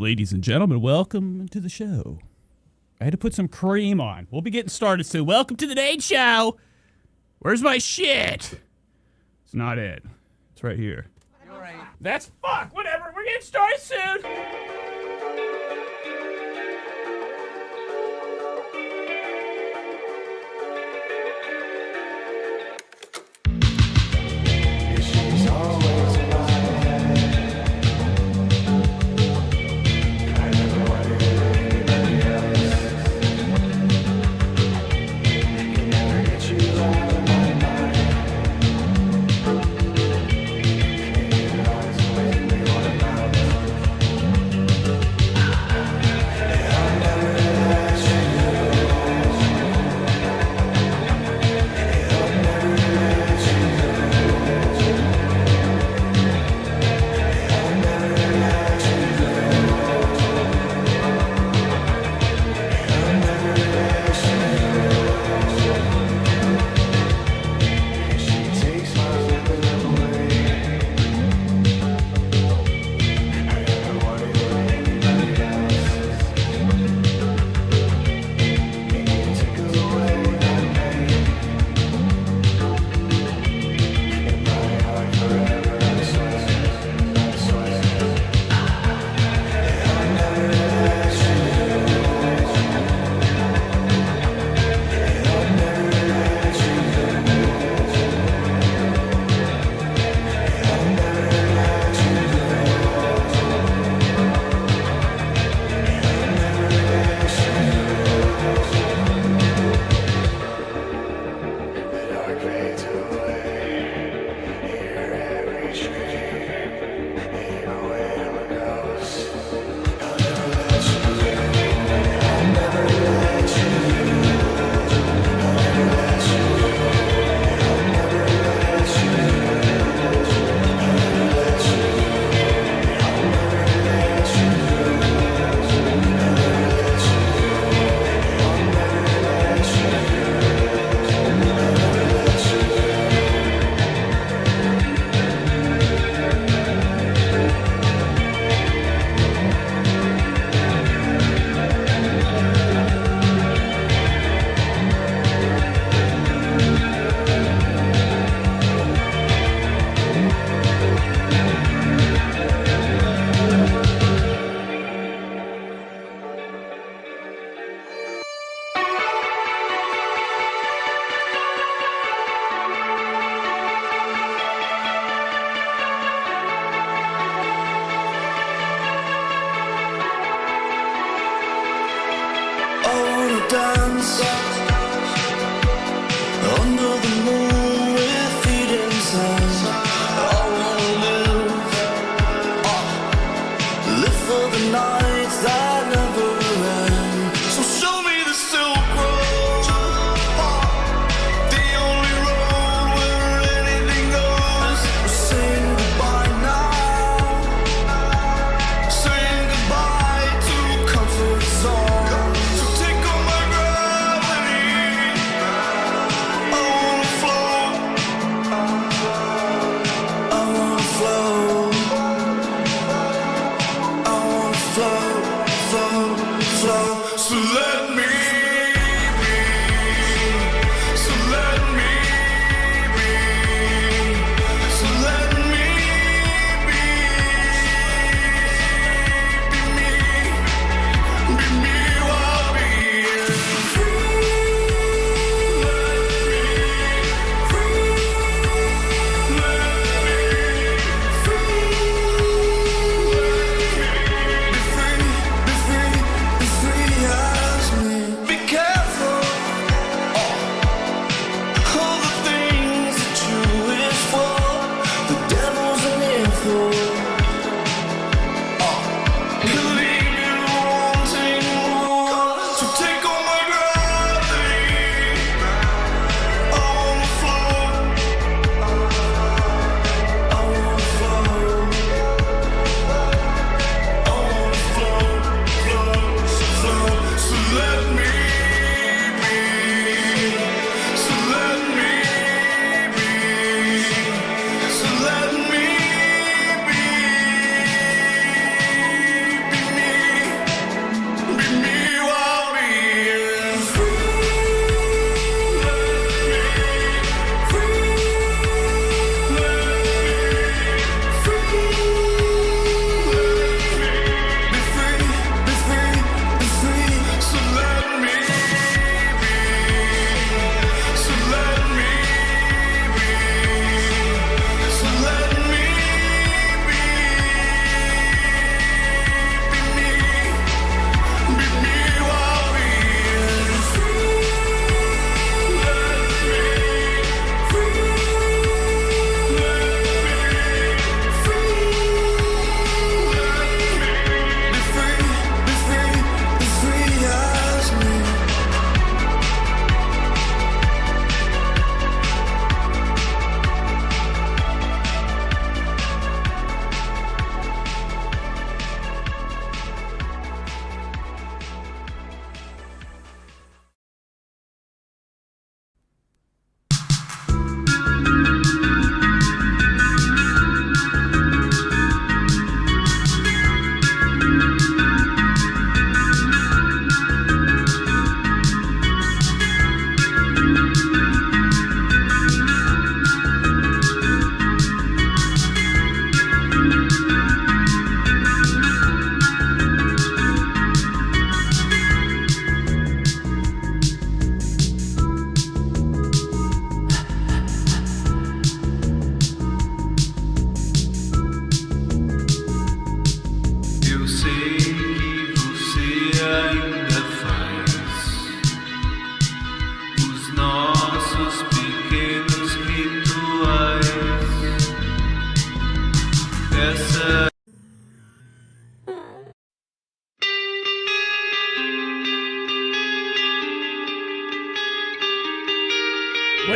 Ladies and gentlemen, welcome to the show. I had to put some cream on. We'll be getting started soon. Welcome to the Nate Show. Where's my shit? It's not it. It's right here. You're right. That's fuck. Whatever. We're getting started soon. Flow.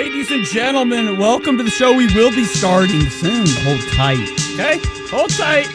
Ladies and gentlemen, welcome to the show. We will be starting soon. Hold tight, okay? Hold tight.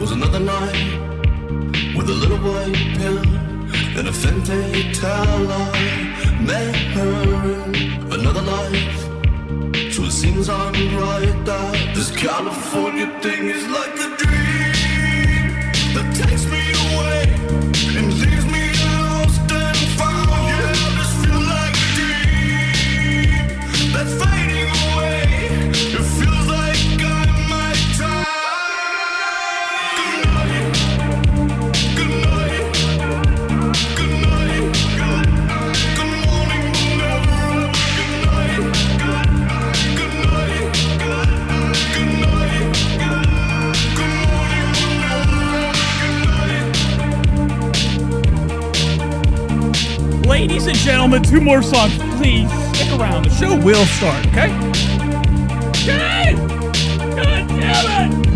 was another night with a little white pill In a femme fatale, I met her in another life. So it seems I'm right that this California thing is like a dream that takes me away and leaves me lost and found. Yeah, this feels like a dream that's fading away. It feels like I might die. Good night, good night, good night, good morning, never, good night, good night, good night, good morning, never, good night. Ladies and gentlemen, 2 more songs, please. Stick around. The show will start, okay? Okay! God damn it!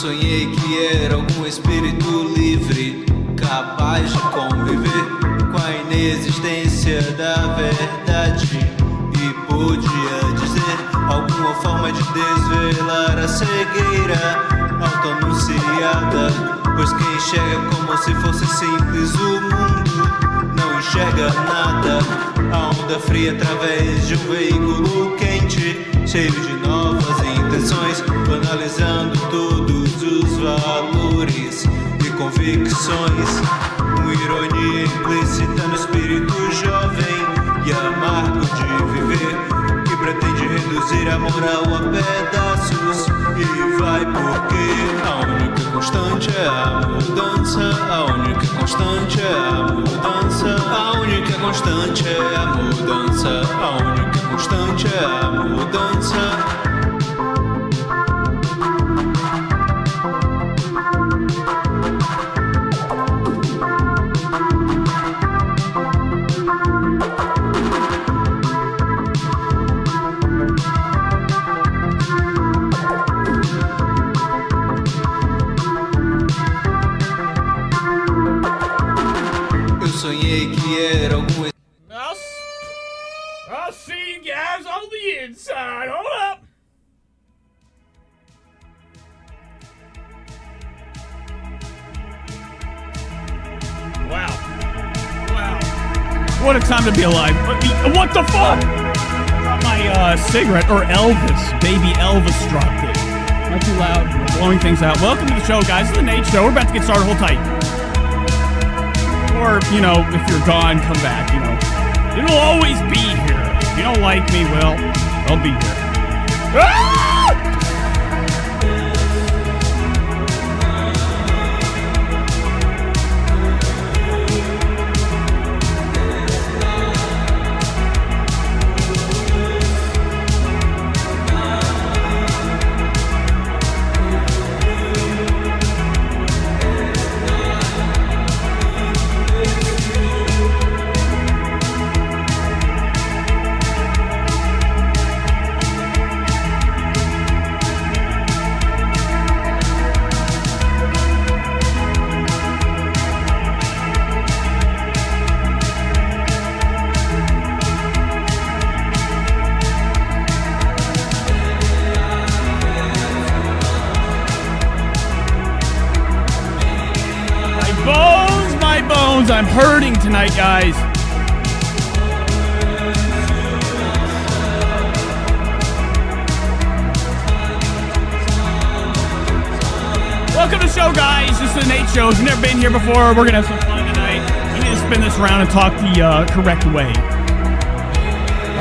sonhei que era algum espírito livre dia da verdade e podia dizer alguma forma de desvelar a cegueira autoanunciada, pois quem enxerga como se fosse simples o mundo não enxerga nada. A onda fria através de um veículo quente, cheio de novas intenções, banalizando todos os valores e convicções. Uma ironia implícita no espírito jovem e amargo de viver, que pretende reduzir a moral a pedaços. E vai porque a única constante é a mudança, a única constante é a mudança, a única constante é a mudança, a única constante é a mudança. Sonhei que era algum. I'll see you guys on the inside. Hold up. Wow. What a time to be alive. What the fuck? Dropped my cigarette, or Elvis. Baby Elvis dropped it. Not too loud. Blowing things out. Welcome to the show, guys. It's the Nate Show. We're about to get started. Hold tight. Or, you know, if you're gone, come back, you know. It'll always be here. If you don't like me, well, I'll be here. Ah! I'm hurting tonight, guys. Welcome to the show, guys. This is the Nate Show. If you've never been here before, we're going to have some fun tonight. We need to spin this around and talk the correct way.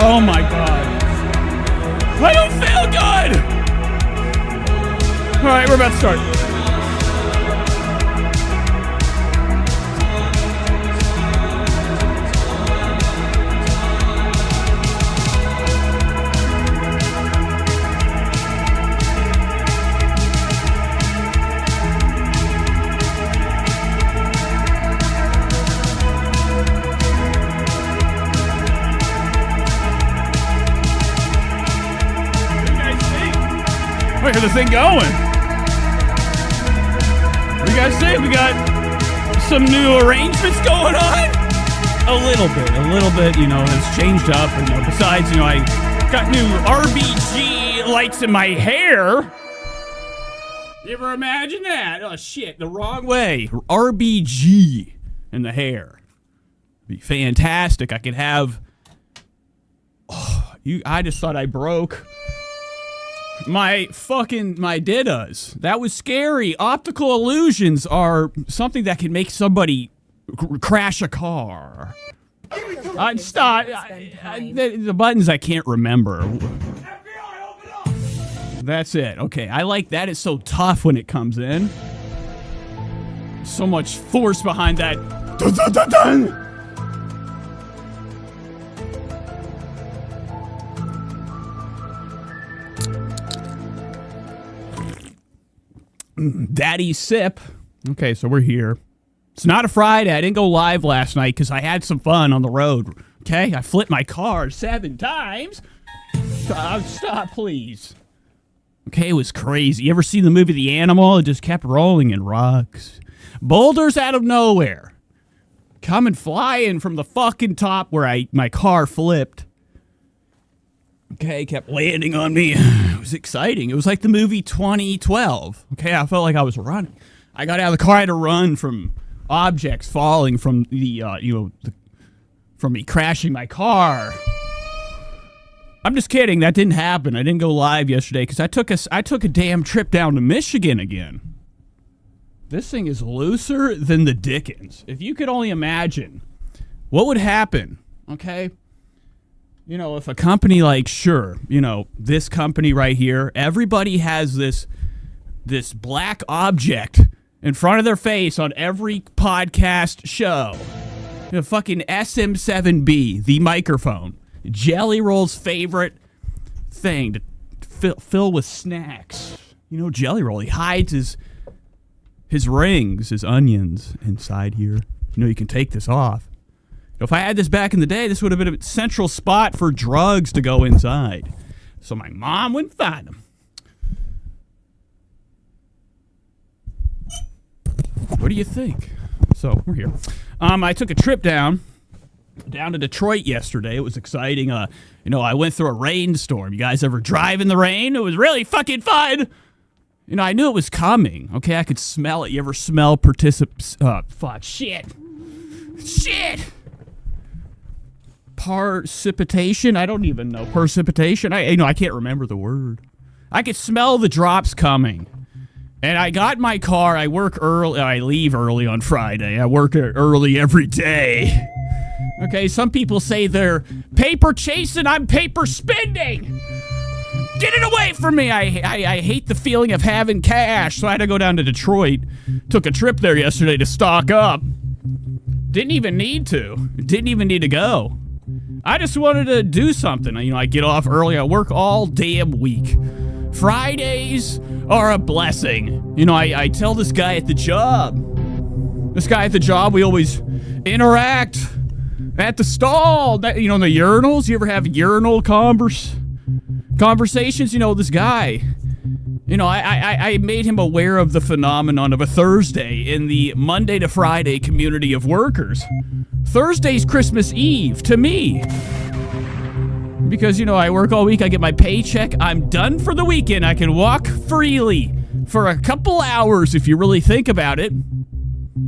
Oh, my God. I don't feel good. All right, we're about to start. Look at this thing going. What do you guys think? We got some new arrangements going on? A little bit, you know, it's changed up. And, you know, besides, you know, I got new RBG lights in my hair. You ever imagine that? Oh, shit, the wrong way. RBG in the hair. Be fantastic. I could have... I just thought I broke... my dittas. That was scary. Optical illusions are something that can make somebody crash a car. Stop. The buttons I can't remember. That's it. Okay, I like that. It's so tough when it comes in. So much force behind that. Dun, dun, dun, dun. Daddy sip. Okay, so we're here. It's not a Friday. I didn't go live last night because I had some fun on the road. Okay, I flipped my car 7 times. Stop, please. Okay, it was crazy. You ever seen the movie The Animal? It just kept rolling in rocks. Boulders out of nowhere. coming flying from the fucking top where my car flipped. Okay, kept landing on me. It was exciting. It was like the movie 2012. Okay, I felt like I was running. I got out of the car, I had to run from objects falling from from me crashing my car. I'm just kidding. That didn't happen. I didn't go live yesterday because I took a damn trip down to Michigan again. This thing is looser than the Dickens. If you could only imagine what would happen, okay? If a company like, this company right here, everybody has this black object in front of their face on every podcast show. Fucking SM7B, the microphone. Jelly Roll's favorite thing to fill with snacks. Jelly Roll, he hides his rings, his onions inside here. You can take this off. If I had this back in the day, this would have been a central spot for drugs to go inside. So my mom wouldn't find them. What do you think? So we're here. I took a trip down to Detroit yesterday. It was exciting. I went through a rainstorm. You guys ever drive in the rain? It was really fucking fun. I knew it was coming. Okay, I could smell it. You ever smell shit. Precipitation? I don't even know. Precipitation? I can't remember the word. I could smell the drops coming. And I got in my car. I work early. I leave early on Friday. I work early every day. Okay, some people say they're paper chasing. I'm paper spending. Get it away from me. I hate the feeling of having cash. So I had to go down to Detroit. Took a trip there yesterday to stock up. Didn't even need to. Didn't even need to go. I just wanted to do something. I get off early. I work all damn week. Fridays are a blessing. I tell this guy at the job. We always interact at the stall. In the urinals. You ever have urinal conversations? This guy. I made him aware of the phenomenon of a Thursday in the Monday to Friday community of workers. Thursday's Christmas Eve to me. Because, I work all week, I get my paycheck, I'm done for the weekend, I can walk freely for a couple hours if you really think about it.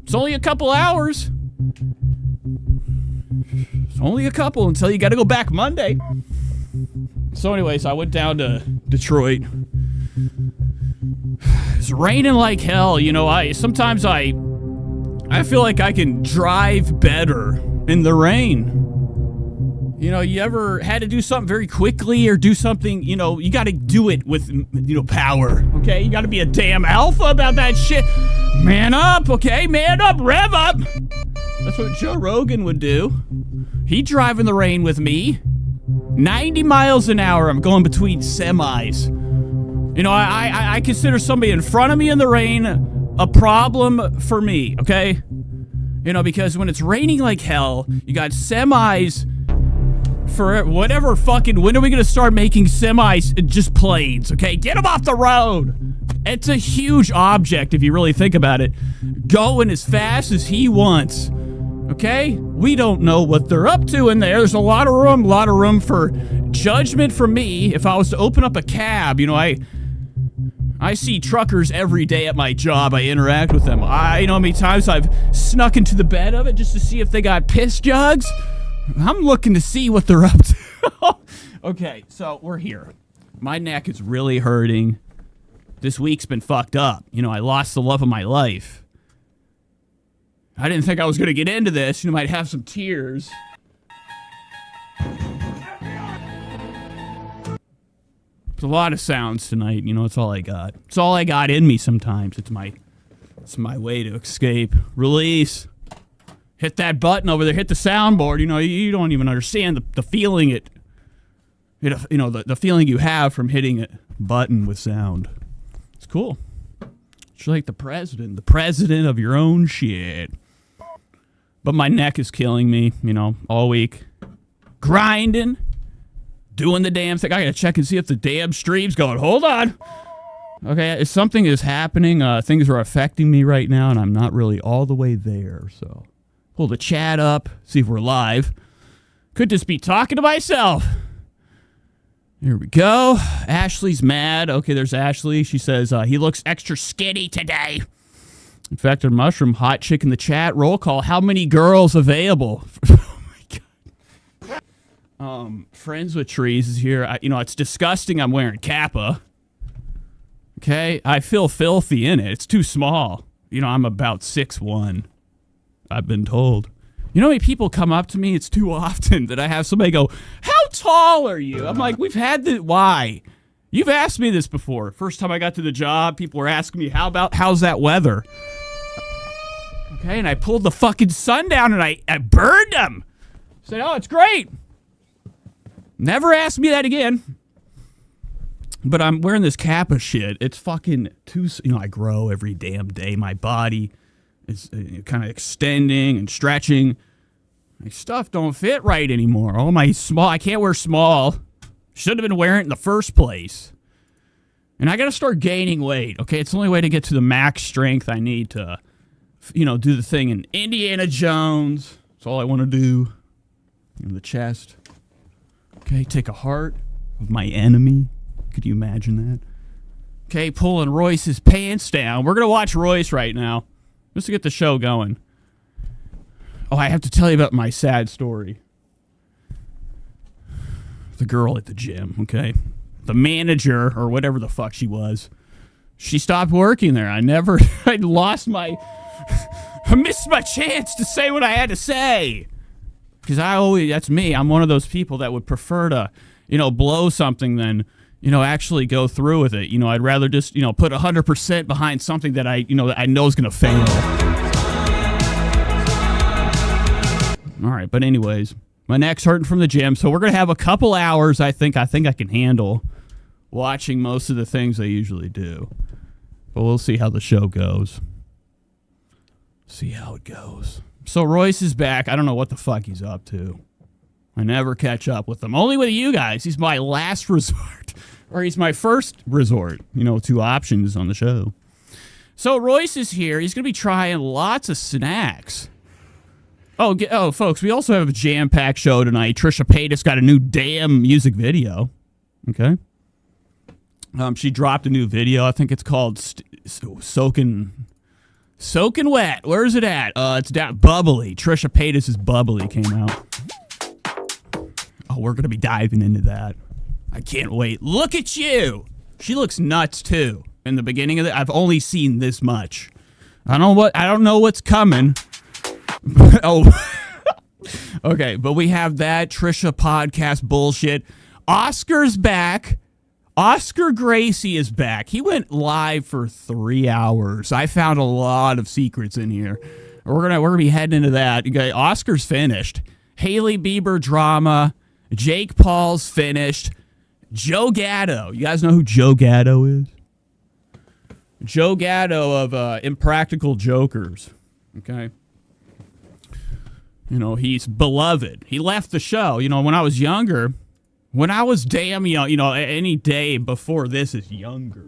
It's only a couple hours. It's only a couple until you gotta go back Monday. So anyways, I went down to Detroit. It's raining like hell, sometimes I feel like I can drive better in the rain. You ever had to do something very quickly or do something, you got to do it with, power, okay? You got to be a damn alpha about that shit. Man up, okay? Man up, rev up. That's what Joe Rogan would do. He'd drive in the rain with me. 90 miles an hour, I'm going between semis. I consider somebody in front of me in the rain a problem for me, okay? Because when it's raining like hell, you got semis for whatever fucking... When are we going to start making semis just planes, okay? Get them off the road! It's a huge object if you really think about it. Going as fast as he wants, okay? We don't know what they're up to in there. There's a lot of room for judgment from me. If I was to open up a cab, I see truckers every day at my job. I interact with them. How many times I've snuck into the bed of it just to see if they got piss jugs? I'm looking to see what they're up to. Okay, so we're here. My neck is really hurting. This week's been fucked up. I lost the love of my life. I didn't think I was going to get into this. Might have some tears. It's a lot of sounds tonight. It's all I got. It's all I got in me sometimes. It's my way to escape. Release. Hit that button over there. Hit the soundboard. You don't even understand the feeling the feeling you have from hitting a button with sound. It's cool. It's like the president of your own shit. But my neck is killing me, all week. Grinding. Doing the damn thing. I gotta check and see if the damn stream's going. Hold on. Okay, something is happening. Things are affecting me right now, and I'm not really all the way there, so... Pull the chat up, see if we're live. Could just be talking to myself. Here we go. Ashley's mad. Okay, there's Ashley. She says, he looks extra skinny today. Infected Mushroom, hot chick in the chat. Roll call. How many girls available? Oh my God. Friends with Trees is here. It's disgusting I'm wearing Kappa. Okay, I feel filthy in it. It's too small. I'm about 6'1". I've been told. You know how many people come up to me? It's too often that I have somebody go, how tall are you? I'm like, we've had this. Why? You've asked me this before. First time I got to the job, people were asking me, how's that weather? Okay, and I pulled the fucking sun down and I burned them. Said, oh, it's great. Never ask me that again. But I'm wearing this Kappa shit. It's fucking too, I grow every damn day. My body is kind of extending and stretching. My stuff don't fit right anymore. Oh, my small, I can't wear small. Should have been wearing it in the first place. And I got to start gaining weight. Okay, it's the only way to get to the max strength I need to, do the thing in Indiana Jones. That's all I want to do. The chest. Okay, take a heart of my enemy. Could you imagine that? Okay, pulling Royce's pants down. We're going to watch Royce right now, just to get the show going. Oh, I have to tell you about my sad story. The girl at the gym, okay? The manager, or whatever the fuck she was, she stopped working there. I missed my chance to say what I had to say. Because that's me. I'm one of those people that would prefer to, blow something than, actually go through with it. I'd rather just, put 100% behind something that I know is going to fail. All right, but anyways, my neck's hurting from the gym, so we're going to have a couple hours I think I can handle watching most of the things I usually do. But we'll see how the show goes. See how it goes. So Royce is back. I don't know what the fuck he's up to. I never catch up with him. Only with you guys. He's my last resort. Or he's my first resort. 2 options on the show. So Royce is here. He's going to be trying lots of snacks. Oh, folks, we also have a jam-packed show tonight. Trisha Paytas got a new damn music video. Okay? She dropped a new video. I think it's called Soaking Wet. Where is it at? It's down Bubbly. Trisha Paytas' Bubbly came out. Oh, we're going to be diving into that. I can't wait. Look at you. She looks nuts, too. In the beginning of it, I've only seen this much. I don't know what's coming. Oh. Okay, but we have that Trisha podcast bullshit. Oscar's back. Oscar Gracie is back. He went live for 3 hours. I found a lot of secrets in here. We're gonna be heading into that. Okay, Oscar's finished. Hailey Bieber drama. Jake Paul's finished. Joe Gatto. You guys know who Joe Gatto is? Joe Gatto of Impractical Jokers. Okay. He's beloved. He left the show. When I was younger, when I was damn young, any day before this is younger.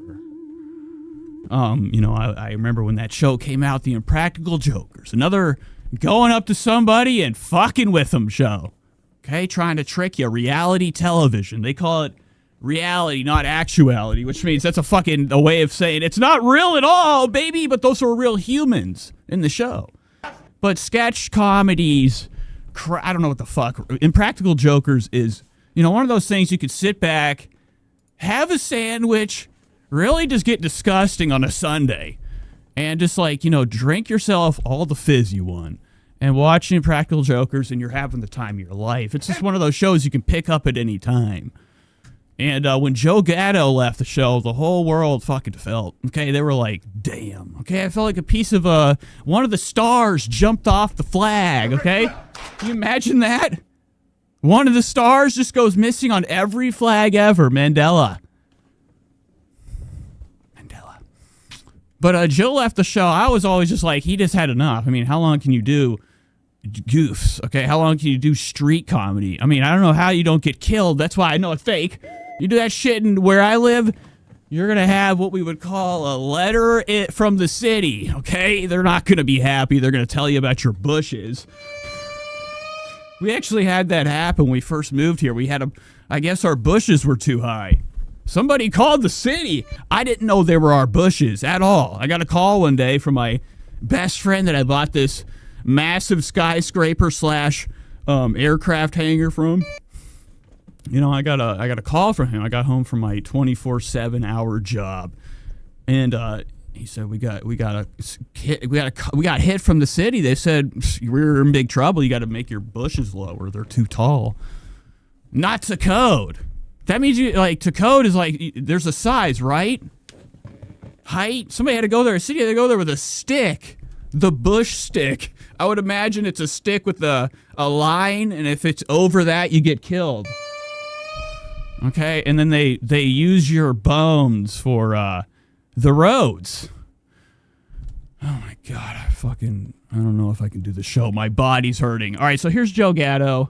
I remember when that show came out, The Impractical Jokers. Another going up to somebody and fucking with them show. Okay, trying to trick you. Reality television. They call it reality, not actuality, which means that's a way of saying it's not real at all, baby, but those are real humans in the show. But sketch comedies, I don't know what the fuck. Impractical Jokers is, one of those things you could sit back, have a sandwich, really just get disgusting on a Sunday, and just drink yourself all the fizz you want, and watch Impractical Jokers, and you're having the time of your life. It's just one of those shows you can pick up at any time. And when Joe Gatto left the show, the whole world fucking felt. Okay, they were like, damn. Okay, I felt like a piece of one of the stars jumped off the flag, okay? Can you imagine that? One of the stars just goes missing on every flag ever. Mandela. But Joe left the show. I was always just like, he just had enough. I mean, how long can you do goofs? Okay, how long can you do street comedy? I mean, I don't know how you don't get killed. That's why I know it's fake. You do that shit in where I live, you're going to have what we would call a letter from the city, okay? They're not going to be happy. They're going to tell you about your bushes. We actually had that happen when we first moved here. We had I guess our bushes were too high. Somebody called the city. I didn't know they were our bushes at all. I got a call one day from my best friend that I bought this massive skyscraper / aircraft hangar from. You know, I got a call from him. I got home from my 24/7 hour job, and he said we got hit from the city. They said we're in big trouble. You got to make your bushes lower. They're too tall. Not to code. That means to code is like there's a size, right? Height. Somebody had to go there. A city had to go there with a stick, the bush stick. I would imagine it's a stick with a line, and if it's over that, you get killed. Okay, and then they use your bones for the roads. Oh my God, I don't know if I can do the show. My body's hurting. All right, so here's Joe Gatto.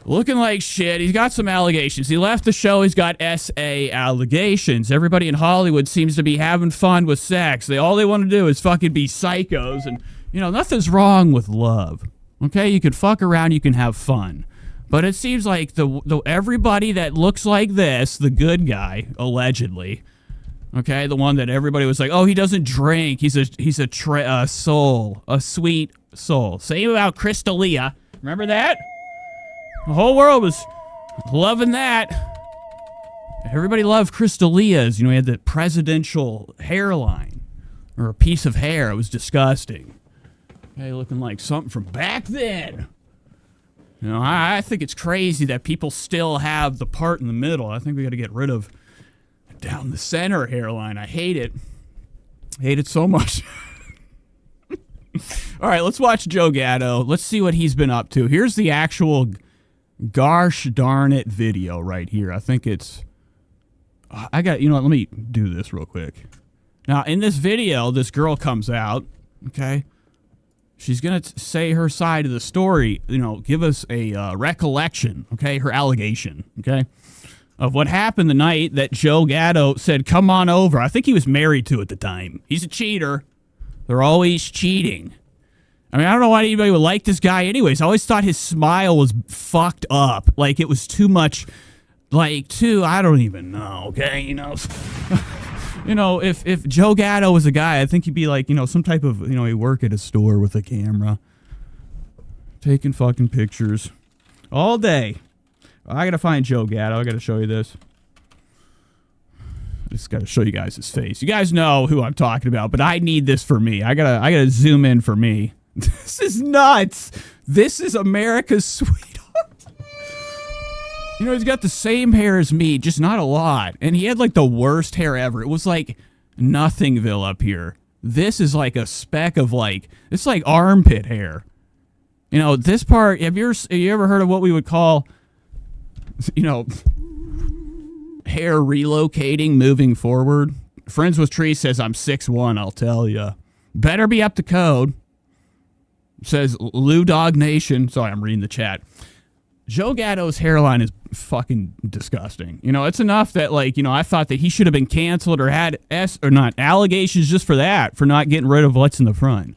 Looking like shit. He's got some allegations. He left the show. He's got SA allegations. Everybody in Hollywood seems to be having fun with sex. All they want to do is fucking be psychos. And, nothing's wrong with love. Okay? You can fuck around. You can have fun. But it seems like the everybody that looks like this, the good guy, allegedly, okay, the one that everybody was like, oh, he doesn't drink. He's a soul, a sweet soul. Same about Crystalia. Remember that? The whole world was loving that. Everybody loved Crystalia's. He had the presidential hairline or a piece of hair. It was disgusting. Okay, looking like something from back then. I think it's crazy that people still have the part in the middle. I think we got to get rid of down the center hairline. I hate it. I hate it so much. All right, let's watch Joe Gatto. Let's see what he's been up to. Here's the actual gosh darn it video right here. I think it's... let me do this real quick. Now, in this video, this girl comes out, okay? She's going to say her side of the story, give us a recollection, okay? Her allegation, okay? Of what happened the night that Joe Gatto said, come on over. I think he was married to at the time. He's a cheater. They're always cheating. I mean, I don't know why anybody would like this guy anyways. I always thought his smile was fucked up. Like, it was too much, I don't even know, okay? If Joe Gatto was a guy, I think he'd be like, some type of, he'd work at a store with a camera. Taking fucking pictures. All day. I gotta find Joe Gatto. I gotta show you this. I just gotta show you guys his face. You guys know who I'm talking about, but I need this for me. I gotta zoom in for me. This is nuts. This is America's sweetheart. He's got the same hair as me, just not a lot. And he had the worst hair ever. It was like Nothingville up here. This is like a speck of it's like armpit hair. This part, have you ever heard of what we would call, hair relocating, moving forward? Friends with Tree says, I'm 6'1", I'll tell ya. Better be up to code. Says Lou Dog Nation. Sorry, I'm reading the chat. Joe Gatto's hairline is fucking disgusting. It's enough that I thought that he should have been canceled or had allegations just for that, for not getting rid of what's in the front.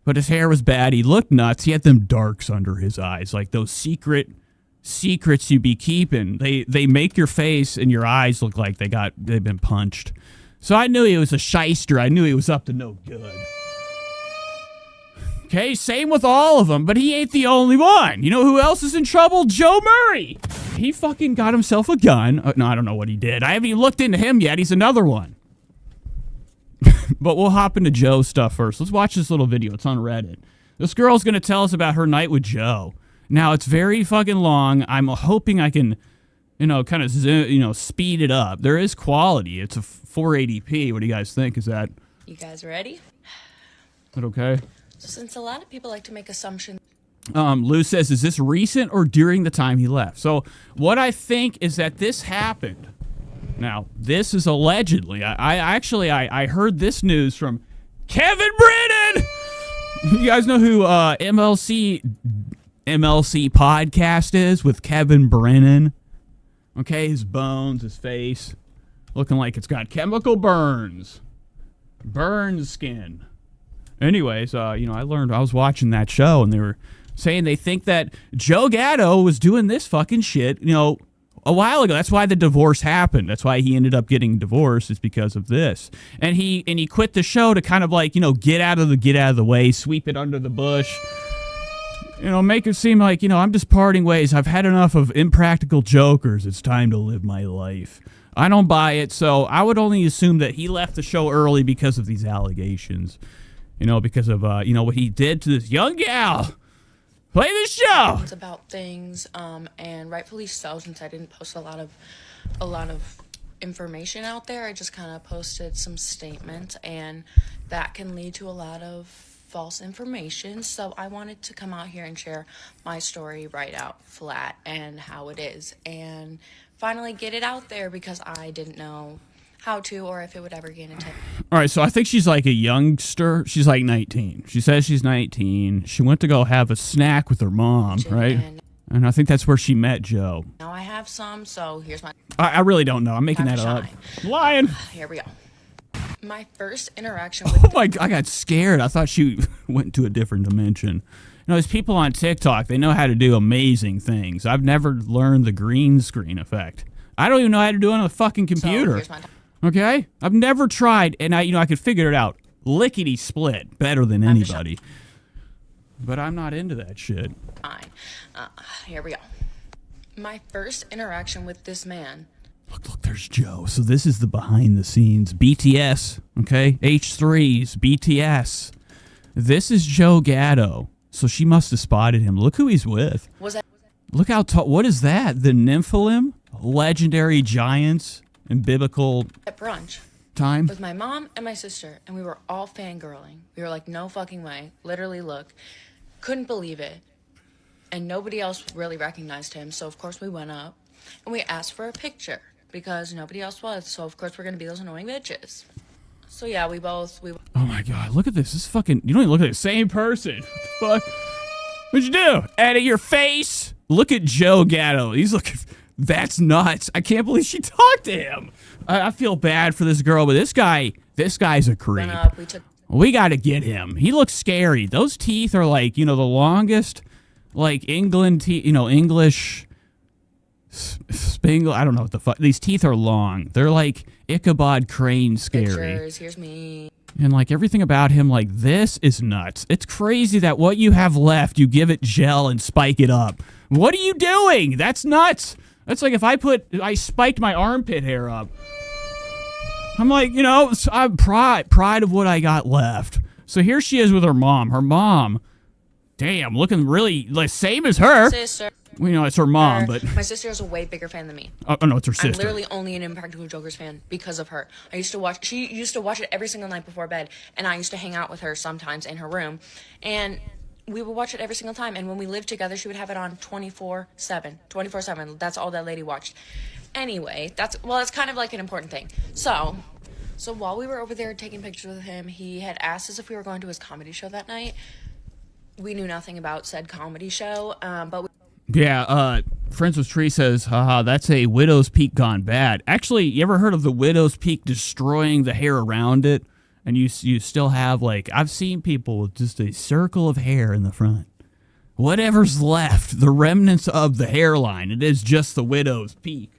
But his hair was bad. He looked nuts. He had them darks under his eyes, like those secrets you be keeping. They make your face and your eyes look like they've been punched. So I knew he was a shyster. I knew he was up to no good. Okay, same with all of them, but he ain't the only one. You know who else is in trouble? Joe Murray. He fucking got himself a gun. No, I don't know what he did. I haven't even looked into him yet. He's another one. But we'll hop into Joe's stuff first. Let's watch this little video. It's on Reddit. This girl's going to tell us about her night with Joe. Now, it's very fucking long. I'm hoping I can, kind of, speed it up. There is quality. It's a 480p. What do you guys think? Is that... You guys ready? Is that okay? So since a lot of people like to make assumptions... Lou says, is this recent or during the time he left? So what I think is that this happened. Now, this is allegedly. I heard this news from Kevin Brennan. You guys know who MLC podcast is with Kevin Brennan? Okay, his bones, his face. looking like it's got chemical burns. Burn skin. Anyways, I was watching that show, and they were saying they think that Joe Gatto was doing this fucking shit, a while ago. That's why the divorce happened. That's why he ended up getting divorced, is because of this. And he quit the show to kind of like, get out of the way, sweep it under the bush. Make it seem like, I'm just parting ways. I've had enough of impractical jokers. It's time to live my life. I don't buy it, so I would only assume that he left the show early because of these allegations. Because of, what he did to this young gal. Play the show! It's about things, and rightfully so, since I didn't post a lot of information out there. I just kind of posted some statements, and that can lead to a lot of false information. So I wanted to come out here and share my story right out flat and how it is, and finally get it out there, because I didn't know how to or if it would ever gain attention. All right, so I think she's like a youngster. She's like 19. She says she's 19. She went to go have a snack with her mom, right? And I think that's where she met Joe. Now I have some, so here's my... I really don't know. I'm making that up. Lying. Here we go. My first interaction with... Oh my God, I got scared. I thought she went to a different dimension. There's people on TikTok, they know how to do amazing things. I've never learned the green screen effect. I don't even know how to do it on a fucking computer. So here's my... Okay? I've never tried, and I could figure it out. Lickety split, better than anybody. But I'm not into that shit. Fine. Here we go. My first interaction with this man. Look, there's Joe. So this is the behind the scenes. BTS, okay? H3s, BTS. This is Joe Gatto. So she must have spotted him. Look who he's with. Look how tall. What is that? The Nymphalim? Legendary giants in biblical at brunch time with my mom and my sister, and we were all fangirling. We were like, no fucking way. Literally, look. Couldn't believe it. And nobody else really recognized him, so of course we went up and we asked for a picture because nobody else was, so of course we're gonna be those annoying bitches. So yeah, we oh my God, look at this. This fucking, you don't even look at the same person. What the fuck? What'd you do? Edit your face? Look at Joe Gatto. He's looking, that's nuts. I can't believe she talked to him. I feel bad for this girl, but this guy's a creep. We got to get him. He looks scary. Those teeth are like, the longest, like England teeth, English Spangle. I don't know what the fuck. These teeth are long. They're like Ichabod Crane scary. Pictures, here's me. And like everything about him, like this is nuts. It's crazy that what you have left, you give it gel and spike it up. What are you doing? That's nuts. That's like if I spiked my armpit hair up. I'm like, I'm pride of what I got left. So here she is with her mom. Her mom, damn, looking really like same as her. Sister. It's her mom, but my sister is a way bigger fan than me. Oh no, it's her sister. I'm literally only an Impractical Jokers fan because of her. She used to watch it every single night before bed, and I used to hang out with her sometimes in her room, and we would watch it every single time. And when we lived together, she would have it on 24/7. That's all that lady watched. Anyway, that's kind of like an important thing. So while we were over there taking pictures with him, he had asked us if we were going to his comedy show that night. We knew nothing about said comedy show, but Friends with Tree says, haha, that's a widow's peak gone bad. Actually, you ever heard of the widow's peak destroying the hair around it? And you still have, like, I've seen people with just a circle of hair in the front. Whatever's left, the remnants of the hairline, it is just the widow's peak.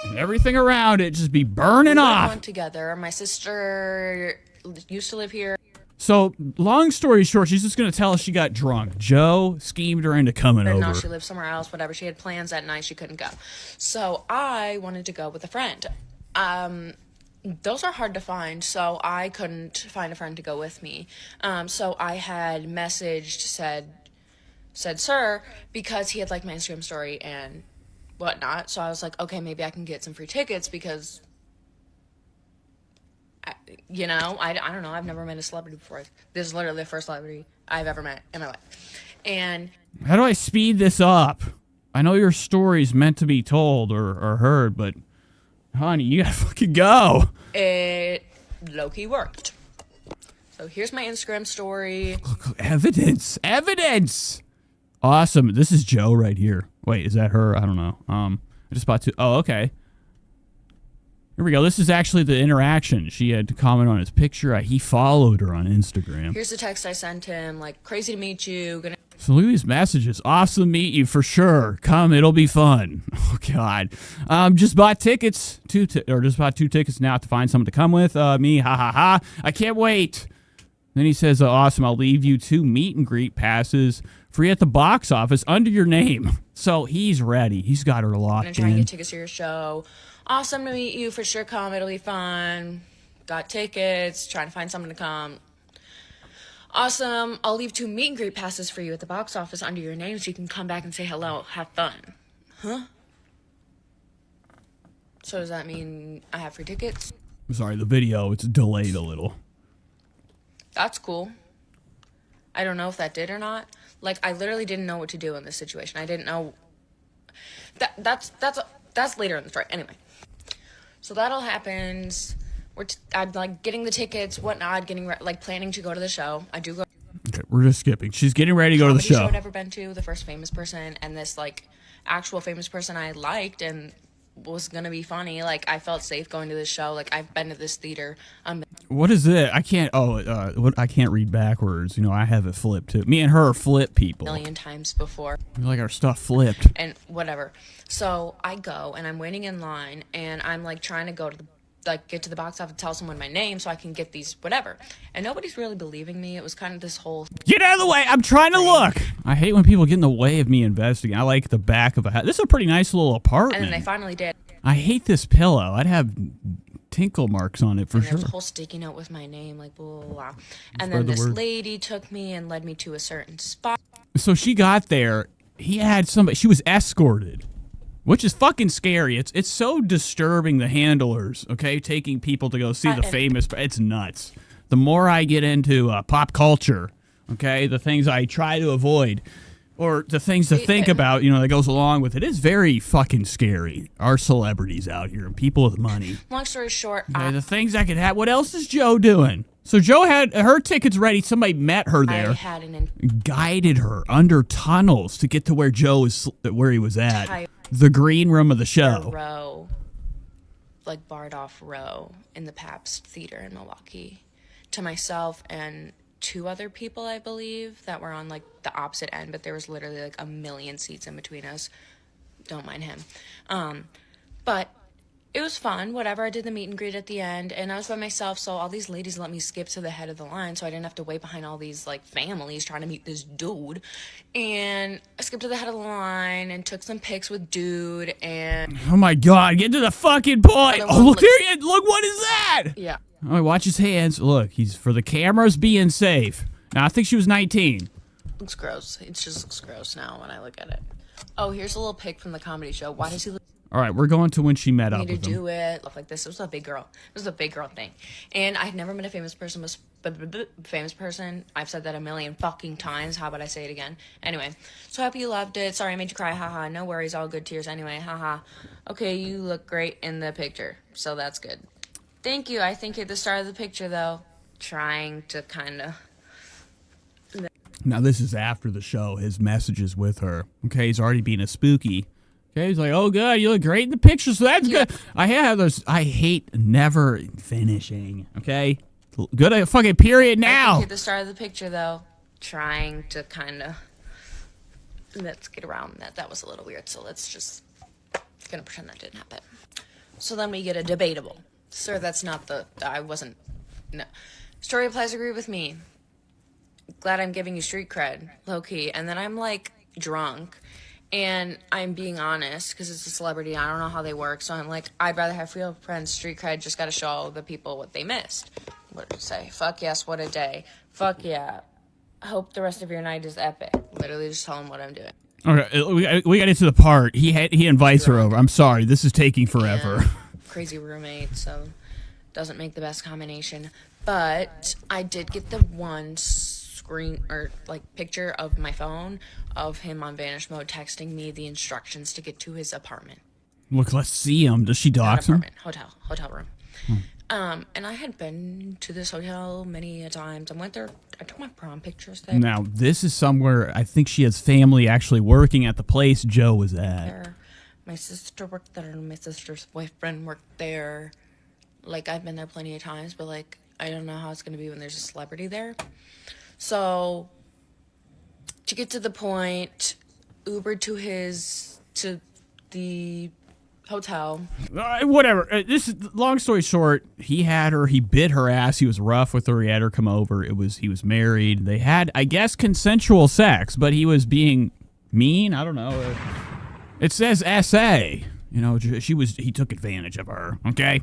And everything around it just be burning off. We went together. My sister used to live here. So, long story short, she's just going to tell us she got drunk. Joe schemed her into coming over. No, she lived somewhere else, whatever. She had plans that night. She couldn't go. So, I wanted to go with a friend. Those are hard to find, so I couldn't find a friend to go with me. So, I had messaged, said, sir, because he had liked my Instagram story and whatnot. So, I was like, okay, maybe I can get some free tickets because... I don't know. I've never met a celebrity before. This is literally the first celebrity I've ever met in my life. And how do I speed this up? I know your story's meant to be told or heard, but honey, you gotta fucking go. It low-key worked. So here's my Instagram story. Look, evidence. Awesome. This is Joe right here. Wait, is that her? I don't know. I just bought two. Oh, okay. Here we go. This is actually the interaction. She had to comment on his picture. He followed her on Instagram. Here's the text I sent him, like, crazy to meet you. So look at these messages. Awesome to meet you for sure. Come, it'll be fun. Oh God. Just bought tickets. Just bought 2 tickets now to find someone to come with. Me, ha ha ha. I can't wait. Then he says, awesome, I'll leave you 2 meet and greet passes free at the box office under your name. So he's ready. He's got her locked in. Try and get tickets to your show. Awesome to meet you. For sure come. It'll be fun. Got tickets. Trying to find someone to come. Awesome. I'll leave 2 meet and greet passes for you at the box office under your name so you can come back and say hello. Have fun. Huh? So does that mean I have free tickets? I'm sorry, the video, it's delayed a little. That's cool. I don't know if that did or not. Like, I literally didn't know what to do in this situation. I didn't know. That's later in the story. Anyway. So that all happens. I'm like getting the tickets, whatnot, planning to go to the show. I do go. Okay, we're just skipping. She's getting ready to go to the show. I've never been to, the first famous person, and this like actual famous person I liked and was gonna be funny. Like, I felt safe going to this show. Like, I've been to this theater. What is it? I can't. I can't read backwards. You know, I have it flipped too. Me and her are flip people. A million times before. We like our stuff flipped. And whatever. So I go and I'm waiting in line and I'm like trying to go to get to the box office, tell someone my name so I can get these whatever. And nobody's really believing me. It was kind of this whole get out of the way. I'm trying to look. I hate when people get in the way of me investigating. I like the back of a house. This is a pretty nice little apartment. And then they finally did. I hate this pillow. I'd have tinkle marks on it for sure. There's a whole sticky note with my name, like blah, blah, blah. And then this lady took me and led me to a certain spot. So she got there. He had somebody. She was escorted. Which is fucking scary. It's so disturbing, the handlers, okay, taking people to go see the famous. It's nuts. The more I get into pop culture, okay, the things I try to avoid, or the things to think about, that goes along with it, is very fucking scary. Our celebrities out here and people with money. Long story short, okay, the things I could have. What else is Joe doing? So Joe had her tickets ready. Somebody met her there, guided her under tunnels to get to where where he was at. The green room of the show. Row, like barred off row in the Pabst Theater in Milwaukee, to myself and 2 other people, I believe, that were on like the opposite end, but there was literally like a million seats in between us. Don't mind him. But it was fun, whatever. I did the meet and greet at the end, and I was by myself, so all these ladies let me skip to the head of the line, so I didn't have to wait behind all these, like, families trying to meet this dude. And I skipped to the head of the line and took some pics with dude, and... Oh, my God, get to the fucking point! Oh, look, there he is! Look, what is that? Yeah. Oh, watch his hands. Look, he's, for the cameras, being safe. Now, I think she was 19. Looks gross. It just looks gross now when I look at it. Oh, here's a little pic from the comedy show. Why does he look... All right, we're going to when she met up with him. To do it, look like this. It was a big girl. It was a big girl thing. And I had never met a famous person. I've said that a million fucking times. How about I say it again? Anyway, so happy you loved it. Sorry I made you cry. Haha. No worries. All good tears anyway. Haha. Okay, you look great in the picture. So that's good. Thank you. I think at the start of the picture, though, trying to kind of... Now, this is after the show. His messages with her. Okay, he's already being a spooky. Okay, he's like, oh, good, you look great in the picture, so that's good. I have those. I hate never finishing, okay? Good fucking period now. I think at the start of the picture, though, trying to kind of, let's get around that. That was a little weird, so let's just, gonna pretend that didn't happen. So then we get a debatable. Sir, that's not no. Story applies, agree with me. Glad I'm giving you street cred, low-key. And then I'm, like, drunk. And I'm being honest, because it's a celebrity, I don't know how they work, so I'm like, I'd rather have real friends, street cred, just gotta show the people what they missed. What did it say? Fuck yes, what a day. Fuck yeah. Hope the rest of your night is epic. Literally just tell them what I'm doing. Okay, we got into the part. He invites her over. I'm sorry, this is taking forever. And crazy roommate, so doesn't make the best combination. But I did get the one screen or like picture of my phone of him on vanish mode texting me the instructions to get to his apartment. Look, let's see him. Does she dox him? Hotel room. And I had been to this hotel many a times. I went there. I took my prom pictures there. Now, this is somewhere I think she has family actually working at the place Joe was at. My sister worked there, and my sister's boyfriend worked there. Like, I've been there plenty of times, but, like, I don't know how it's going to be when there's a celebrity there. So, to get to the point, Ubered to the hotel. Whatever. This is long story short. He had her. He bit her ass. He was rough with her. He had her come over. He was married. They had, I guess, consensual sex, but he was being mean. I don't know. It says S.A. You know, he took advantage of her. Okay.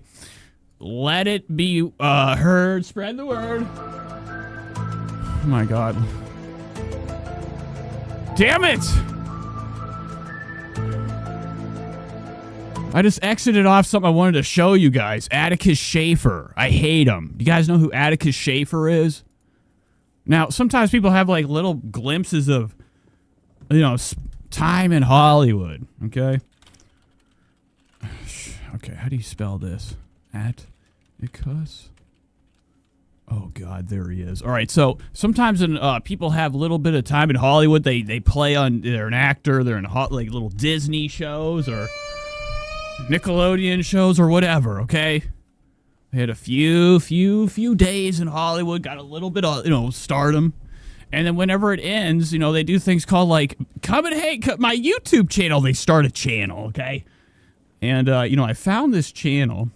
Let it be heard. Spread the word. Oh my God. Damn it! I just exited off something I wanted to show you guys. Atticus Shaffer. I hate him. You guys know who Atticus Shaffer is? Now, sometimes people have like little glimpses of, you know, time in Hollywood. Okay? Okay, how do you spell this? Atticus? Oh, God, there he is. All right, so sometimes when people have a little bit of time in Hollywood, they play on, they're an actor, they're in like little Disney shows or Nickelodeon shows or whatever, okay? They had a few days in Hollywood, got a little bit of, you know, stardom. And then whenever it ends, you know, they do things called like, come and hey, my YouTube channel. They start a channel, okay? And, you know, I found this channel,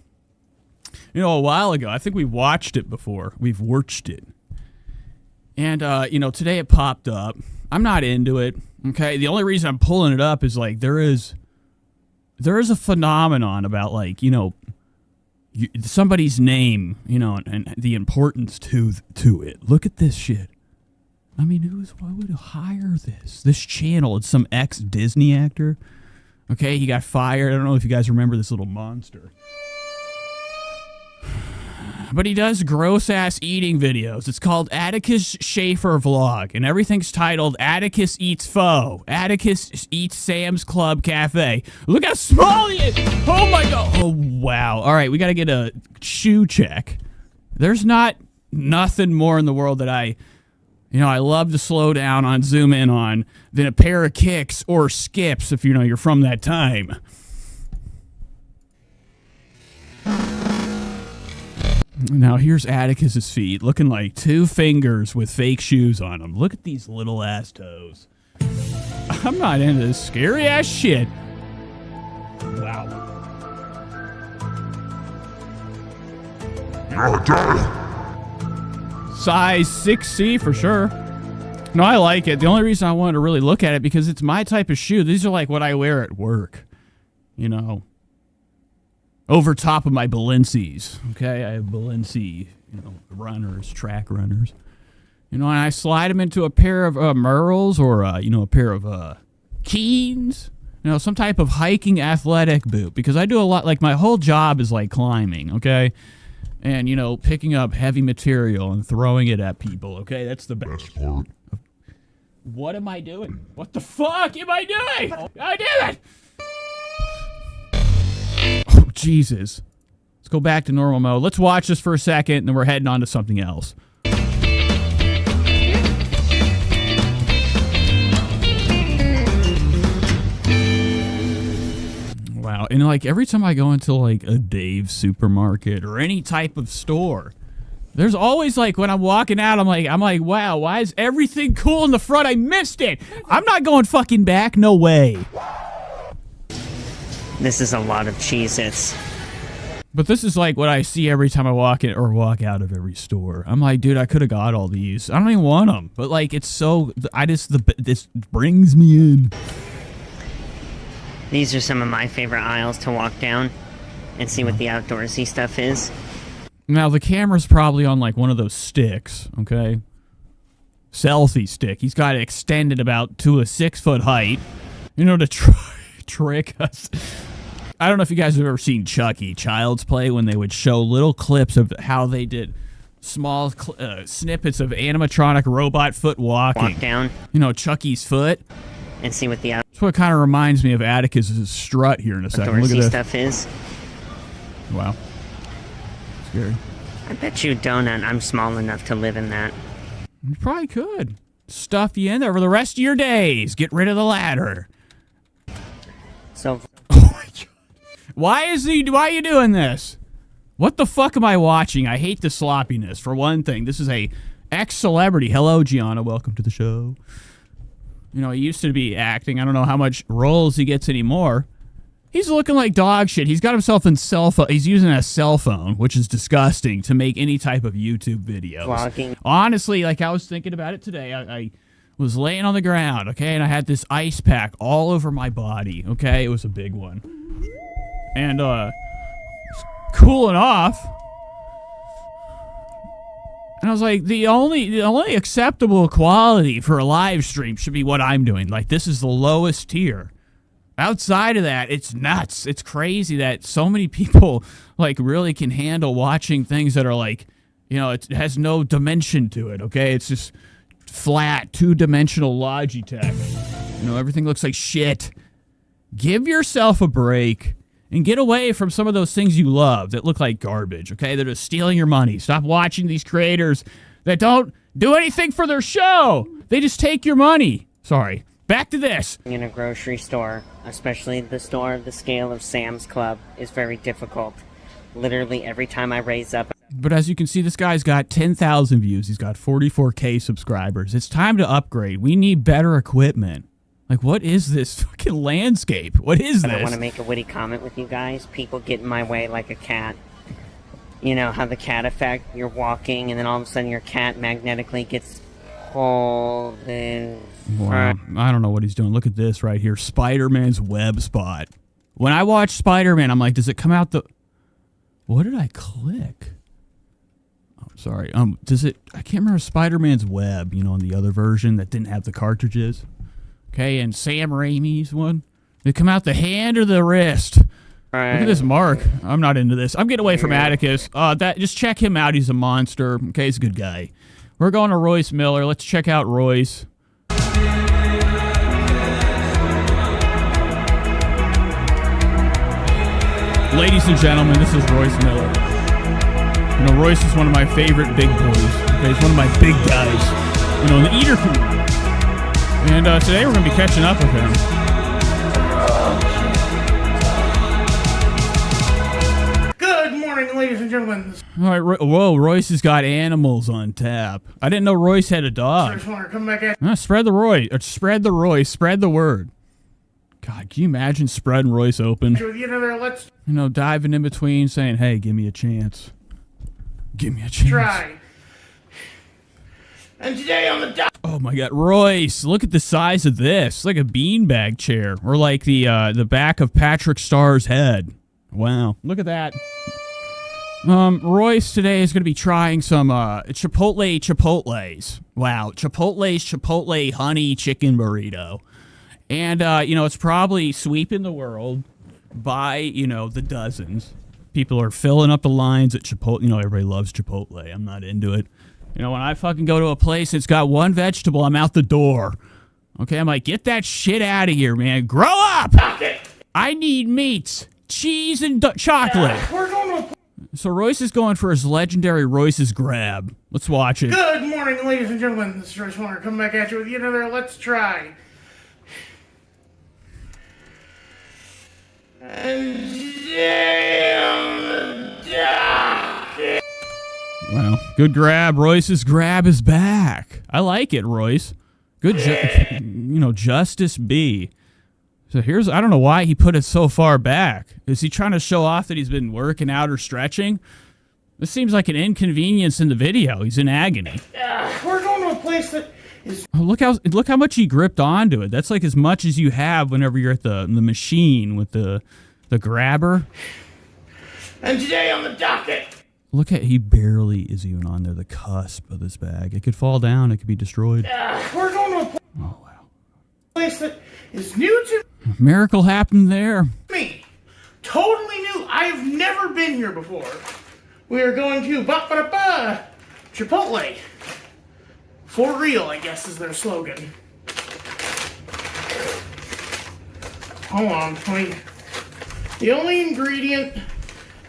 you know, a while ago. I think we watched it before. We've watched it. And, you know, today it popped up. I'm not into it, okay? The only reason I'm pulling it up is, like, there is a phenomenon about, like, you know, somebody's name, you know, and the importance to it. Look at this shit. I mean, why would hire this channel? It's some ex-Disney actor. Okay, he got fired. I don't know if you guys remember this little monster. But he does gross-ass eating videos. It's called Atticus Shaffer Vlog, and everything's titled Atticus Eats Pho. Atticus Eats Sam's Club Cafe. Look how small he is! Oh my God! Oh, wow. All right, we got to get a shoe check. There's nothing more in the world that I love to slow down on, zoom in on, than a pair of kicks or skips if, you know, you're from that time. Now, here's Atticus's feet, looking like 2 fingers with fake shoes on them. Look at these little ass toes. I'm not into this scary ass shit. Wow. Size 6C for sure. No, I like it. The only reason I wanted to really look at it because it's my type of shoe. These are like what I wear at work, you know, over top of my Balenci's. Okay, I have Balenci, you know, runners, track runners. You know, and I slide them into a pair of Merrells or, you know, a pair of Keens. You know, some type of hiking athletic boot because I do a lot. Like my whole job is like climbing. Okay. And, you know, picking up heavy material and throwing it at people, okay? That's the best part. What am I doing? What the fuck am I doing? I did it! Oh, Jesus. Let's go back to normal mode. Let's watch this for a second, and then we're heading on to something else. Wow, and like every time I go into like a Dave's supermarket or any type of store, there's always like when I'm walking out, I'm like, wow, why is everything cool in the front? I missed it. I'm not going fucking back. No way. This is a lot of Cheez-Its. But this is like what I see every time I walk in or walk out of every store. I'm like, dude, I could have got all these. I don't even want them, but like it's so. This brings me in. These are some of my favorite aisles to walk down and see what the outdoorsy stuff is. Now, the camera's probably on, like, one of those sticks, okay? Selfie stick. He's got it extended about to a 6-foot height, you know, to trick us. I don't know if you guys have ever seen Chucky, Child's Play, when they would show little clips of how they did small snippets of animatronic robot foot walking. Walk down. You know, Chucky's foot. And see what the That's what kind of reminds me of Atticus's strut here in a second. Look at outdoorsy this stuff is. Wow. Scary. I bet you donut I'm small enough to live in that. You probably could. Stuff you in there for the rest of your days. Get rid of the ladder. So. Oh my God. Why are you doing this? What the fuck am I watching? I hate the sloppiness, for one thing. This is a ex-celebrity. Hello, Gianna. Welcome to the show. You know, he used to be acting. I don't know how much roles he gets anymore. He's looking like dog shit. He's got himself in cell phone. He's using a cell phone, which is disgusting, to make any type of YouTube videos. Vlogging. Honestly, like I was thinking about it today. I was laying on the ground, okay, and I had this ice pack all over my body, okay? It was a big one. And, cooling off. And I was like, the only acceptable quality for a live stream should be what I'm doing. Like, this is the lowest tier. Outside of that, it's nuts. It's crazy that so many people, like, really can handle watching things that are, like, you know, it has no dimension to it, okay? It's just flat, two-dimensional Logitech. You know, everything looks like shit. Give yourself a break and get away from some of those things you love that look like garbage, okay? They're just stealing your money. Stop watching these creators that don't do anything for their show. They just take your money. Sorry. Back to this. In a grocery store, especially the store of the scale of Sam's Club, is very difficult. Literally every time I raise up. But as you can see, this guy's got 10,000 views. He's got 44K subscribers. It's time to upgrade. We need better equipment. Like, what is this fucking landscape? What is But this? I want to make a witty comment with you guys. People get in my way like a cat. You know how the cat effect, you're walking and then all of a sudden your cat magnetically gets pulled in. Wow. I don't know what he's doing. Look at this right here. Spider-Man's web spot. When I watch Spider-Man, I'm like, does it come out the... What did I click? Oh, sorry. Does it... I can't remember Spider-Man's web, you know, in the other version that didn't have the cartridges. Okay, and Sam Raimi's one. Did it come out the hand or the wrist? Look at this mark. I'm not into this. I'm getting away from Atticus. Just check him out. He's a monster. Okay, he's a good guy. We're going to Royce Miller. Let's check out Royce. Ladies and gentlemen, this is Royce Miller. You know, Royce is one of my favorite big boys. Okay, he's one of my big guys. You know, in the eater community. And today we're going to be catching up with him. Good morning, ladies and gentlemen. All right, whoa, Royce has got animals on tap. I didn't know Royce had a dog. Just want to come back at Spread the Royce. Spread the Royce. Spread the word. God, can you imagine spreading Royce open? you know, let's You know, diving in between, saying, hey, give me a chance. Give me a chance. try. And today on the Oh my God, Royce! Look at the size of this. It's like a beanbag chair, or like the back of Patrick Starr's head. Wow, look at that. Royce today is going to be trying some Chipotles. Wow, Chipotle honey chicken burrito, and you know, it's probably sweeping the world by, you know, the dozens. People are filling up the lines at Chipotle. You know, everybody loves Chipotle. I'm not into it. You know, when I fucking go to a place that's got one vegetable, I'm out the door. Okay, I'm like, get that shit out of here, man. Grow up! I need meats, cheese, and chocolate. we're going to So Royce is going for his legendary Royce's grab. Let's watch it. Good morning, ladies and gentlemen. This is Royce Miller coming back at you with another Let's Try. And today on the docket. Wow, good grab. Royce's grab is back. I like it, Royce. Good, you know, Justice B. So here's, I don't know why he put it so far back. Is he trying to show off that he's been working out or stretching? This seems like an inconvenience in the video. He's in agony. We're going to a place that is... Oh, look how much he gripped onto it. That's like as much as you have whenever you're at the machine with the grabber. And today on the docket. Look at, he barely is even on there, the cusp of this bag. It could fall down. It could be destroyed. We're going to a place that is new to Miracle happened there. me. Totally new. I've never been here before. We are going to Chipotle. For real, I guess, is their slogan. Hold on, the only ingredient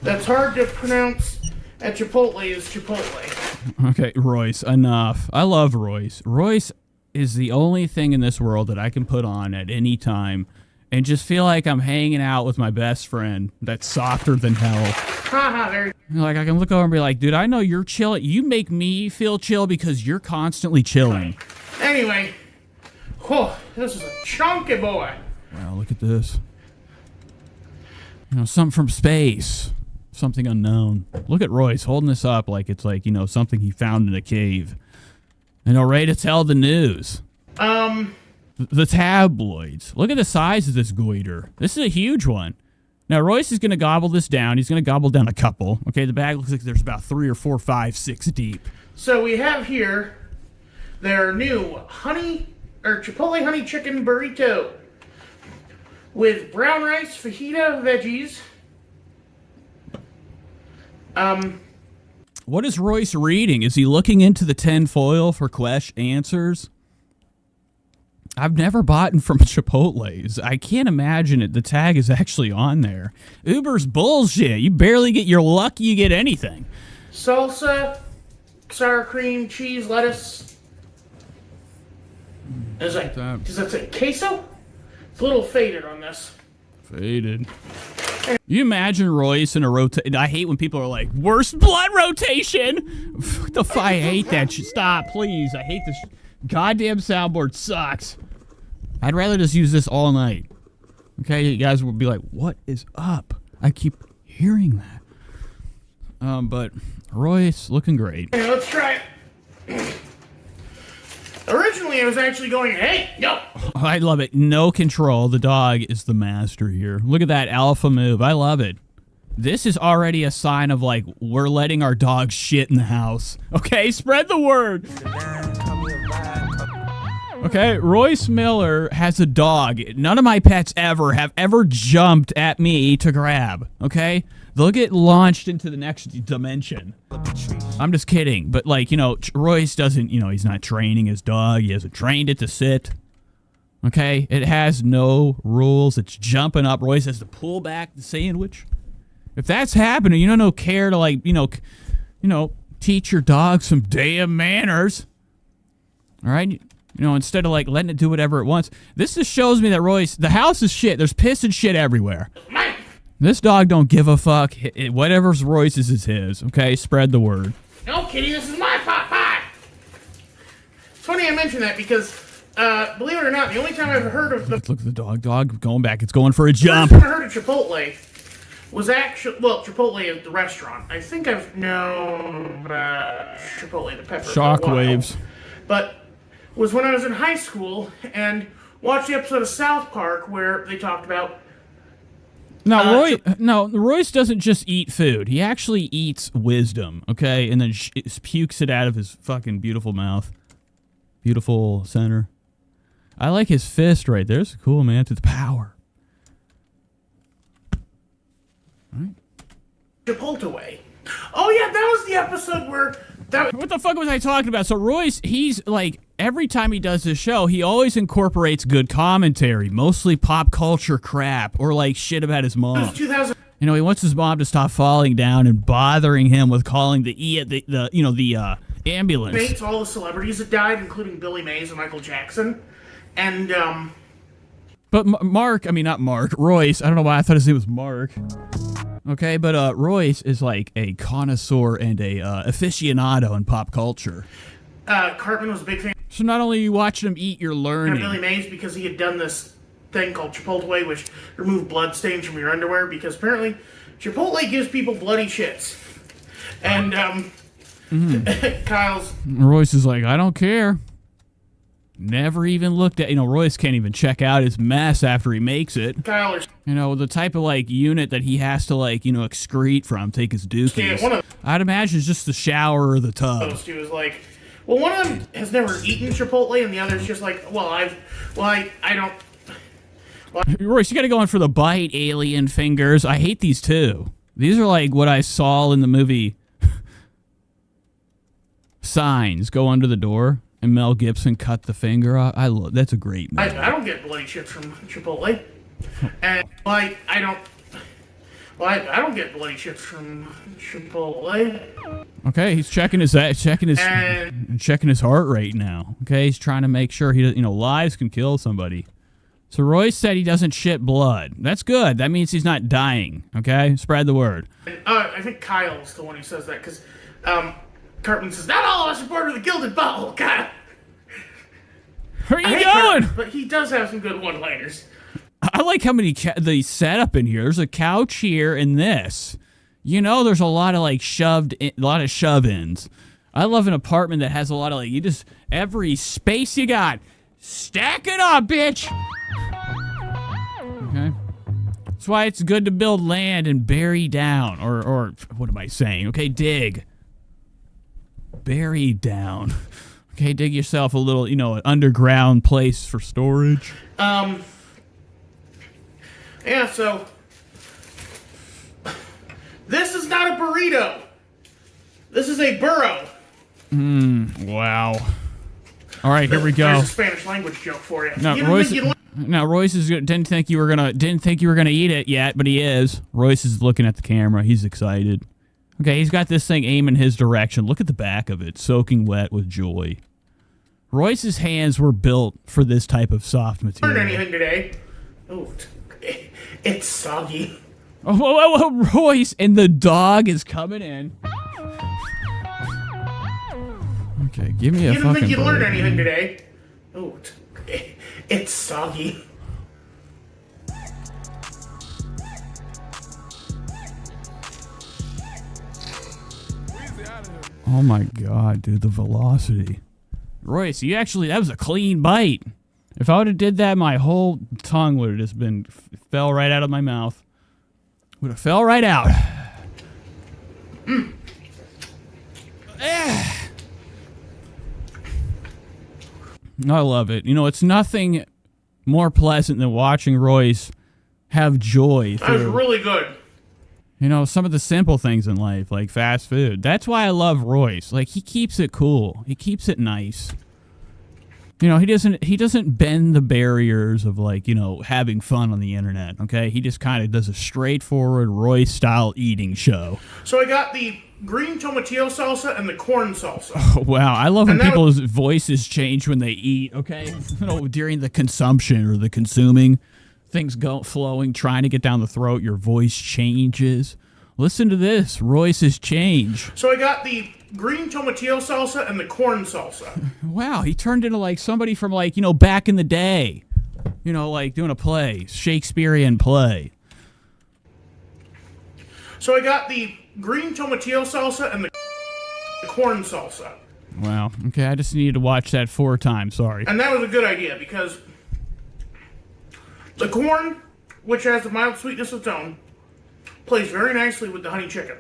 that's hard to pronounce at Chipotle is Chipotle. Okay, Royce, enough. I love Royce. Royce is the only thing in this world that I can put on at any time and just feel like I'm hanging out with my best friend that's softer than hell. Haha, very. Like, I can look over and be like, dude, I know you're chill. You make me feel chill because you're constantly chilling. Anyway, this is a chunky boy. Wow, look at this. You know, something from space. Something unknown. Look at Royce holding this up like it's like, you know, something he found in a cave. And ready to tell the news. The tabloids. Look at the size of this goiter. This is a huge one. Now, Royce is going to gobble this down. He's going to gobble down a couple. Okay, the bag looks like there's about 3 or 4, 5, 6 deep. So we have here their new Chipotle honey chicken burrito with brown rice, fajita, veggies. What is Royce reading? Is he looking into the tinfoil for answers? I've never bought from Chipotle's. I can't imagine it. The tag is actually on there. Uber's bullshit. You barely get, you're lucky you get anything. Salsa, sour cream, cheese, lettuce. Does that say queso? It's a little faded on this. Faded. You imagine Royce in a rotation. I hate when people are like, worst blood rotation. What the fuck? I hate that shit. Stop, please. I hate this. Goddamn soundboard sucks. I'd rather just use this all night. Okay, you guys will be like, what is up? I keep hearing that. But Royce looking great. Okay, let's try it. Originally, I was actually going, hey, no. I love it. No control. The dog is the master here. Look at that alpha move. I love it. This is already a sign of, like, we're letting our dog shit in the house. Okay, spread the word. Okay, Royce Miller has a dog. None of my pets have ever jumped at me to grab, okay? They'll get launched into the next dimension. I'm just kidding, but like, you know, Royce doesn't, you know, he's not training his dog. He hasn't trained it to sit, okay? It has no rules. It's jumping up. Royce has to pull back the sandwich. If that's happening, you don't care to, like, you know, teach your dog some damn manners, all right? You know, instead of, like, letting it do whatever it wants. This just shows me that Royce, the house is shit. There's piss and shit everywhere. This dog don't give a fuck. Whatever's Royce's is his, okay? Spread the word. No, kitty, this is my pot pie. It's funny I mention that because, believe it or not, the only time I've heard of the... Look at the dog going back. It's going for a jump. The first time I heard of Chipotle was actually... Well, Chipotle is the restaurant. I think I've known Chipotle, the pepper. Shockwaves. But... was when I was in high school and watched the episode of South Park where they talked about... Royce doesn't just eat food. He actually eats wisdom, okay? And then pukes it out of his fucking beautiful mouth. Beautiful center. I like his fist right there. It's cool, man. It's power. All right. Chipotle. Oh, yeah, that was the episode where... What the fuck was I talking about? So Royce, he's like, every time he does this show, he always incorporates good commentary, mostly pop culture crap, or like shit about his mom. You know, he wants his mom to stop falling down and bothering him with calling the ambulance. Mates, all the celebrities that died, including Billy Mays and Michael Jackson. And, But Royce, I don't know why I thought his name was Mark. Okay, but Royce is like a connoisseur and a aficionado in pop culture. Cartman was a big fan. So not only are you watching him eat, you're learning. Billy Mays, because he had done this thing called Chipotle, which removed blood stains from your underwear, because apparently Chipotle gives people bloody shits. And Royce is like, I don't care. Never even looked at, Royce can't even check out his mess after he makes it. The type of, like, unit that he has to, like, excrete from, take his dookies. I'd imagine it's just the shower or the tub. Those two is like, well, one of them has never eaten Chipotle, and the other's just like, I don't. Royce, you gotta go in for the bite, alien fingers. I hate these too. These are like what I saw in the movie Signs. Go under the door. And Mel Gibson cut the finger off. That's a great movie. I don't get bloody shits from Chipotle, and I don't get bloody shits from Chipotle. Okay, he's checking his heart rate now. Okay, he's trying to make sure lives can kill somebody. So Royce said he doesn't shit blood. That's good. That means he's not dying. Okay? Spread the word. I think Kyle's the one who says that, because Cartman says, not all of us are born with a gilded bottle, Kyle. Where are you going? Cartman, but he does have some good one-liners. I like how many they set up in here. There's a couch here and this. You know, there's a lot of like a lot of shove-ins. I love an apartment that has a lot of like, you just, every space you got, stack it up, bitch. Okay. That's why it's good to build land and bury down, or what am I saying? Okay, dig. Bury down. Okay, dig yourself a little, you know, an underground place for storage. Yeah, so this is not a burrito. This is a burro. Wow. All right, here we go. There's a Spanish language joke for you. Now Royce didn't think you were gonna eat it yet, but he is. Royce is looking at the camera. He's excited. Okay, he's got this thing aiming his direction. Look at the back of it, soaking wet with joy. Royce's hands were built for this type of soft material. Learned anything today? Oh, it's soggy. Oh, whoa, whoa, whoa, Royce, and the dog is coming in. Okay, give me a fucking. You didn't think you learned burger. anything today? Oh, it's soggy. Oh my god, dude, the velocity. Royce, that was a clean bite. If I would have did that, my whole tongue would have just fell right out of my mouth. Would have fell right out. I love it. You know, it's nothing more pleasant than watching Royce have joy That was through, really good. you know, some of the simple things in life, like fast food. That's why I love Royce. Like, he keeps it cool. He keeps it nice. You know, he doesn't bend the barriers of, like, you know, having fun on the internet, okay? He just kind of does a straightforward Royce-style eating show. So I got the green tomatillo salsa and the corn salsa. Oh, wow, I love when And that people's voices change when they eat, okay? You know, during the consumption or the consuming, things flowing, trying to get down the throat, your voice changes. Listen to this, Royce's change. So I got the green tomatillo salsa and the corn salsa. Wow, he turned into like somebody from like, you know, back in the day. You know, like doing a play, Shakespearean play. So I got the green tomatillo salsa and the corn salsa. Wow, okay, I just needed to watch that 4 times, sorry. And that was a good idea because the corn, which has a mild sweetness of its own, plays very nicely with the honey chicken.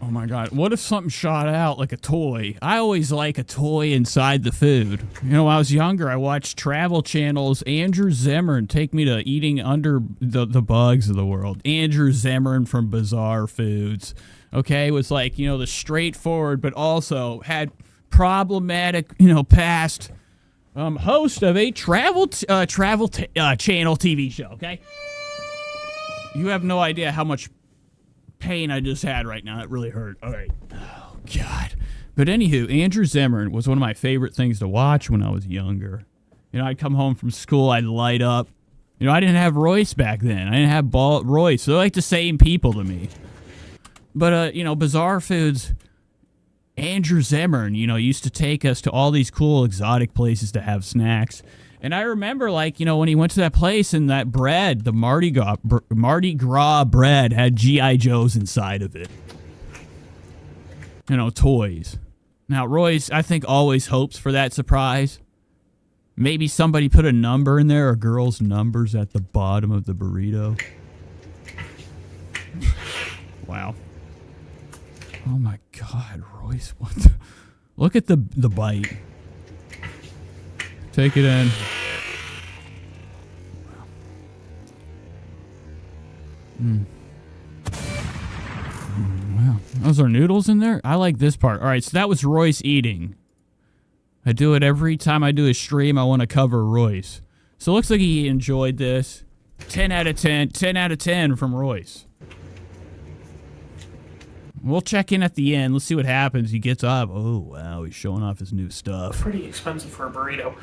Oh my god, what if something shot out like a toy? I always like a toy inside the food. You know, when I was younger, I watched Travel Channel's Andrew Zimmern take me to eating under the bugs of the world. Andrew Zimmern from Bizarre Foods. Okay, was like, you know, the straightforward, but also had problematic, you know, past host of a travel channel TV show, okay? You have no idea how much pain I just had right now. It really hurt. All right. Oh, God. But anywho, Andrew Zimmern was one of my favorite things to watch when I was younger. You know, I'd come home from school, I'd light up. You know, I didn't have Royce back then. I didn't have Royce. They're like the same people to me. But, you know, Bizarre Foods, Andrew Zimmern, you know, used to take us to all these cool exotic places to have snacks. And I remember, like, you know, when he went to that place and that bread, the Mardi Gras bread had G.I. Joes inside of it. You know, toys. Now, Royce, I think, always hopes for that surprise. Maybe somebody put a number in there, or girls' numbers at the bottom of the burrito. Wow. Oh, my God, Royce, what the... Look at the bite. Take it in. Wow. Those are noodles in there? I like this part. All right, so that was Royce eating. I do it every time I do a stream. I want to cover Royce. So it looks like he enjoyed this. 10 out of 10. 10 out of 10 from Royce. We'll check in at the end. Let's see what happens. He gets up. Oh, wow. He's showing off his new stuff. Pretty expensive for a burrito.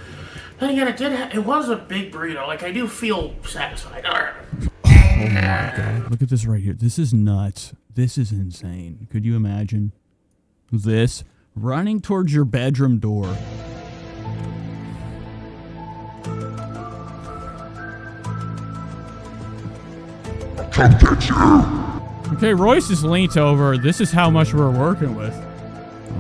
Then again, it was a big burrito. Like, I do feel satisfied. All right. Oh, my God. Look at this right here. This is nuts. This is insane. Could you imagine this? Running towards your bedroom door. Okay, Royce is leant over. This is how much we're working with.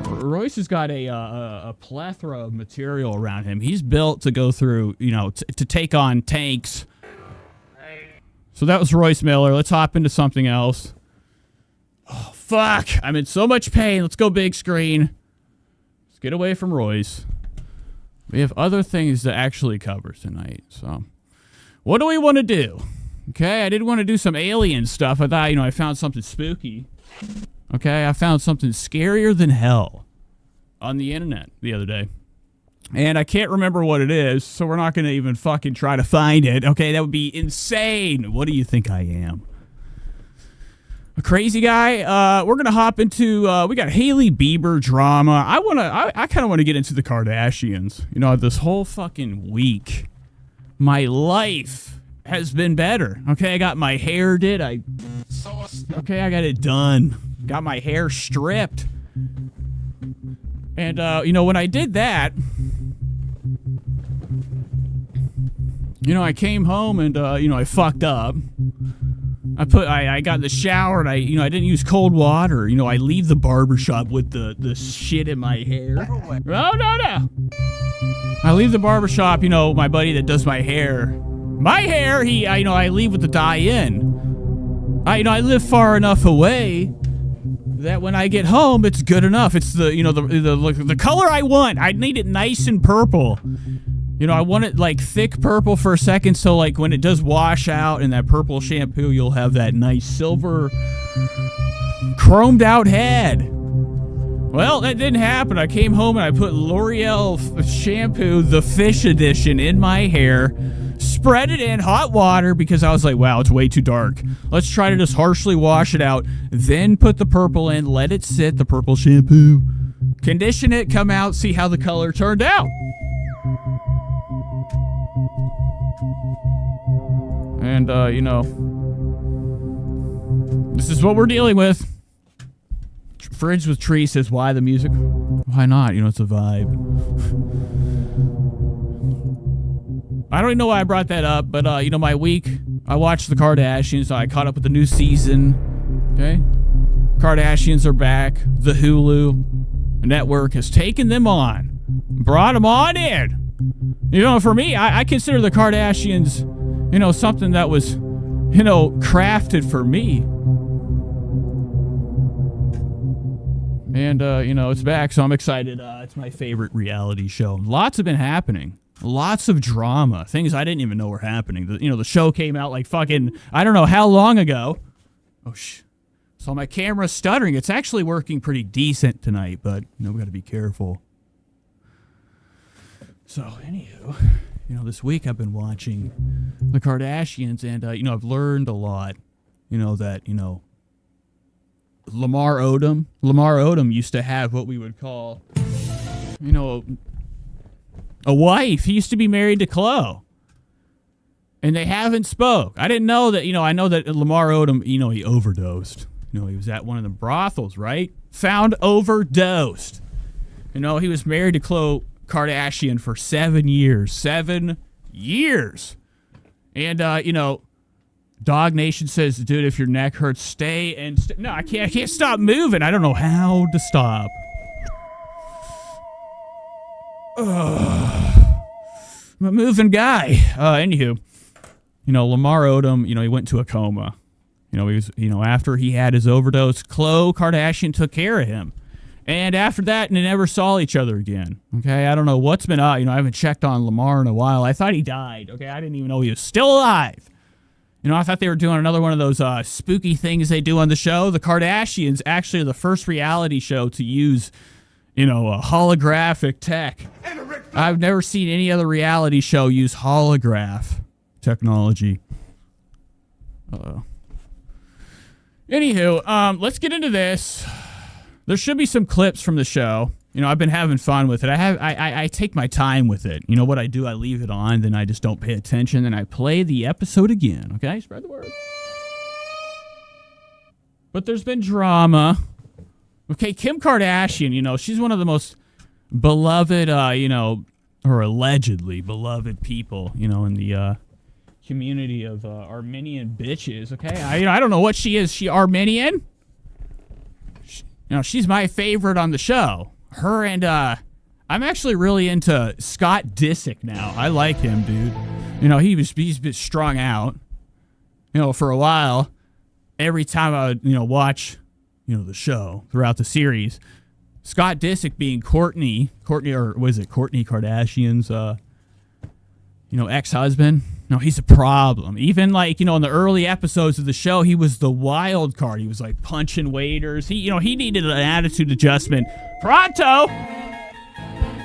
Royce has got a plethora of material around him. He's built to go through, you know, to take on tanks. So that was Royce Miller. Let's hop into something else. Oh, fuck. I'm in so much pain. Let's go big screen. Let's get away from Royce. We have other things to actually cover tonight. So what do we want to do? Okay, I didn't want to do some alien stuff. I thought, you know, I found something spooky. Okay, I found something scarier than hell on the internet the other day. And I can't remember what it is, so we're not going to even fucking try to find it. Okay, that would be insane. What do you think I am? A crazy guy? We're going to hop into, we got Hailey Bieber drama. I kind of want to get into the Kardashians. You know, this whole fucking week, my life has been better. Okay, I got my hair did. I got it done. Got my hair stripped. And, you know, when I did that, you know, I came home and, you know, I fucked up. I got in the shower and I didn't use cold water. You know, I leave the barbershop with the shit in my hair. Oh, no. I leave the barbershop, you know, my buddy that does my hair, I leave with the dye in. I live far enough away that when I get home, it's good enough. It's the color I want. I need it nice and purple. You know, I want it like thick purple for a second, so like when it does wash out in that purple shampoo, you'll have that nice silver chromed out head. Well, that didn't happen. I came home and I put L'Oreal shampoo, the fish edition, in my hair. Spread it in hot water because I was like, wow, it's way too dark. Let's try to just harshly wash it out. Then put the purple in, let it sit, the purple shampoo. Condition it, come out, see how the color turned out. And, you know, this is what we're dealing with. Fridge with Tree says, why the music? Why not? You know, it's a vibe. I don't even know why I brought that up, but, you know, my week, I watched the Kardashians, so I caught up with the new season, okay? Kardashians are back. The Hulu network has taken them on, brought them on in. You know, for me, I consider the Kardashians, you know, something that was, you know, crafted for me. And, you know, it's back, so I'm excited. It's my favorite reality show. Lots have been happening. Lots of drama. Things I didn't even know were happening. The show came out like fucking, I don't know how long ago. Oh, so my camera's stuttering. It's actually working pretty decent tonight, but, you know, we got to be careful. So, anywho, you know, this week I've been watching the Kardashians, and, you know, I've learned a lot. You know, that, you know, Lamar Odom used to have what we would call, you know, a wife. He used to be married to Khloe. And they haven't spoke. I didn't know that, you know, I know that Lamar Odom, you know, he overdosed. You know, he was at one of the brothels, right? Found overdosed. You know, he was married to Khloe Kardashian for 7 years. 7 years. And, you know, Dog Nation says, dude, if your neck hurts, stay and... No, I can't stop moving. I don't know how to stop. I'm a moving guy. Anywho, you know, Lamar Odom, you know, he went into a coma. You know, he was, you know, after he had his overdose, Khloe Kardashian took care of him. And after that, they never saw each other again. Okay, I don't know what's been up. You know, I haven't checked on Lamar in a while. I thought he died. Okay, I didn't even know he was still alive. You know, I thought they were doing another one of those spooky things they do on the show. The Kardashians actually are the first reality show to use, you know, a holographic tech. I've never seen any other reality show use holograph technology. You Anywho, let's get into this. There should be some clips from the show. I've been having fun with it. I take my time with it. You know what I do? I leave it on, then I just don't pay attention, then I play the episode again. Okay, spread the word. But there's been drama. Okay, Kim Kardashian, she's one of the most beloved, or allegedly beloved people, in the community of Armenian bitches. Okay, I don't know what she is. She Armenian? She's my favorite on the show. Her and I'm actually really into Scott Disick now. I like him, dude. He's been strung out. For a while. Every time I would, watch, the show throughout the series, Scott Disick being Kourtney, or was it Kourtney Kardashian's, ex-husband. No, he's a problem. Even in the early episodes of the show, he was the wild card. He was punching waiters. He needed an attitude adjustment. Pronto.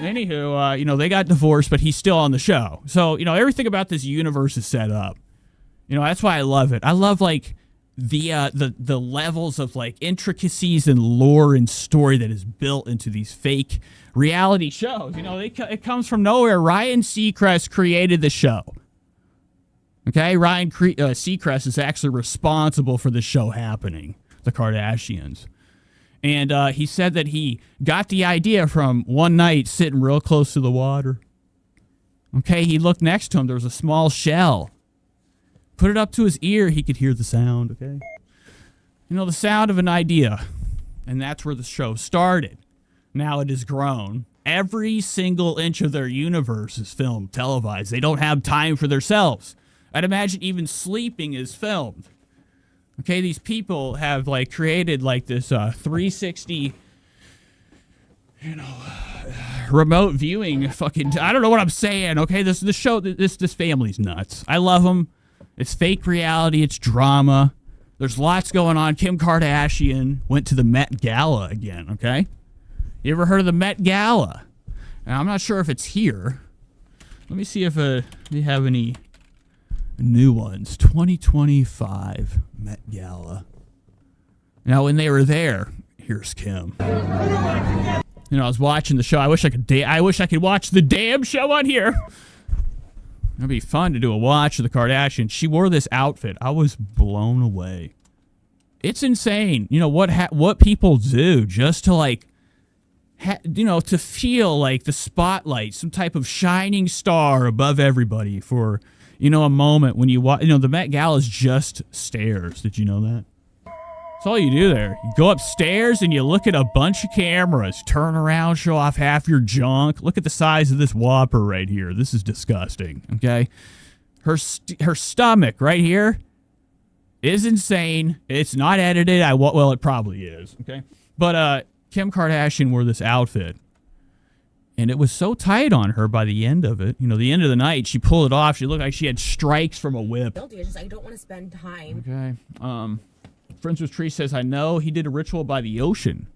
Anywho, they got divorced, but he's still on the show. So, everything about this universe is set up. That's why I love it. I love the levels of intricacies and lore and story that is built into these fake reality shows. It comes from nowhere. Ryan Seacrest created the show. Okay, Ryan Seacrest is actually responsible for the show happening, the Kardashians. And he said that he got the idea from one night sitting real close to the water. Okay, he looked next to him. There was a small shell. Put it up to his ear. He could hear the sound, okay? The sound of an idea. And that's where the show started. Now it has grown. Every single inch of their universe is filmed, televised. They don't have time for themselves. I'd imagine even sleeping is filmed. Okay, these people have created this 360, remote viewing fucking. I don't know what I'm saying. Okay, this show, this family's nuts. I love them. It's fake reality. It's drama. There's lots going on. Kim Kardashian went to the Met Gala again. Okay, you ever heard of the Met Gala? Now, I'm not sure if it's here. Let me see if they have any new ones. 2025 Met Gala. Now, when they were there, here's Kim. I was watching the show. I wish I could watch the damn show on here. It'd be fun to do a watch of the Kardashians. She wore this outfit. I was blown away. It's insane. What people do just to to feel the spotlight, some type of shining star above everybody for a moment when you watch. The Met Gala is just stairs. Did you know that? That's all you do there. You go upstairs and you look at a bunch of cameras, turn around, show off half your junk. Look at the size of this whopper right here. This is disgusting, okay? Her stomach right here is insane. It's not edited. Well, it probably is, okay? But Kim Kardashian wore this outfit, and it was so tight on her by the end of it. The end of the night, she pulled it off. She looked like she had strikes from a whip. I don't want to spend time. Okay. Friends with Tree says, I know he did a ritual by the ocean.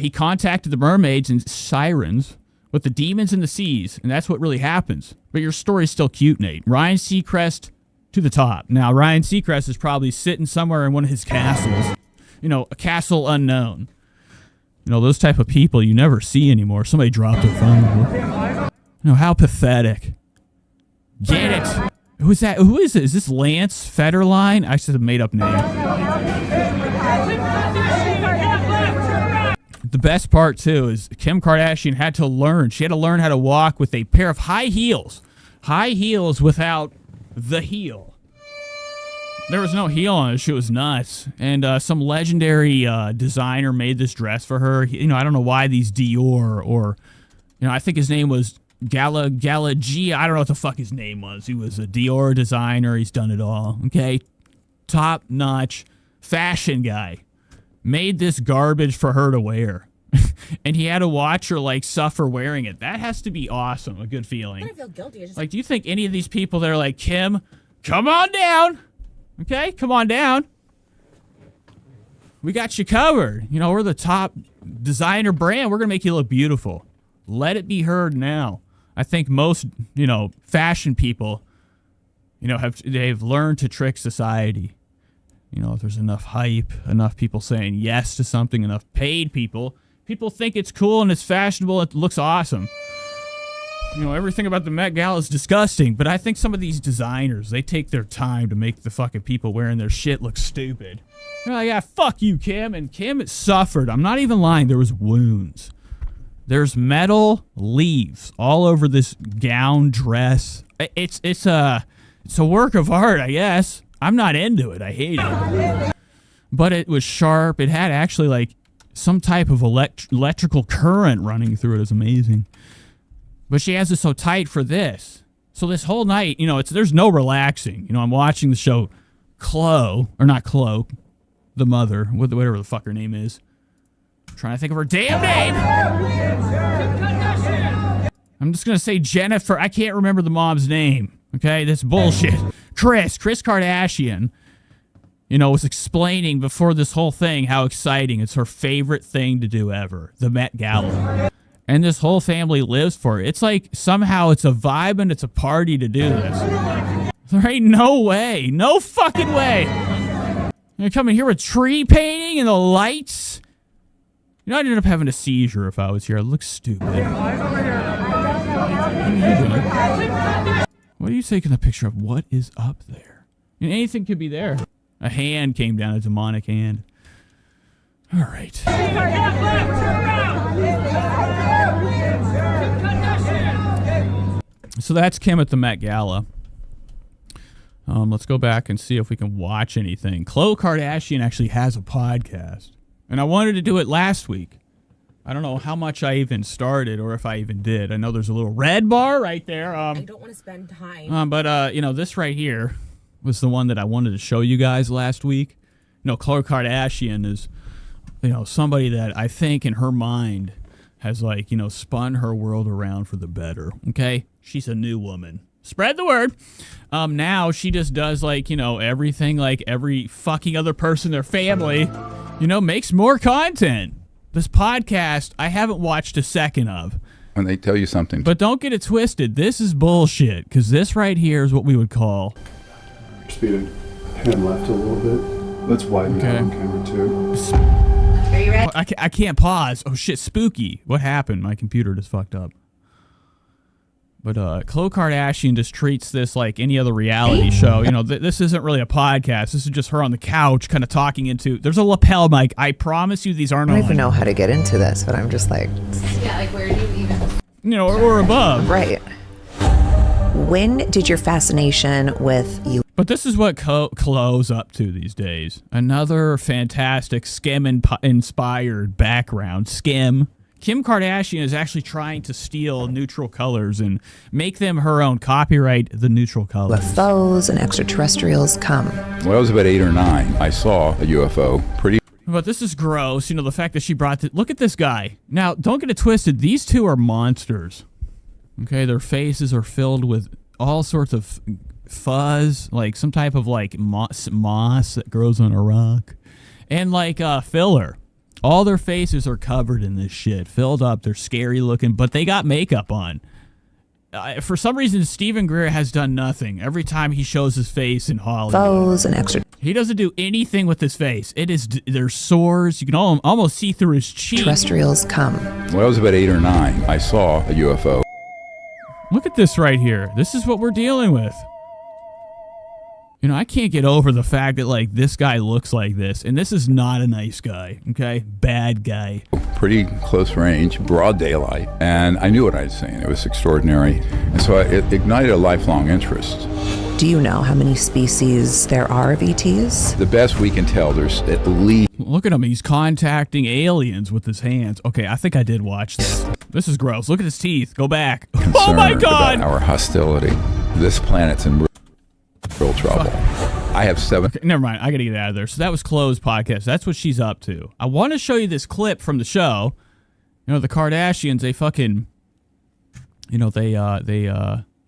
He contacted the mermaids and sirens with the demons in the seas, and that's what really happens. But your story's still cute, Nate. Ryan Seacrest to the top. Now, Ryan Seacrest is probably sitting somewhere in one of his castles. A castle unknown. Those type of people you never see anymore. Somebody dropped their phone. How pathetic. Get it. Who's that? Who is it? Is this Lance Federline? I should have made up name. The best part, too, is Kim Kardashian had to learn. She had to learn how to walk with a pair of high heels. High heels without the heel. There was no heel on it. She was nuts. And some legendary designer made this dress for her. I don't know why these Dior or, I think his name was Gala G. I don't know what the fuck his name was. He was a Dior designer. He's done it all. Okay. Top-notch fashion guy. Made this garbage for her to wear. And he had to watch her, suffer wearing it. That has to be awesome. A good feeling. I feel guilty. Do you think any of these people that are like, Kim, come on down. Okay? Come on down. We got you covered. We're the top designer brand. We're going to make you look beautiful. Let it be heard now. I think most, fashion people, they've learned to trick society. You know, if there's enough hype, enough people saying yes to something, enough paid people think it's cool and it's fashionable, it looks awesome. You know, everything about the Met Gala is disgusting, but I think some of these designers, they take their time to make the fucking people wearing their shit look stupid. They're like, yeah, fuck you, Kim. And Kim, it suffered. I'm not even lying. There was wounds. There's metal leaves all over this gown dress. It's a work of art, I guess. I'm not into it. I hate it. But it was sharp. It had actually like some type of electrical current running through it. It was amazing. But she has it so tight for this. So this whole night, you know, there's no relaxing. You know, I'm watching the show Khloe, or not Khloe, the mother, whatever the fuck her name is. I'm trying to think of her damn name. I'm just going to say Jennifer. I can't remember the mom's name. Okay, that's bullshit. Kris Kardashian, you know, was explaining before this whole thing how exciting. It's her favorite thing to do ever, the Met Gala. And this whole family lives for it. It's like somehow it's a vibe and it's a party to do this. There ain't no way. No fucking way. You're coming here with tree painting and the lights. You know, I'd end up having a seizure if I was here. I look stupid. What are you doing? What are you taking a picture of? What is up there? And anything could be there. A hand came down, a demonic hand. All right. So that's Kim at the Met Gala. Let's go back and see if we can watch anything. Khloe Kardashian actually has a podcast. And I wanted to do it last week. I don't know how much I even started or if I even did. I know there's a little red bar right there. I don't want to spend time. But you know, this right here was the one that I wanted to show you guys last week. You know, Khloe Kardashian is, you know, somebody that I think in her mind has, like, you know, spun her world around for the better. Okay? She's a new woman. Spread the word. Now she just does, like, you know, everything like every fucking other person in their family, you know, makes more content. This podcast, I haven't watched a second of. When they tell you something. But don't get it twisted. This is bullshit, because this right here is what we would call... Speeding. Hand left a little bit. Let's widen out on camera too. Are you ready? I can't pause. Oh shit, spooky. What happened? My computer just fucked up. But Khloe Kardashian just treats this like any other reality show. You know, this isn't really a podcast. This is just her on the couch kind of talking into... There's a lapel mic. I promise you these aren't on. I don't even know how to get into this, but I'm just like... Yeah, like where do you even... You know, or above. Right. When did your fascination with you... But this is what Khloe's up to these days. Another fantastic Skim-inspired background. Skim. Kim Kardashian is actually trying to steal neutral colors and make them her own. Copyright the neutral colors. UFOs and extraterrestrials come? When I was about 8 or 9, I saw a UFO. But this is gross. You know, the fact that she brought... Look at this guy. Now, don't get it twisted. These two are monsters. Okay, their faces are filled with all sorts of fuzz, like some type of like moss that grows on a rock, and like filler. All their faces are covered in this shit, filled up. They're scary looking, but they got makeup on. For some reason, Stephen Greer has done nothing. Every time he shows his face in Hollywood, he doesn't do anything with his face. There's sores. You can almost see through his cheek. Terrestrials come. When I was about 8 or 9, I saw a UFO. Look at this right here. This is what we're dealing with. You know, I can't get over the fact that, like, this guy looks like this, and this is not a nice guy, okay? Bad guy. Pretty close range, broad daylight, and I knew what I'd seen. It was extraordinary, and so it ignited a lifelong interest. Do you know how many species there are of ETs? The best we can tell, there's at least... Look at him. He's contacting aliens with his hands. Okay, I think I did watch this. This is gross. Look at his teeth. Go back. Oh, my God! About our hostility. This planet's in real trouble. I have 7... Okay, never mind. I got to get out of there. So that was Khloe's podcast. That's what she's up to. I want to show you this clip from the show. You know, the Kardashians, they fucking... You know, they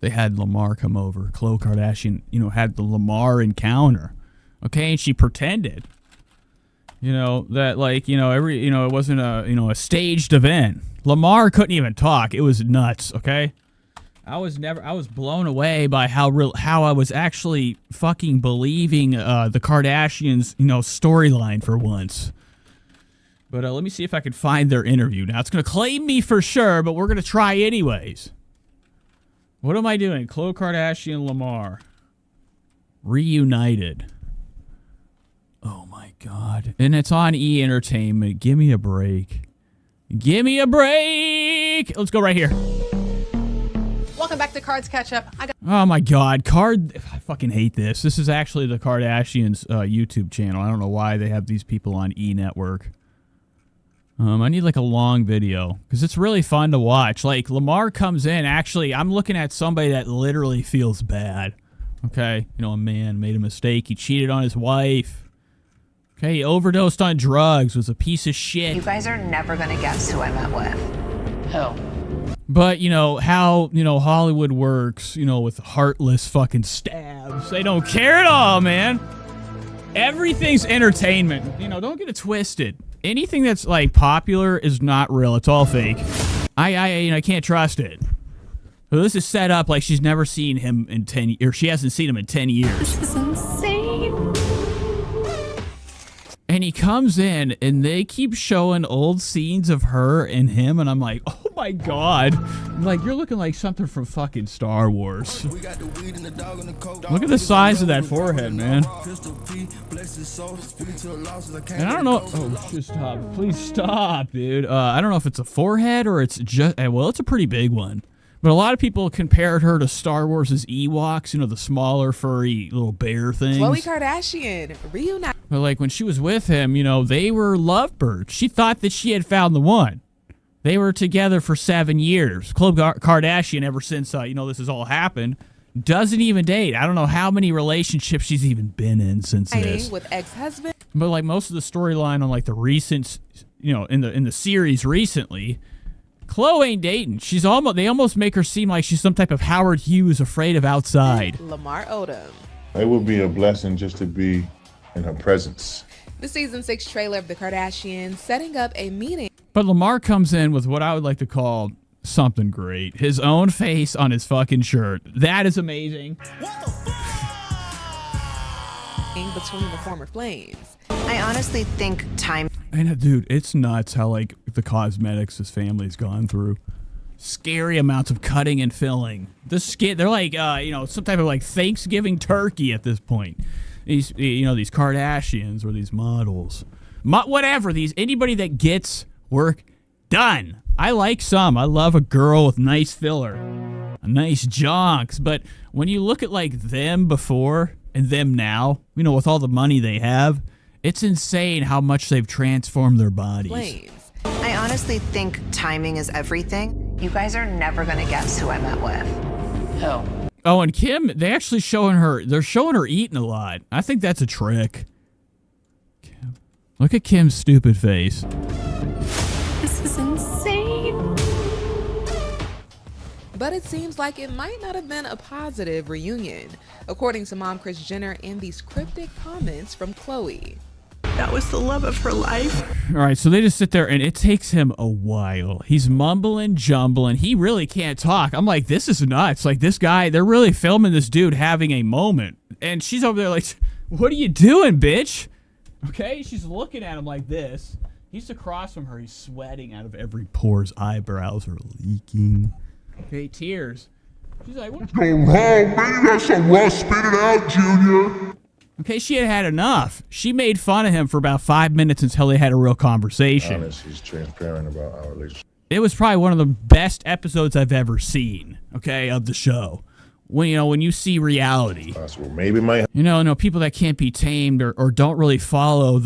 had Lamar come over. Khloe Kardashian, you know, had the Lamar encounter. Okay, and she pretended, you know, that, like, you know, it wasn't a staged event. Lamar couldn't even talk. It was nuts, okay? I was blown away by how I was actually fucking believing the Kardashians, storyline for once. But let me see if I can find their interview. Now, it's going to claim me for sure, but we're going to try anyways. What am I doing? Khloe Kardashian, Lamar. Reunited. Oh, my God. And it's on E! Entertainment. Give me a break. Give me a break! Let's go right here. Welcome back to Cards Catch Up. Oh, my God. I fucking hate this. This is actually the Kardashians' YouTube channel. I don't know why they have these people on E! Network. I need like a long video because it's really fun to watch. Like Lamar comes in. Actually, I'm looking at somebody that literally feels bad. Okay. A man made a mistake. He cheated on his wife. Okay. He overdosed on drugs. Was a piece of shit. You guys are never going to guess who I met with. Who? But, how, Hollywood works, with heartless fucking stabs. They don't care at all, man. Everything's entertainment. Don't get it twisted. Anything that's like popular is not real. It's all fake. I can't trust it. So this is set up like she's never seen him in 10 years. She hasn't seen him in 10 years. This is insane. And he comes in and they keep showing old scenes of her and him. And I'm like, oh my God. I'm like, you're looking like something from fucking Star Wars. Look at the size of that forehead, man. And I don't know. Oh, just stop. Please stop, dude. I don't know if it's a forehead or it's just, well, it's a pretty big one. But a lot of people compared her to Star Wars' Ewoks, the smaller, furry little bear things. Khloe Kardashian, reunite. But like when she was with him, they were lovebirds. She thought that she had found the one. They were together for 7 years. Khloe Kardashian, ever since, this has all happened, doesn't even date. I don't know how many relationships she's even been in since this. With ex-husband. But like most of the storyline on like the recent, in the series recently, Khloe ain't dating. They almost make her seem like she's some type of Howard Hughes afraid of outside. Lamar Odom. It would be a blessing just to be in her presence. The season 6 trailer of the Kardashians setting up a meeting. But Lamar comes in with what I would like to call something great. His own face on his fucking shirt. That is amazing. Between the former flames. I honestly think time. And dude, it's nuts how like the cosmetics this family's gone through. Scary amounts of cutting and filling. The skin, they're like, some type of like Thanksgiving turkey at this point. These, these Kardashians or these models, whatever. Anybody that gets work done. I like some. I love a girl with nice filler, a nice jonks. But when you look at like them before and them now, with all the money they have, it's insane how much they've transformed their bodies. Flames. I honestly think timing is everything. You guys are never going to guess who I met with. Who? Oh, and Kim, they're showing her eating a lot. I think that's a trick. Kim. Look at Kim's stupid face. This is insane. But it seems like it might not have been a positive reunion, according to mom Kris Jenner in these cryptic comments from Khloe. That was the love of her life. All right, so they just sit there, and it takes him a while. He's mumbling, jumbling. He really can't talk. I'm like, this is nuts. Like, this guy, they're really filming this dude having a moment. And she's over there like, what are you doing, bitch? Okay, she's looking at him like this. He's across from her. He's sweating out of every pore. His eyebrows are leaking. Okay, tears. She's like, what's going on? Maybe that's so raw. Spit it out, Junior. Okay, she had enough. She made fun of him for about 5 minutes until they had a real conversation. Honest, he's transparent about our relationship. It was probably one of the best episodes I've ever seen, okay, of the show. When you see reality. Possible. Maybe my... people that can't be tamed or don't really follow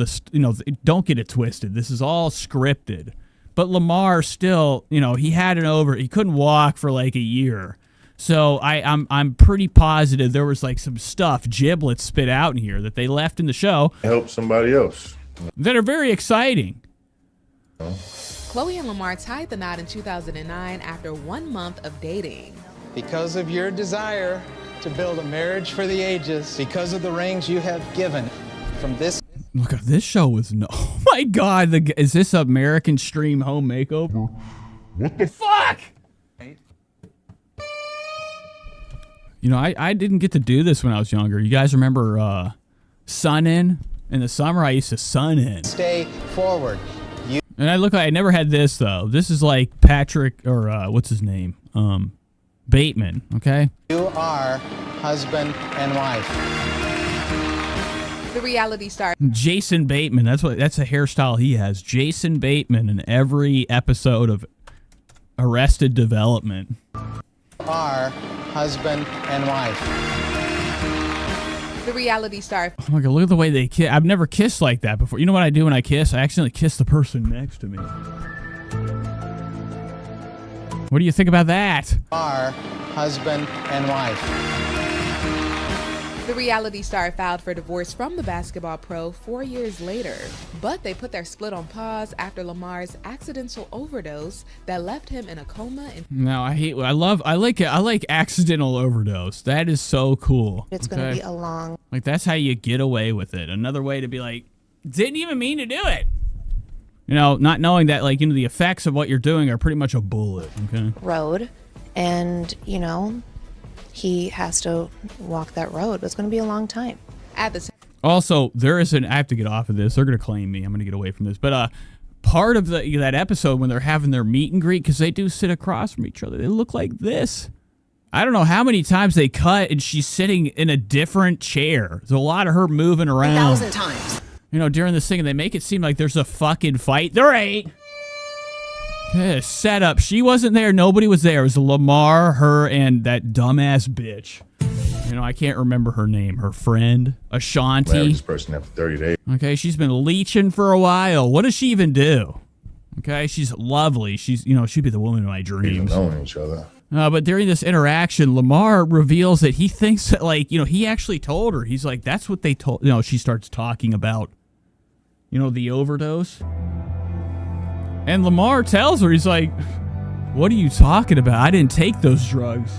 don't get it twisted. This is all scripted. But Lamar still, he he couldn't walk for like a year. So I'm pretty positive there was like some stuff, giblets spit out in here that they left in the show. Help somebody else. That are very exciting. Khloe and Lamar tied the knot in 2009 after 1 month of dating. Because of your desire to build a marriage for the ages, because of the rings you have given from this. Look, this show was oh my God, is this American Stream Home Makeover? What the fuck? You know, I didn't get to do this when I was younger. You guys remember sun in? In the summer, I used to sun in. Stay forward. And I never had this, though. This is like Patrick, or what's his name? Bateman, okay? You are husband and wife. The reality star Jason Bateman. That's a hairstyle he has. Jason Bateman in every episode of Arrested Development. Are husband and wife. The reality star. Oh my God, look at the way they kiss. I've never kissed like that before. You know what I do when I kiss? I accidentally kiss the person next to me. What do you think about that? Are husband and wife. The reality star filed for divorce from the basketball pro 4 years later, but they put their split on pause after Lamar's accidental overdose that left him in a coma. No, I like accidental overdose. That is so cool. It's going to be a long. Like, that's how you get away with it. Another way to be like, didn't even mean to do it. You know, not knowing that, like, you know, the effects of what you're doing are pretty much a bullet. Okay. Road, and he has to walk that road. It's going to be a long time. Also, I have to get off of this. They're going to claim me. I'm going to get away from this. But part of that episode when they're having their meet and greet, because they do sit across from each other, they look like this. I don't know how many times they cut and she's sitting in a different chair. There's a lot of her moving around. 1,000 times. You know, during this thing, and they make it seem like there's a fucking fight. There ain't. Yeah, setup. She wasn't there. Nobody was there. It was Lamar, her, and that dumbass bitch. You know, I can't remember her name. Her friend, Ashanti. Average person after 30 days. Okay, she's been leeching for a while. What does she even do? Okay, she's lovely. She'd be the woman of my dreams. Knowing each other. But during this interaction, Lamar reveals that he thinks that, like, you know, he actually told her. He's like, that's what they told. You know, she starts talking about, you know, the overdose. And Lamar tells her, he's like, what are you talking about? I didn't take those drugs.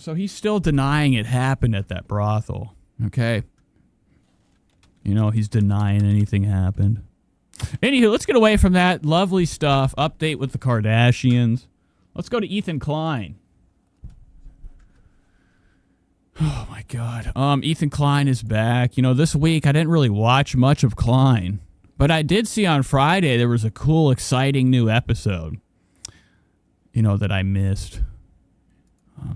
So he's still denying it happened at that brothel. Okay. You know, he's denying anything happened. Anywho, let's get away from that. Lovely stuff. Update with the Kardashians. Let's go to Ethan Klein. Oh, my God. Ethan Klein is back. You know, this week I didn't really watch much of Klein. But I did see on Friday there was a cool, exciting new episode, you know, that I missed.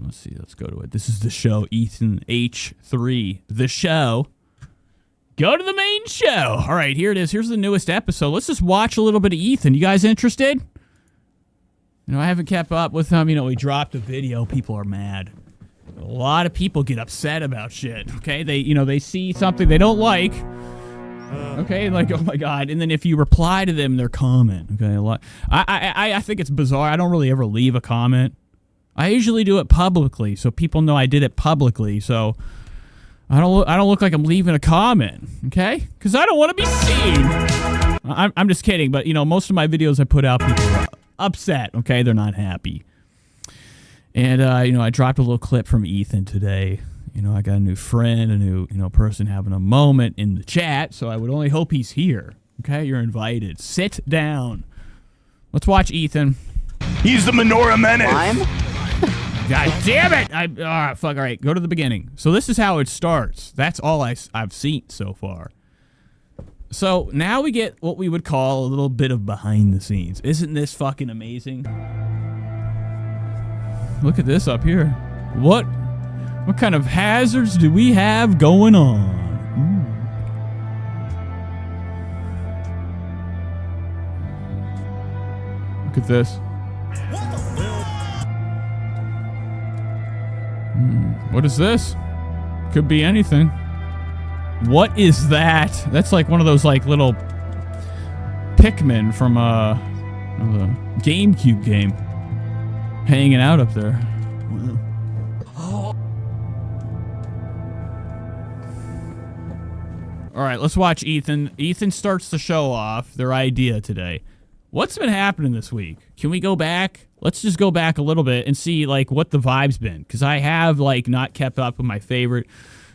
Let's see. Let's go to it. This is the show, Ethan H3, the show. Go to the main show. All right, here it is. Here's the newest episode. Let's just watch a little bit of Ethan. You guys interested? You know, I haven't kept up with him. You know, he dropped a video. People are mad. A lot of people get upset about shit. Okay, they see something they don't like. Okay, like, oh my God, and then if you reply to them, their comment. Okay, I think it's bizarre. I don't really ever leave a comment. I usually do it publicly, so people know I did it publicly. So I don't look like I'm leaving a comment. Okay, because I don't want to be seen. I'm just kidding, but you know, most of my videos I put out, people are upset. Okay, they're not happy. And you know, I dropped a little clip from Ethan today. You know, I got a new friend, a new, you know, person having a moment in the chat, so I would only hope he's here. Okay, you're invited. Sit down. Let's watch Ethan. He's the Menorah Menace. God damn it! Fuck, all right, go to the beginning. So this is how it starts. That's all I've seen so far. So now we get what we would call a little bit of behind the scenes. Isn't this fucking amazing? Look at this up here. What kind of hazards do we have going on? Look at this. What is this? Could be anything. What is that? That's like one of those like little Pikmin from the GameCube game. Hanging out up there. All right, let's watch Ethan. Ethan starts the show off, their idea today. What's been happening this week? Can we go back? Let's just go back a little bit and see, like, what the vibe's been. Because I have, like, not kept up with my favorite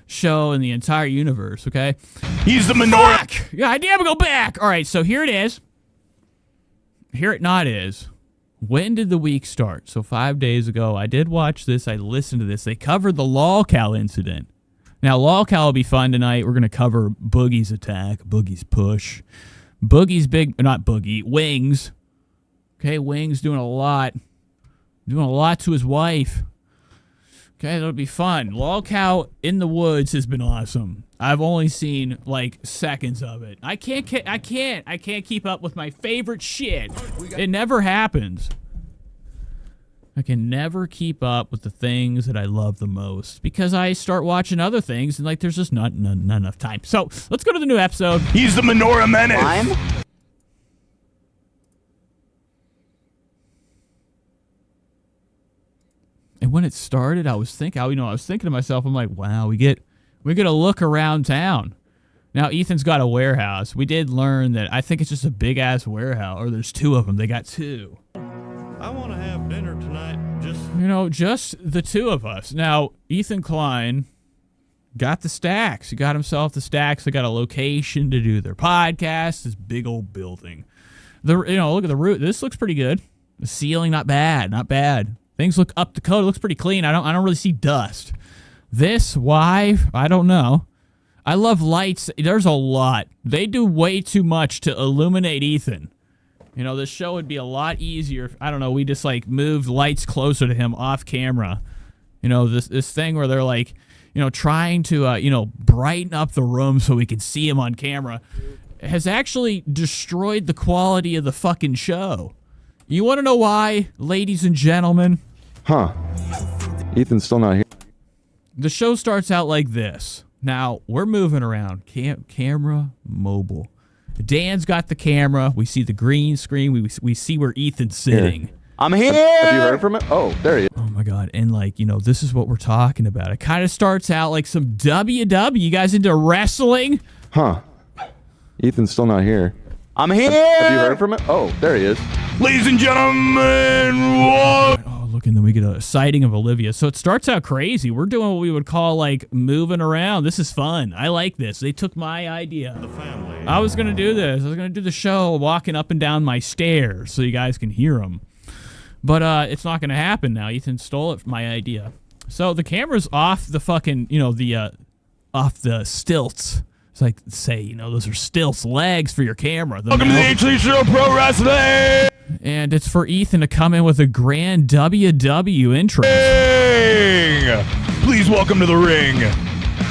show in the entire universe, okay? He's the Menorah. Yeah, I did go back. All right, so here it is. Here it not is. When did the week start? So 5 days ago, I did watch this. I listened to this. They covered the LolCal incident. Now, LolCal will be fun tonight. We're going to cover Boogie's attack, Boogie's push, Boogie's Wings. Okay, Wings doing a lot to his wife. Okay, that'll be fun. LolCal in the woods has been awesome. I've only seen like seconds of it. I can't keep up with my favorite shit. It never happens. I can never keep up with the things that I love the most because I start watching other things and like there's just not enough time. So let's go to the new episode. He's the Menorah Menace. And when it started, I was thinking to myself, I'm like, wow, we get a look around town. Now, Ethan's got a warehouse. We did learn that I think it's just a big-ass warehouse, or there's two of them. They got two. I want to have dinner tonight. Just the two of us. Now, Ethan Klein got the stacks. He got himself the stacks. They got a location to do their podcast, this big old building. Look at the roof. This looks pretty good. The ceiling, not bad. Things look up to code. It looks pretty clean. I don't really see dust. Why? I don't know. I love lights. There's a lot. They do way too much to illuminate Ethan. This show would be a lot easier if, I don't know, we just like moved lights closer to him off camera. This thing where they're like, trying to, brighten up the room so we can see him on camera has actually destroyed the quality of the fucking show. You want to know why, ladies and gentlemen? Huh. Ethan's still not here. The show starts out like this. Now, we're moving around. Camera, mobile. Dan's got the camera. We see the green screen. We see where Ethan's sitting. Here. I'm here! Have you heard from him? Oh, there he is. Oh, my God. And, this is what we're talking about. It kind of starts out like some WW. You guys into wrestling? Huh. Ethan's still not here. I'm here! Have you heard from him? Oh, there he is. Ladies and gentlemen, what? Oh, look, and then we get a sighting of Olivia. So it starts out crazy. We're doing what we would call, moving around. This is fun. I like this. They took my idea. The family. I was going to do this. I was going to do the show walking up and down my stairs so you guys can hear them. But it's not going to happen now. Ethan stole it from my idea. So the camera's off the fucking, off the stilts. It's like, those are stilts, legs for your camera. Welcome to the HC Show Pro Wrestling! And it's for Ethan to come in with a grand WW intro. Please welcome to the ring.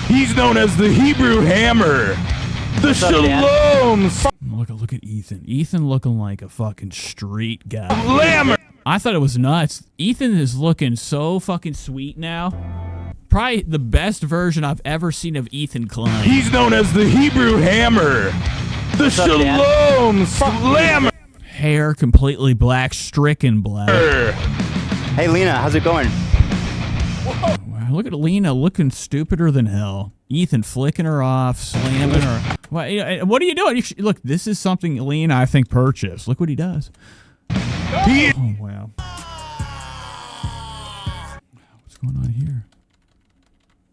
He's known as the Hebrew Hammer. The Shalom. Look at Ethan. Ethan looking like a fucking street guy. Lamar. I thought it was nuts. Ethan is looking so fucking sweet now. Probably the best version I've ever seen of Ethan Klein. He's known as the Hebrew Hammer. The Shalom Slammer. Hair completely black, stricken black. Hey, Lena, how's it going? Wow, look at Lena looking stupider than hell. Ethan flicking her off, slamming her. What are you doing? Look, this is something Lena, I think, purchased. Look what he does. Oh, wow. What's going on here?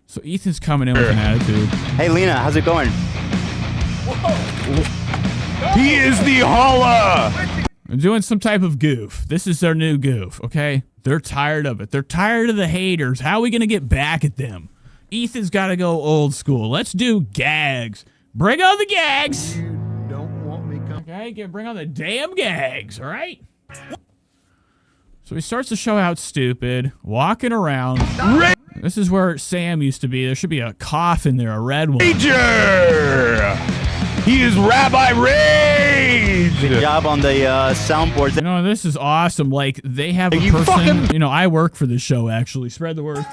So Ethan's coming in with an attitude. Hey, Lena, how's it going? He is the holla. I'm doing some type of goof. This is their new goof, okay? They're tired of it. They're tired of the haters. How are we going to get back at them? Ethan's got to go old school. Let's do gags. Bring on the gags. You don't want me coming. Okay, bring on the damn gags, all right? So he starts the show out stupid, walking around. This is where Sam used to be. There should be a coffin there, a red one. Major! He is Rabbi Rage! Good job on the soundboards. This is awesome. Like, they have a person... I work for this show, actually. Spread the word.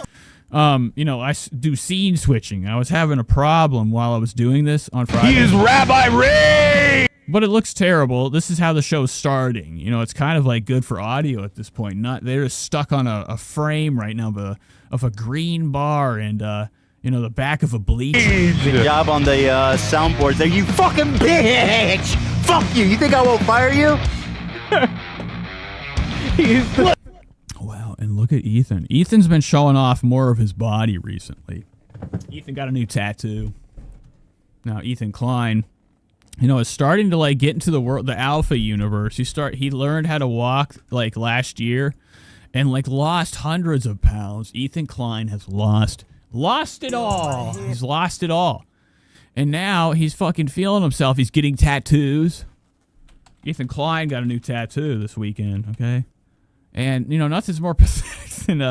I do scene switching. I was having a problem while I was doing this on Friday. He is Rabbi Rage! But it looks terrible. This is how the show's starting. It's kind of like good for audio at this point. They're just stuck on a frame right now of a green bar and the back of a bleacher. Good job on the soundboards there, you fucking bitch! Fuck you! You think I won't fire you? Wow, and look at Ethan. Ethan's been showing off more of his body recently. Ethan got a new tattoo. Now, Ethan Klein you know, is starting to like get into the world, the alpha universe. He learned how to walk like last year, and like lost hundreds of pounds. Ethan Klein has lost it all. He's lost it all, and now he's fucking feeling himself. He's getting tattoos. Ethan Klein got a new tattoo this weekend. Okay, and you know nothing's more pathetic than you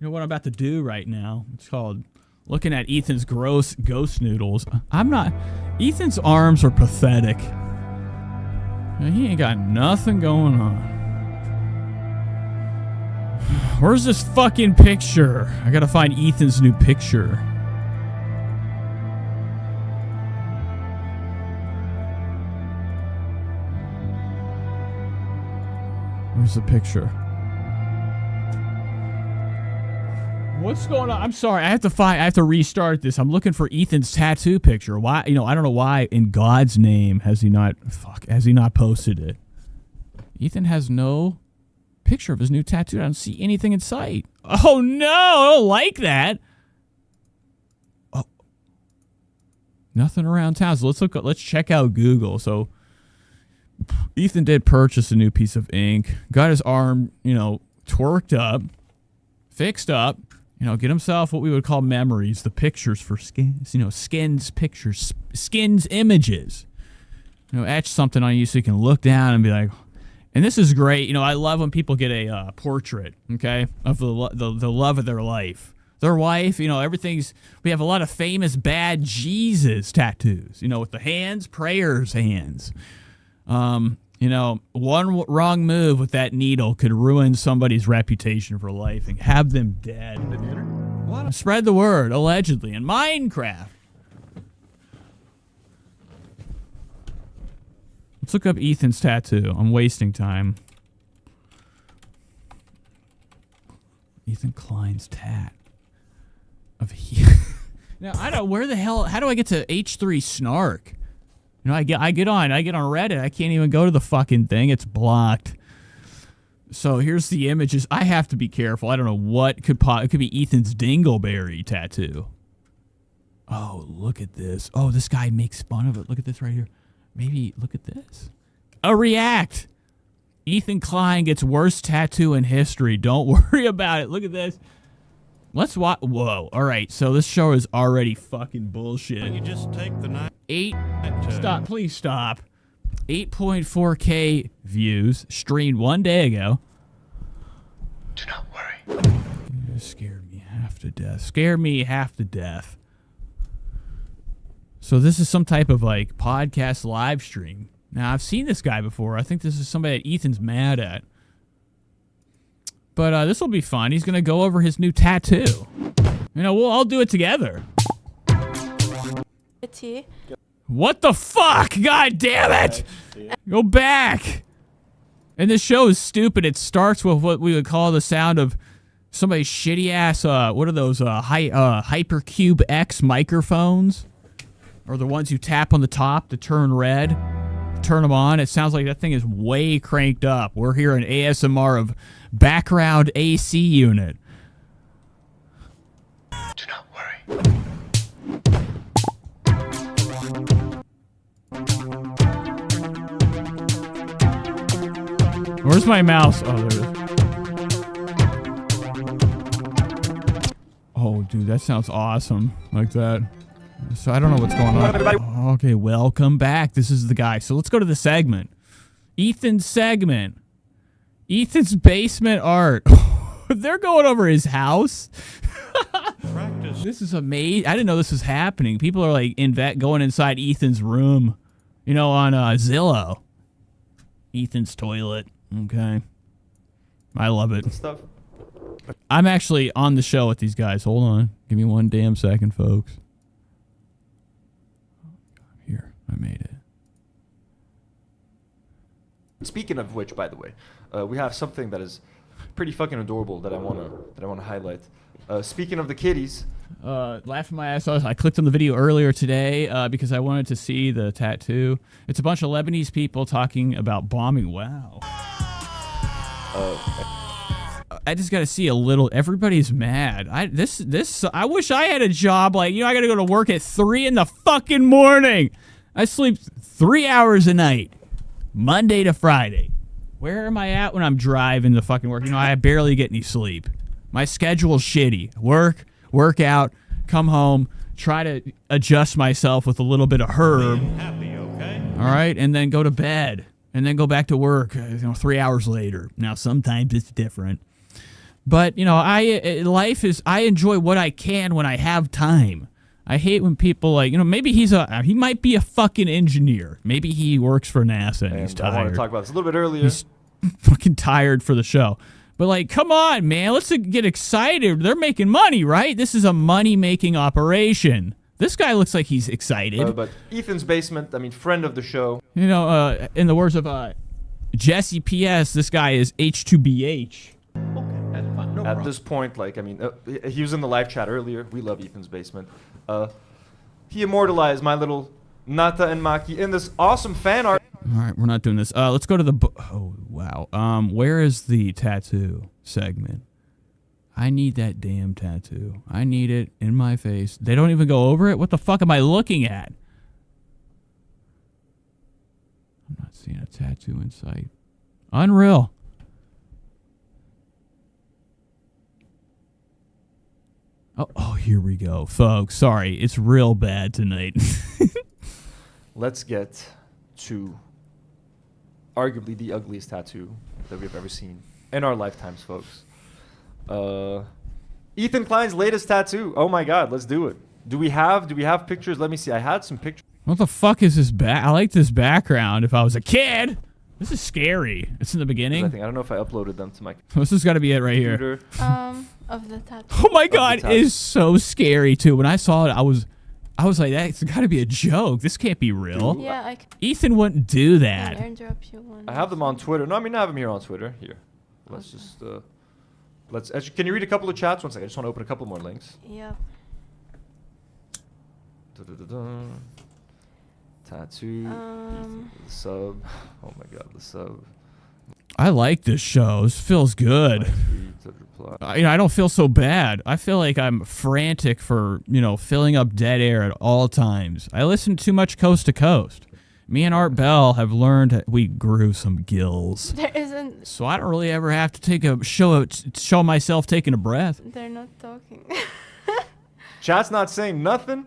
know what I'm about to do right now. It's called looking at Ethan's gross ghost noodles. Ethan's arms are pathetic. He ain't got nothing going on. Where's this fucking picture? I gotta find Ethan's new picture. Where's the picture? What's going on? I'm sorry. I have to restart this. I'm looking for Ethan's tattoo picture. Why? You know, I don't know why in God's name has he not posted it. Ethan has no picture of his new tattoo. I don't see anything in sight. Oh no, I don't like that. Oh. Nothing around town. So let's check out Google. So Ethan did purchase a new piece of ink. Got his arm, you know, twerked up, fixed up. You know, get himself what we would call memories, the pictures for skins, you know, skins pictures, skins images. You know, etch something on you so you can look down and be like, and this is great. You know, I love when people get a portrait, okay, of the love of their life. Their wife, you know, we have a lot of famous bad Jesus tattoos, you know, with the hands, prayers hands. You know, one wrong move with that needle could ruin somebody's reputation for life and have them dead. Spread the word, allegedly, in Minecraft. Let's look up Ethan's tattoo. I'm wasting time. Ethan Klein's tat. Now, I don't, where the hell, how do I get to H3 Snark? You know, I get on Reddit. I can't even go to the fucking thing. It's blocked. So here's the images. I have to be careful. I don't know what it could be Ethan's dingleberry tattoo. Oh, look at this. Oh, this guy makes fun of it. Look at this right here. Maybe look at this. A react. Ethan Klein gets worst tattoo in history. Don't worry about it. Look at this. Let's watch. Whoa. All right. So this show is already fucking bullshit. You just take the night. Stop. Please stop. 8.4K views streamed 1 day ago. Do not worry. You scared me half to death. Scared me half to death. So this is some type of like podcast live stream. Now I've seen this guy before. I think this is somebody that Ethan's mad at. But this will be fun. He's gonna go over his new tattoo. You know, we'll all do it together. What the fuck? God damn it! Go back. And this show is stupid. It starts with what we would call the sound of somebody's shitty ass. What are those? Hypercube X microphones, or the ones you tap on the top to turn red. Turn them on. It sounds like that thing is way cranked up. We're hearing ASMR of background AC unit. Do not worry. Where's my mouse? Oh, there it is. Oh, dude, that sounds awesome. Like that. So I don't know what's going on. Okay, welcome back. This is the guy. So let's go to the segment. Ethan's segment. Ethan's basement art. They're going over his house. This is amazing. I didn't know this was happening. People are like going inside Ethan's room, you know, on Zillow. Ethan's toilet. Okay. I love it. Stuff. I'm actually on the show with these guys. Hold on. Give me one damn second, folks. Here, I made it. Speaking of which, by the way, we have something that is pretty fucking adorable that I wanna highlight. Speaking of the kitties, laughing my ass off. I clicked on the video earlier today because I wanted to see the tattoo. It's a bunch of Lebanese people talking about bombing. Wow. I just got to see a little. Everybody's mad. I wish I had a job like, you know, I got to go to work at 3 in the fucking morning. I sleep 3 hours a night, Monday to Friday. Where am I at when I'm driving to fucking work? You know, I barely get any sleep. My schedule's shitty. Work out, come home, try to adjust myself with a little bit of herb. All right, and then go to bed, and then go back to work. 3 hours later. Now sometimes it's different, but you know, I enjoy what I can when I have time. I hate when people like, you know, maybe he might be a fucking engineer. Maybe he works for NASA and he's tired. I want to talk about this a little bit earlier. He's fucking tired for the show. But like, come on, man, let's get excited. They're making money, right? This is a money-making operation. This guy looks like he's excited. But Ethan's Basement, I mean, friend of the show. You know, in the words of Jesse P.S., this guy is H2BH. At this point, like, I mean, he was in the live chat earlier. We love Ethan's Basement. He immortalized my little Nata and Maki in this awesome fan art. All right, we're not doing this. Let's go to the... Oh, wow. Where is the tattoo segment? I need that damn tattoo. I need it in my face. They don't even go over it? What the fuck am I looking at? I'm not seeing a tattoo in sight. Unreal. Oh, here we go, folks. Sorry, it's real bad tonight. Let's get to arguably the ugliest tattoo that we've ever seen in our lifetimes, folks. Ethan Klein's latest tattoo. Oh my God, let's do it. Do we have pictures? Let me see. I had some pictures. What the fuck is this I like this background. If I was a kid, this is scary. It's in the beginning. I don't know if I uploaded them to my. This has got to be it right here. Of the tattoo. Oh my God, it is so scary too. When I saw it, I was like, that's got to be a joke. This can't be real. Yeah, Ethan wouldn't do that. I have them on Twitter. No, I mean, I have them here on Twitter. Here, let's just can you read a couple of chats? One second. I just want to open a couple more links. Yeah. Tattoo. The sub. Oh my God, the sub. I like this show. This feels good. I don't feel so bad. I feel like I'm frantic for, filling up dead air at all times. I listen too much Coast to Coast. Me and Art Bell have learned we grew some gills. There isn't. So I don't really ever have to take a show myself taking a breath. They're not talking. Chat's not saying nothing.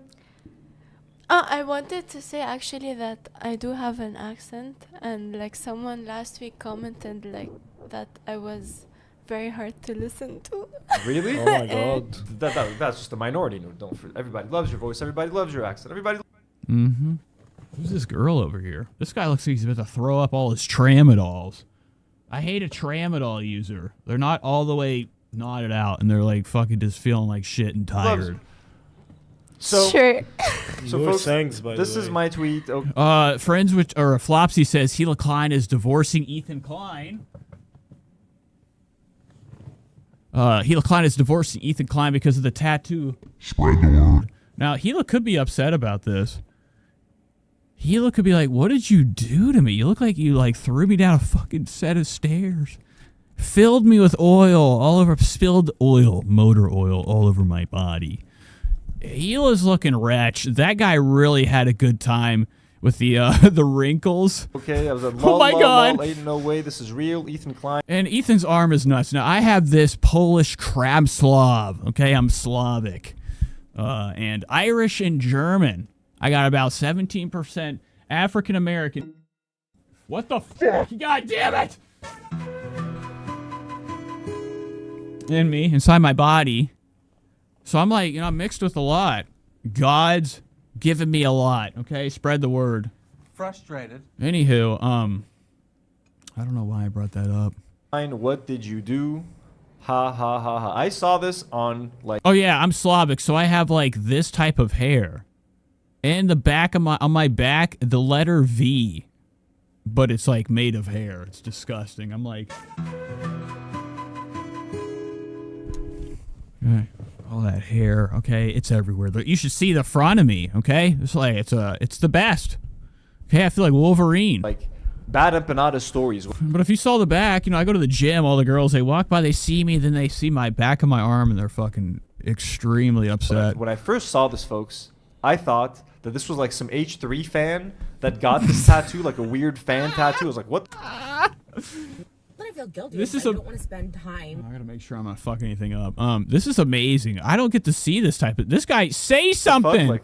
I wanted to say actually that I do have an accent, and like someone last week commented like that I was very hard to listen to. Really? Oh my God. That's just a minority. Everybody loves your voice. Everybody loves your accent. Everybody. Mm-hmm. Who's this girl over here? This guy looks like he's about to throw up all his tramadols. I hate a tramadol user. They're not all the way knotted out, and they're like fucking just feeling like shit and tired. So, sure. So folks, this is my tweet. Friends with Flopsy says Hila Klein is divorcing Ethan Klein. Hila Klein is divorcing Ethan Klein because of the tattoo. Spread the word. Now Hila could be upset about this. Hila could be like, "What did you do to me? You look like you threw me down a fucking set of stairs, filled me with oil all over, spilled oil, motor oil all over my body." Hila's looking wretched. That guy really had a good time with the wrinkles. Okay, that was a oh my God! Ain't no way this is real. Ethan Klein. And Ethan's arm is nuts. Now I have this Polish crab Slav. Okay, I'm Slavic, and Irish and German. I got about 17% African American. What the fuck? God damn it! In me, inside my body. So I'm like, I'm mixed with a lot. God's given me a lot, okay? Spread the word. Frustrated. Anywho, I don't know why I brought that up. What did you do? Ha ha ha ha. I saw this on Oh yeah, I'm Slavic, so I have this type of hair. And the back of on my back, the letter V. But it's made of hair. It's disgusting. I'm like all that hair, okay? It's everywhere. You should see the front of me, okay? It's it's the best. Okay, I feel like Wolverine. Bad empanada stories. But if you saw the back, I go to the gym, all the girls, they walk by, they see me, then they see my back of my arm, and they're fucking extremely upset. When I first saw this, folks, I thought that this was like some H3 fan that got this tattoo, like a weird fan tattoo. I was like, what? I feel guilty. This is I don't want to spend time. I gotta make sure I'm not fucking anything up. This is amazing. I don't get to see this type of. This guy say something. Like,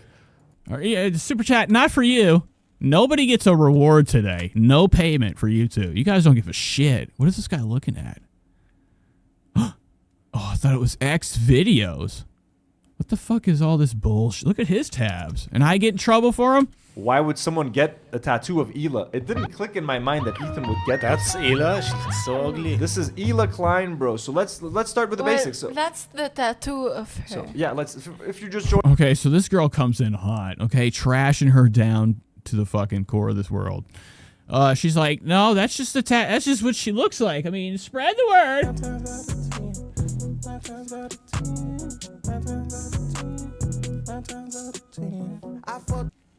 yeah, super chat, not for you. Nobody gets a reward today. No payment for you two. You guys don't give a shit. What is this guy looking at? Oh, I thought it was X videos. What the fuck is all this bullshit? Look at his tabs. And I get in trouble for him? why would someone get a tattoo of Hila? It didn't click in my mind that Ethan would get that. That's Hila. She's so ugly. This is Hila Klein, bro. So let's start with the basics. So, that's the tattoo of her. so yeah, if you just join. Okay, so this girl comes in hot, okay, trashing her down to the fucking core of this world. She's like, no, that's just that's just what she looks like. I mean, spread the word.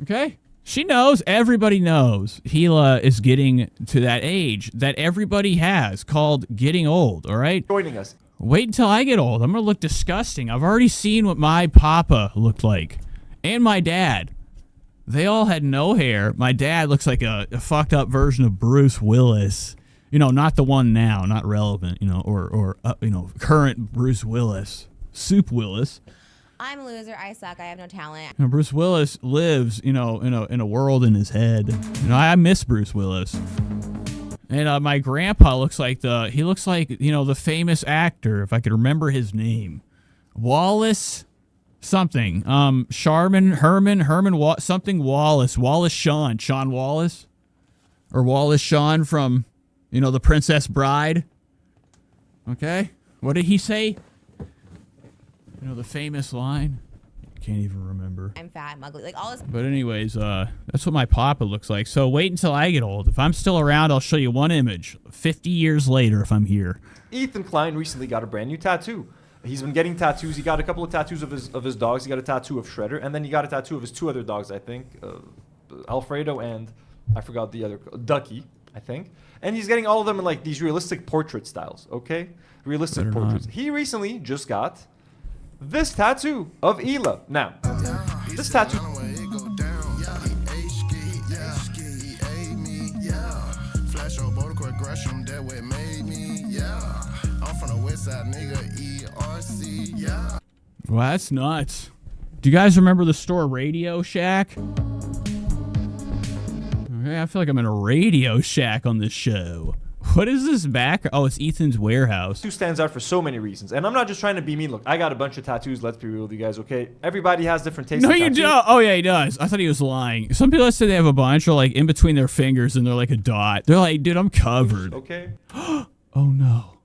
Okay? She knows, everybody knows Hila is getting to that age that everybody has called getting old, all right? Joining us. Wait until I get old. I'm going to look disgusting. I've already seen what my papa looked like. And my dad. They all had no hair. My dad looks like a fucked up version of Bruce Willis. You know, not the one now, not relevant, you know, or current Bruce Willis. Soup Willis. I'm a loser. I suck. I have no talent. You know, Bruce Willis lives, you know, in a world in his head. You know, I miss Bruce Willis. And my grandpa looks like the famous actor, if I could remember his name. Wallace something. Herman something Wallace. Wallace Shawn Wallace. Or Wallace Shawn from, you know, The Princess Bride. Okay? What did he say? You know, the famous line? I can't even remember. I'm fat, I'm ugly. Like all this. But anyways, that's what my papa looks like. So wait until I get old. If I'm still around, I'll show you one image. 50 years later if I'm here. Ethan Klein recently got a brand new tattoo. He's been getting tattoos. He got a couple of tattoos of his dogs. He got a tattoo of Shredder, and then he got a tattoo of his two other dogs, I think. Alfredo and I forgot the other, Ducky, I think. And he's getting all of them in like these realistic portrait styles, okay? Realistic portraits. He recently just got this tattoo of Hila. Now, this tattoo. Well, that's nuts. Do you guys remember the store Radio Shack? Okay, I feel like I'm in a Radio Shack on this show. What is this back? Oh, it's Ethan's warehouse. Tattoo stands out for so many reasons. And I'm not just trying to be mean. Look, I got a bunch of tattoos. Let's be real with you guys, okay? Everybody has different tastes. No, you don't. Oh, yeah, he does. I thought he was lying. Some people say they have a bunch of, like, in between their fingers and they're like a dot. They're like, dude, I'm covered. Okay. Oh, no.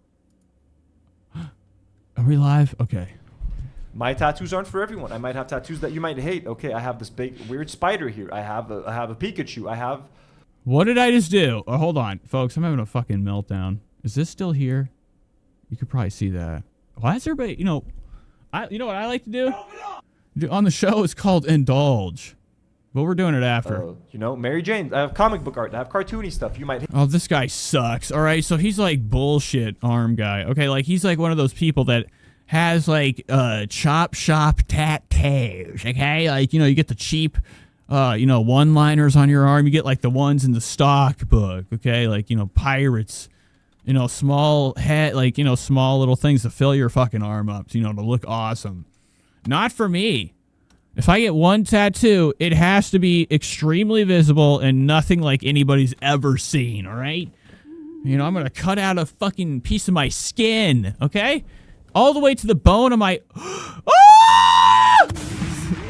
Are we live? Okay. My tattoos aren't for everyone. I might have tattoos that you might hate. Okay, I have this big weird spider here. I have a Pikachu. I have... What did I just do? Oh, hold on, folks. I'm having a fucking meltdown. Is this still here? You could probably see that. Why is everybody, you know what I like to do? On the show, it's called Indulge. But we're doing it after. You know, Mary Jane. I have comic book art. I have cartoony stuff. You might hate. Oh, this guy sucks. All right, so he's like bullshit arm guy. Okay, like he's like one of those people that has like chop shop tattoos. Okay, like, you know, you get the cheap one-liners on your arm. You get like the ones in the stock book, okay? Like, you know, pirates, you know, small head, like, you know, small little things to fill your fucking arm up, you know, to look awesome. Not for me. If I get one tattoo, it has to be extremely visible and nothing like anybody's ever seen, all right? You know, I'm going to cut out a fucking piece of my skin, okay? All the way to the bone of my...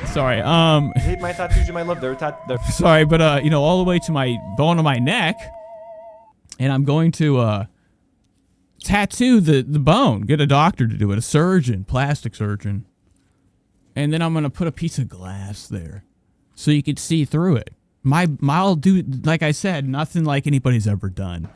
Sorry, I hate my tattoos. You might love their Sorry, but all the way to my bone of my neck, and I'm going to tattoo the bone. Get a doctor to do it, a surgeon, plastic surgeon, and then I'm gonna put a piece of glass there, so you can see through it. I'll do, like I said, nothing like anybody's ever done.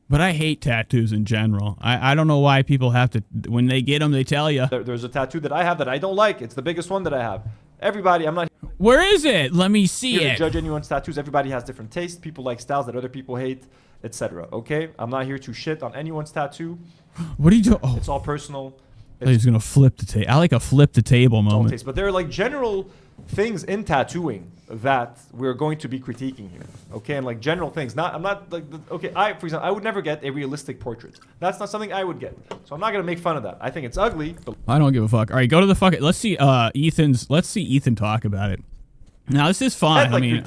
But I hate tattoos in general. I don't know why people have to, when they get them, they tell you. There's a tattoo that I have that I don't like. It's the biggest one that I have. Everybody, I'm not... Where is it? Let me see here it. To judge anyone's tattoos. Everybody has different tastes. People like styles that other people hate, etc. Okay? I'm not here to shit on anyone's tattoo. What are you doing? Oh. It's all personal. He's gonna flip the table. I like a flip the table moment. Taste, but there are like general things in tattooing that we're going to be critiquing here, okay? And like general things. I'm not like okay. For example, I would never get a realistic portrait. That's not something I would get. So I'm not gonna make fun of that. I think it's ugly. But I don't give a fuck. All right, go to the fucking. Let's see. Let's see Ethan talk about it. Now this is fun. I mean,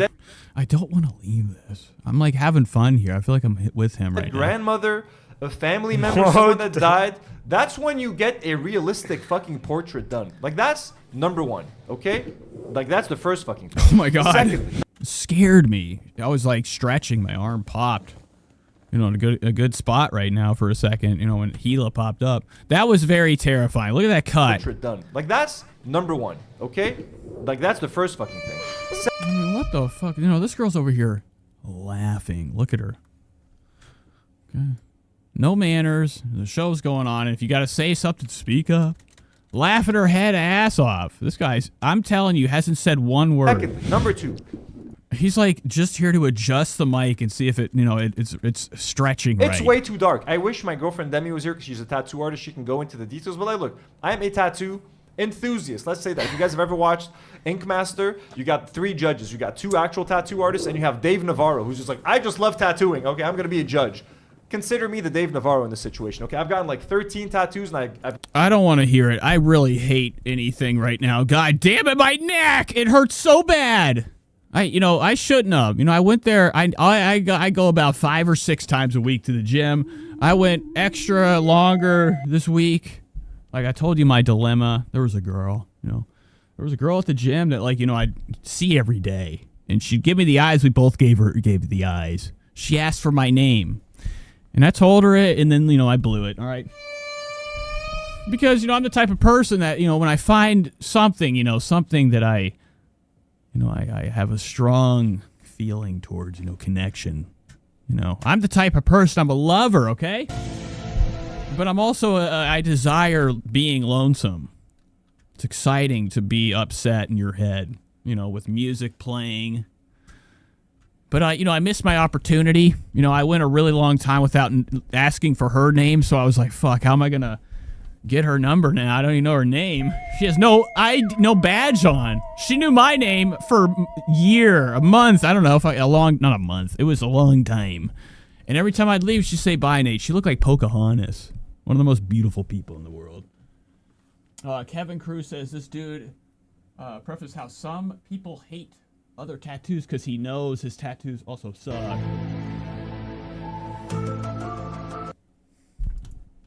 I don't want to leave this. I'm like having fun here. I feel like I'm with him right now. Grandmother, a family member, someone that died. That's when you get a realistic fucking portrait done. Like that's number one, okay? Like that's the first fucking thing. Oh my god. Secondly, scared me. I was like stretching, my arm popped. You know, in a good spot right now for a second, you know, when Gila popped up. That was very terrifying. Look at that cut. portrait done. Like that's number one, okay? Like that's the first fucking thing. I mean, what the fuck? You know, this girl's over here laughing. Look at her. Okay. No manners. The show's going on. And if you got to say something, speak up. Laughing her head ass off. This guy's, I'm telling you, hasn't said one word. Secondly, number two. He's like just here to adjust the mic and see if it, you know, it's stretching right. It's way too dark. I wish my girlfriend Demi was here because she's a tattoo artist. She can go into the details. But like, look, I am a tattoo enthusiast. Let's say that. If you guys have ever watched Ink Master, you got 3 judges. You got 2 actual tattoo artists, and you have Dave Navarro, who's just like, I just love tattooing. Okay, I'm gonna be a judge. Consider me the Dave Navarro in this situation. Okay, I've gotten like 13 tattoos, and I don't want to hear it. I really hate anything right now. God damn it, my neck! It hurts so bad. I shouldn't have. You know, I went there. I go about 5 or 6 times a week to the gym. I went extra longer this week. Like I told you, my dilemma. There was a girl. You know, there was a girl at the gym that, like, you know, I'd see every day, and she'd give me the eyes. We both gave the eyes. She asked for my name, and I told her it, and then, you know, I blew it. All right. Because, you know, I'm the type of person that, you know, when I find something, you know, something that I have a strong feeling towards, you know, connection. You know, I'm the type of person, I'm a lover, okay? But I'm also, I desire being lonesome. It's exciting to be upset in your head, you know, with music playing. But, I missed my opportunity. You know, I went a really long time without asking for her name, so I was like, fuck, how am I going to get her number now? I don't even know her name. She has no badge on. She knew my name for a month. I don't know not a month. It was a long time. And every time I'd leave, she'd say, bye, Nate. She looked like Pocahontas. One of the most beautiful people in the world. Kevin Cruz says, this dude prefaced how some people hate other tattoos because he knows his tattoos also suck.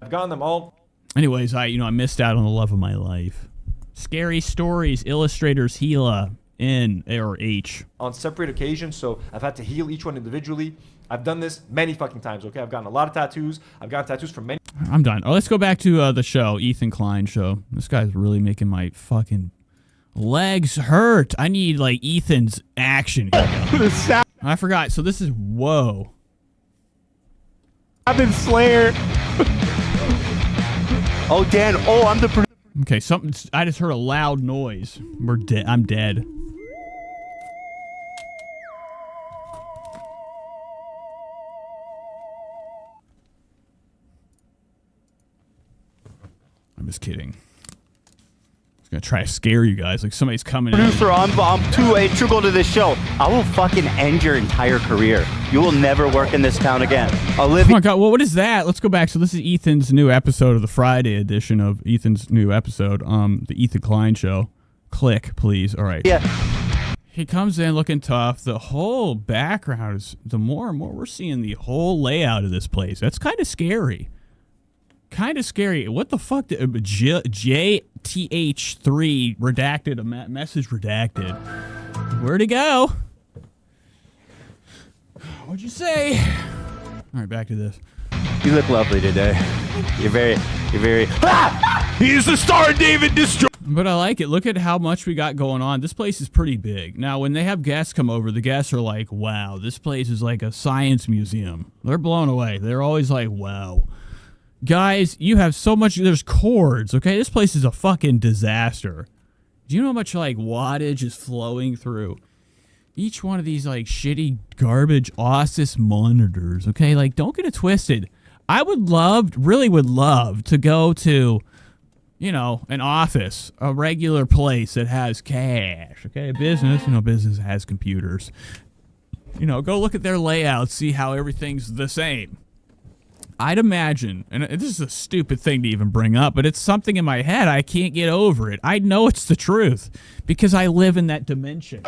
I've gotten them all. Anyways, I missed out on the love of my life. Scary Stories, illustrators Gila, N or H. On separate occasions, so I've had to heal each one individually. I've done this many fucking times, okay? I've gotten a lot of tattoos. I've gotten tattoos from many. I'm done. Oh, let's go back to the show, Ethan Klein show. This guy's really making my fucking legs hurt. I need, like, Ethan's action here. I forgot. So this is, whoa. I've been Slayer. Oh, Dan. Oh, I'm the. Okay, I just heard a loud noise. We're dead. I'm dead. I'm just kidding. I was gonna try to scare you guys, like somebody's coming in. Producer, I'm too integral to this show. I will fucking end your entire career. You will never work in this town again. Oh my god, well, what is that? Let's go back. So this is Ethan's new episode of the Friday edition of Ethan's new episode, the Ethan Klein show. Click, please. All right. Yeah. He comes in looking tough. The whole background is, the more and more we're seeing the whole layout of this place. That's kind of scary. Kind of scary. What the fuck? JTH3 redacted, a message redacted. Where'd it go? What'd you say? All right, back to this. You look lovely today. You're very. He's the Star David Destroyer. But I like it. Look at how much we got going on. This place is pretty big. Now, when they have guests come over, the guests are like, wow, this place is like a science museum. They're blown away. They're always like, wow. Guys, you have so much. There's cords, okay? This place is a fucking disaster. Do you know how much, like, wattage is flowing through each one of these, like, shitty garbage Asus monitors, okay? Like, don't get it twisted. I would love, really would love to go to you know, an office, a regular place that has cash, okay? A business, you know, business has computers. You know, go look at their layout, see how everything's the same. I'd imagine, and this is a stupid thing to even bring up, but it's something in my head. I can't get over it. I know it's the truth because I live in that dimension.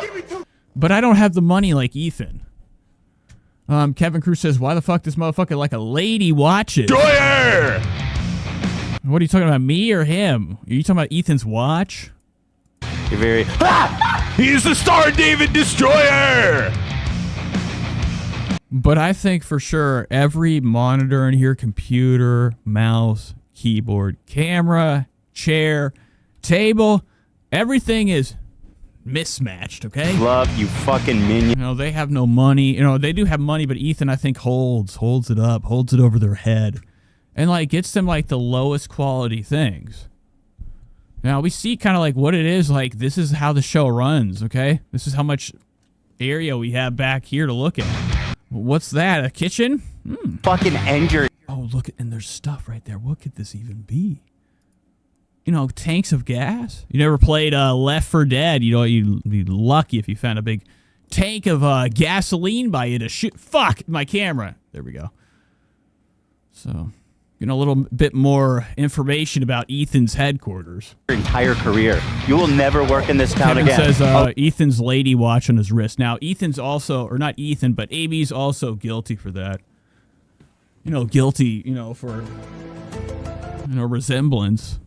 But I don't have the money like Ethan. Kevin Cruz says, why the fuck this motherfucker like a lady watches? Destroyer! What are you talking about, me or him? Are you talking about Ethan's watch? You're very... He's the Star David Destroyer! But I think for sure every monitor in here, computer, mouse, keyboard, camera, chair, table, everything is mismatched, okay? Love, you fucking minion. You know, they have no money. You know, they do have money, but Ethan, I think, holds it up, holds it over their head. And, like, gets them, like, the lowest quality things. Now, we see kind of, like, what it is. Like, this is how the show runs, okay? This is how much area we have back here to look at. What's that, a kitchen? Fucking end your... Oh, look, and there's stuff right there. What could this even be? You know, tanks of gas? You never played Left 4 Dead. You know, you'd be lucky if you found a big tank of gasoline by you to shoot. Fuck, my camera. There we go. So, you know, a little bit more information about Ethan's headquarters. Your entire career. You will never work in this town Kevin again. says Ethan's lady watch on his wrist. Now, Ethan's also, or not Ethan, but AB's also guilty for that. You know, guilty, you know, for, you know, resemblance.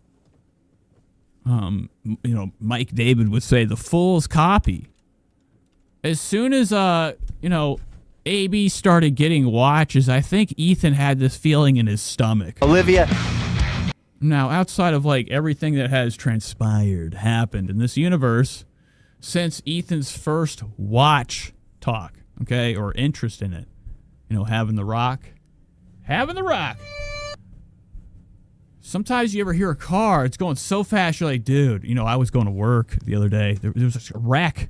You know, Mike David would say the fool's copy. As soon as, you know, AB started getting watches, I think Ethan had this feeling in his stomach. Olivia. Now, outside of, like, everything that has transpired, happened in this universe, since Ethan's first watch talk, okay, or interest in it, you know, having the rock. Sometimes you ever hear a car, it's going so fast, you're like, dude, you know, I was going to work the other day. There was a wreck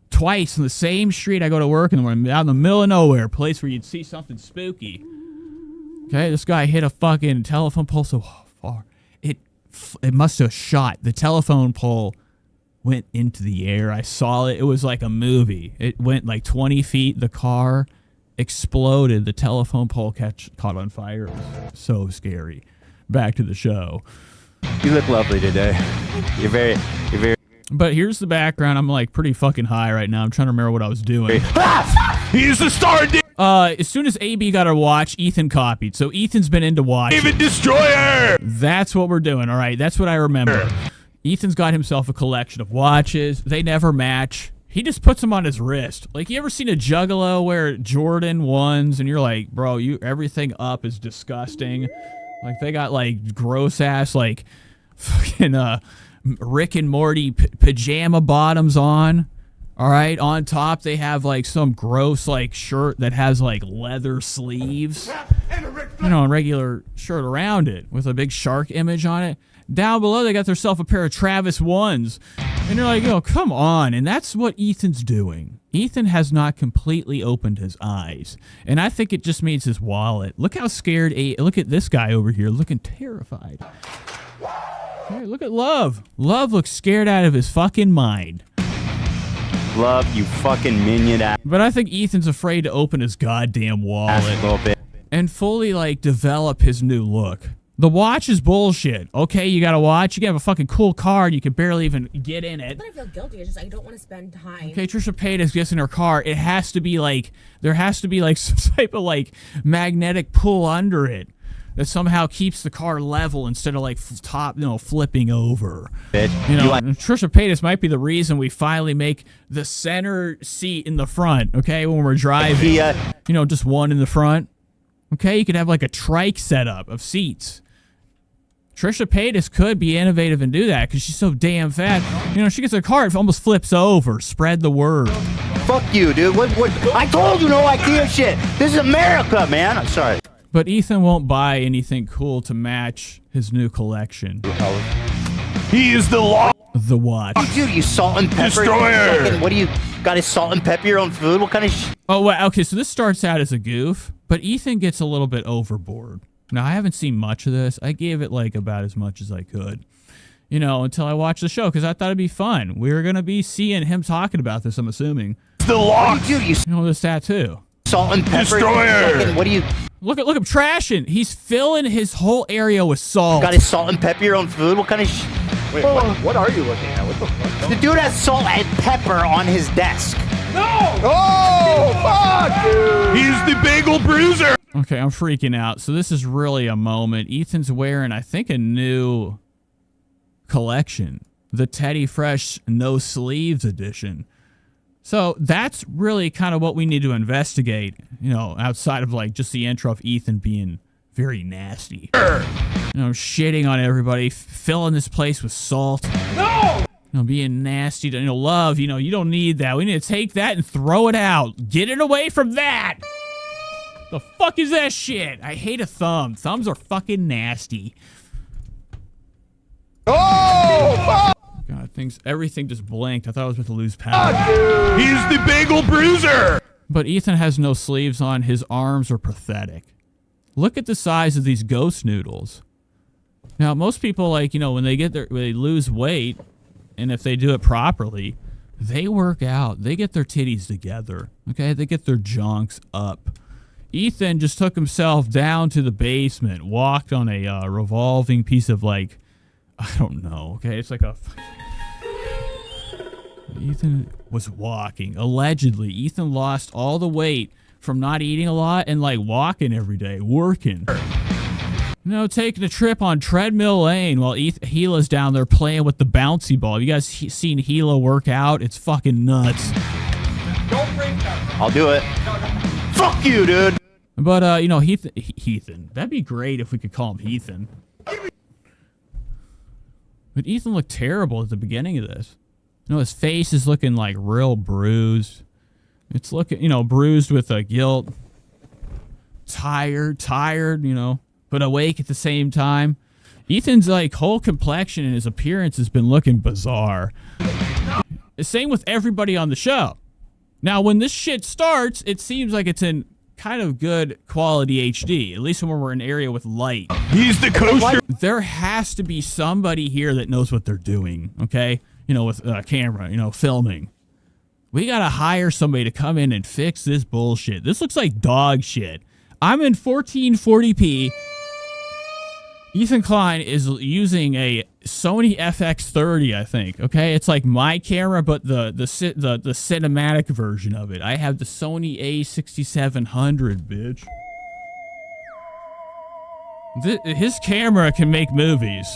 twice on the same street I go to work, and we're out in the middle of nowhere, a place where you'd see something spooky. Okay, this guy hit a fucking telephone pole so far. It must have shot. The telephone pole went into the air. I saw it. It was like a movie. It went like 20 feet. The car exploded. The telephone pole caught on fire. It was so scary. Back to the show. You look lovely today. You're very... But here's the background. I'm like pretty fucking high right now. I'm trying to remember what I was doing. He's the Star David. As soon as AB got a watch, Ethan copied. So Ethan's been into watches. David Destroyer! That's what we're doing, all right? That's what I remember. Ethan's got himself a collection of watches. They never match. He just puts them on his wrist. Like, you ever seen a Juggalo wear Jordan 1s and you're like, bro, everything up is disgusting. Like, they got, like, gross-ass, like, fucking, Rick and Morty pajama bottoms on. All right, on top they have like some gross like shirt that has like leather sleeves. You know, a regular shirt around it with a big shark image on it. Down below they got themselves a pair of Travis 1s. And you're like, oh, come on. And that's what Ethan's doing. Ethan has not completely opened his eyes. And I think it just means his wallet. Look how scared, look at this guy over here looking terrified. Hey, look at Love. Love looks scared out of his fucking mind. Love, you fucking minion ass. But I think Ethan's afraid to open his goddamn wallet a little bit. And fully, like, develop his new look. The watch is bullshit. Okay, you got a watch. You can have a fucking cool car. You can barely even get in it. I feel guilty. It's just I don't want to spend time. Okay, Trisha Paytas gets in her car. It has to be, like, there has to be, like, some type of, like, magnetic pull under it that somehow keeps the car level instead of like flipping over. Bitch. You know, Trisha Paytas might be the reason we finally make the center seat in the front, okay, when we're driving. You know, just one in the front. Okay, you could have like a trike setup of seats. Trisha Paytas could be innovative and do that because she's so damn fat. You know, she gets her car, it almost flips over. Spread the word. Fuck you, dude. What? I told you no IKEA shit. This is America, man. I'm sorry. But Ethan won't buy anything cool to match his new collection. He is the law. The watch. Oh, dude, you salt and pepper. Destroyer. Fucking, what do you got? His salt and pepper your own food? What kind of Oh, well, okay, so this starts out as a goof, but Ethan gets a little bit overboard. Now, I haven't seen much of this. I gave it like about as much as I could, you know, until I watched the show because I thought it'd be fun. We were going to be seeing him talking about this, I'm assuming. The lock. You know, this tattoo. Salt and pepper. Destroyer. What do you... Look at him trashing. He's filling his whole area with salt. Got his salt and pepper your own food? What kind of Wait, what are you looking at? What the fuck? The dude has salt and pepper on his desk. No! Oh, fuck, dude! He's the bagel bruiser! Okay, I'm freaking out. So this is really a moment. Ethan's wearing, I think, a new collection. The Teddy Fresh No Sleeves edition. So that's really kind of what we need to investigate, you know, outside of like just the intro of Ethan being very nasty. You know, shitting on everybody, filling this place with salt. No! You know, being nasty, you know, love, you know, you don't need that. We need to take that and throw it out. Get it away from that. The fuck is that shit? I hate a thumb. Thumbs are fucking nasty. Oh, fuck! God, everything just blinked. I thought I was about to lose power. He's the bagel bruiser! But Ethan has no sleeves on. His arms are pathetic. Look at the size of these ghost noodles. Now, most people, like, you know, when they lose weight, and if they do it properly, they work out. They get their titties together. Okay? They get their junks up. Ethan just took himself down to the basement, walked on a revolving piece of, like, I don't know. Okay? It's like a... Ethan was walking. Allegedly, Ethan lost all the weight from not eating a lot and like walking every day, working. You know, taking a trip on Treadmill Lane while Gila's down there playing with the bouncy ball. You guys seen Gila work out? It's fucking nuts. Don't break that. I'll do it. Fuck you, dude. But, you know, Heathen. That'd be great if we could call him Heathen. But Ethan looked terrible at the beginning of this. You know, his face is looking like real bruised. It's looking, you know, bruised with guilt. Tired, you know, but awake at the same time. Ethan's like whole complexion and his appearance has been looking bizarre. The same with everybody on the show. Now, when this shit starts, it seems like it's in kind of good quality HD, at least when we're in an area with light. He's the kosher. There has to be somebody here that knows what they're doing, okay? You know, with a camera, you know, filming. We gotta hire somebody to come in and fix this bullshit. This looks like dog shit. I'm in 1440p. Ethan Klein is using a Sony FX30, I think. Okay, it's like my camera, but the cinematic version of it. I have the Sony A6700, bitch. His camera can make movies.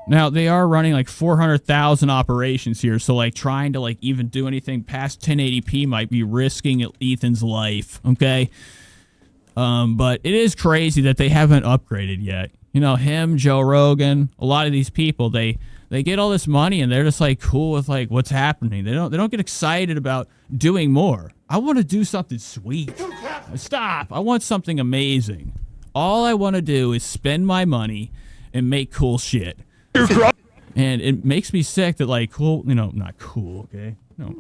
Now, they are running like 400,000 operations here, so like trying to like even do anything past 1080p might be risking Ethan's life, okay? But it is crazy that they haven't upgraded yet. You know, him, Joe Rogan, a lot of these people, they get all this money and they're just like cool with like what's happening. They don't get excited about doing more. I want to do something sweet. Stop. I want something amazing. All I want to do is spend my money and make cool shit. And it makes me sick that like cool, you know, not cool, okay? No,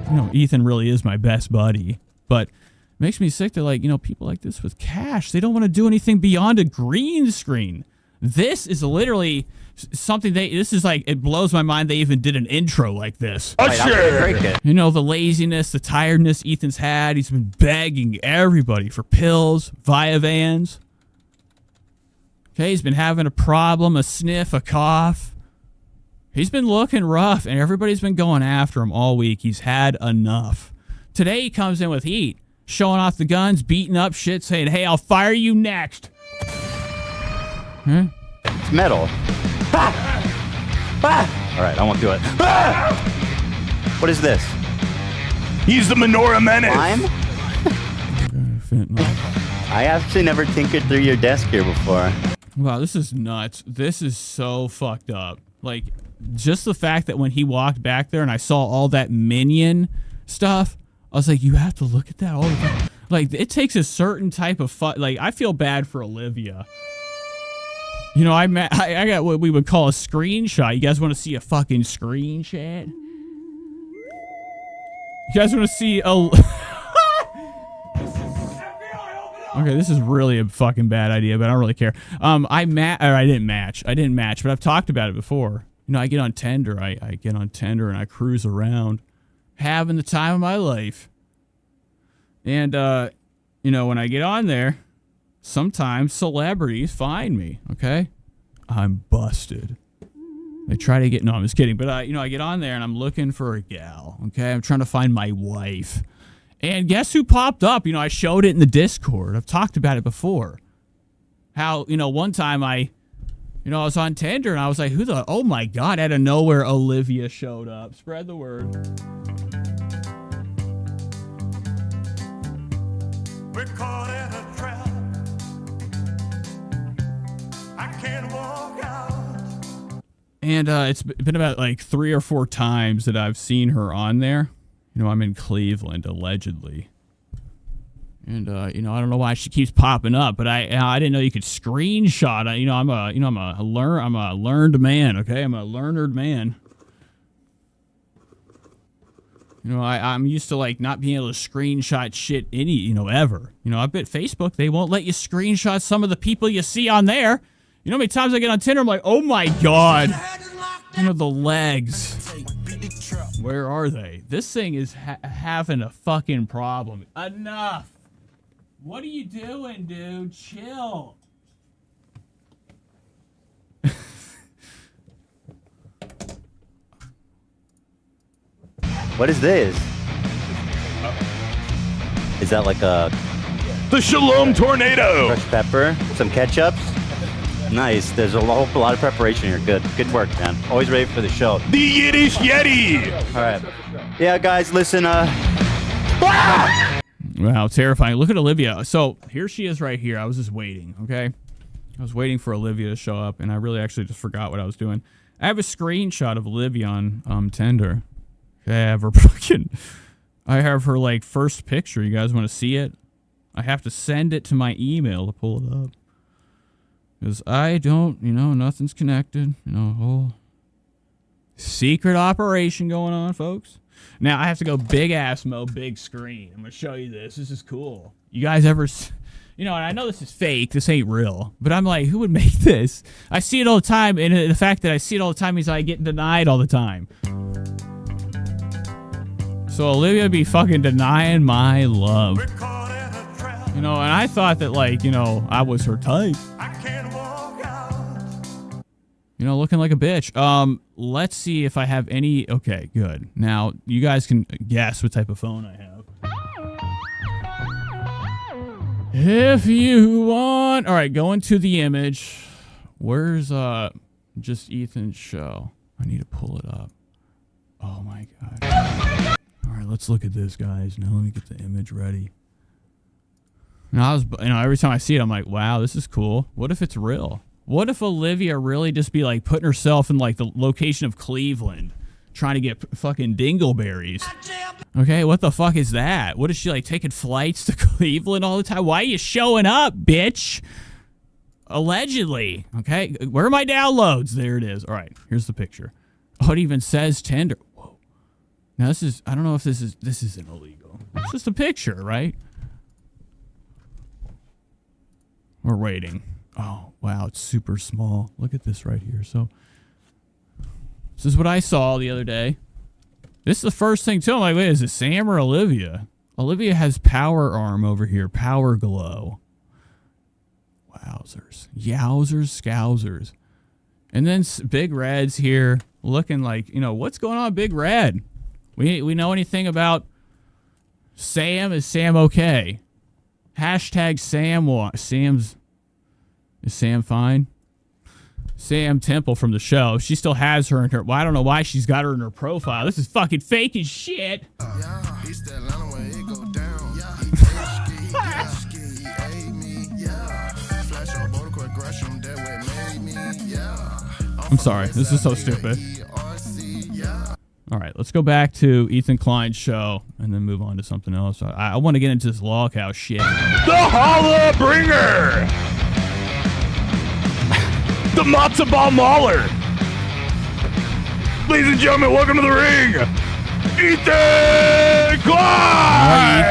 you know, Ethan really is my best buddy, but it makes me sick that like, you know, people like this with cash, they don't want to do anything beyond a green screen. This is literally something this is like, it blows my mind they even did an intro like this. You know, the laziness, the tiredness Ethan's had, he's been begging everybody for pills, Vyvanse. Okay, he's been having a problem, a sniff, a cough. He's been looking rough, and everybody's been going after him all week. He's had enough. Today he comes in with heat, showing off the guns, beating up shit, saying, hey, I'll fire you next. Huh? It's metal. Ah! Ah! All right, I won't do it. Ah! What is this? He's the Menorah Menace. I actually never tinkered through your desk here before. Wow, this is nuts. This is so fucked up. Like, just the fact that when he walked back there and I saw all that Minion stuff, I was like, you have to look at that all the time. Like, it takes a certain type of like, I feel bad for Olivia. You know, I got what we would call a screenshot. You guys want to see a fucking screenshot? You guys want to see a... Okay, this is really a fucking bad idea, but I don't really care. I didn't match, but I've talked about it before. You know, I get on Tinder, I get on Tinder and I cruise around, having the time of my life. And, you know, when I get on there, sometimes celebrities find me, okay? I'm busted. They try to get, no, I'm just kidding. But, you know, I get on there and I'm looking for a gal, okay? I'm trying to find my wife. And guess who popped up? You know, I showed it in the Discord. I've talked about it before. How, you know, one time I was on Tinder and I was like, oh my God, out of nowhere, Olivia showed up. Spread the word. We're caught in a trap. I can't walk out. And it's been about like 3 or 4 times that I've seen her on there. You know, I'm in Cleveland, allegedly. And, you know, I don't know why she keeps popping up, but I didn't know you could screenshot. You know, I'm a learned man, okay? I'm a learned man. You know, I'm used to, like, not being able to screenshot shit ever. You know, I bet Facebook, they won't let you screenshot some of the people you see on there. You know how many times I get on Tinder, I'm like, oh my God. You know, the legs. Where are they? This thing is having a fucking problem. Enough. What are you doing, dude? Chill. What is this? Is that like a... The Shalom Tornado. Crushed pepper, some ketchup. Nice. There's a lot of preparation here. Good work, man. Always ready for the show. The Yiddish Yeti. All right. Yeah, guys, listen. Wow, terrifying. Look at Olivia. So here she is right here. I was just waiting, okay? I was waiting for Olivia to show up, and I really actually just forgot what I was doing. I have a screenshot of Olivia on Tinder. I have her like first picture. You guys want to see it? I have to send it to my email to pull it up. Because I don't, nothing's connected. Whole secret operation going on, folks. Now, I have to go big ass mode, big screen. I'm going to show you this. This is cool. You guys ever, and I know this is fake. This ain't real. But I'm like, who would make this? I see it all the time. And the fact that I see it all the time means I get denied all the time. So Olivia be fucking denying my love. And I thought that, I was her type. Looking like a bitch. Let's see if I have any. Okay, good. Now, you guys can guess what type of phone I have. If you want. All right, go into the image. Where's just Ethan's show? I need to pull it up. Oh, my God. All right, let's look at this, guys. Now, let me get the image ready. Now, every time I see it, I'm like, wow, this is cool. What if it's real? What if Olivia really just be like putting herself in like the location of Cleveland, trying to get fucking dingleberries? Okay, what the fuck is that? What is she like taking flights to Cleveland all the time? Why are you showing up, bitch? Allegedly. Okay, where are my downloads? There it is. All right, here's the picture. Oh, it even says Tinder. Whoa. Now this is, I don't know if this isn't illegal. It's just a picture, right? We're waiting. Oh, wow, it's super small. Look at this right here. So, this is what I saw the other day. This is the first thing, too. I'm like, wait, is it Sam or Olivia? Olivia has power arm over here. Power glow. Wowzers. Yowzers, scousers. And then Big Red's here looking like, what's going on, Big Red? We know anything about Sam? Is Sam okay? Hashtag Sam's... Is Sam fine? Sam Temple from the show. She still has her in her... Well, I don't know why she's got her in her profile. This is fucking fake as shit. I'm sorry. This is so stupid. All right, let's go back to Ethan Klein's show and then move on to something else. I want to get into this log house shit. The Holla Bringer! The Matzo Ball Mauler! Ladies and gentlemen, welcome to the ring! Ethan Clark!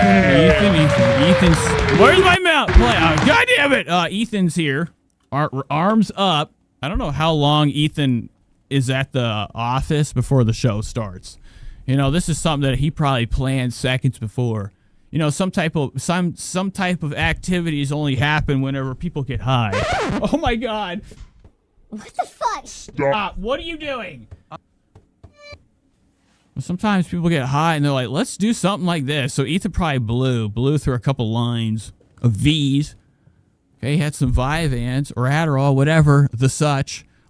Ethan's. Where's my mount? God damn it! Ethan's here. Arms up. I don't know how long Ethan is at the office before the show starts. You know, this is something that he probably planned seconds before. You know, some type of activities only happen whenever people get high. Oh my God! What the fuck? Stop! What are you doing? Sometimes people get high and they're like, let's do something like this. So Ethan probably blew through a couple lines of V's. Okay, he had some Vyvanse or Adderall, whatever,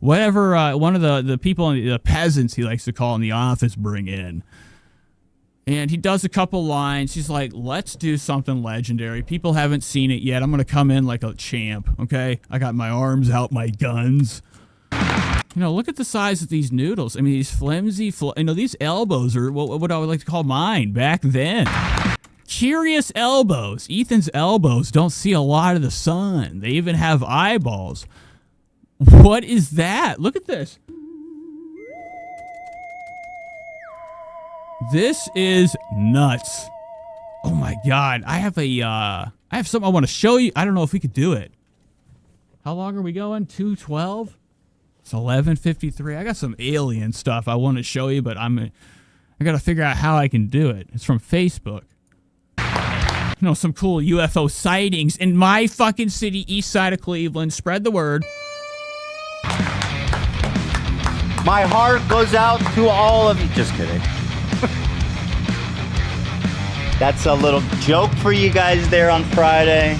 whatever one of the people, the peasants he likes to call in the office, bring in. And he does a couple lines. He's like, let's do something legendary. People haven't seen it yet. I'm going to come in like a champ, okay? I got my arms out, my guns. You know, look at the size of these noodles. I mean, these flimsy, these elbows are what I would like to call mine back then. Curious elbows. Ethan's elbows don't see a lot of the sun. They even have eyeballs. What is that? Look at this. This is nuts. Oh my God. I have something I want to show you. I don't know if we could do it. How long are we going? 2:12? It's 11:53. I got some alien stuff I want to show you, but I got to figure out how I can do it. It's from Facebook. You know, some cool UFO sightings in my fucking city, east side of Cleveland. Spread the word. My heart goes out to all of you. Just kidding. That's a little joke for you guys there on Friday.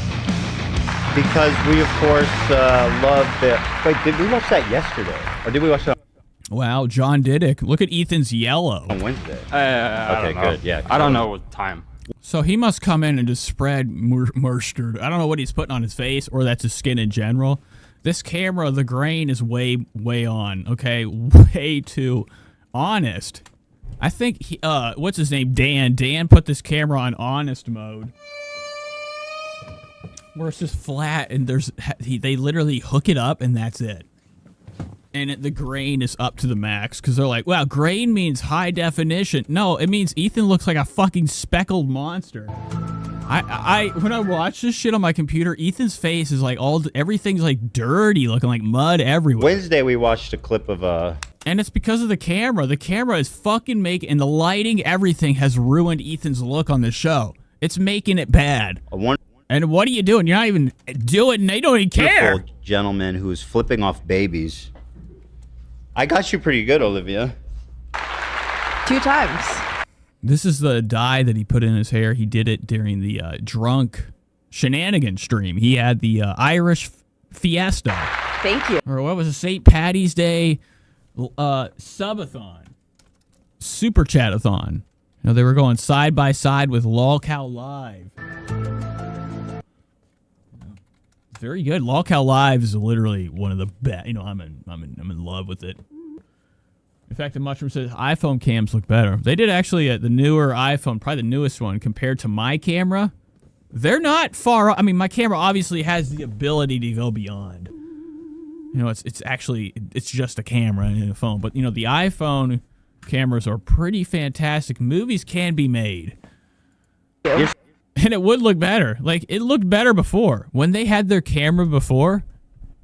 Because we, of course, love the... Wait, did we watch that yesterday? Or did we watch that... Wow, John Didick. Look at Ethan's yellow. On Wednesday. Okay, good. Yeah. I don't know what time. So he must come in and just spread mustard. I don't know what he's putting on his face, or that's his skin in general. This camera, the grain is way on, okay? Way too honest. I think, what's his name? Dan. Dan put this camera on honest mode. Where it's just flat, and they literally hook it up, and that's it. And the grain is up to the max, because they're like, wow, grain means high definition. No, it means Ethan looks like a fucking speckled monster. When I watch this shit on my computer, Ethan's face is like everything's like dirty, looking like mud everywhere. Wednesday we watched a clip of and it's because of the camera. The camera is fucking and the lighting, everything has ruined Ethan's look on the show. It's making it bad. And what are you doing? You're not even doing. They don't even care. Beautiful gentleman who is flipping off babies. I got you pretty good, Olivia. 2 times. This is the dye that he put in his hair. He did it during the drunk shenanigan stream. He had the Irish Fiesta. Thank you. Or what was it? St. Patty's Day subathon. Super chatathon. You know, they were going side by side with LolCow Live. Very good. LolCow Live is literally one of the best. You know, I'm in love with it. In fact, the Mushroom says iPhone cams look better. They did actually the newer iPhone, probably the newest one, compared to my camera. They're not far. I mean, my camera obviously has the ability to go beyond. You know, it's just a camera and a phone. But you know, the iPhone cameras are pretty fantastic. Movies can be made. Yes. And it would look better. Like, it looked better before. When they had their camera before,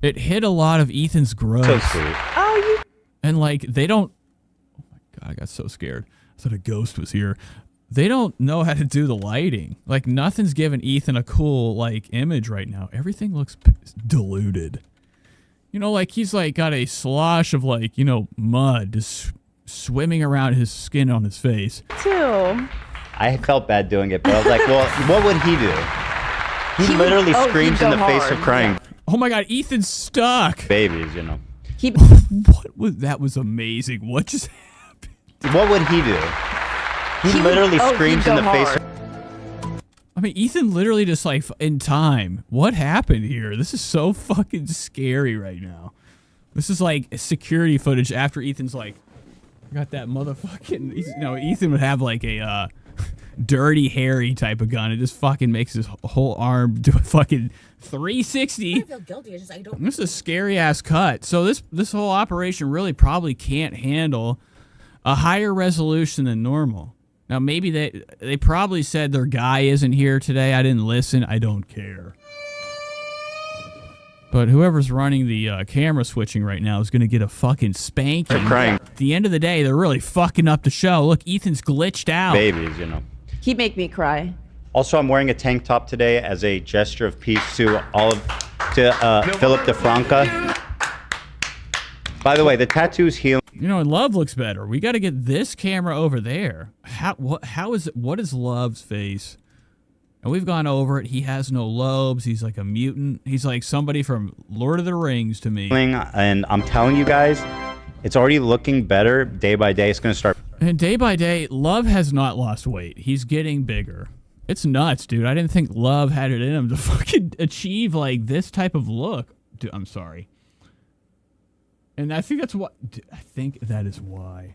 it hit a lot of Ethan's growth. So sweet. Oh, you... And, like, they don't... Oh, my God, I got so scared. I thought a ghost was here. They don't know how to do the lighting. Like, nothing's giving Ethan a cool, like, image right now. Everything looks diluted. You know, like, he's, like, got a slosh of, like, you know, mud just swimming around his skin on his face. Too. I felt bad doing it, but I was like, well, what would he do? He literally screams in the face of crying. Yeah. Oh my God, Ethan's stuck. Babies, you know. That was amazing. What just happened? What would he do? He literally screams in the face. I mean, Ethan literally just like in time. What happened here? This is so fucking scary right now. This is like security footage after Ethan's like, got that motherfucking, you know, Ethan would have like a dirty, hairy type of gun. It just fucking makes his whole arm do a fucking 360. I feel guilty. This is a scary ass cut. So this whole operation really probably can't handle a higher resolution than normal. Now, maybe they probably said their guy isn't here today. I didn't listen. I don't care. But whoever's running the camera switching right now is going to get a fucking spanking. They're crying. At the end of the day, they're really fucking up the show. Look, Ethan's glitched out. Babies, you know. He'd make me cry. Also, I'm wearing a tank top today as a gesture of peace to Philip DeFranca. By the way, the tattoo's healing. You know, and Love looks better. We got to get this camera over there. How is it? What is Love's face? And we've gone over it. He has no lobes. He's like a mutant. He's like somebody from Lord of the Rings to me. And I'm telling you guys, it's already looking better day by day. It's going to start. And day by day, Love has not lost weight. He's getting bigger. It's nuts, dude. I didn't think Love had it in him to fucking achieve like this type of look. Dude, I'm sorry. And I think that's what. I think that is why.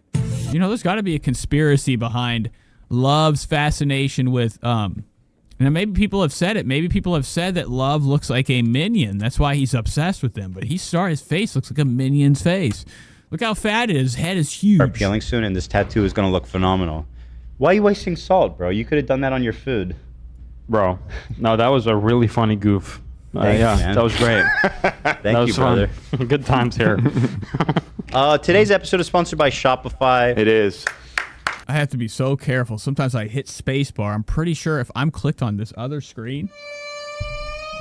You know, there's got to be a conspiracy behind Love's fascination with and maybe people have said it. Maybe people have said that Love looks like a minion. That's why he's obsessed with them. But his face looks like a minion's face. Look how fat it is. His head is huge. Start peeling soon, and this tattoo is going to look phenomenal. Why are you wasting salt, bro? You could have done that on your food. Bro, no, that was a really funny goof. Thanks, yeah, man. that was great. Thank you, brother. Good times here. Today's episode is sponsored by Shopify. It is. I have to be so careful. Sometimes I hit spacebar. I'm pretty sure if I'm clicked on this other screen,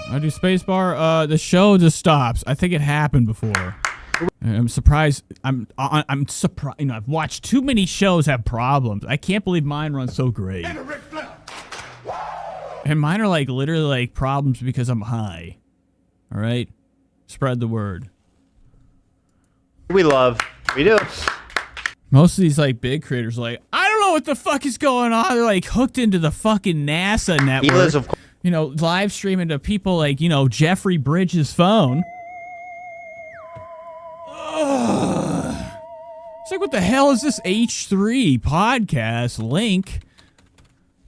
I do spacebar, the show just stops. I think it happened before. I'm surprised. I'm surprised. You know, I've watched too many shows have problems. I can't believe mine runs so great. And mine are like literally like problems because I'm high. All right, spread the word. We do. Most of these like big creators are like, I don't know what the fuck is going on. They're like hooked into the fucking NASA network. You know, live streaming to people like, you know, Jeffrey Bridges' phone. Ugh. It's like, what the hell is this H3 podcast link?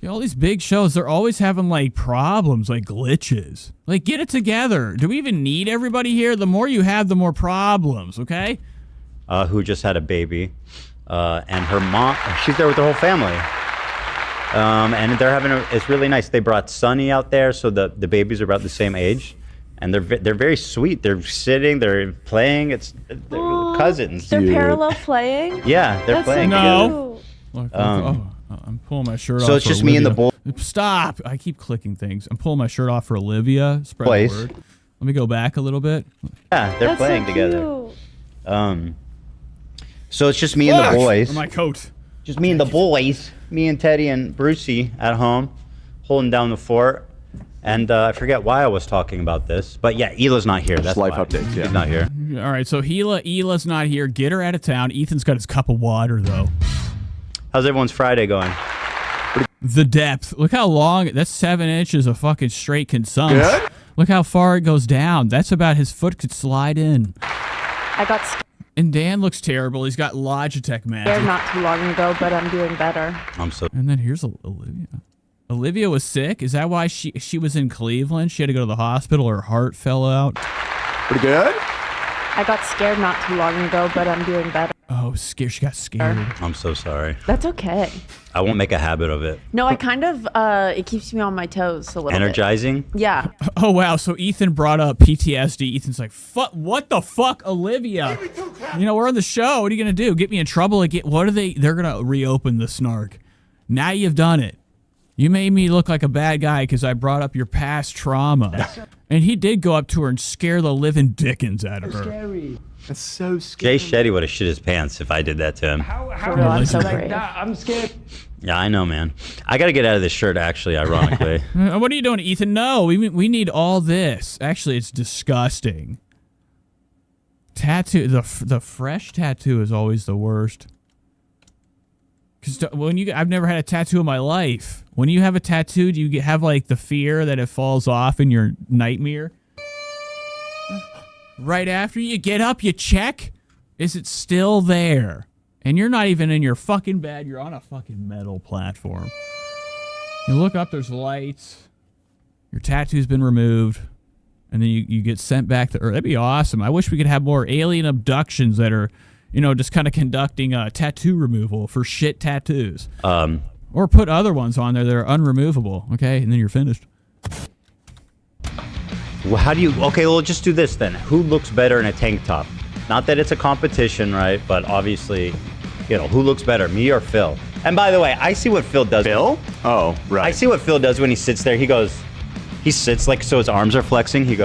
You know, all these big shows, they're always having like problems, like glitches. Like, get it together. Do we even need everybody here? The more you have, the more problems, okay? Who just had a baby. And her mom, she's there with her whole family. And they're having it's really nice. They brought Sunny out there, so the babies are about the same age. And they're very sweet. They're sitting, they're playing. They're cousins. They're parallel playing? Yeah, they're That's playing no. together. I'm pulling my shirt off. So it's for just Olivia. me and the boy. Stop! I keep clicking things. I'm pulling my shirt off for Olivia. Spread Place. the word. Let me go back a little bit. Yeah, they're playing together. So it's just me and the boys. My coat. Just me and the boys. Me and Teddy and Brucey at home, holding down the fort. And I forget why I was talking about this, but yeah, Hila's not here. That's life updates. Yeah, she's not here. All right, so Hila's not here. Get her out of town. Ethan's got his cup of water though. How's everyone's Friday going? The depth. Look how long. That's 7 inches of fucking straight consumption. Good? Look how far it goes down. That's about his foot could slide in. I got scared And Dan looks terrible. He's got Logitech magic. not too long ago, but I'm doing better. And then here's Olivia. Olivia was sick. Is that why she was in Cleveland? She had to go to the hospital. Her heart fell out. Pretty good. I got scared not too long ago, but I'm doing better. Oh, scared. She got scared. I'm so sorry. That's okay. I won't make a habit of it. No, I kind of, it keeps me on my toes a little Energizing? bit. Yeah. Oh, wow. So Ethan brought up PTSD. Ethan's like, what the fuck, Olivia? You know, we're on the show. What are you going to do? Get me in trouble again? What are they? They're going to reopen the snark. Now you've done it. You made me look like a bad guy because I brought up your past trauma. And he did go up to her and scare the living dickens out of her. Scary. That's so scary. Jay Shetty would have shit his pants if I did that to him. How I'm so like brave. that? I'm scared. Yeah, I know, man. I got to get out of this shirt, actually, ironically. What are you doing, Ethan? No, we need all this. Actually, it's disgusting. Tattoo, the fresh tattoo is always the worst. Because I've never had a tattoo in my life. When you have a tattoo, do you have like the fear that it falls off in your nightmare? Right after you get up, you check. Is it still there? And you're not even in your fucking bed. You're on a fucking metal platform. You look up, there's lights. Your tattoo's been removed. And then you get sent back to Earth. That'd be awesome. I wish we could have more alien abductions that are just kind of conducting tattoo removal for shit tattoos. Or put other ones on there that are unremovable, okay? And then you're finished. Well, how do you... Okay, well, just do this then. Who looks better in a tank top? Not that it's a competition, right? But obviously, who looks better, me or Phil? And by the way, I see what Phil does. Phil? Oh, right. I see what Phil does when he sits there. He sits like so his arms are flexing. He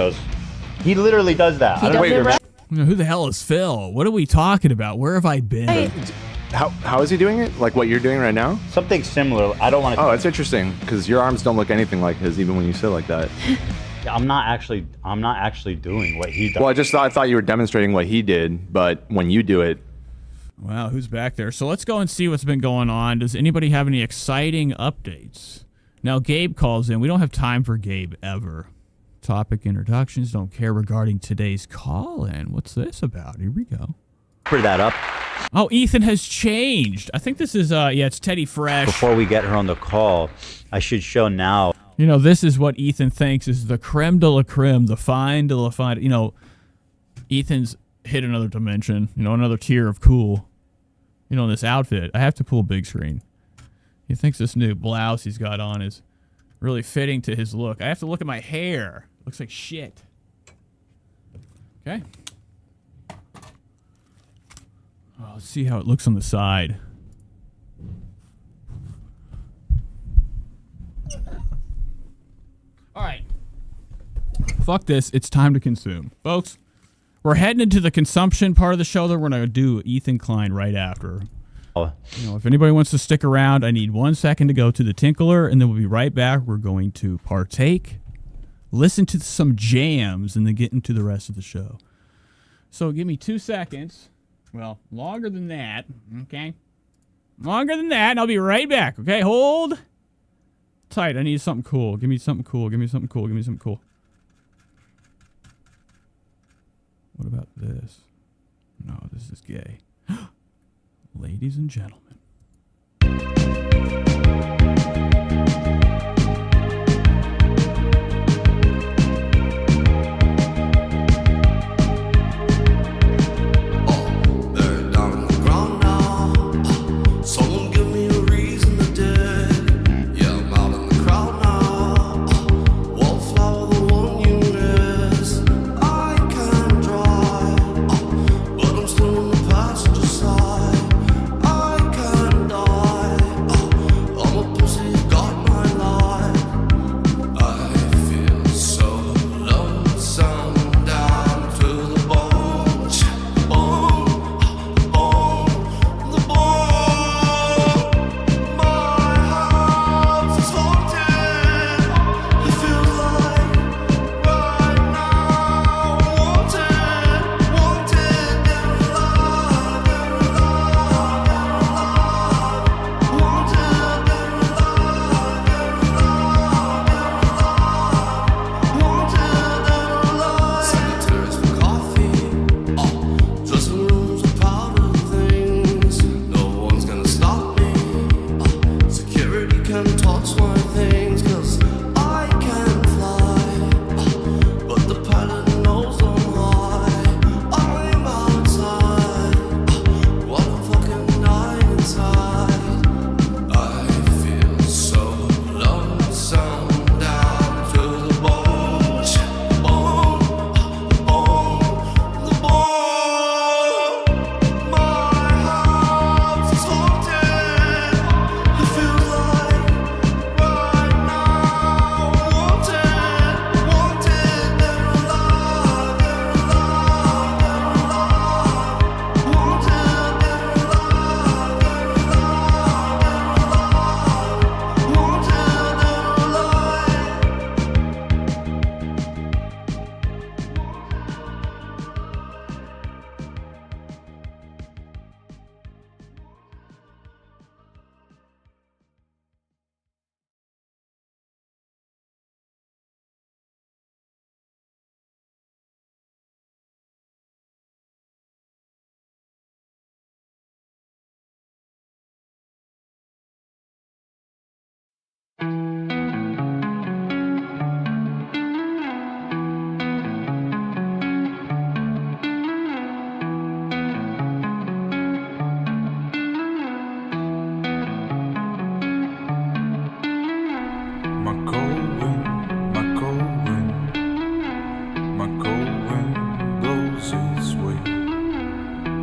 literally does that. Who the hell is Phil? What are we talking about? Where have I been? How is he doing it? Like what you're doing right now? Something similar. I don't want to... Oh, it's interesting because your arms don't look anything like his even when you sit like that. I'm not actually doing what he does. Well, I thought you were demonstrating what he did, but when you do it... Wow, who's back there? So let's go and see what's been going on. Does anybody have any exciting updates? Now, Gabe calls in. We don't have time for Gabe ever. Topic introductions. Don't care regarding today's call-in. What's this about? Here we go. Put that up. Oh, Ethan has changed. I think this is, it's Teddy Fresh. Before we get her on the call, I should show now. This is what Ethan thinks is the creme de la creme, the fine de la fine. Ethan's hit another dimension, another tier of cool. In this outfit. I have to pull big screen. He thinks this new blouse he's got on is really fitting to his look. I have to look at my hair. Looks like shit. Okay. Oh, let's see how it looks on the side. All right. Fuck this. It's time to consume. Folks, we're heading into the consumption part of the show that we're going to do Ethan Klein right after. If anybody wants to stick around, I need 1 second to go to the Tinkler, and then we'll be right back. We're going to partake, listen to some jams, and then get into the rest of the show. So give me 2 seconds. Well, longer than that, okay? Longer than that, and I'll be right back, okay? Hold tight. I need something cool. Give me something cool. Give me something cool. Give me something cool. What about this? No, this is gay. Ladies and gentlemen. Passenger side, I can't die. I'm a pussy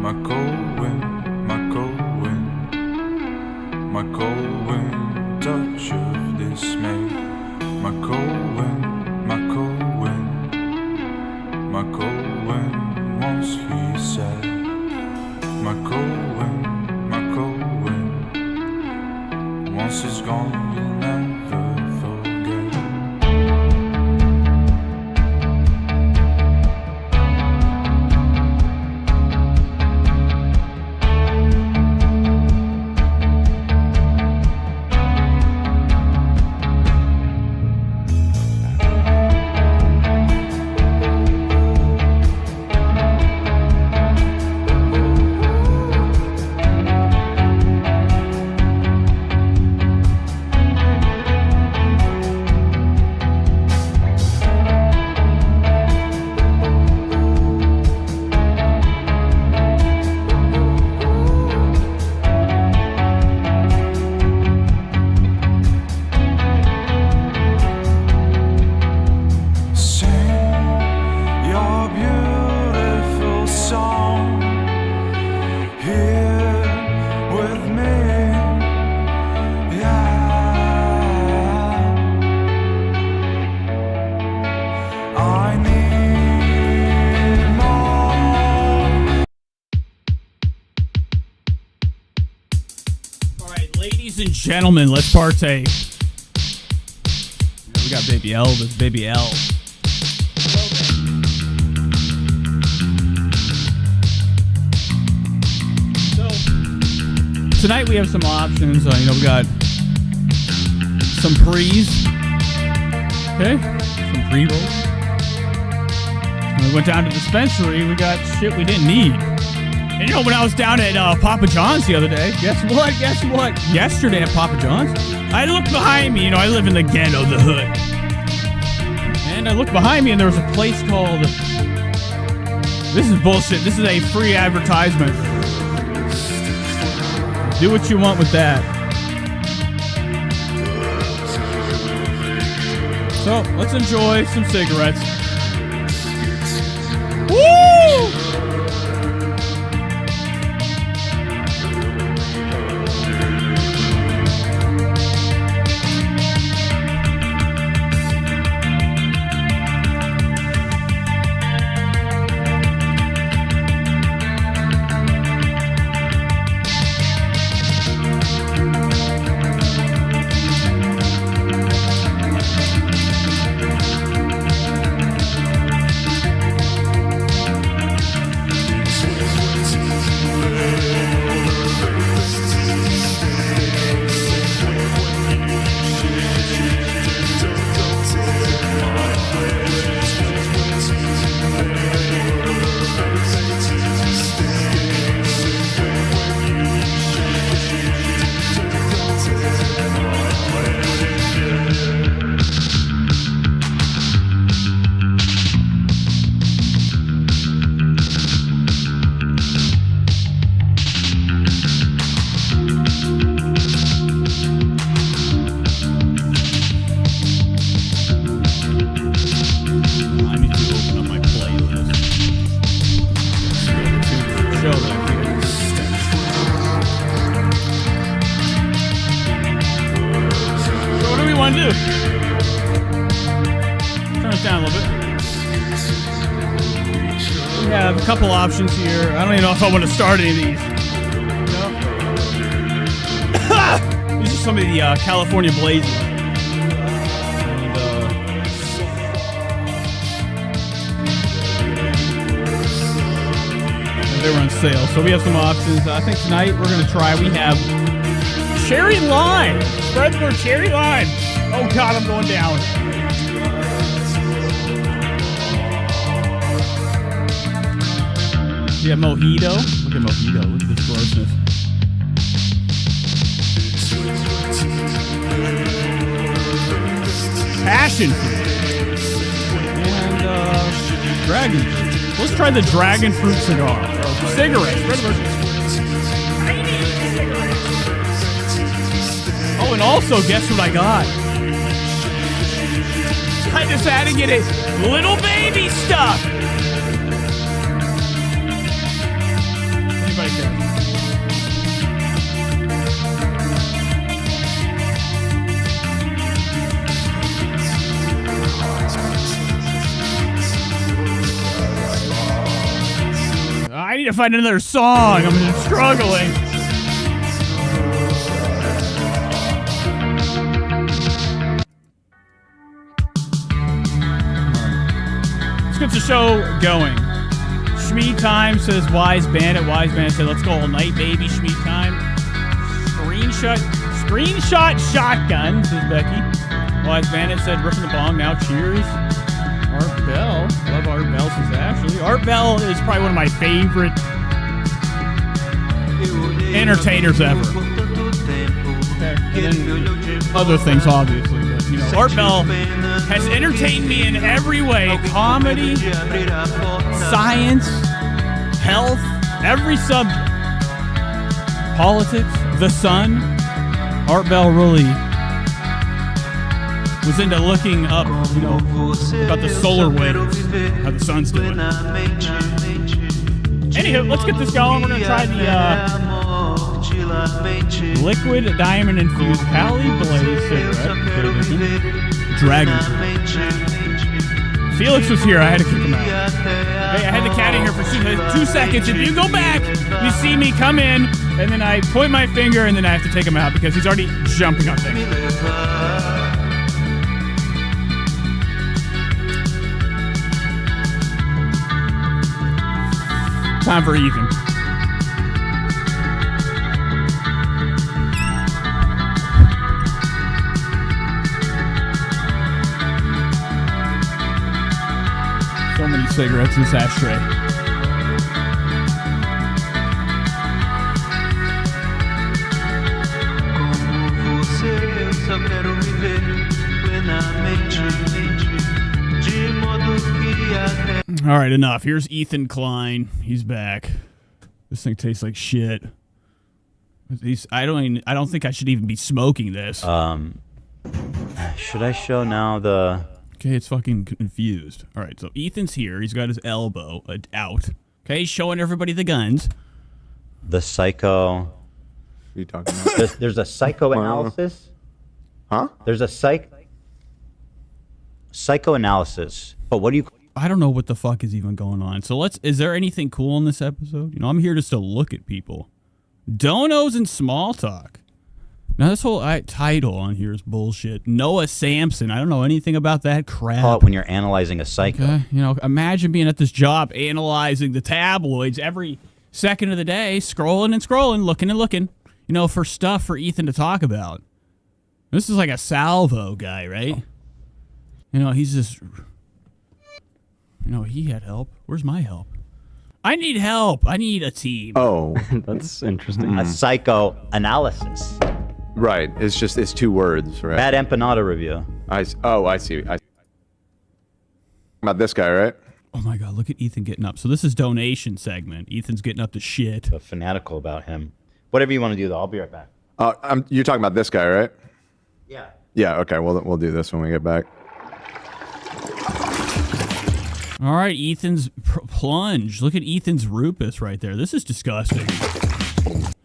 my cold wind, my cold wind, my cold wind, touch of dismay. My cold wind, my cold wind, my cold wind, once he said. My cold wind, once it's gone, you'll never forget. Ladies and gentlemen, let's partake. We got Baby L. This Baby L. So tonight we have some options. We got some pre's. Okay, some pre-rolls. We went down to the dispensary. We got shit we didn't need. And when I was down at Papa John's the other day, guess what? Yesterday at Papa John's, I looked behind me. I live in the ghetto, the hood. And I looked behind me and there was a place called... This is bullshit. This is a free advertisement. Do what you want with that. So, let's enjoy some cigarettes. Woo! Couple options here. I don't even know if I want to start any of these. These are some of the California Blazes. And they were on sale. So we have some options. I think tonight we're going to try. We have cherry lime. Spreadsburg cherry lime. Oh God, I'm going down. Yeah, mojito. Look at mojito. Look at this grossness. Passion fruit. And dragon fruit. Let's try the dragon fruit cigar. Cigarettes. Oh, and also, guess what I got? I just had to get it. Little baby stuff. to find another song. I'm just struggling. Let's get the show going. Schmee time says Wise Bandit. Wise Bandit said, let's go all night, baby. Schmee time. Screenshot shotgun, says Becky. Wise Bandit said, ripping the bong now. Cheers. Art Bell. Love Art Bell, says Ashley. Art Bell is probably one of my favorite entertainers ever. Okay. And then other things, obviously. But, you know, Art Bell has entertained me in every way. Comedy, science, health, every subject. Politics, the sun. Art Bell really was into looking up, you know, about the solar waves, how the sun's doing. Anywho, let's get this going. We're going to try the liquid diamond infused Cali Blaze cigarette. Dragon. Felix was here. I had to kick him out. Hey, I had the cat in here for 2 seconds. If you go back, you see me come in, and then I point my finger, and then I have to take him out because he's already jumping on things. Time for Ethan. So many cigarettes in this ashtray. All right, enough. Here's Ethan Klein. He's back. This thing tastes like shit. I don't think I should even be smoking this. Should I show now the... Okay, it's fucking confused. All right, so Ethan's here. He's got his elbow out. Okay, he's showing everybody the guns. The psycho... What are you talking about? There's a psychoanalysis. Huh? There's a psychoanalysis. But what do you... I don't know what the fuck is even going on. So is there anything cool in this episode? You know, I'm here just to look at people. Donos and small talk. Now this whole title on here is bullshit. Noah Sampson. I don't know anything about that crap. Call it when you're analyzing a psycho. Okay. You know, imagine being at this job analyzing the tabloids every second of the day, scrolling and scrolling, looking and looking, you know, for stuff for Ethan to talk about. This is like a salvo guy, right? You know, he's just... You know, he had help. Where's my help? I need help. I need a team. Oh, that's interesting. A psychoanalysis. Right. It's 2 words, right? Bad empanada review. I see. About this guy, right? Oh my God, look at Ethan getting up. So this is donation segment. Ethan's getting up to shit. So fanatical about him. Whatever you want to do, though. I'll be right back. You're talking about this guy, right? Yeah. Yeah, okay. We'll do this when we get back. All right, Ethan's plunge. Look at Ethan's rupus right there. This is disgusting.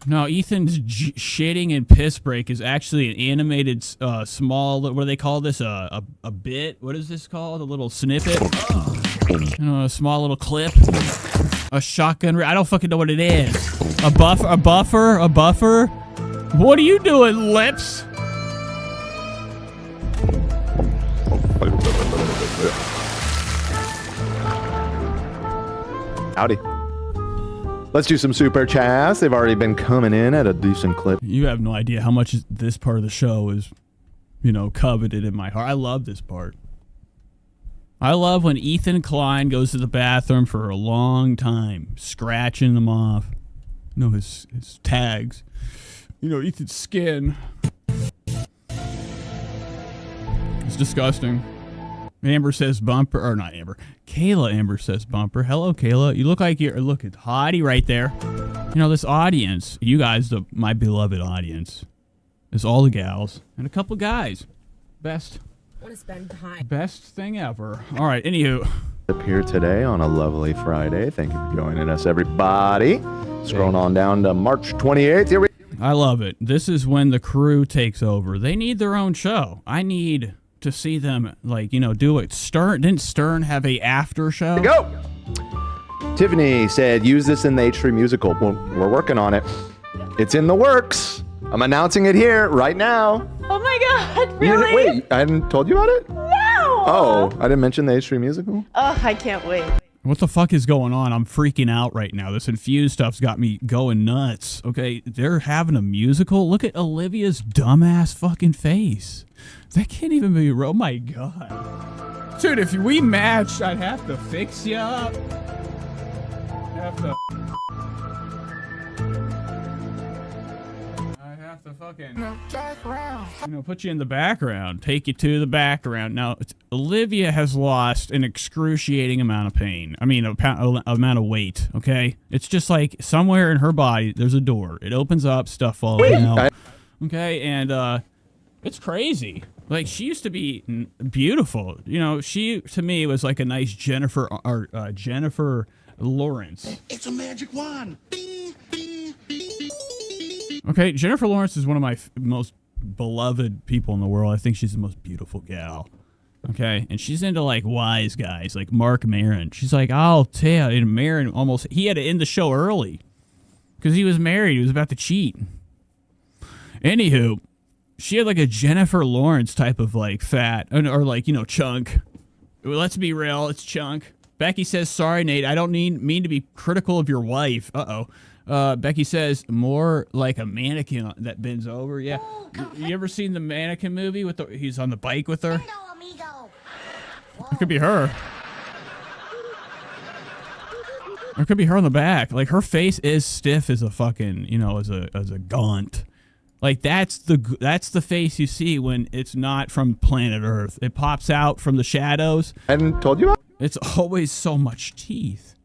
No, Ethan's shitting and piss break is actually an animated small, what do they call this? A bit? What is this called? A little snippet? You know, a small little clip? A shotgun? I don't fucking know what it is. A buffer? What are you doing, lips? Howdy. Let's do some super chats. They've already been coming in at a decent clip. You have no idea how much this part of the show is, you know, coveted in my heart. I love this part. I love when Ethan Klein goes to the bathroom for a long time, scratching them off. You know, his tags. You know, Ethan's skin. It's disgusting. Amber says bumper, or not Amber. Amber says bumper. Hello, Kayla. You look like you're, look, it's hottie right there. You know, this audience, you guys, my beloved audience, is all the gals and a couple guys. Best thing ever. All right, anywho. Up here today on a lovely Friday. Thank you for joining us, everybody. Scrolling on down to March 28th. Here we I love it. This is when the crew takes over. They need their own show. I need to see them, like, you know, do it. Didn't Stern have a after show? Go. Tiffany said, use this in the H3 musical. Well, we're working on it. It's in the works. I'm announcing it here right now. Oh my god, really? Wait, I hadn't told you about it? No! Oh, I didn't mention the H3 musical? Oh, I can't wait. What the fuck is going on? I'm freaking out right now. This infused stuff's got me going nuts. Okay, they're having a musical. Look at Olivia's dumbass fucking face. That can't even be real. Oh my god. Dude, if we matched, I'd have to fix you up. I'd have to fucking, put you in the background, take you to the background. Now, Olivia has lost an excruciating amount of pain. I mean, amount of weight, okay? It's just like somewhere in her body, there's a door. It opens up, stuff falls out. Okay, and it's crazy. Like, she used to be beautiful. You know, she, to me, was like a nice Jennifer Lawrence. It's a magic wand. Okay, Jennifer Lawrence is one of my most beloved people in the world. I think she's the most beautiful gal. Okay, and she's into like wise guys like Mark Maron. She's like, I'll tell you, and Maron he had to end the show early because he was married. He was about to cheat. Anywho, she had like a Jennifer Lawrence type of like fat or like, chunk. Well, let's be real, it's chunk. Becky says, sorry, Nate, I don't mean to be critical of your wife. Becky says, more like a mannequin that bends over. Yeah. You ever seen the mannequin movie with he's on the bike with her? It could be her. Or it could be her on the back. Like, her face is stiff as a fucking, as a gaunt. Like, that's the face you see when it's not from planet Earth. It pops out from the shadows. I hadn't told you about it? It's always so much teeth.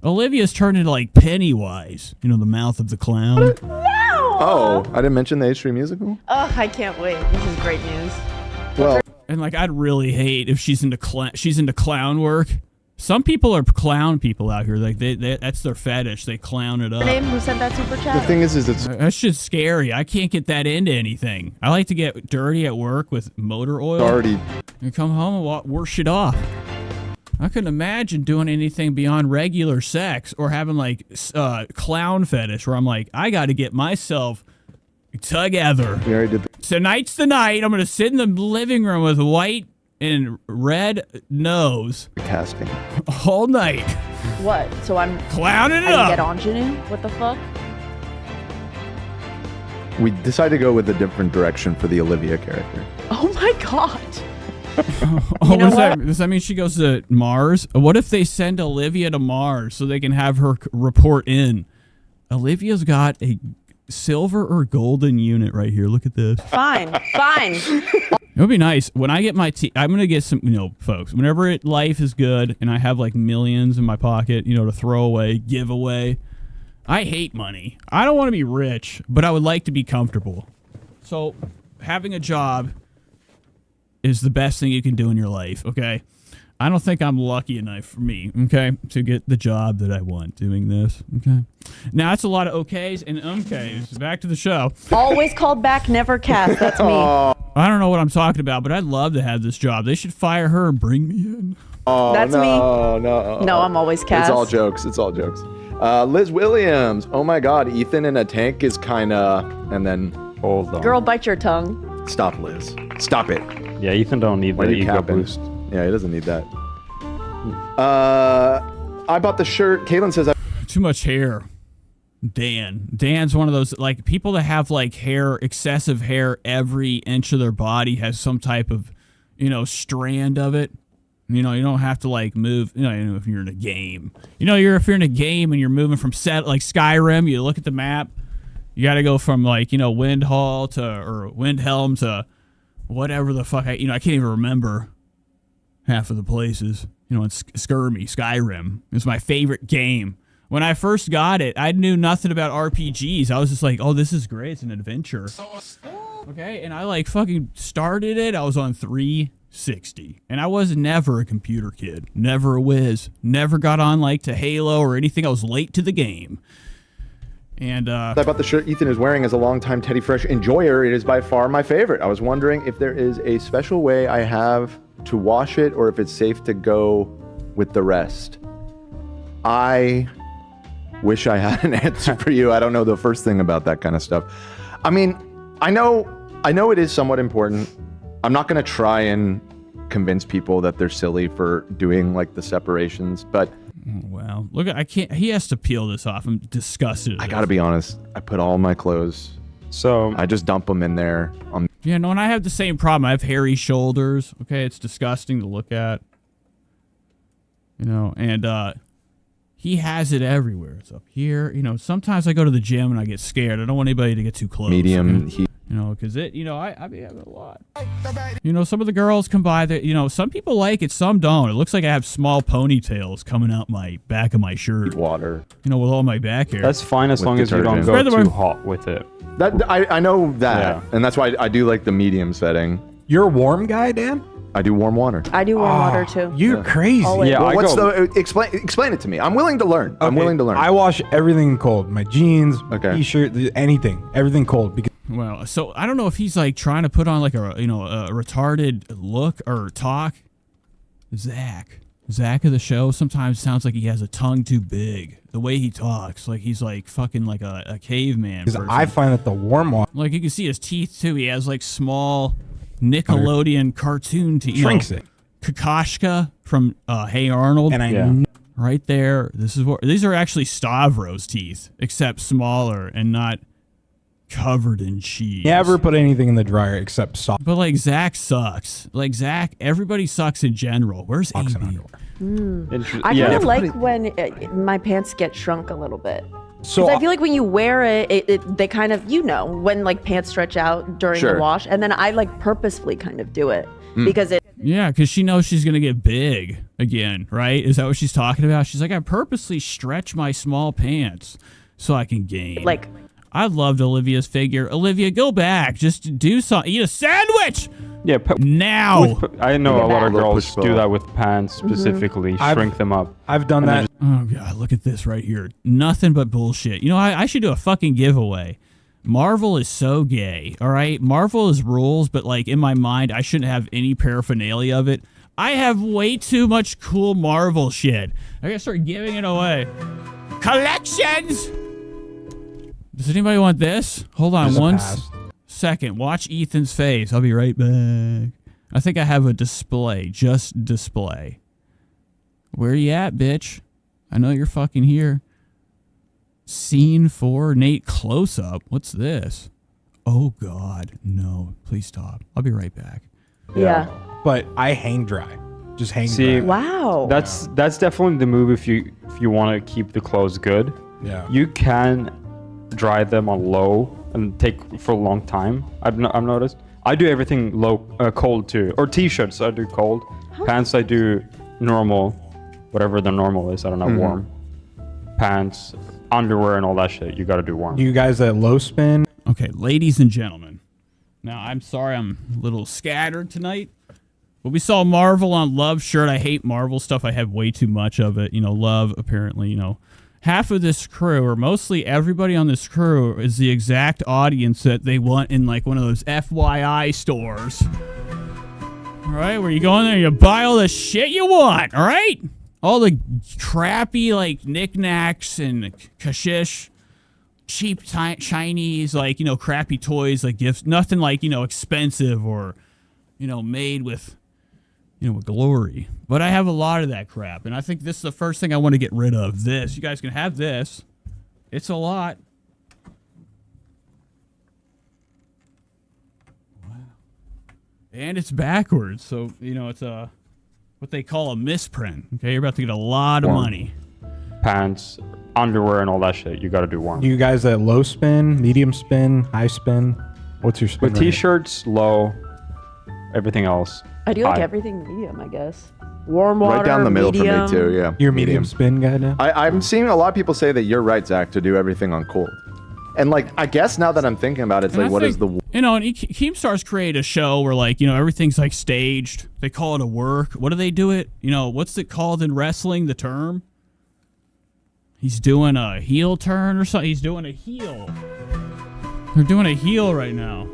Olivia's turned into like Pennywise, the mouth of the clown. No! Oh, I didn't mention the H3 musical? Oh, I can't wait. This is great news. Well, and like, I'd really hate if she's into clown work. Some people are clown people out here. Like, they that's their fetish. They clown it up. Name who sent that super chat? The thing is it's that shit's scary. I can't get that into anything. I like to get dirty at work with motor oil. already. And come home and wash it off. I couldn't imagine doing anything beyond regular sex or having like clown fetish where I'm like, I got to get myself together. We already did. Tonight's the night. I'm going to sit in the living room with white and red nose. Casting. All night. What? So I'm clowning it I up. get ingenue? What the fuck? We decided to go with a different direction for the Olivia character. Oh my god. Does that mean she goes to Mars? What if they send Olivia to Mars so they can have her report in? Olivia's got a silver or golden unit right here. Look at this. Fine. It would be nice. When I get my I'm going to get some, folks, whenever life is good and I have like millions in my pocket, to throw away, give away. I hate money. I don't want to be rich, but I would like to be comfortable. So having a job is the best thing you can do in your life, okay? I don't think I'm lucky enough for me, okay, to get the job that I want doing this, okay? Now, that's a lot of okays and umkays. Back to the show. Always called back, never cast. That's me. I don't know what I'm talking about, but I'd love to have this job. They should fire her and bring me in. Oh, That's no, me. No, I'm always cast. It's all jokes. Liz Williams. Oh my God, Ethan in a tank is kind of, and then hold on. Girl, bite your tongue. Stop, Liz. Stop it. Yeah, Ethan don't need the ego boost. Yeah, he doesn't need that. I bought the shirt. Caitlin says too much hair. Dan's one of those like people that have like hair, excessive hair. Every inch of their body has some type of, strand of it. You don't have to like move. If you're in a game, if you're in a game and you're moving from set like Skyrim, you look at the map. You got to go from like Windhelm to whatever the fuck I can't even remember half of the places. It's Skyrim. It was my favorite game. When I first got it, I knew nothing about RPGs. I was just like, oh, this is great. It's an adventure. Okay, and I like fucking started it. I was on 360. And I was never a computer kid. Never a whiz. Never got on like to Halo or anything. I was late to the game. And I bought the shirt Ethan is wearing as a longtime Teddy Fresh enjoyer. It is by far my favorite. I was wondering if there is a special way I have to wash it or if it's safe to go with the rest. I wish I had an answer for you. I don't know the first thing about that kind of stuff. I mean, I know it is somewhat important. I'm not going to try and convince people that they're silly for doing like the separations, but wow, look, I can't. He has to peel this off. I'm disgusted. I gotta be honest. I put all my clothes, so I just dump them in there. Yeah, no, and I have the same problem. I have hairy shoulders. Okay, it's disgusting to look at. You know, and he has it everywhere. It's up here. You know, sometimes I go to the gym and I get scared. I don't want anybody to get too close. Medium okay? heat. You know, because it, you know, I be having a lot. You know, some of the girls come by that, you know, some people like it, some don't. It looks like I have small ponytails coming out my back of my shirt. Water. You know, with all my back hair. That's fine as long as you don't go too hot with it. That I know that, and that's why I do like the medium setting. You're a warm guy, Dan? I do warm water. I do warm water too. You're crazy. Yeah, well, what's the explain it to me. I'm willing to learn. I'm willing to learn. I wash everything cold. My jeans, t-shirt, anything, everything cold. Because well, so I don't know if he's like trying to put on like a, you know, a retarded look or talk. Zach of the show sometimes sounds like he has a tongue too big. The way he talks, like he's like fucking like a caveman. because I find that the warm water like you can see his teeth too. He has like small Nickelodeon cartoon teeth. shrinks it. Kokoschka from Hey Arnold. And right there. These are actually Stavros teeth, except smaller and not covered in cheese. Never put anything in the dryer except socks. But like Zach sucks. Like Zach, everybody sucks in general. Where's AB? I kind of like when my pants get shrunk a little bit. So I feel like when you wear it, they kind of, you know, when like pants stretch out during the wash, and then I like purposefully kind of do it because it. Yeah, because she knows she's gonna get big again, right? Is that what she's talking about? She's like, I purposely stretch my small pants so I can gain. Like, I loved Olivia's figure. Olivia, go back. Just do something. Eat a sandwich. Yeah, now. I know a lot of girls do that with pants specifically, shrink them up. I've done that. Oh god, look at this right here. Nothing but bullshit. You know, I should do a fucking giveaway. Marvel is so gay, all right? Marvel is rules, but like in my mind, I shouldn't have any paraphernalia of it. I have way too much cool Marvel shit. I gotta start giving it away. Collections! Does anybody want this? Hold on one second. Watch Ethan's face. I'll be right back. I think I have a display. Just display. Where you at, bitch? I know you're fucking here. Scene 4, Nate close-up. What's this? Oh, God. No. Please stop. I'll be right back. Yeah. But I hang dry. Just hang See, dry. Wow. That's definitely the move if you want to keep the clothes good. Yeah. You can dry them on low and take for a long time. I've noticed. I do everything cold too. Or t-shirts I do cold. Pants I do normal, whatever the normal is. I don't know, warm. Pants, underwear, and all that shit. You got to do warm. You guys at low spin? Okay, ladies and gentlemen. Now, I'm sorry I'm a little scattered tonight. But we saw Marvel on Love shirt. I hate Marvel stuff. I have way too much of it. You know, Love, apparently, you know. Half of this crew, or mostly everybody on this crew, is the exact audience that they want in like one of those FYI stores. All right, where you go in there and you buy all the shit you want, all right? All the crappy like knickknacks and kashish, cheap Chinese, like, you know, crappy toys, like gifts, nothing like, you know, expensive or, you know, made with, you know, with glory. But I have a lot of that crap, and I think this is the first thing I want to get rid of. This. You guys can have this. It's a lot. Wow. And it's backwards, so, you know, it's a what they call a misprint. Okay, you're about to get a lot of money. Pants, underwear, and all that shit. You got to do warm. You guys at low spin, medium spin, high spin? What's your spin? With t-shirts, low. Everything else. I do like everything medium, I guess. Warm water, right down the middle medium. for me too. Yeah, you're medium spin guy now. I'm seeing a lot of people say that you're right, Zach, to do everything on cold. And like, I guess now that I'm thinking about it, it's like, what is the... You know, and Keemstars create a show where, like, you know, everything's like staged. They call it a work. What do they do it? You know, what's it called in wrestling, the term? He's doing a heel turn or something. He's doing a heel. They're doing a heel right now.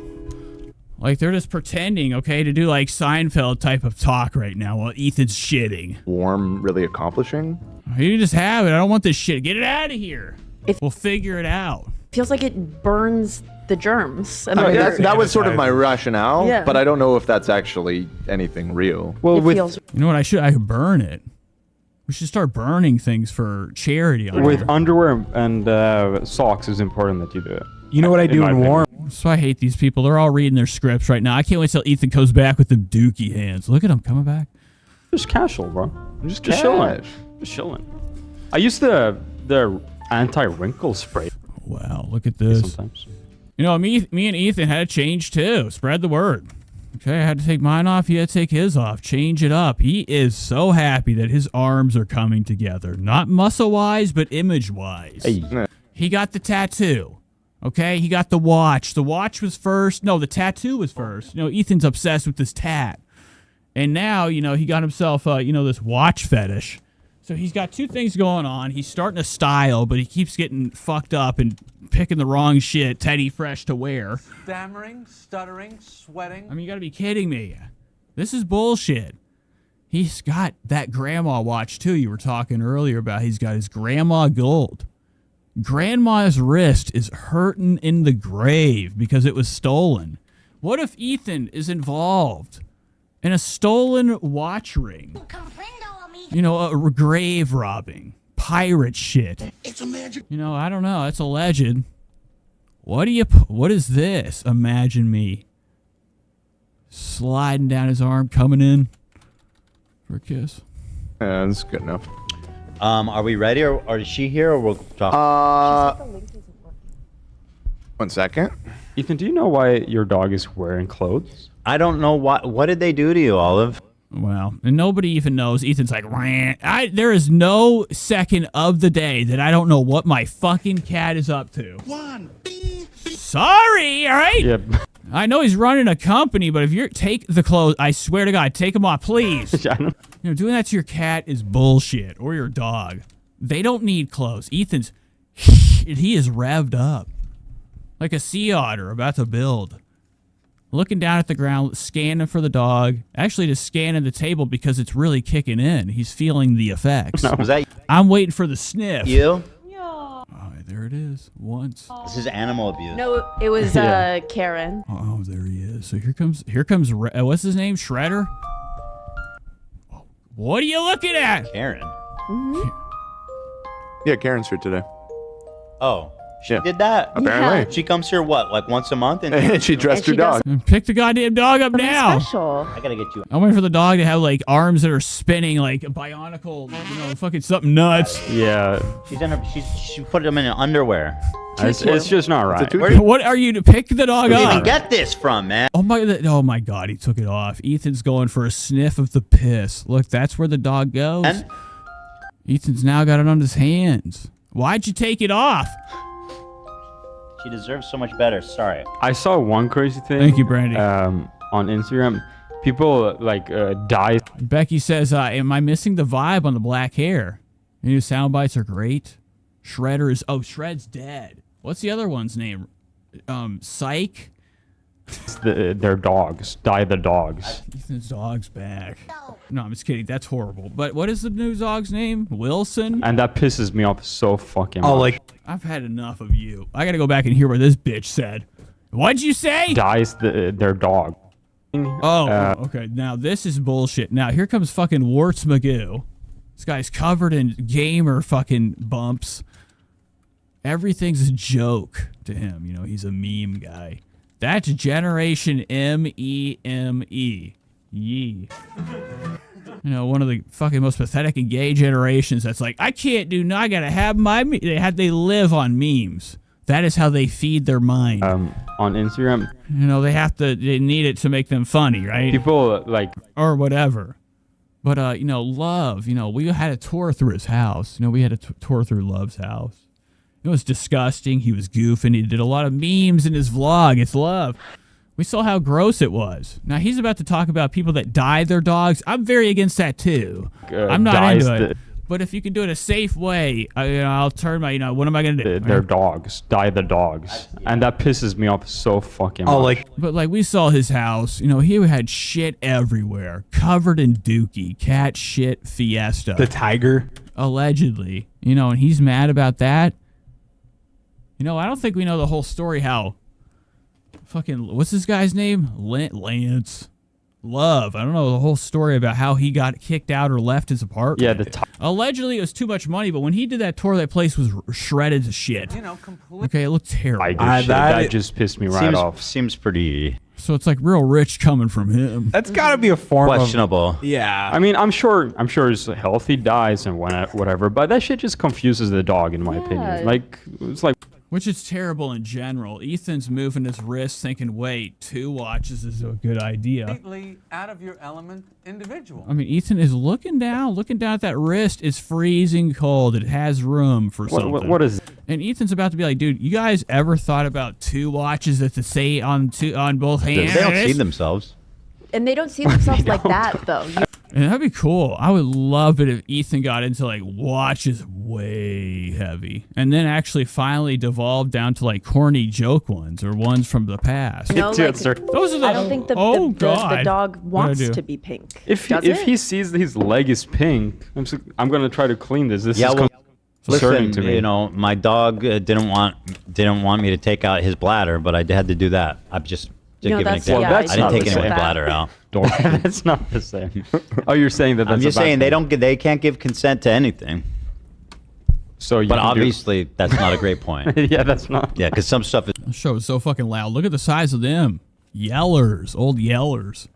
Like, they're just pretending, okay, to do like Seinfeld type of talk right now while Ethan's shitting. Warm really accomplishing? You can just have it. I don't want this shit. Get it out of here. We'll figure it out. Feels like it burns the germs. I mean, that was sort of my rationale, Yeah. but I don't know if that's actually anything real. Well, you know what? I could burn it. We should start burning things for charity. With underwear and socks, it's important that you do it. You know what I do in warm? So I hate these people. They're all reading their scripts right now. I can't wait till Ethan comes back with the dookie hands. Look at him coming back. Just casual, bro. Just chilling. Just chilling. I use the anti-wrinkle spray. Wow, look at this. Sometimes. You know, me and Ethan had to change too. Spread the word. Okay, I had to take mine off. He had to take his off. Change it up. He is so happy that his arms are coming together. Not muscle-wise, but image-wise. Hey. He got the tattoo. Okay, he got the watch. The watch was first. No, the tattoo was first. You know, Ethan's obsessed with this tat. And now, you know, he got himself, this watch fetish. So he's got two things going on. He's starting to style, but he keeps getting fucked up and picking the wrong shit, Teddy Fresh to wear. Stammering, stuttering, sweating. I mean, you gotta be kidding me. This is bullshit. He's got that grandma watch, too, you were talking earlier about. He's got his grandma gold. Grandma's wrist is hurting in the grave because it was stolen. What if Ethan is involved in a stolen watch ring? You know, a grave robbing, pirate shit. It's a magic. You know, I don't know. That's alleged. What is this? Imagine me sliding down his arm, coming in for a kiss. Yeah, that's good enough. Are we ready, or is she here, or we'll talk? 1 second. Ethan, do you know why your dog is wearing clothes? I don't know what did they do to you, Olive? Well, and nobody even knows. Ethan's like, there is no second of the day that I don't know what my fucking cat is up to. Sorry, all right? Yep. I know he's running a company, but if you're take the clothes, I swear to God, take them off, please. You know, doing that to your cat is bullshit, or your dog. They don't need clothes. Ethan's, he is revved up like a sea otter about to build. Looking down at the ground, scanning for the dog. Actually, just scanning the table because it's really kicking in. He's feeling the effects. No, was that I'm waiting for the sniff. you? Oh, there it is. Once. This is animal abuse. No, it was Yeah. Karen. Oh, there he is. So here comes. What's his name? Shredder. What are you looking at? Karen. Yeah, Karen's here today. Oh, she did that. Apparently. She comes here like once a month, and And she dressed her dog. Pick the goddamn dog up now. Special. I gotta get you. I'm waiting for the dog to have like arms that are spinning like a bionicle, fucking something nuts. Yeah. She put them in underwear. It's just not right. What are you to pick the dog Where did you up? get this from, man? Oh my God, he took it off. Ethan's going for a sniff of the piss. Look, that's where the dog goes. And? Ethan's now got it on his hands. Why'd you take it off? She deserves so much better. Sorry. I saw one crazy thing. Thank you, Brandy. On Instagram, people dye. Becky says, am I missing the vibe on the black hair? The new sound bites are great. Shred's dead. What's the other one's name? Psych? Their dogs. Dye the dogs. Ethan's dog's back. No, I'm just kidding. That's horrible. But what is the new dog's name? Wilson? And that pisses me off so fucking much. I've had enough of you. I gotta go back and hear what this bitch said. What'd you say? Dyes their dog. Okay. Now this is bullshit. Now here comes fucking Warts Magoo. This guy's covered in gamer fucking bumps. Everything's a joke to him. You know, he's a meme guy. That's Generation MEME. Yee. You know, one of the fucking most pathetic and gay generations that's like, I gotta have my they live on memes. That is how they feed their mind. On Instagram. You know, they need it to make them funny, right? People or whatever. But Love, we had a tour through his house. We had a tour through Love's house. It was disgusting. He was goofing. He did a lot of memes in his vlog. It's Love. We saw how gross it was. Now he's about to talk about people that dye their dogs. I'm very against that too. I'm not into it. But if you can do it a safe way, I'll turn my, what am I going to do? They're dogs. Die the dogs. And that pisses me off so fucking much. But like we saw his house, he had shit everywhere, covered in dookie, cat shit fiesta. The tiger? Allegedly. And he's mad about that. I don't think we know the whole story how fucking, what's this guy's name? Lance. Love. I don't know the whole story about how he got kicked out or left his apartment. Yeah, allegedly it was too much money, but when he did that tour, that place was shredded to shit. Okay, it looked terrible. That just pissed me right off. Seems pretty. So it's like real rich coming from him. That's got to be a form questionable. Yeah. I mean, I'm sure it's healthy dies and whatever, but that shit just confuses the dog, in my opinion. Like, it's like. Which is terrible in general. Ethan's moving his wrist, thinking, "Wait, 2 watches is a good idea." Completely out of your element individual. I mean, Ethan is looking down at that wrist. It's freezing cold. It has room for something. What is? And Ethan's about to be like, "Dude, you guys ever thought about 2 watches at the same on both hands?" They don't see themselves. And they don't see themselves like that, though. And that'd be cool. I would love it if Ethan got into like watches way heavy, and then actually finally devolved down to like corny joke ones or ones from the past. No, like, those are the. I don't think the dog wants to be pink. If he sees his leg is pink, I'm gonna try to clean this. This is concerning to me. My dog didn't want me to take out his bladder, but I had to do that. I'm just. To give an example. I didn't take anyone's bladder out. That's not the same. Oh, you're saying that? I'm just saying they can't give consent to anything. So, but obviously that's not a great point. Yeah, that's not. Yeah, because some stuff is. The show is so fucking loud. Look at the size of them. Yellers, old yellers.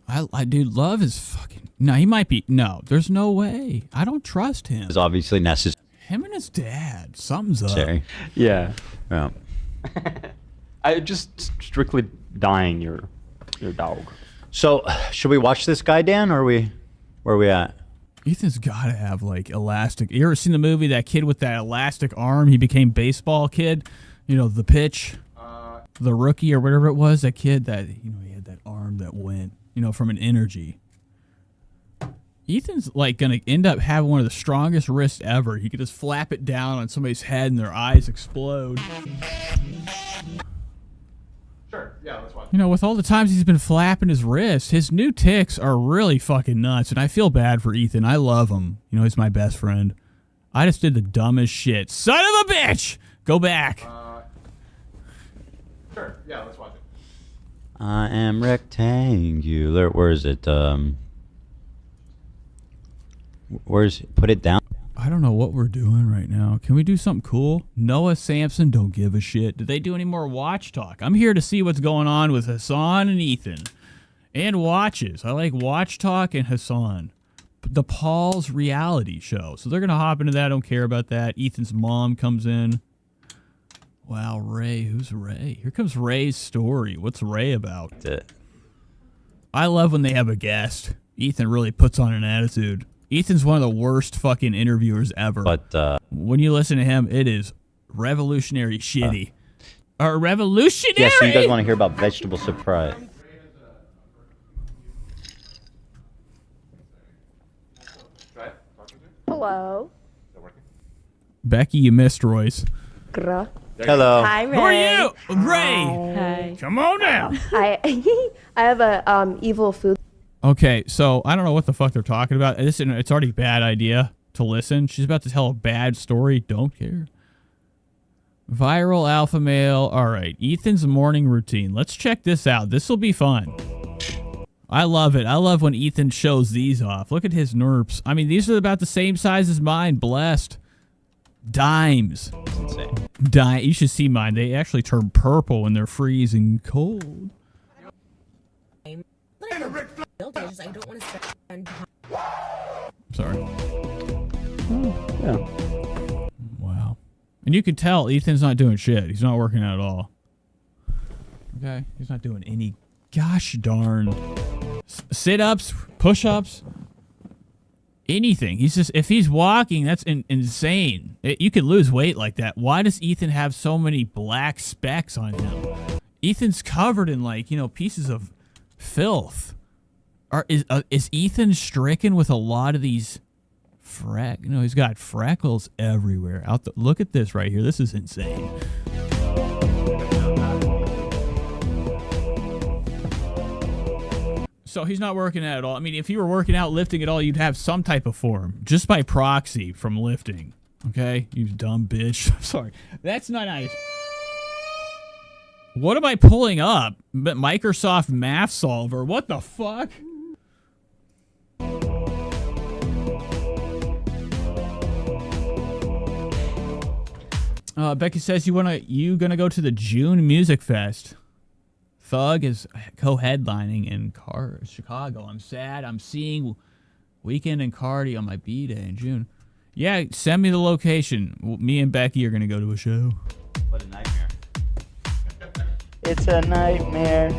I dude, Love is fucking. No, he might be. No, there's no way. I don't trust him. Is obviously necessary. Him and his dad. Something's up. Sorry. Yeah. Yeah. I just strictly dying your dog. So, should we watch this guy, Dan, or where are we at? Ethan's got to have like elastic. You ever seen the movie That Kid with That Elastic Arm? He became baseball kid. The pitch, the rookie or whatever it was. That kid that he had that arm that went from an energy. Ethan's like gonna end up having one of the strongest wrists ever. He could just flap it down on somebody's head and their eyes explode. Sure, yeah, let's watch. With all the times he's been flapping his wrist, his new ticks are really fucking nuts, and I feel bad for Ethan. I love him. He's my best friend. I just did the dumbest shit. Son of a bitch! Go back. Sure, yeah, let's watch it. I am rectangular. Where is it? Put it down. I don't know what we're doing right now. Can we do something cool? Noah Sampson, don't give a shit. Did they do any more watch talk? I'm here to see what's going on with Hassan and Ethan. And watches. I like watch talk and Hassan. The Paul's reality show. So they're going to hop into that. I don't care about that. Ethan's mom comes in. Wow, Ray. Who's Ray? Here comes Ray's story. What's Ray about? I love when they have a guest. Ethan really puts on an attitude. Ethan's one of the worst fucking interviewers ever. But when you listen to him, it is revolutionary shitty. Revolutionary? Yeah, so you guys want to hear about vegetable surprise. Hello. Becky, you missed Royce. Hello. Hi, Ray. Who are you? Ray. Hi. Come on now. I have a evil food. Okay, so I don't know what the fuck they're talking about. It's already a bad idea to listen. She's about to tell a bad story. Don't care. Viral alpha male. All right, Ethan's morning routine. Let's check this out. This will be fun. I love it. I love when Ethan shows these off. Look at his nerps. I mean, these are about the same size as mine. Blessed. Dimes. That's insane. You should see mine. They actually turn purple when they're freezing cold. I don't want to spend Sorry. Yeah. Wow. And you can tell Ethan's not doing shit. He's not working out at all. Okay? He's not doing any gosh darn sit-ups, push-ups, anything. He's just, if he's walking, that's insane. You could lose weight like that. Why does Ethan have so many black specks on him? Ethan's covered in pieces of filth. Is Ethan stricken with a lot of these He's got freckles everywhere. Look at this right here. This is insane. So he's not working out at all. I mean, if you were working out, lifting at all, you'd have some type of form just by proxy from lifting. Okay? You dumb bitch. I'm sorry. That's not nice. What am I pulling up? Microsoft Math Solver. What the fuck? Becky says you gonna go to the June Music Fest. Thug is co-headlining in Chicago. I'm sad. I'm seeing Weekend and Cardi on my B-Day in June. Yeah, send me the location. Me and Becky are gonna go to a show. What a nightmare. It's a nightmare.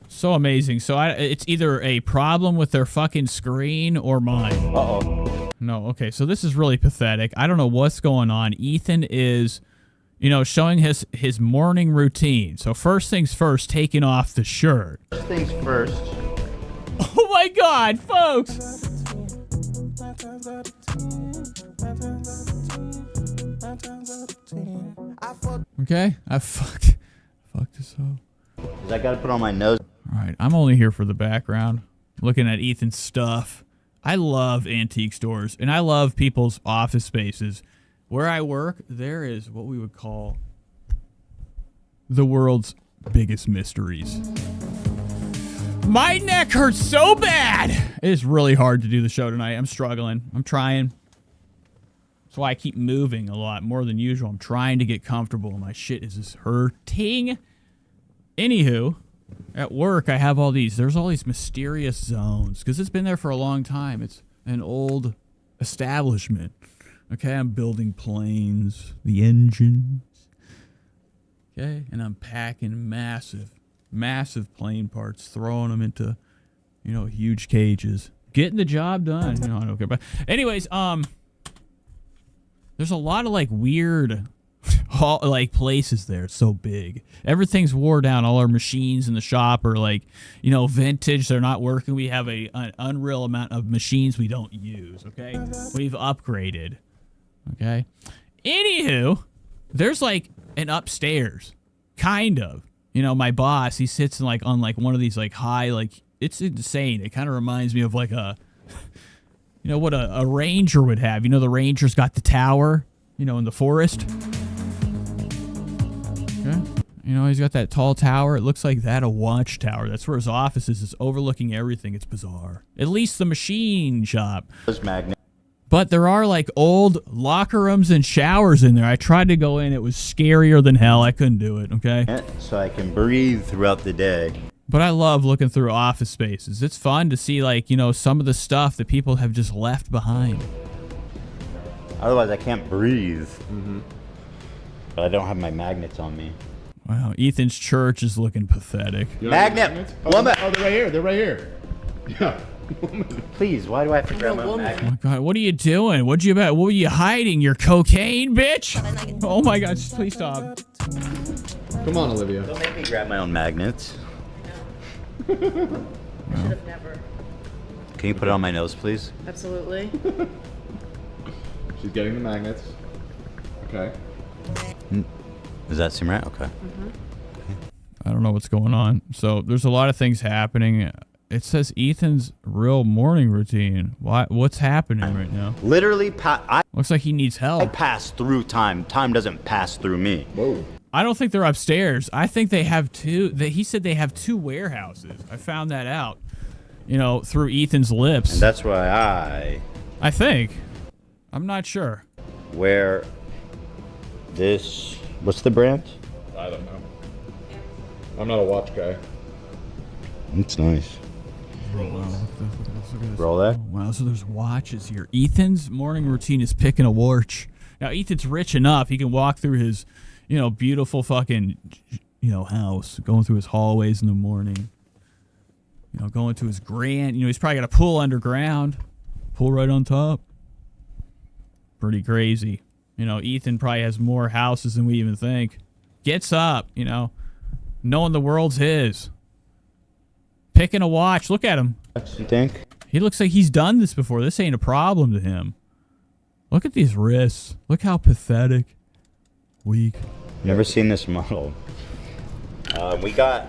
So amazing. So it's either a problem with their fucking screen or mine. Uh-oh. No, okay. So this is really pathetic. I don't know what's going on. Ethan is, showing his morning routine. So first things first, taking off the shirt. First things first. Oh my God, folks. Okay, I fucked this up. I gotta put on my nose. All right, I'm only here for the background, looking at Ethan's stuff. I love antique stores, and I love people's office spaces. Where I work, there is what we would call the world's biggest mysteries. My neck hurts so bad. It is really hard to do the show tonight. I'm struggling. I'm trying. That's why I keep moving a lot more than usual. I'm trying to get comfortable. My shit is just hurting. Anywho, at work, I have there's all these mysterious zones because it's been there for a long time. It's an old establishment. Okay, I'm building planes, the engines. Okay, and I'm packing massive plane parts, throwing them into, huge cages, getting the job done. I don't care about. Anyways, there's a lot of weird, places there. It's so big. Everything's wore down. All our machines in the shop are vintage. They're not working. We have an unreal amount of machines we don't use. Okay, we've upgraded. Okay. Anywho, there's an upstairs, kind of. My boss, he sits on one of these high, it's insane. It kind of reminds me of what a ranger would have. The ranger's got the tower, in the forest. Okay. He's got that tall tower. It looks like that, a watchtower. That's where his office is. It's overlooking everything. It's bizarre. At least the machine shop. But there are old locker rooms and showers in there. I tried to go in. It was scarier than hell. I couldn't do it, okay? So I can breathe throughout the day. But I love looking through office spaces. It's fun to see some of the stuff that people have just left behind. Otherwise I can't breathe. Mm-hmm. But I don't have my magnets on me. Wow, Ethan's church is looking pathetic. Magnet! Oh, they're right here. They're right here. Yeah. Please, why do I have to grab my magnet? Oh my God, what are you doing? What were you hiding? Your cocaine, bitch? Oh my God, please stop. Come on, Olivia. Don't make me grab my own magnets. Should have never. Can you put it on my nose, please? Absolutely. She's getting the magnets. Okay. Does that seem right? Okay. Mm-hmm. I don't know what's going on. So there's a lot of things happening. It says Ethan's real morning routine. What's happening right now? Literally, looks like he needs help. I pass through time. Time doesn't pass through me. Whoa. I don't think they're upstairs. I think they have two. He said they have two warehouses. I found that out, through Ethan's lips. And that's why I think. I'm not sure. Where this... What's the brand? I don't know. I'm not a watch guy. It's nice. Roll that. Oh, wow, so there's watches here. Ethan's morning routine is picking a watch. Now, Ethan's rich enough. He can walk through his, beautiful fucking, house, going through his hallways in the morning. Going to his he's probably got a pool underground. Pool right on top. Pretty crazy. Ethan probably has more houses than we even think. Gets up, knowing the world's his. picking a watch. Look at him. You think? He looks like he's done this before. This ain't a problem to him. Look at these wrists. Look how pathetic. Weak. Never seen this model. We got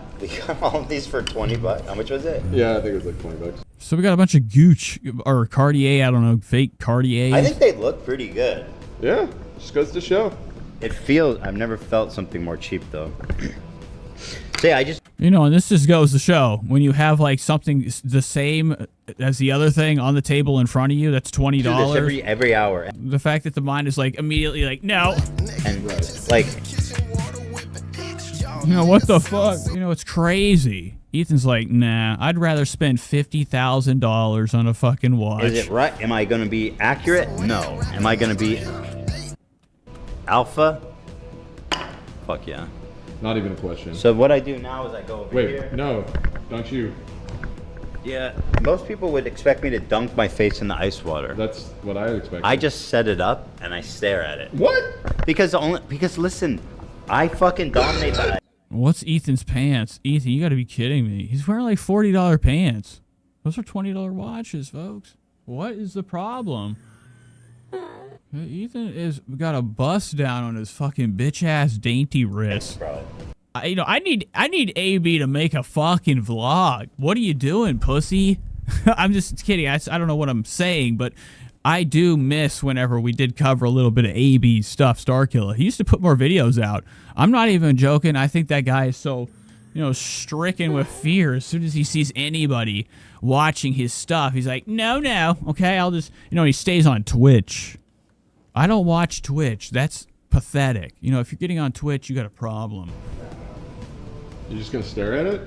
all of these for $20. How much was it? Yeah, I think it was like $20. So we got a bunch of Gooch or Cartier, I don't know, fake Cartier. I think they look pretty good. Yeah, just goes to show. It feels. I've never felt something more cheap though. See, I just. You know, and this just goes to show when you have like something the same as the other thing on the table in front of you, that's $20. Do this every hour. The fact that the mind is like immediately like no, and like, you know what the fuck? You know, it's crazy. Ethan's like, nah, I'd rather spend $50,000 on a fucking watch. Is it right? Am I going to be accurate? No. Am I going to be alpha? Fuck yeah. Not even a question. So what I do now is I go over here. Wait, no, don't you? Yeah, most people would expect me to dunk my face in the ice water. That's what I expect. I just set it up and I stare at it. What? Because listen, I fucking dominate that. What's Ethan's pants? Ethan, you gotta be kidding me. He's wearing like $40 pants. Those are $20 watches, folks. What is the problem? Ethan is got a bust down on his fucking bitch ass dainty wrist. You know, I need AB to make a fucking vlog. What are you doing, pussy? I'm just kidding. I don't know what I'm saying, but I do miss whenever we did cover a little bit of AB stuff, Starkiller. He used to put more videos out. I'm not even joking. I think that guy is so, you know, stricken with fear. As soon as he sees anybody watching his stuff, he's like, no, okay, I'll just, you know, he stays on Twitch. I don't watch Twitch. That's pathetic. You know, if you're getting on Twitch, you got a problem. You're just gonna stare at it?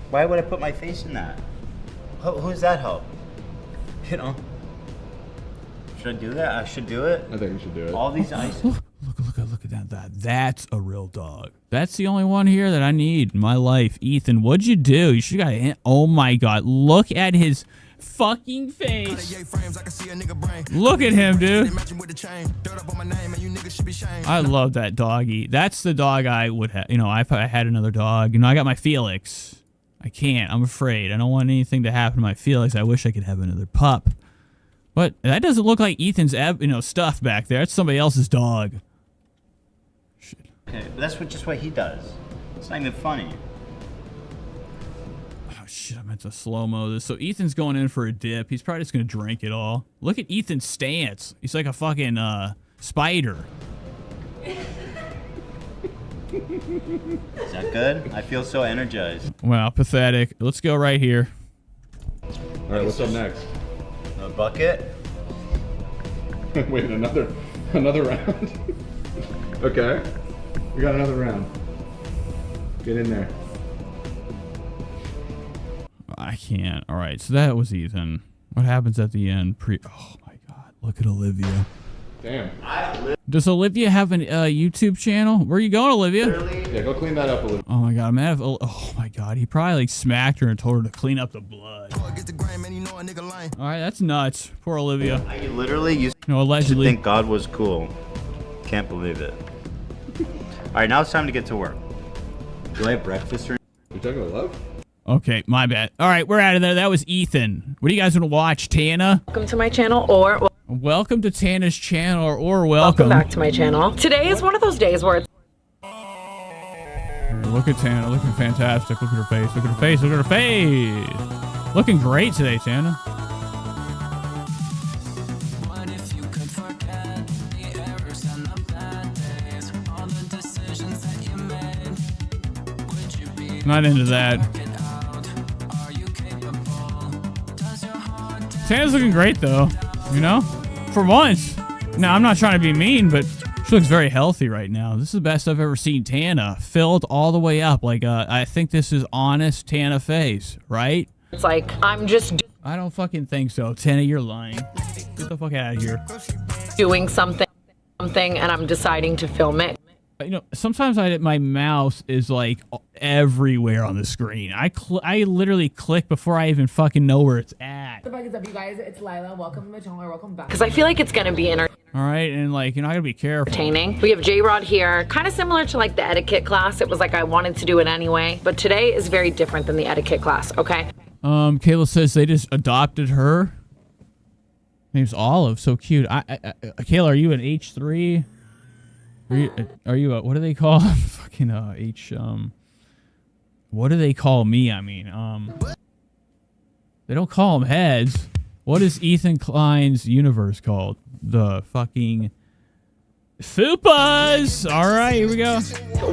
Why would I put my face in that? Who's that help? You know? Should I do that? I should do it? I think you should do it. All these ice. Look at that. That's a real dog. That's the only one here that I need in my life. Ethan, what'd you do? You should have got a Oh my God. Look at his fucking face. Look at him, dude. I love that doggy. That's the dog I would have. You know, if I had another dog. You know, I got my Felix. I can't. I'm afraid. I don't want anything to happen to my Felix. I wish I could have another pup. But that doesn't look like Ethan's, you know, stuff back there. It's somebody else's dog. Shit. Okay, but that's just what he does. It's not even funny. Oh shit! I meant to slow-mo this. So Ethan's going in for a dip. He's probably just gonna drink it all. Look at Ethan's stance. He's like a fucking spider. Is that good? I feel so energized. Wow, pathetic. Let's go right here. All right, what's up next? A bucket? Wait, another round? Okay. We got another round. Get in there. I can't. All right, so that was Ethan. What happens at the end? Oh my God! Look at Olivia. Damn. Does Olivia have a YouTube channel? Where are you going, Olivia? Yeah, go clean that up, Olivia. Oh my God, I'm mad. Oh my God, he probably like smacked her and told her to clean up the blood. All right, that's nuts. Poor Olivia. I literally used allegedly to think God was cool. Can't believe it. All right, now it's time to get to work. Do I have breakfast or? You talking about love? Okay, my bad. All right, we're out of there. That was Ethan. What do you guys want to watch, Tana? Welcome to my channel, or welcome to Tana's channel, or welcome back to my channel. Today is one of those days where it's look at Tana, looking fantastic. Look at her face. Look at her face. Look at her face. Looking great today, Tana. Not into that. Tana's looking great though, you know? For once. Now, I'm not trying to be mean, but she looks very healthy right now. This is the best I've ever seen Tana. Filled all the way up. Like, I think this is honest Tana face, right? It's like, I'm just I don't fucking think so. Tana, you're lying. Get the fuck out of here. doing something and I'm deciding to film it. sometimes my mouse is like everywhere on the screen. I literally click before I even fucking know where it's at. The fuck is up, you guys? It's Lila. Welcome to my channel. Welcome back. Because I feel like it's gonna be All right, and like, I gotta be careful. entertaining. We have J-Rod here, kind of similar to like the etiquette class. It was like I wanted to do it anyway, but today is very different than the etiquette class, okay? Kayla says they just adopted her. Name's Olive, so cute. Kayla, are you an H3? Are you a, what do they call fucking what do they call me? I mean, they don't call them heads. What is Ethan Klein's universe called? The fucking Fupas. All right, here we go.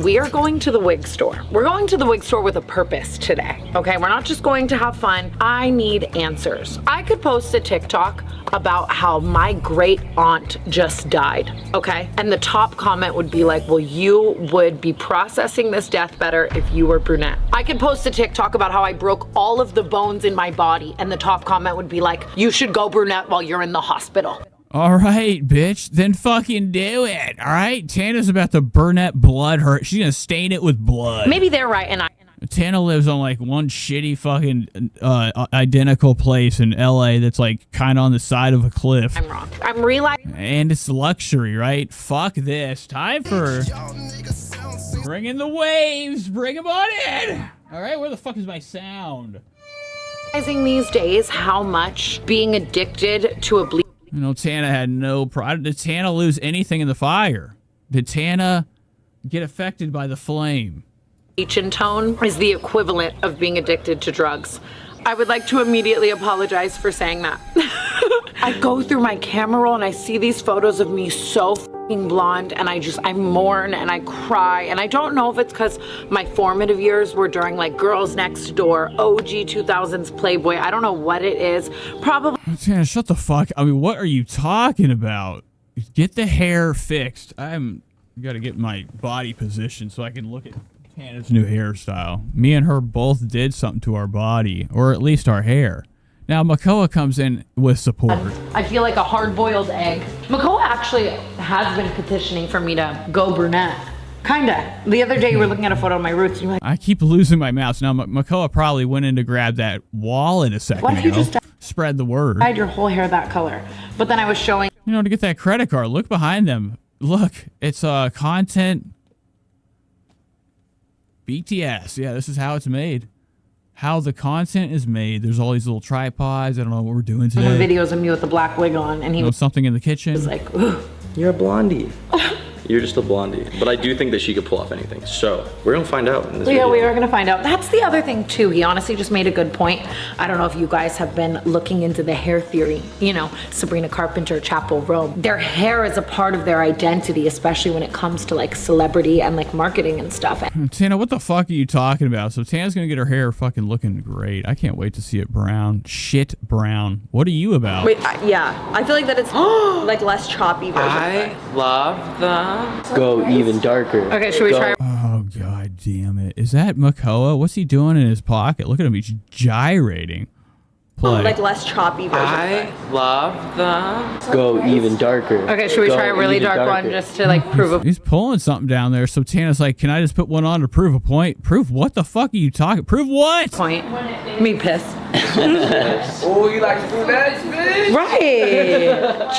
We are going to the wig store. We're going to the wig store with a purpose today, okay? We're not just going to have fun. I need answers. I could post a TikTok about how my great aunt just died, okay? And the top comment would be like, well, you would be processing this death better if you were brunette. I could post a TikTok about how I broke all of the bones in my body, and the top comment would be like, you should go brunette while you're in the hospital. All right, bitch. Then fucking do it. All right? Tana's about to burn that blood. She's going to stain it with blood. Maybe they're right, and Tana lives on like one shitty fucking identical place in LA that's like kind of on the side of a cliff. I'm wrong. I'm realizing. And it's luxury, right? Fuck this. Time for bring in the waves. Bring them on in. All right, where the fuck is my sound? Realizing these days how much being addicted to a bleach. Tana had no problem. Did Tana lose anything in the fire? Did Tana get affected by the flame? Bleach and tone is the equivalent of being addicted to drugs. I would like to immediately apologize for saying that. I go through my camera roll and I see these photos of me so f***ing blonde, and I mourn and I cry, and I don't know if it's because my formative years were during like Girls Next Door, OG 2000s Playboy. I don't know what it is. Probably. Tana, shut the fuck. I mean, what are you talking about? Get the hair fixed. Got to get my body positioned so I can look at Tana's new hairstyle. Me and her both did something to our body, or at least our hair. Now, Makoa comes in with support. I feel like a hard-boiled egg. Makoa actually has been petitioning for me to go brunette. Kinda. The other day you were looking at a photo of my roots and you're like, I keep losing my mouse. Now, Makoa probably went in to grab that wallet a second what if you ago. just Spread the word. dyed your whole hair that color? But then I was showing. To get that credit card, look behind them. Look, it's content. BTS. Yeah, this is how it's made. How the content is made. There's all these little tripods. I don't know what we're doing today. Videos of me with the black wig on, and he was something in the kitchen. Was like, ooh. You're a blondie. You're just a blondie. But I do think that she could pull off anything. So we're gonna find out in this video. We are gonna find out. That's the other thing too. He honestly just made a good point. I don't know if you guys have been looking into the hair theory. Sabrina Carpenter, Chapel Row. Their hair is a part of their identity, especially when it comes to like celebrity and like marketing and stuff. Tana, what the fuck are you talking about? So Tana's gonna get her hair fucking looking great. I can't wait to see it brown. Shit brown. What are you about? Wait, yeah. I feel like that it's like less choppy version. I love them. Go even darker. Okay, should we try? Oh, god damn it. Is that Makoa? What's he doing in his pocket? Look at him. He's gyrating. Play. Like less choppy version. I love them. Go even darker. Okay, should we try a really dark one just to like prove a He's pulling something down there. So Tana's like, can I just put one on to prove a point? Prove what the fuck are you talking? Prove what? point? Me pissed. Oh, you like brunettes, bitch? Right.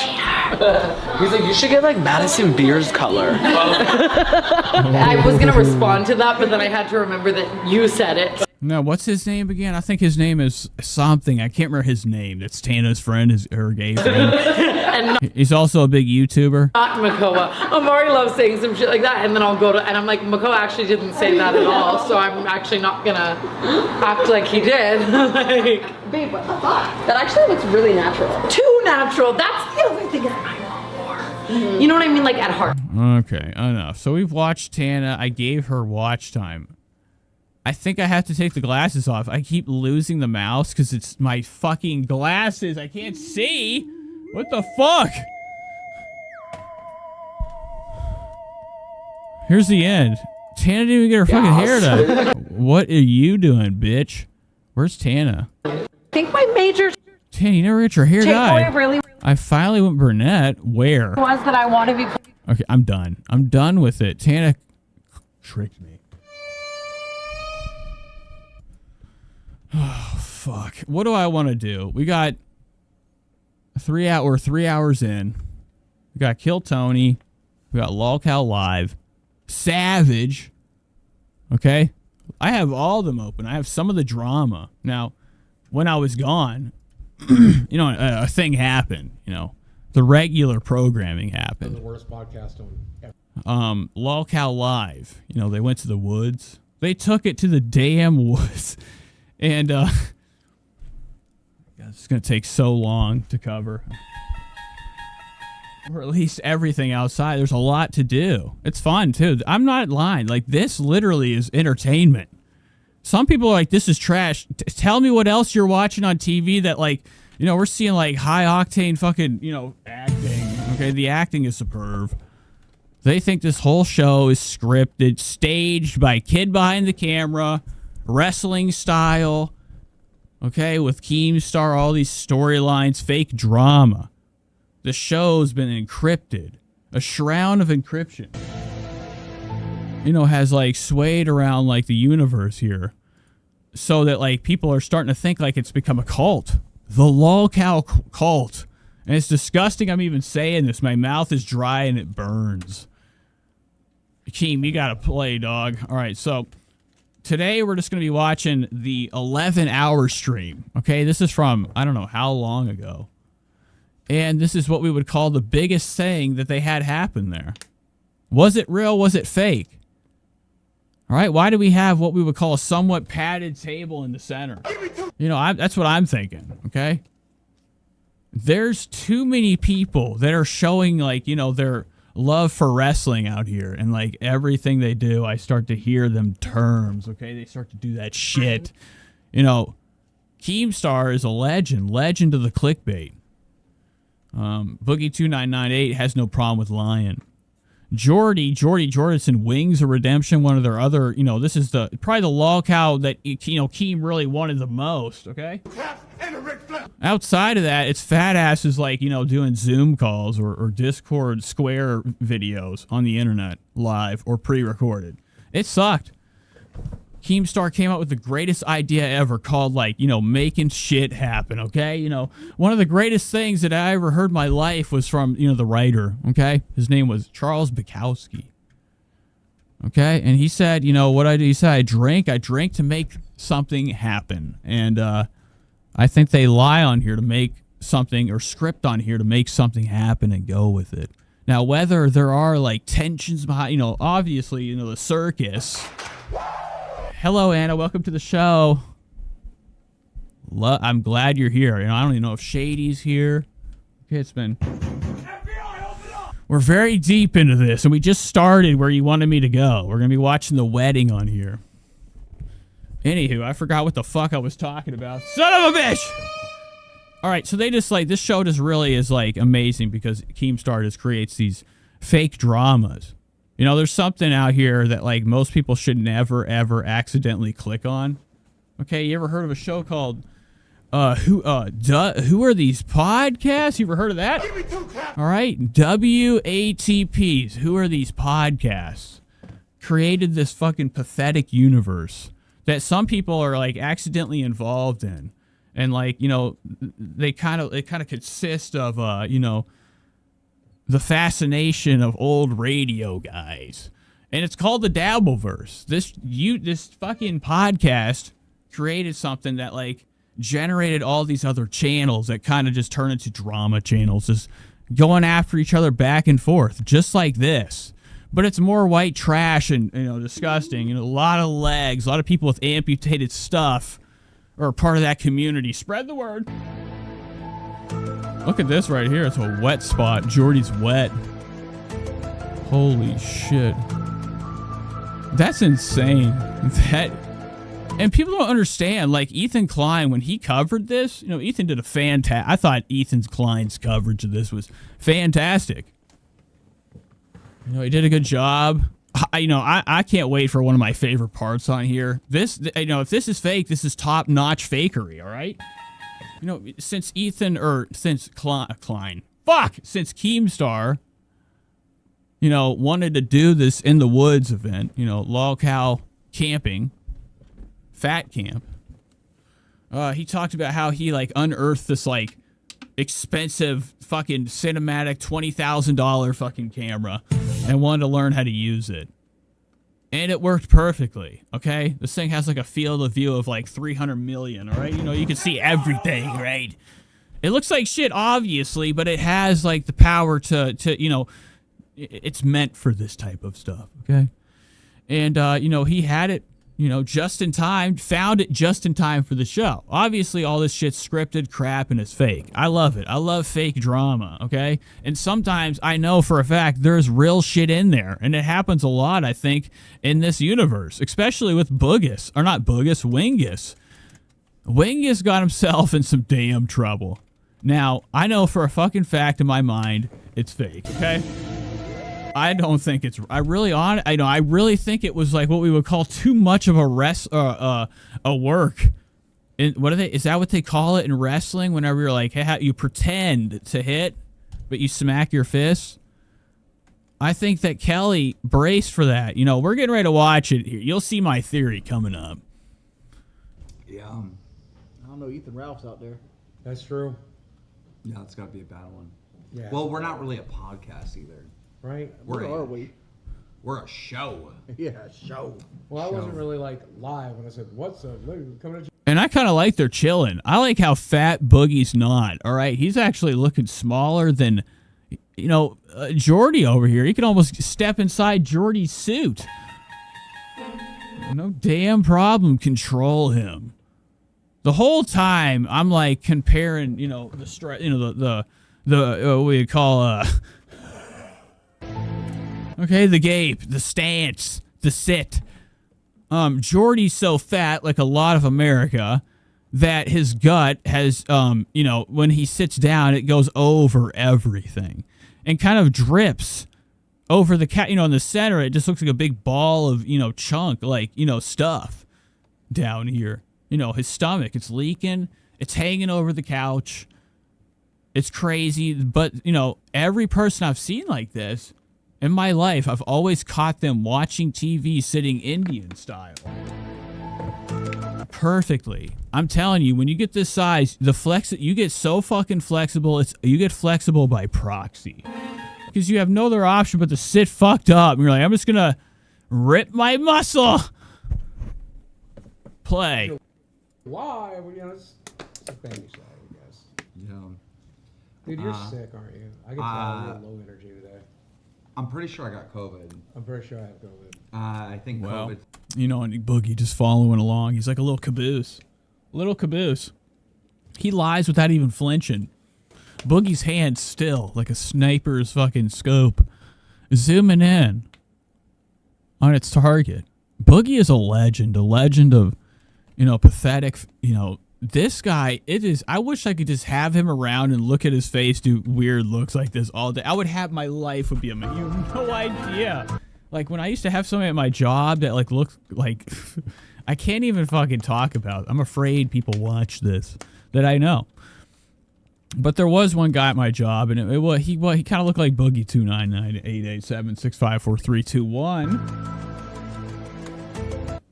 He's like, you should get like Madison Beer's color. I was gonna respond to that, but then I had to remember that you said it. No, what's his name again? I think his name is something. I can't remember his name. That's Tana's friend, her gay friend. And he's also a big YouTuber. not Makoa. Amari loves saying some shit like that, and then I'll go to, and I'm like, Makoa actually didn't say that at all, so I'm actually not gonna act like he did. Like, babe, what the fuck? That actually looks really natural. Too natural. That's the other thing is I want more. You know what I mean? Like at heart. Okay, enough. So we've watched Tana. I gave her watch time. I think I have to take the glasses off. I keep losing the mouse because it's my fucking glasses. I can't see. What the fuck? Here's the end. Tana didn't even get her fucking hair done. What are you doing, bitch? Where's Tana? I think my major Tana, you never get your hair dyed. takeaway really I finally went brunette. Where? was that I want to be. Okay, I'm done. I'm done with it. Tana tricked me. Oh, fuck. What do I want to do? We got 3 hours in. We got Kill Tony. We got LolCal Live. Savage. Okay? I have all of them open. I have some of the drama. Now, when I was gone, you know, a thing happened. You know, the regular programming happened. The worst podcast on ever. LolCal Live. You know, they went to the woods. They took it to the damn woods. And, God, it's going to take so long to cover. Or at least everything outside. There's a lot to do. It's fun, too. I'm not lying. Like, this literally is entertainment. Some people are like, this is trash. Tell me what else you're watching on TV that, like, you know, we're seeing, like, high-octane fucking, you know, acting. Okay, the acting is superb. They think this whole show is scripted, staged by a kid behind the camera, wrestling style, okay, with Keemstar, all these storylines, fake drama. The show's been encrypted. A shroud of encryption. You know, has like swayed around like the universe here. So that like people are starting to think like it's become a cult. The LolCal cult. And it's disgusting I'm even saying this. My mouth is dry and it burns. Keem, you gotta play, dog. Alright, so today we're just gonna be watching the 11-hour stream. Okay, this is from I don't know how long ago. And this is what we would call the biggest thing that they had happen there. Was it real? Was it fake? All right, why do we have what we would call a somewhat padded table in the center? You know, that's what I'm thinking, okay? There's too many people that are showing, like, you know, their love for wrestling out here. And, like, everything they do, I start to hear them terms, okay? They start to do that shit. You know, Keemstar is a legend of the clickbait. Boogie2998 has no problem with lying. Jordy Jordison, Wings of Redemption, one of their other, you know, this is probably the LolCal that, you know, Keem really wanted the most, okay? Outside of that, it's fat asses like, you know, doing Zoom calls or Discord Square videos on the internet, live or pre-recorded. It sucked. Keemstar came up with the greatest idea ever called, like, you know, making shit happen, okay? You know, one of the greatest things that I ever heard in my life was from, you know, the writer, okay? His name was Charles Bukowski, okay? And he said, you know, what I do, he said, I drink to make something happen. And I think they lie on here to make something, or script on here to make something happen and go with it. Now, whether there are, like, tensions behind, you know, obviously, you know, the circus... Hello, Anna. Welcome to the show. I'm glad you're here. You know, I don't even know if Shady's here. Okay, it's been... We're very deep into this, and we just started where you wanted me to go. We're going to be watching the wedding on here. Anywho, I forgot what the fuck I was talking about. Son of a bitch! All right, so they just, like, this show just really is, like, amazing because Keemstar just creates these fake dramas. You know, there's something out here that, like, most people should never, ever accidentally click on. Okay, you ever heard of a show called, Who Are These Podcasts? You ever heard of that? All right, WATPs, Who Are These Podcasts? Created this fucking pathetic universe that some people are, like, accidentally involved in. And, like, you know, it kind of consists of, you know, the fascination of old radio guys. And it's called the Dabbleverse. This fucking podcast created something that, like, generated all these other channels that kind of just turn into drama channels, just going after each other back and forth, just like this. But it's more white trash and, you know, disgusting. You know, a lot of legs, a lot of people with amputated stuff are part of that community. Spread the word. Look at this right here. It's a wet spot. Jordy's wet. Holy shit. That's insane. And people don't understand. Like, Ethan Klein, when he covered this, you know, Ethan did a fantastic... I thought Ethan Klein's coverage of this was fantastic. You know, he did a good job. I can't wait for one of my favorite parts on here. This, you know, if this is fake, this is top-notch fakery, all right? You know, since Keemstar wanted to do this in the woods event, log cow camping, fat camp. He talked about how he like unearthed this like expensive fucking cinematic $20,000 fucking camera and wanted to learn how to use it. And it worked perfectly, okay? This thing has like a field of view of like 300 million, all right? You can see everything, right? It looks like shit, obviously, but it has like the power to it's meant for this type of stuff, okay? And, he had it, just in time, found it just in time for the show. Obviously, all this shit's scripted crap and it's fake. I love it. I love fake drama, okay? And sometimes I know for a fact there's real shit in there. And it happens a lot, I think, in this universe, especially with Wingus. Wingus got himself in some damn trouble. Now, I know for a fucking fact in my mind it's fake, okay? I don't think it's. I really think it was like what we would call too much of a work. And what are they? Is that what they call it in wrestling? Whenever you're like, hey, you pretend to hit, but you smack your fist. I think that Kelly braced for that. We're getting ready to watch it here. You'll see my theory coming up. Yeah. I don't know. Ethan Ralph's out there. That's true. Yeah, it's got to be a bad one. Yeah. Well, we're not really a podcast either. Right? What are we? We're a show. Yeah, show. Well, I wasn't really like live when I said, "What's up?" Coming to And I kind of like they're chilling. I like how fat Boogie's not. All right, he's actually looking smaller than, Jordy over here. He can almost step inside Jordy's suit. No damn problem. Control him. The whole time I'm like comparing, the what we call okay, the gape, the stance, the sit. Jordy's so fat, like a lot of America, that his gut has, when he sits down, it goes over everything and kind of drips over the cat. In the center, it just looks like a big ball of, chunk, like, stuff down here. His stomach, it's leaking, it's hanging over the couch. It's crazy, but, every person I've seen like this, in my life, I've always caught them watching TV sitting Indian style. Perfectly. I'm telling you, when you get this size, you get so fucking flexible, you get flexible by proxy. Because you have no other option but to sit fucked up. And you're like, I'm just gonna rip my muscle. Play. why? It's a baby shower, I guess. Yeah. Dude, you're sick, aren't you? I can tell you're low energy today. I'm pretty sure I got COVID. I'm pretty sure I have COVID. I think COVID. And Boogie just following along. He's like a little caboose. He lies without even flinching. Boogie's hand's still like a sniper's fucking scope, zooming in on its target. Boogie is a legend of, pathetic, this guy, I wish I could just have him around and look at his face, do weird looks like this all day. My life would be amazing. You have no idea. Like when I used to have somebody at my job that like looked like, I can't even fucking talk about. I'm afraid people watch this that I know. But there was one guy at my job, and he kind of looked like Boogie. 299-887-654-321.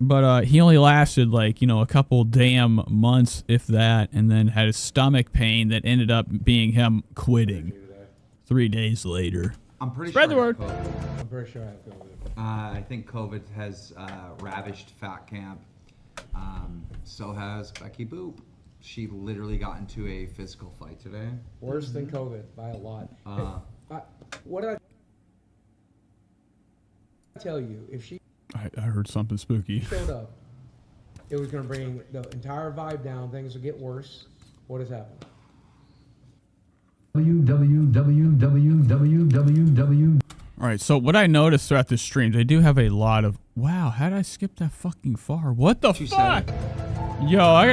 But he only lasted like, a couple damn months, if that, and then had a stomach pain that ended up being him quitting 3 days later. I'm pretty Spread sure the word. I'm pretty sure I have COVID. I think COVID has ravished Fat Camp. So has Becky Boop. She literally got into a physical fight today. Worse than COVID by a lot. What did I tell you? If she I heard something spooky. showed up, it was going to bring the entire vibe down. Things would get worse. What has happened? www. All right, so what I noticed throughout this stream, they do have a lot of, wow, how did I skip that fucking far? What the fuck? Yo, I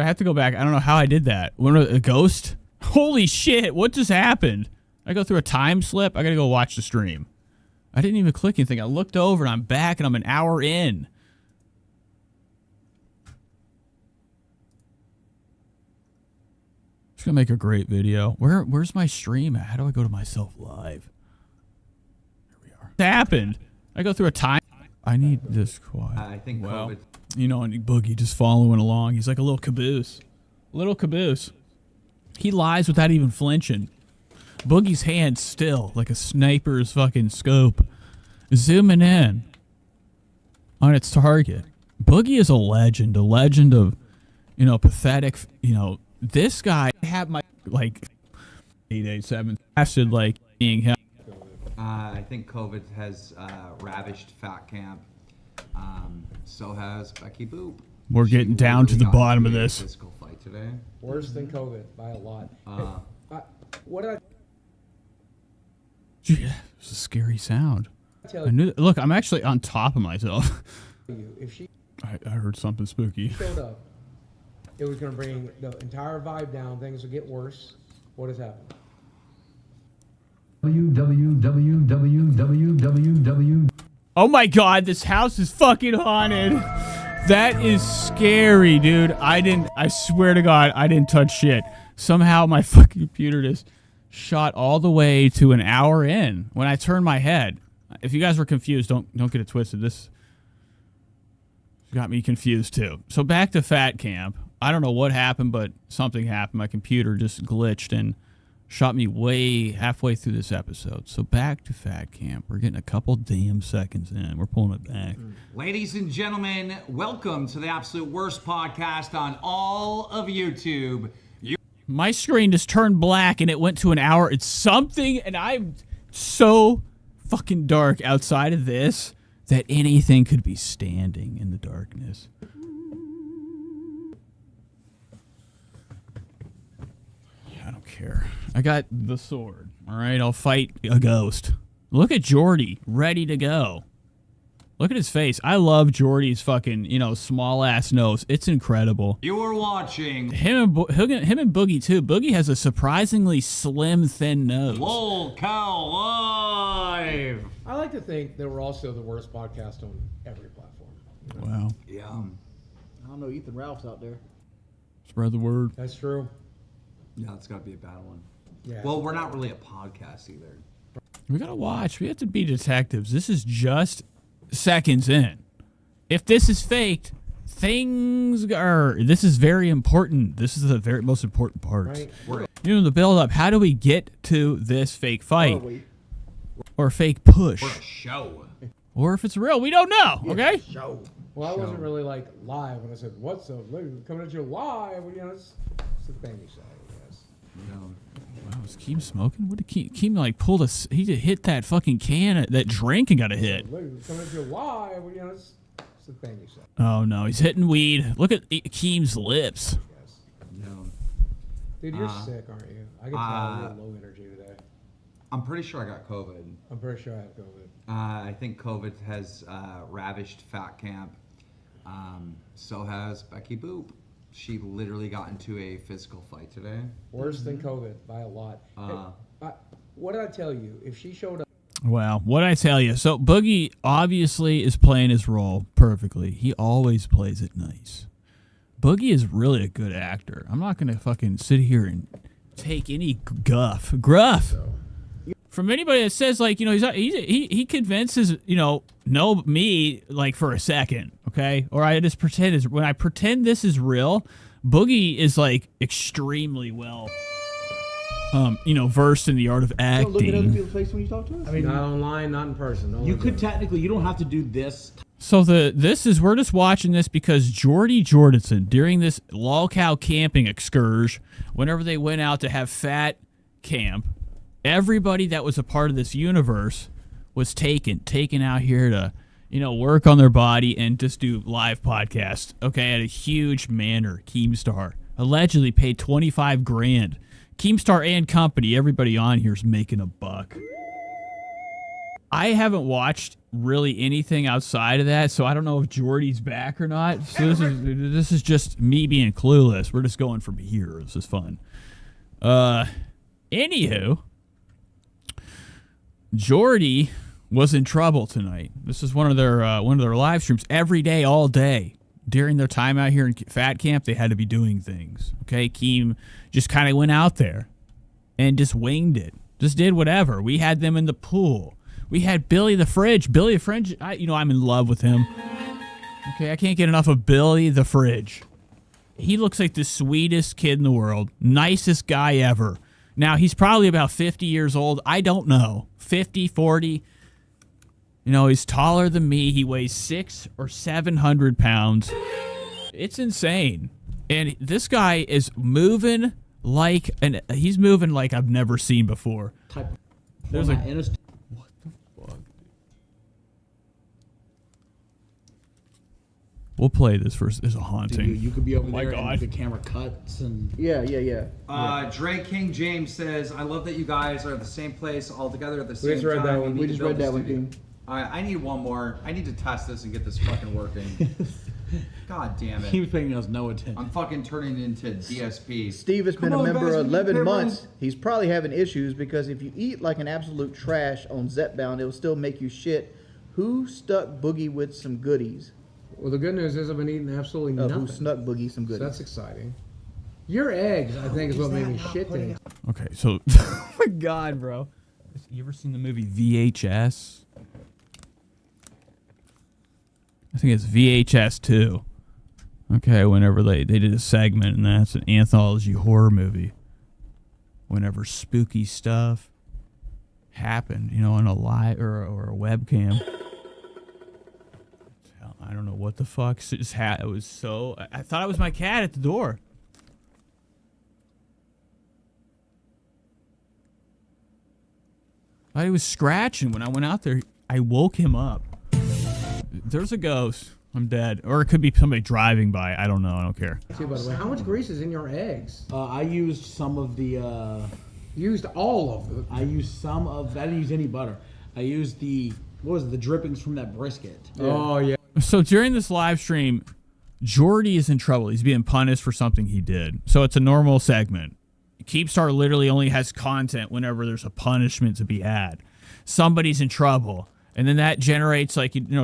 have to go back. I don't know how I did that. A ghost? Holy shit, what just happened? I go through a time slip. I gotta go watch the stream. I didn't even click anything. I looked over and I'm back and I'm an hour in. It's gonna make a great video. Where's my stream at? How do I go to myself live? Here happened? I go through a time. I need this quiet. I think well, COVID. you know, and Boogie just following along. He's like a little caboose. Little caboose. He lies without even flinching. Boogie's hand still, like a sniper's fucking scope, zooming in on its target. Boogie is a legend of, you know, pathetic, you know, this guy had my, like, 887 acid, like, being him. I think COVID has ravaged Fat Camp. So has Becky Boop. We're getting down to the bottom of this. Physical fight today. Worse than COVID by a lot. What did I? Yeah, it's a scary sound. Tell I knew. Look, I'm actually on top of myself. If she I heard something spooky. showed up, it was going to bring the entire vibe down. Things would get worse. What has happened? Oh my god, this house is fucking haunted. That is scary, dude. I swear to God, I didn't touch shit. Somehow my fucking computer just shot all the way to an hour in when I turned my head. If you guys were confused, don't get it twisted. This got me confused too. So back to Fat Camp. I don't know what happened, but something happened. My computer just glitched and shot me way halfway through this episode. So back to Fat Camp. We're getting a couple damn seconds in. We're pulling it back. Ladies and gentlemen, welcome to the absolute worst podcast on all of YouTube. My screen just turned black and it went to an hour. It's something, and I'm so fucking dark outside of this that anything could be standing in the darkness. I don't care. I got the sword. All right, I'll fight a ghost. Look at Jordy, ready to go. Look at his face. I love Jordy's fucking, you know, small ass nose. It's incredible. You are watching Him and Boogie too. Boogie has a surprisingly slim, thin nose. Lol Cow Live. I like to think that we're also the worst podcast on every platform. Wow. Yeah. I don't know. Ethan Ralph's out there. Spread the word. That's true. Yeah, it's got to be a bad one. Yeah. Well, we're not really a podcast either. We gotta watch. We have to be detectives. This is just seconds in. If this is faked, things are. This is very important. This is the very most important part. Right. You know, the build up. How do we get to this fake fight or fake push, For a show. or if it's real? We don't know. Okay. Show. Well, I wasn't really like live when I said, "What's up? Coming at you live." You know, it's the thing you say, I guess. No. Wow, is Keem smoking? What did Keem like pulled us? He just hit that fucking can, that drink, and got a hit. Coming at you live. You know, it's the thing you say. Oh no, he's hitting weed. Look at Keem's lips. No. Dude, you're sick, aren't you? I can tell you're low energy today. I'm pretty sure I got COVID. I'm pretty sure I have COVID. I think COVID has ravaged Fat Camp. So has Becky Boop. She literally got into a physical fight today. Worse than COVID by a lot. What did I tell you? If she showed up. Well, what'd I tell you? So Boogie obviously is playing his role perfectly. He always plays it nice. Boogie is really a good actor. I'm not gonna fucking sit here and take any gruff from anybody that says, like, you know, he convinces, you know me, like, for a second, okay? Or I just pretend when I pretend this is real, Boogie is like extremely well versed in the art of acting. Look at other people's face when you talk to us. I mean, not online, not in person. You could technically, you don't have to do this. So we're just watching this because Jordy Jordanson, during this lolcow camping excursion, whenever they went out to have Fat Camp, everybody that was a part of this universe was taken out here to, work on their body and just do live podcasts. Okay, at a huge manor. Keemstar allegedly paid $25,000. Keemstar and company, everybody on here is making a buck. I haven't watched really anything outside of that, so I don't know if Jordy's back or not. So this is just me being clueless. We're just going from here. This is fun. Anywho, Jordy was in trouble tonight. This is one of their live streams every day, all day. During their time out here in Fat Camp, they had to be doing things. Okay, Keem just kind of went out there and just winged it. Just did whatever. We had them in the pool. We had Billy the Fridge. Billy the Fridge, I'm in love with him. Okay, I can't get enough of Billy the Fridge. He looks like the sweetest kid in the world. Nicest guy ever. Now, he's probably about 50 years old. I don't know. 50, 40. He's taller than me. He weighs 600 or 700 pounds. It's insane. And this guy is moving like I've never seen before. There's what the fuck? We'll play this first as a haunting. Dude, you could be over my there God. and the camera cuts and Dre King James says, I love that you guys are at the same place all together at the same just read time. that one. You We need just to build read a that one, studio." King. I need one more. I need to test this and get this fucking working. God damn it. He was paying us no attention. I'm fucking turning into DSP. Steve has been Come a on, member guys, 11 we months. He's probably having issues because if you eat like an absolute trash on Zepbound, it will still make you shit. Who stuck Boogie with some goodies? Well, the good news is I've been eating absolutely nothing. Who snuck Boogie some So goodies? that's exciting. Your eggs, I think, is what made me shit today. Okay, so oh my God, bro. You ever seen the movie VHS? I think it's VHS 2. Okay, whenever they did a segment, and that's an anthology horror movie. Whenever spooky stuff happened, on a live or a webcam. I don't know what the fuck. It was so. I thought it was my cat at the door. I thought he was scratching when I went out there. I woke him up. There's a ghost. I'm dead. Or it could be somebody driving by. I don't know. I don't care. Too, by the way, how much grease is in your eggs? I used some of the. Used all of them. I used some of. I didn't use any butter. I used the drippings from that brisket. Oh yeah. So during this live stream, Jordy is in trouble. He's being punished for something he did. So it's a normal segment. Keepstar literally only has content whenever there's a punishment to be had. Somebody's in trouble. And then that generates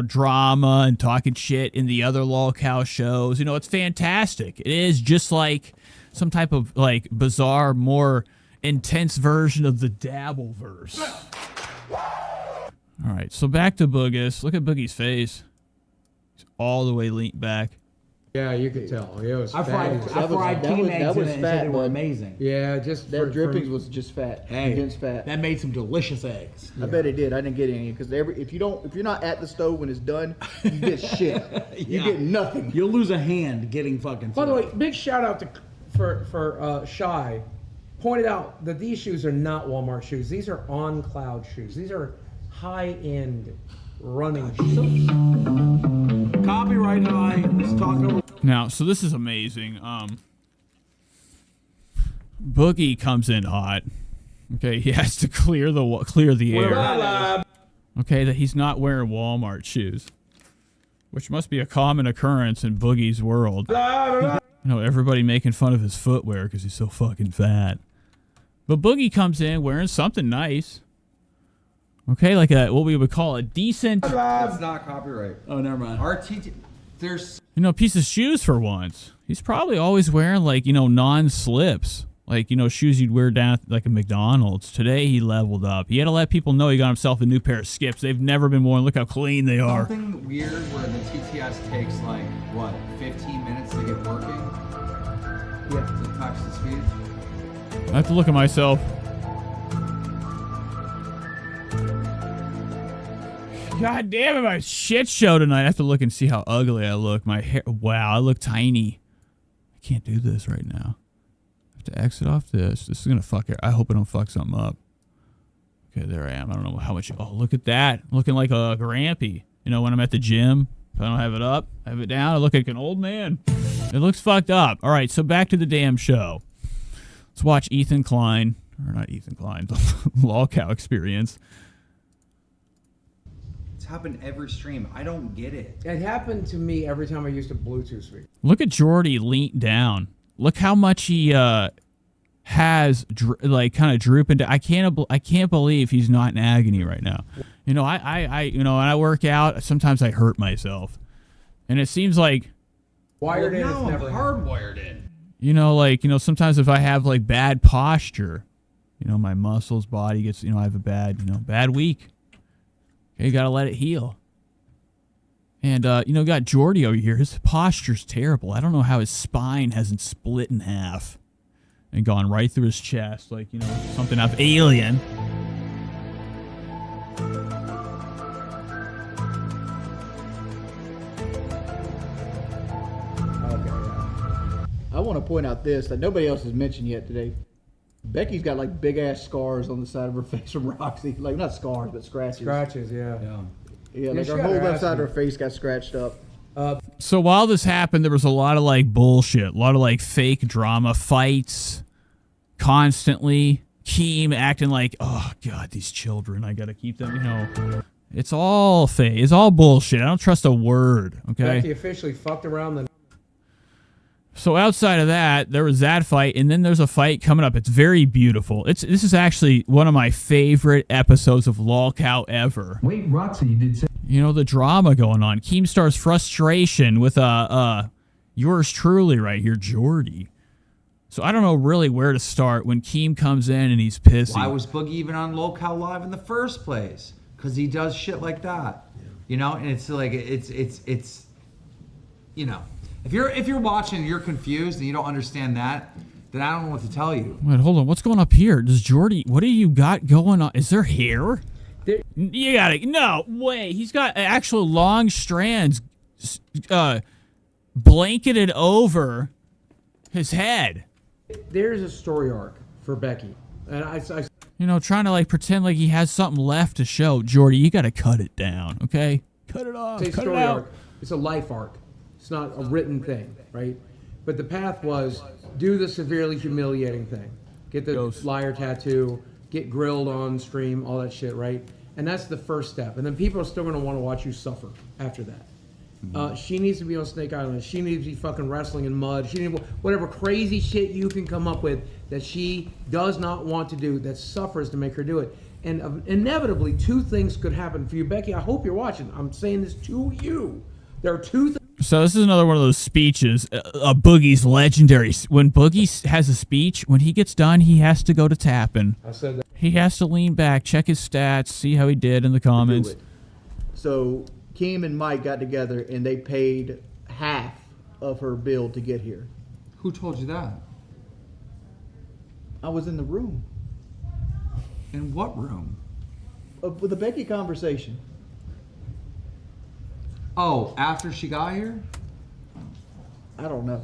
drama and talking shit in the other lolcow shows. It's fantastic. It is just like some type of bizarre, more intense version of the Dabbleverse. All right, so back to Boogus. Look at Boogie's face. He's all the way leaned back. Yeah, you could tell. It was I fried team eggs in it and said they were amazing. Yeah, just that drippings was just fat. Hey, Against fat. that made some delicious eggs. I bet it did. I didn't get any because if you're not at the stove when it's done, you get shit. You get nothing. You'll lose a hand getting fucking. By the way, big shout out for Shy. Pointed out that these shoes are not Walmart shoes. These are on cloud shoes. These are high-end running shoes. Copyright high. Let's talk over. Now, so this is amazing. Boogie comes in hot. Okay, he has to clear the air. Okay, that he's not wearing Walmart shoes, which must be a common occurrence in Boogie's world. Everybody making fun of his footwear because he's so fucking fat. But Boogie comes in wearing something nice. Okay, like what we would call a decent. That's not copyright. Oh, never mind. RTT. There's. Piece of shoes for once. He's probably always wearing non-slips. Shoes you'd wear down at a McDonald's. Today he leveled up. He had to let people know he got himself a new pair of skips. They've never been worn. Look how clean they are. Something weird where the TTS takes 15 minutes to get working. Yeah. To touch the speed. I have to look at myself. God damn it, my shit show tonight. I have to look and see how ugly I look. My hair, wow, I look tiny. I can't do this right now. I have to exit off this. This is going to fuck it. I hope I don't fuck something up. Okay, there I am. I don't know how much. Oh, look at that. Looking like a grampy. When I'm at the gym, if I don't have it up, I have it down, I look like an old man. It looks fucked up. All right, so back to the damn show. Let's watch Ethan Klein. Or not Ethan Klein, the Lolcow Experience. Happen every stream. I don't get it. It happened to me every time I used a Bluetooth speaker. Look at Jordy lean down. Look how much he has kind of drooping down. I can't believe he's not in agony right now. When I work out, sometimes I hurt myself, and it seems like wired in. No, it's never hardwired in. Sometimes if I have bad posture, my muscles, body gets. I have a bad week. You gotta let it heal. And, got Jordy over here. His posture's terrible. I don't know how his spine hasn't split in half and gone right through his chest, like, something out of Alien. I want to point out this that nobody else has mentioned yet today. Becky's got like big ass scars on the side of her face from Roxy. Like not scars, but scratches. Scratches, yeah. Yeah, like her whole left side of her face got scratched up. So while this happened, there was a lot of like bullshit, a lot of like fake drama, fights, constantly. Keem acting like, oh God, these children, I gotta keep them, It's all fake. It's all bullshit. I don't trust a word, okay? Becky officially fucked around the... So outside of that, there was that fight, and then there's a fight coming up. It's very beautiful. This is actually one of my favorite episodes of Lolcow ever. Wait, Roxy, you did say... The drama going on. Keemstar's frustration with yours truly right here, Jordy. So I don't know really where to start when Keem comes in and he's pissy. Why was Boogie even on Lolcow Live in the first place? Because he does shit like that. And it's like, it's If you're watching and you're confused and you don't understand that, then I don't know what to tell you. Wait, hold on. What's going up here? Does Jordy... What do you got going on? Is there hair? You got it. No way. He's got actual long strands blanketed over his head. There's a story arc for Becky. And I trying to like pretend like he has something left to show. Jordy, you got to cut it down, okay? Cut it off. It's a cut story it out. arc. It's a life arc. It's not a written thing, right? But the path was do the severely humiliating thing. Get the liar tattoo, get grilled on stream, all that shit, right? And that's the first step. And then people are still going to want to watch you suffer after that. She needs to be on Snake Island. She needs to be fucking wrestling in mud. She needs whatever crazy shit you can come up with that she does not want to do, that suffers to make her do it. And inevitably, two things could happen for you. Becky, I hope you're watching. I'm saying this to you. There are two things. So this is another one of those speeches. Boogie's legendary. When Boogie has a speech, when he gets done, he has to go to tapping. I said that. He has to lean back, check his stats, see how he did in the comments. So Keem and Mike got together and they paid half of her bill to get here. Who told you that? I was in the room. In what room? With the Becky conversation. Oh, after she got here? I don't know.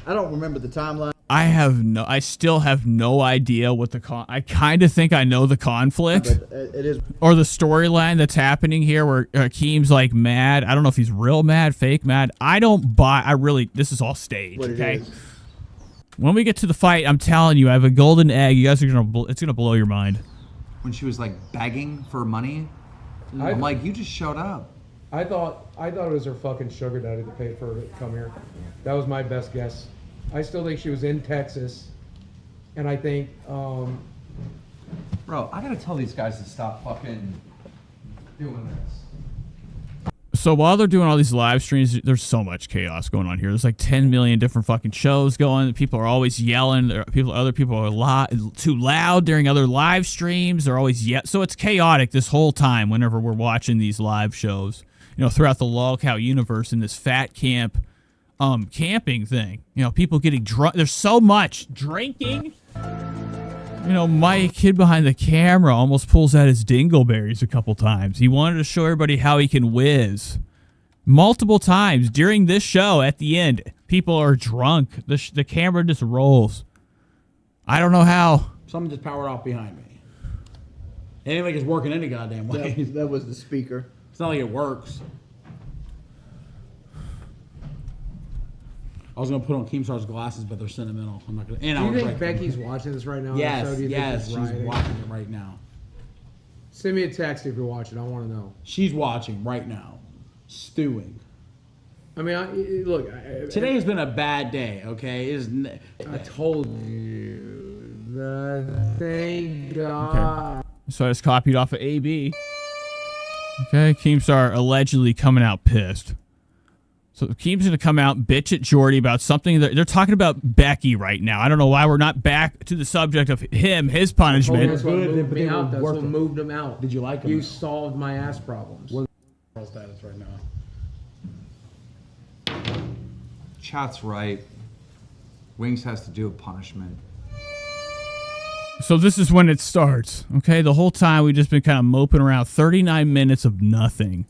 I don't remember the timeline. I still have no idea what I kind of think I know the conflict. But it is. Or the storyline that's happening here where Keem's like mad. I don't know if he's real mad, fake mad. This is all staged, okay? When we get to the fight, I'm telling you, I have a golden egg. You guys are it's gonna blow your mind. When she was like begging for money, I'm like, you just showed up. I thought it was her fucking sugar daddy that paid for her to come here. That was my best guess. I still think she was in Texas, and I think, bro, I gotta tell these guys to stop fucking doing this. So while they're doing all these live streams, there's so much chaos going on here. There's like 10 million different fucking shows going. People are always yelling. Other people are too loud during other live streams. They're always so it's chaotic this whole time whenever we're watching these live shows. Throughout the Lolcow universe in this fat camp camping thing. People getting drunk. There's so much drinking. Mike, kid behind the camera, almost pulls out his dingleberries a couple times. He wanted to show everybody how he can whiz. Multiple times during this show at the end, people are drunk. The camera just rolls. I don't know how. Someone just powered off behind me. It ain't like it's working any goddamn way. That was the speaker. It's not like it works. I was gonna put on Keemstar's glasses, but they're sentimental. I'm not gonna. And do you think Becky's watching this right now? Yes, Do you think she's rioting? watching it right now. Send me a text if you're watching. I want to know. She's watching right now, stewing. I mean, look. Today has been a bad day. Okay, I told you. Thank God. Okay. So I just copied off of AB. Okay, Keemstar allegedly coming out pissed. So Keem's going to come out, bitch at Jordy about something. They're talking about Becky right now. I don't know why we're not back to the subject of his punishment. That's what moved me out. That's what moved him out. Did you like him? You solved my ass problems. What is status right now? Chat's right. Wings has to do a punishment. So this is when it starts, okay? The whole time we've just been kind of moping around. 39 minutes of nothing.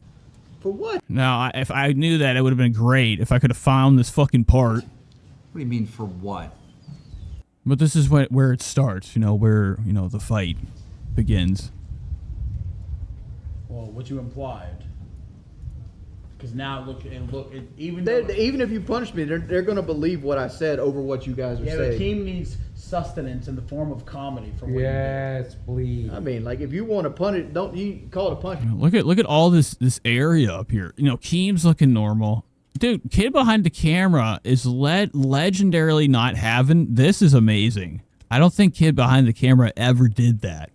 For what? Now, if I knew that, it would have been great if I could have found this fucking part. What do you mean for what? But this is where it starts, where, the fight begins. Well, what you implied. Because now look, even even if you punish me, they're going to believe what I said over what you guys are saying. Yeah, but Keem needs sustenance in the form of comedy from what Yes, please. I mean, like, if you want to punish, don't you call it a punishment? Look at all this area up here. Keem's looking normal. Dude, kid behind the camera is legendarily not having. This is amazing. I don't think kid behind the camera ever did that.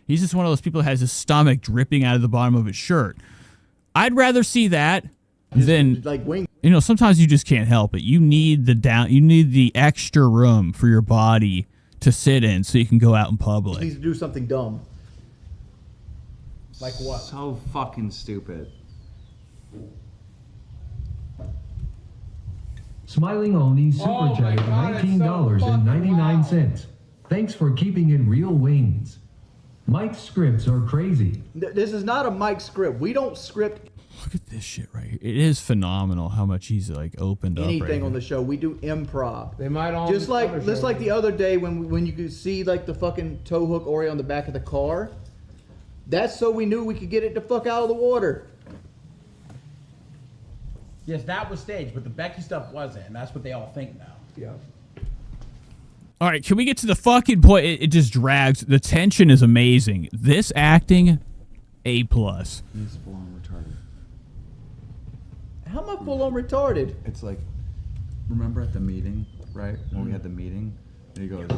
He's just one of those people that has his stomach dripping out of the bottom of his shirt. I'd rather see that than like wing. Sometimes you just can't help it. You need the extra room for your body to sit in so you can go out in public. He needs to do something dumb. Like what? So fucking stupid. Smiling Oni super chatted $19.99. Thanks for keeping it real, Wings. Mike's scripts are crazy. This is not a Mike script. We don't script. Look at this shit right here. It is phenomenal how much he's opened up. Anything right on here. the show, we do improv. They might all just like the other day when you could see the fucking tow hook Oreo on the back of the car. That's so we knew we could get it the fuck out of the water. Yes, that was staged, but the Becky stuff wasn't, and that's what they all think now. Yeah. All right, can we get to the fucking point? It just drags. The tension is amazing. This acting, A+. He's full on retarded. How am I full on retarded? It's like, remember at the meeting, right? When we had the meeting, and he goes,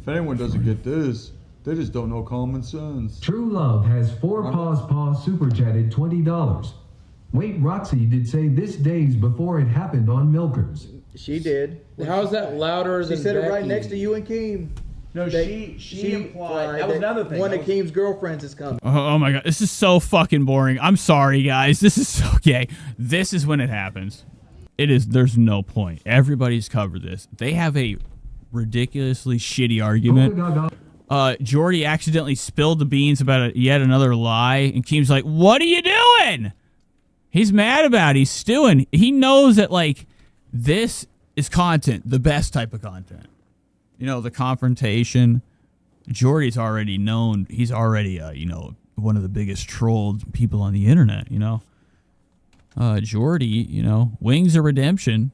"If anyone doesn't get this, they just don't know common sense." True Love has 4 paws super chatted $20. Wait, Roxy did say this days before it happened on Milkers. She did. How's that louder than She said Becky? it right next to you and Keem. No, she implied that was another thing. One of Keem's girlfriends is coming. Oh my god, this is so fucking boring. I'm sorry, guys. This is so gay. This is when it happens. It is. There's no point. Everybody's covered this. They have a ridiculously shitty argument. Jordy accidentally spilled the beans about yet another lie, and Keem's like, "What are you doing?" He's mad about it. He's stewing. He knows that this is content, the best type of content. The confrontation. Jordy's already known. He's already, one of the biggest trolled people on the internet, Jordy, Wings of Redemption.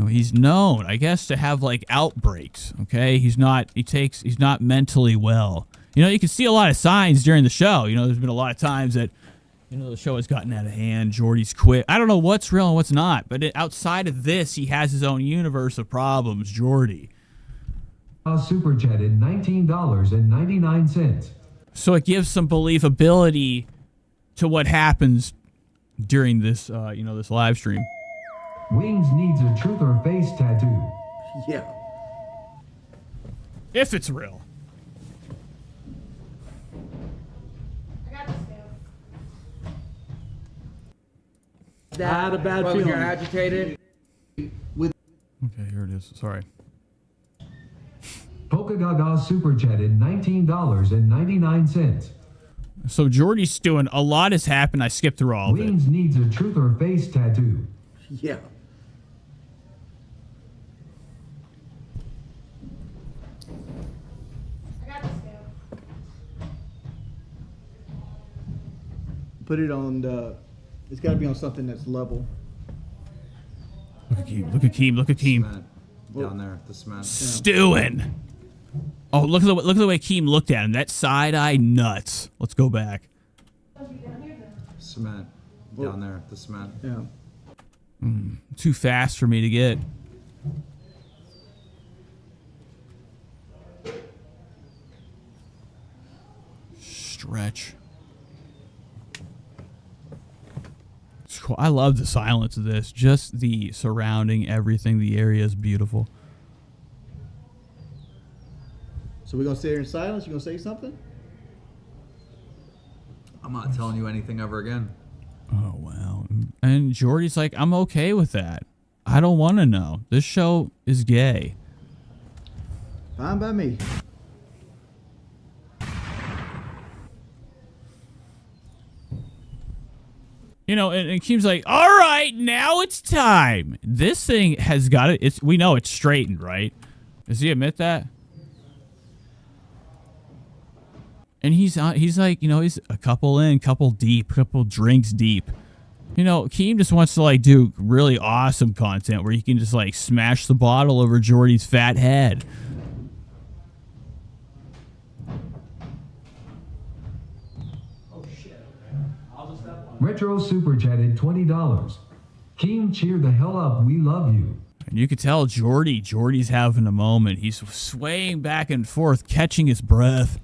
He's known, I guess, to have outbreaks, okay? He's not mentally well. You can see a lot of signs during the show. There's been a lot of times that, the show has gotten out of hand. Jordy's quit. I don't know what's real and what's not, but outside of this, he has his own universe of problems, Jordy. Super chatted $19.99. So it gives some believability to what happens during this, this live stream. Wings needs a truth or face tattoo. Yeah. If it's real. I had a bad feeling. You're agitated. Okay, here it is. Sorry. Polka Gaga super chatted $19.99. So Jordy's doing a lot has happened. I skipped through all of it. Wings needs a truth or face tattoo. Yeah. Put it on the. It's got to be on something that's level. Look at Keem. Look at Keem. Look at Keem. Cement. Down there, the cement. Stewing. Oh, look at the way Keem looked at him. That side eye nuts. Let's go back. Cement. Down there, the cement. Yeah. Too fast for me to get. Stretch. I love the silence of this. Just the surrounding everything. The area is beautiful. So we're gonna sit here in silence. You gonna say something? I'm not telling you anything ever again. Oh, wow. And Jordy's like, I'm okay with that. I don't want to know. This show is gay. Fine by me. You know, and Keem's like, all right, now it's time. This thing has got it. We know it's straightened, right? Does he admit that? And he's like, you know, he's a couple in, couple deep, couple drinks deep. You know, Keem just wants to like do really awesome content where he can just like smash the bottle over Jordy's fat head. Retro Super Chatted $20. Keem, cheer the hell up. We love you. And you could tell Jordy's having a moment. He's swaying back and forth, catching his breath.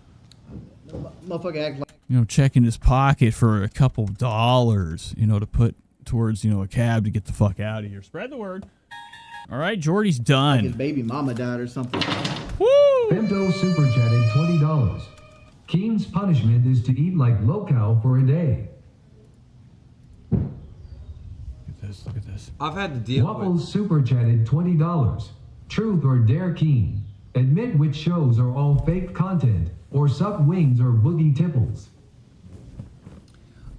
Motherfucker act like. You know, checking his pocket for a couple dollars, you know, to put towards, you know, a cab to get the fuck out of here. Spread the word. All right, Jordy's done. Like his baby mama died or something. Woo! Femto Super Chatted $20. Keem's punishment is to eat like Local for a day. Look at this. I've had to deal Waffles Super Chatted $20. Truth or dare Keem. Admit which shows are all fake content or suck wings or boogie tipples.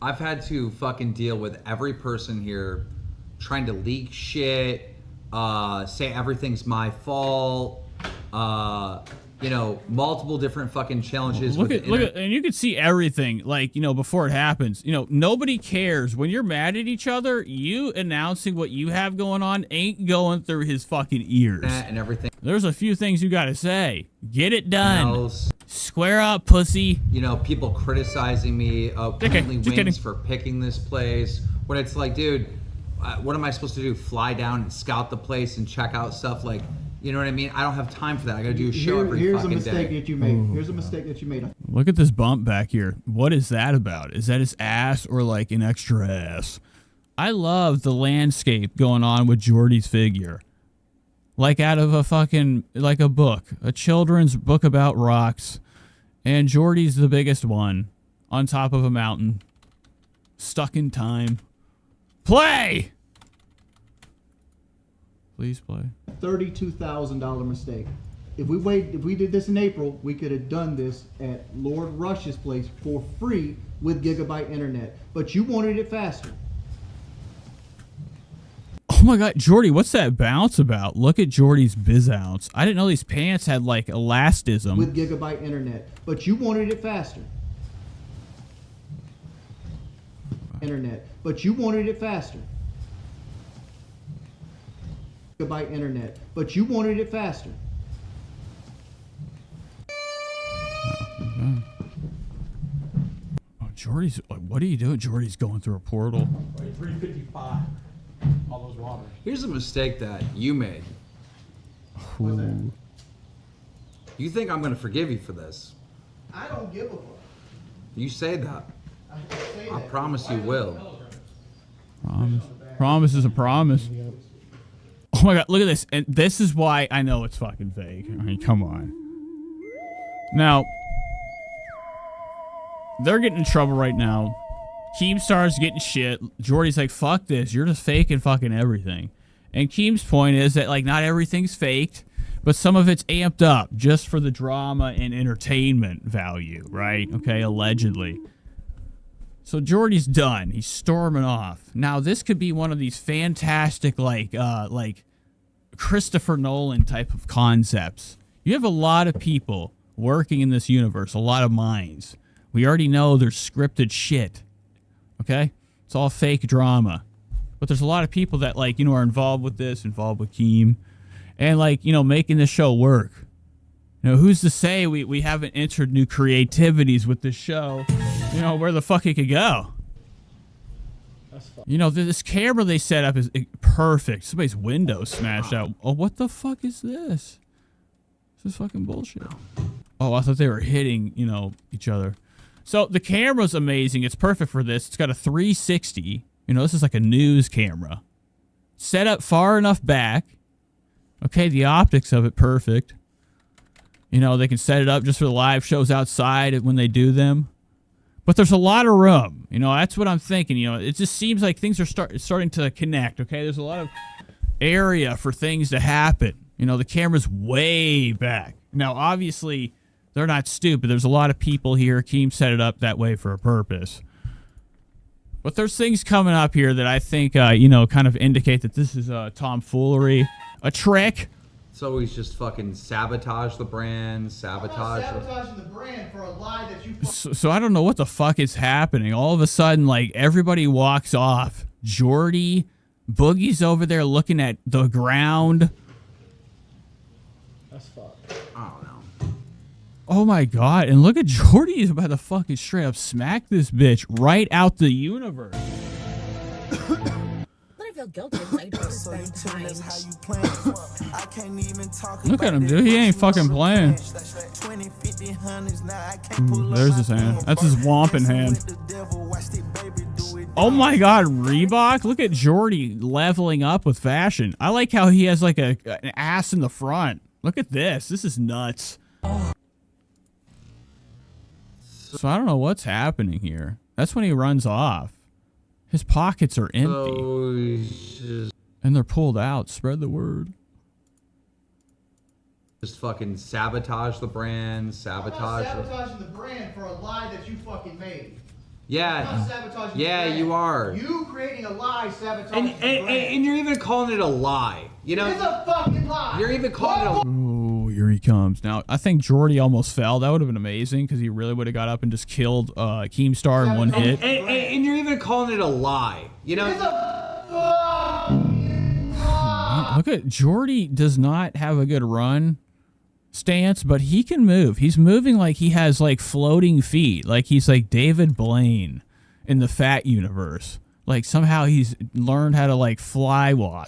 I've had to fucking deal with every person here trying to leak shit, say everything's my fault, you know, multiple different fucking challenges. Look at, and you can see everything, like, you know, before it happens. You know, nobody cares. When you're mad at each other, you announcing what you have going on ain't going through his fucking ears. And everything. There's a few things you gotta say. Get it done. Square up, pussy. You know, people criticizing me, apparently just wings kidding. for picking this place. When it's like, dude, what am I supposed to do? Fly down and scout the place and check out stuff? Like, you know what I mean? I don't have time for that. I gotta do a show every Here's fucking a mistake day. that you made. Here's a mistake that you made. Look at this bump back here. What is that about? Is that his ass or like an extra ass? I love the landscape going on with Jordy's figure. Like out of a fucking, like a book. A children's book about rocks. And Jordy's the biggest one. On top of a mountain. Stuck in time. Play! Please play. $32,000 mistake. If we did this in April, we could have done this at Lord Rush's place for free with gigabyte internet. But you wanted it faster. Oh my god, Jordy, what's that bounce about? Look at Jordy's biz ounce. I didn't know these pants had like elastism. With gigabyte internet. But you wanted it faster. Internet. But you wanted it faster. Gigabyte internet. But you wanted it faster. Oh, Jordy's, what are you doing? Jordy's going through a portal. 355. All those waters. Here's a mistake that you made. Ooh. You think I'm gonna forgive you for this? I don't give a fuck. You say that. I promise you will. Promise. Promise is a promise. Oh my god, look at this. And this is why I know it's fucking fake. I mean, come on. Now, they're getting in trouble right now. Keemstar's getting shit. Jordy's like, fuck this. You're just faking fucking everything. And Keem's point is that, like, not everything's faked, but some of it's amped up just for the drama and entertainment value, right? Okay, allegedly. So Jordy's done. He's storming off. Now, this could be one of these fantastic, like Christopher Nolan type of concepts. You have a lot of people working in this universe, a lot of minds. We already know there's scripted shit. Okay? It's all fake drama. But there's a lot of people that, like, you know, are involved with this, involved with Keem, and, like, you know, making this show work. You know, who's to say we haven't entered new creativities with this show? You know, where the fuck it could go. You know, this camera they set up is perfect. Somebody's window smashed out. Oh, what the fuck is this? This is fucking bullshit. Oh, I thought they were hitting, you know, each other. So the camera's amazing. It's perfect for this. It's got a 360. You know, this is like a news camera. Set up far enough back. Okay, the optics of it, perfect. You know, they can set it up just for the live shows outside when they do them. But there's a lot of room. You know, that's what I'm thinking. You know, it just seems like things are starting to connect, okay? There's a lot of area for things to happen. You know, the camera's way back. Now, obviously, they're not stupid. There's a lot of people here. Keem set it up that way for a purpose. But there's things coming up here that I think, you know, kind of indicate that this is tomfoolery, a trick. So he's just fucking sabotage the brand, Sabotaging the brand for a lie that you. So I don't know what the fuck is happening. All of a sudden, like, everybody walks off. Jordy, Boogie's over there looking at the ground. That's fucked. I don't know. Oh my god, and look at Jordy. He's about to fucking straight up smack this bitch right out the universe. I feel guilty because I don't spend time. Look at him, dude. He ain't fucking playing. There's his hand. That's his womping hand. Oh my god, Reebok. Look at Jordy leveling up with fashion. I like how he has like an ass in the front. Look at this. This is nuts. So I don't know what's happening here. That's when he runs off. His pockets are empty. And they're pulled out. Spread the word. Just fucking sabotage the brand, Sabotaging the brand for a lie that you fucking made. Yeah, you are. You creating a lie, sabotaging the brand. And you're even calling it a lie. You know, it's a fucking lie. You're even calling it a. Oh, here he comes. Now, I think Jordy almost fell. That would have been amazing because he really would have got up and just killed Keemstar in one hit. And you're even calling it a lie. You know. It's a Look at Jordy does not have a good run stance, but he can move. He's moving like he has like floating feet, like he's like David Blaine in the Fat universe. Like somehow he's learned how to like fly walk.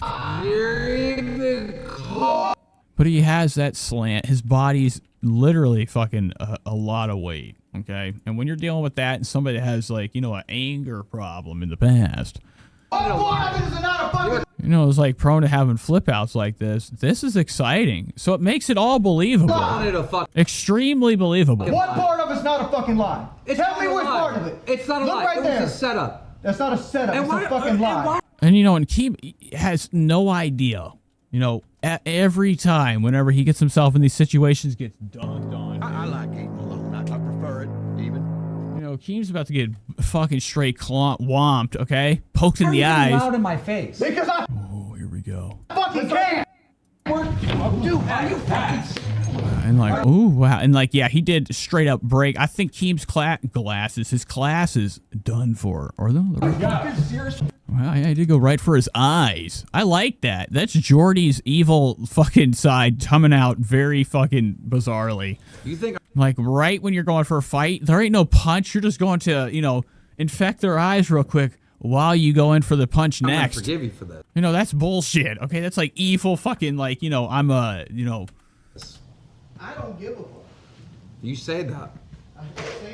But he has that slant. His body's literally fucking a lot of weight. Okay, and when you're dealing with that and somebody that has like, you know, an anger problem in the past. You know, it's like prone to having flip outs like this. This is exciting. So it makes it all believable. Extremely believable. What part of it's not a fucking lie? Tell me which part of it. It's not a Look lie. right there. It's a setup. That's not a setup. It's a fucking lie. And you know, and Keem has no idea. You know, every time, whenever he gets himself in these situations, gets dunked on. I like eating alone. I prefer it, even. You know, Keem's about to get fucking straight womped, okay? Poked in the eyes. Loud in my face. Because I here we go. fucking can. Dude, are you fucking... And like, ooh, wow. And like, yeah, he did straight up break. I think Keem's his class is done for. Or the well, yeah, he did go right for his eyes. I like that. That's Jordy's evil fucking side coming out very fucking bizarrely. You think like right when you're going for a fight, there ain't no punch. You're just going to, you know, infect their eyes real quick while you go in for the punch I'm next. gonna forgive you for that. You know, that's bullshit. Okay, that's like evil fucking like, you know, I'm a, you know. I don't give a fuck. You say that.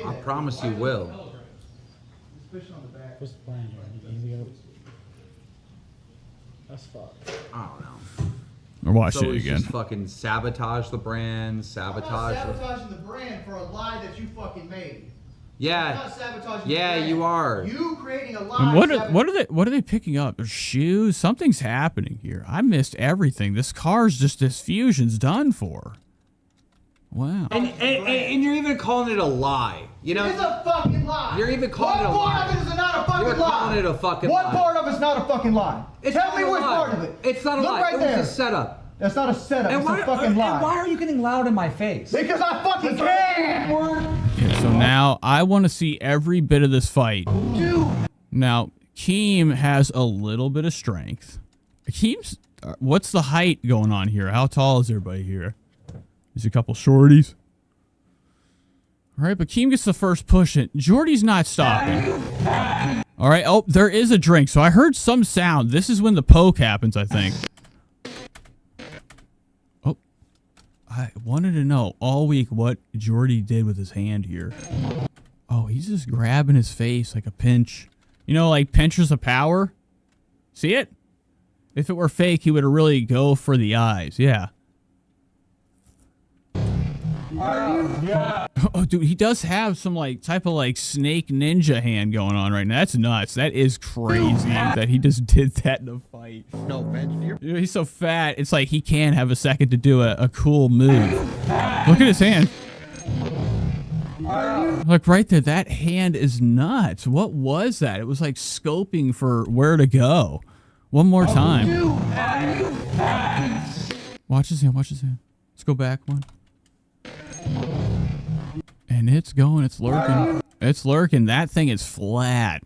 I promise you will. Push on the back. What's the plan here? That's fucked. I don't know. Or watch so it again. Just fucking sabotage the brand, Sabotaging the brand for a lie that you fucking made. Yeah. Not sabotaging Yeah, the brand. you are. You creating a lie. And what are they picking up? Their shoes? Something's happening here. I missed everything. This car's just this fusion's done for. Wow. And you're even calling it a lie. You know. It's a fucking lie. You're even calling it a lie. What lie. part of it is not a fucking You're lie? calling it a fucking what lie. What part of it's not a fucking lie? Tell me which part of it. It's not a Look lie. right It there. was a setup. That's not a setup. And it's a fucking lie. And why are you getting loud in my face? Because I fucking can. Okay, so now I want to see every bit of this fight. Dude. Now, Keem has a little bit of strength. Keem's, what's the height going on here? How tall is everybody here? There's a couple shorties. All right, but Keem gets the first push in. Jordy's not stopping. All right. Oh, there is a drink. So I heard some sound. This is when the poke happens, I think. Oh, I wanted to know all week what Jordy did with his hand here. Oh, he's just grabbing his face like a pinch You know, like pinchers of power. See it? If it were fake, he would really go for the eyes. Yeah. Oh, dude, he does have some like type of like snake ninja hand going on right now. That's nuts. That is crazy that he just did that in a fight. No, man. You know, he's so fat. It's like he can't have a second to do a cool move. Look at his hand. Look right there. That hand is nuts. What was that? It was like scoping for where to go. One more time. Watch his hand. Watch his hand. Let's go back one. And it's going. It's lurking. It's lurking. That thing is flat.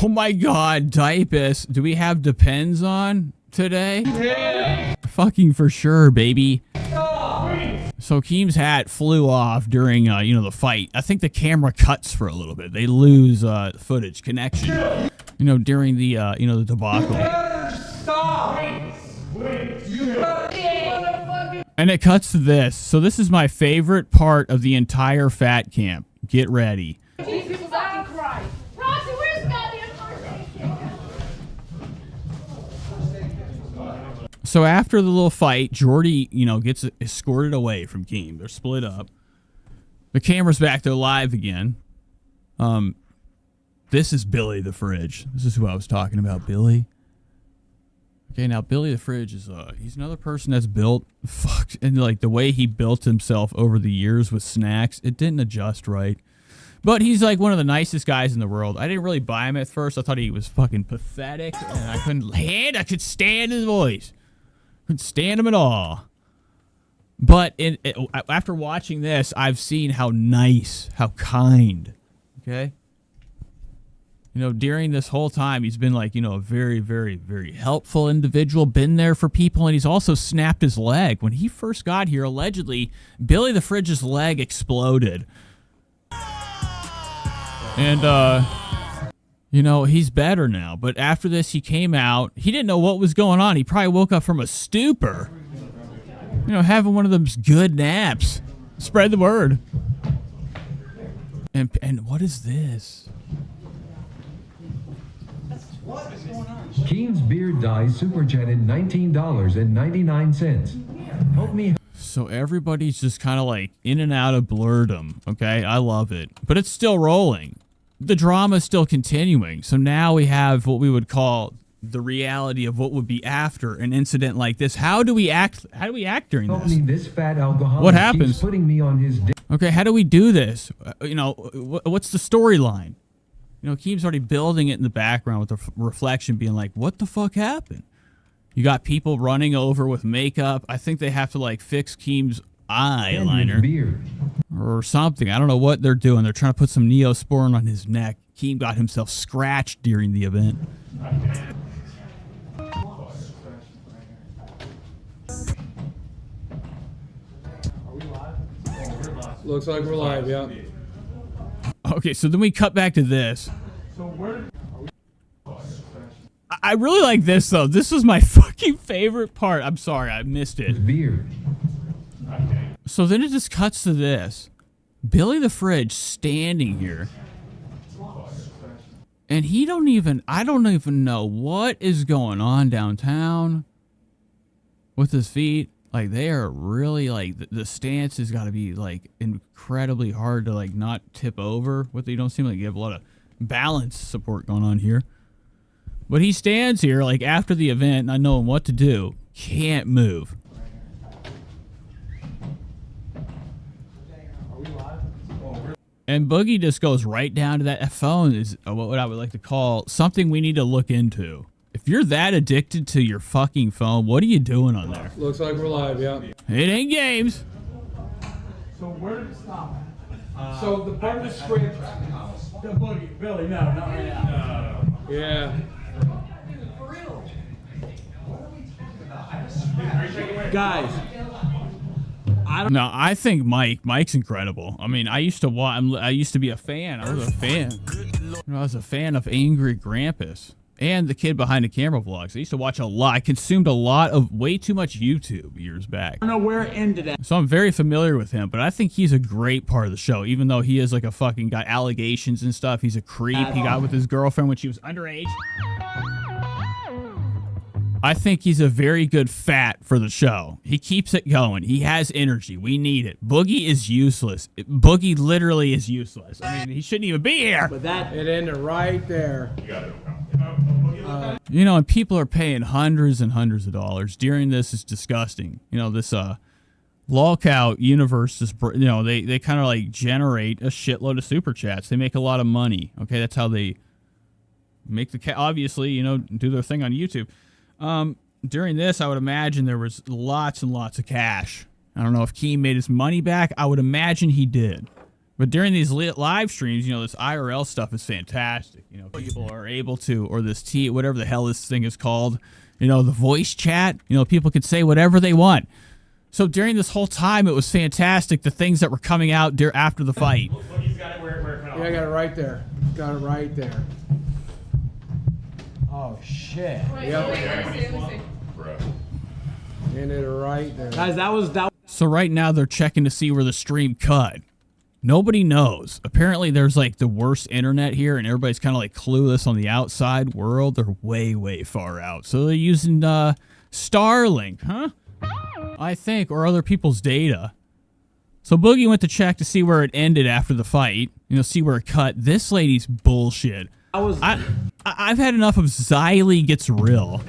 Oh my God, Typus. Do we have Depends on today? Yeah. Fucking for sure, baby. So Keem's hat flew off during, the fight. I think the camera cuts for a little bit. They lose footage connection, during the, the debacle. And it cuts to this. So this is my favorite part of the entire fat camp. Get ready. Jesus fucking Christ. Roxy, where's the goddamn conversation? So after the little fight, Jordy, gets escorted away from Keem. They're split up. The camera's back. They're live again. This is Billy the Fridge. This is who I was talking about, Billy. Okay, now Billy the Fridge is he's another person that's built and like the way he built himself over the years with snacks, it didn't adjust right. But he's like one of the nicest guys in the world. I didn't really buy him at first. I thought he was fucking pathetic, and I could stand his voice. Couldn't stand him at all. But after watching this, I've seen how nice, how kind. Okay? During this whole time, he's been like, a very, very, very helpful individual, been there for people, and he's also snapped his leg. When he first got here, allegedly, Billy the Fridge's leg exploded. And, he's better now. But after this, he came out. He didn't know what was going on. He probably woke up from a stupor. Having one of those good naps. Spread the word. And what is this? Keen's beard dye super chatted $19.99. Help me. So everybody's just kind of like in and out of blurdom. Okay, I love it, but it's still rolling. The drama is still continuing. So now we have what we would call the reality of what would be after an incident like this. How do we act? How do we act during Help this? me, this fat alcoholic What happens? keeps putting me on his dick. Okay, how do we do this? What's the storyline? Keem's already building it in the background with the reflection being like, what the fuck happened? You got people running over with makeup. I think they have to like fix Keem's eyeliner or something. I don't know what they're doing. They're trying to put some Neosporin on his neck. Keem got himself scratched during the event. Looks like we're live, yeah. Okay, so then we cut back to this. I really like this, though. This was my fucking favorite part. I'm sorry, I missed it. Beard. So then it just cuts to this. Billy the Fridge standing here. And I don't even know what is going on downtown with his feet. Like, they are really, like, the stance has got to be, like, incredibly hard to, like, not tip over. You don't seem like you have a lot of balance support going on here. But he stands here, like, after the event, not knowing what to do. Can't move. And Boogie just goes right down to that phone is what I would like to call something we need to look into. If you're that addicted to your fucking phone, what are you doing on there? Looks like we're live, yeah. It ain't games. So where did it stop? So the part of the script. The boogie, Billy, no, not right now. Yeah. Guys. I think Mike's incredible. I mean, I used to be a fan. I was a fan of Angry Grampus. and the kid behind the camera vlogs. I used to watch a lot. I consumed way too much YouTube years back. I don't know where it ended at. So I'm very familiar with him, but I think he's a great part of the show, even though he is like a fucking got allegations and stuff. He's a creep. He got with his girlfriend when she was underage. I think he's a very good fat for the show. He keeps it going. He has energy. We need it. Boogie is useless. Boogie literally is useless. I mean, he shouldn't even be here. But it ended right there. You know, and people are paying hundreds and hundreds of dollars during this. Is disgusting. You know, this lolcout universe is, you know, they kind of like generate a shitload of super chats. They make a lot of money. Okay, that's how they make obviously, you know, do their thing on YouTube. During this, I would imagine there was lots and lots of cash. I don't know if Keem made his money back. I would imagine he did. But during these live streams, you know, this IRL stuff is fantastic. You know, people are able to, or this whatever the hell this thing is called, you know, the voice chat, you know, people could say whatever they want. So during this whole time, it was fantastic, the things that were coming out after the fight. Yeah, I got it right there. Got it right there. Oh, shit. Yep. Ended right there. Guys, that was. So right now, they're checking to see where the stream cut. Nobody knows. Apparently, there's like the worst internet here, and everybody's kind of like clueless on the outside world. They're way, way far out. So they're using Starlink, huh? I think, or other people's data. So Boogie went to check to see where it ended after the fight. You know, see where it cut. This lady's bullshit. I've had enough of Xylee Gets Real.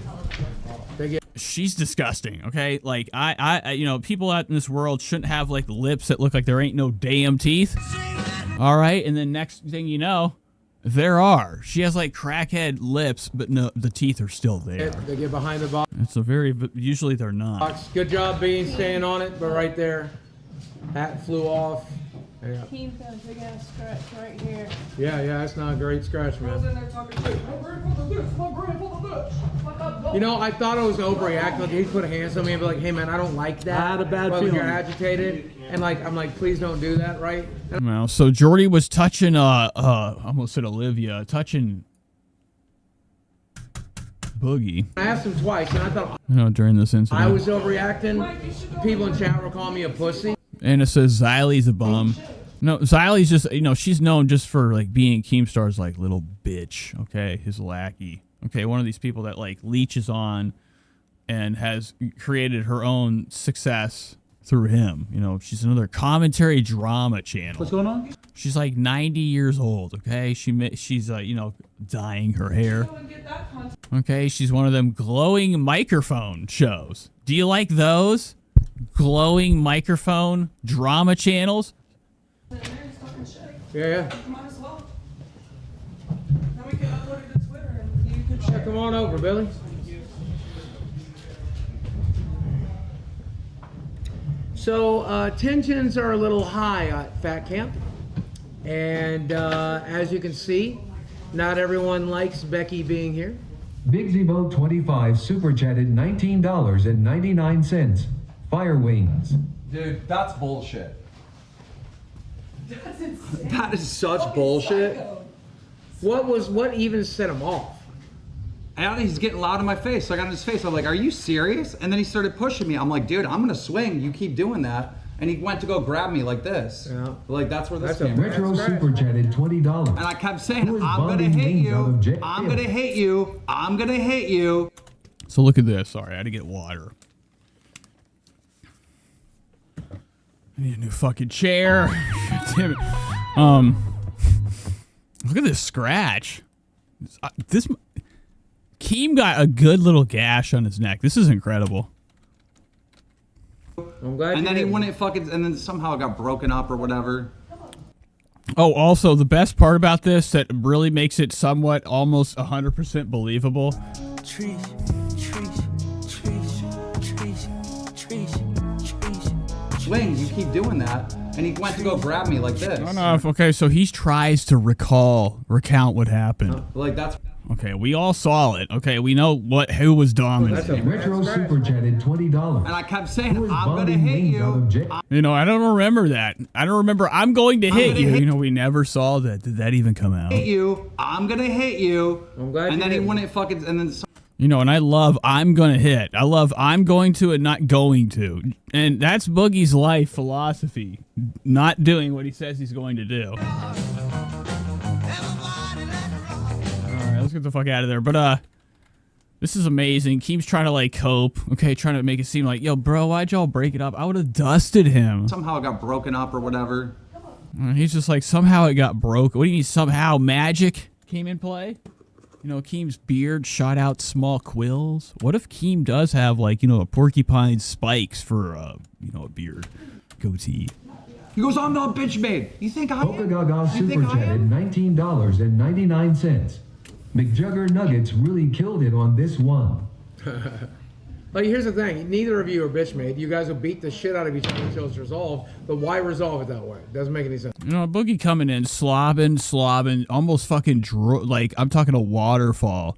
She's disgusting, okay? Like, I you know, people out in this world shouldn't have, like, lips that look like there ain't no damn teeth. All right? And then next thing you know, there are. She has, like, crackhead lips, but no, the teeth are still there. They get behind the box. It's usually they're not. Good job, Bean, staying on it, but right there, hat flew off. Yeah. Keem's got a big ass scratch right here. Yeah, that's not a great scratch, man. You know, I thought I was overreacting. Like, he'd put hands on me and be like, "Hey, man, I don't like that." I had a bad When feeling. you're agitated, and like, I'm like, "Please don't do that," right? Well, so Jordy was touching, I almost said Olivia, touching Boogie. I asked him twice, and I thought You know, during this incident. I was overreacting. People in chat were calling me a pussy. And it says Xylee's a bum. No, Xylee's just, you know, she's known just for, like, being Keemstar's, like, little bitch, okay? His lackey. Okay, one of these people that, like, leeches on and has created her own success through him. You know, she's another commentary drama channel. What's going on? She's, like, 90 years old, okay? She's, you know, dyeing her hair. Okay, she's one of them glowing microphone shows. Do you like those? Glowing microphone drama channels? Yeah. Might as well. Then we can upload it to Twitter and you can Come on over, Billy. So tensions are a little high at Fat Camp, and as you can see, not everyone likes Becky being here. Big Z-Boat 25 super chatted $19.99. Fire Wings. Dude, that's bullshit. That's insane. That is such bullshit. What even set him off? And he's getting loud in my face. So I got in his face. I'm like, "Are you serious?" And then he started pushing me. I'm like, "Dude, I'm gonna swing. You keep doing that." And he went to go grab me like this. Yeah. Like that's where this came from. Retro super chatted $20. And I kept saying, "I'm gonna hit you. I'm gonna hit you. I'm gonna hit you." So look at this. Sorry, I had to get water. I need a new fucking chair. Damn it. Look at this scratch. This Keem got a good little gash on his neck. This is incredible. I'm glad. And then he wouldn't fucking, and then somehow it got broken up or whatever. Oh, also the best part about this that really makes it somewhat almost 100% believable. Swing, you keep doing that. And he went to go grab me like this. Okay, so he tries to recount what happened. Like that's. Okay, we all saw it. Okay, we know who was dominant. Retro Super Chatted $20. And I kept saying, I'm gonna hit you. You know, I don't remember that. I don't remember. I'm going to hit you. You know, we never saw that. Did that even come out? Hit you. I'm gonna hit you. I'm glad. And then he wouldn't fucking. And then. You know, and I love I'm gonna hit. I love I'm going to and not going to. And that's Boogie's life philosophy. Not doing what he says he's going to do. Alright, let's get the fuck out of there. But this is amazing. Keem's trying to like cope. Okay, trying to make it seem like, yo, bro, why'd y'all break it up? I would have dusted him. Somehow it got broken up or whatever. He's just like, somehow it got broke. What do you mean somehow magic came in play? You know, Keem's beard shot out small quills. What if Keem does have, like, you know, a porcupine's spikes for, you know, a beard goatee? He goes, I'm not bitch made. You think I Polka Gaga Super Chatted $19.99. McJugger Nuggets really killed it on this one. Like, here's the thing. Neither of you are bitch made. You guys will beat the shit out of each other until it's resolved. But why resolve it that way? It doesn't make any sense. You know, Boogie coming in, slobbing, almost fucking, like, I'm talking a waterfall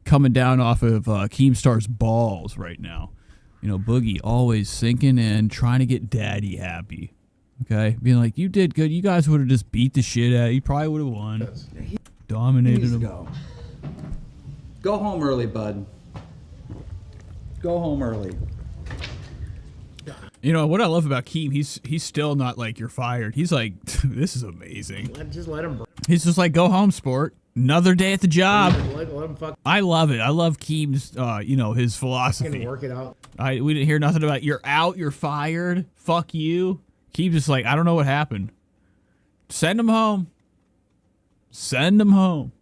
coming down off of Keemstar's balls right now. You know, Boogie always sinking in, trying to get daddy happy. Okay? Being like, you did good. You guys would have just beat the shit out. You probably would have won. Dominated him. Go home early, bud. Go home early. You know what I love about Keem? He's still not like you're fired. He's like, this is amazing. Just let him. He's just like, go home, sport. Another day at the job. Let him fuck. I love it. I love Keem's, you know, his philosophy. Work it out. We didn't hear nothing about you're out, you're fired. Fuck you. Keem's just like, I don't know what happened. Send him home. Send him home.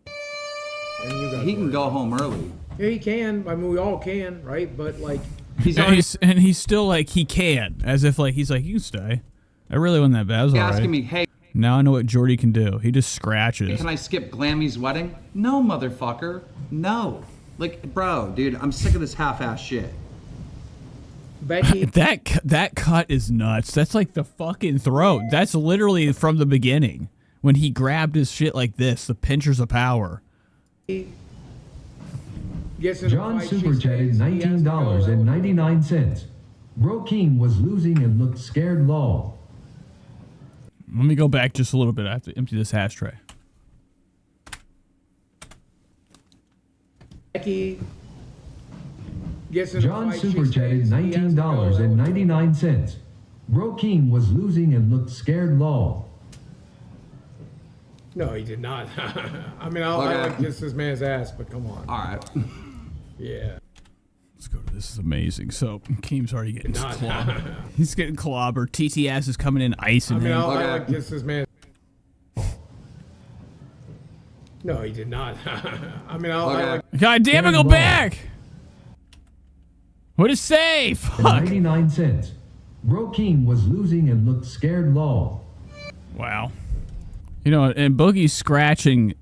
He can go home early. Yeah, he can. I mean, we all can, right? But like, he's still like he can, as if like he's like you can stay. I really wasn't that bad. It was He's all right. asking me, hey. Now I know what Jordy can do. He just scratches. Can I skip Glammy's wedding? No, motherfucker. No. Like, bro, dude, I'm sick of this half-ass shit. Becky. that cut is nuts. That's like the fucking throat. That's literally from the beginning when he grabbed his shit like this. The pinchers of power. John Super Chatted $19.99. Bro King was losing and looked scared low. Let me go back just a little bit. I have to empty this ashtray. Becky gets in John Super Chatted $19.99. Bro King was losing and looked scared low. No, he did not. I mean, I like kiss this man's ass, but come on. All right. Yeah. Let's go to this. Is amazing. So Keem's already getting clobbered. He's getting clobbered. TTS is coming in, icing him. I like kiss this man. No, he did not. I mean, I like. God damn it! Go back. What is say? Fuck. 99 cents. Bro King was losing and looked scared low. Wow. You know, and Boogie's scratching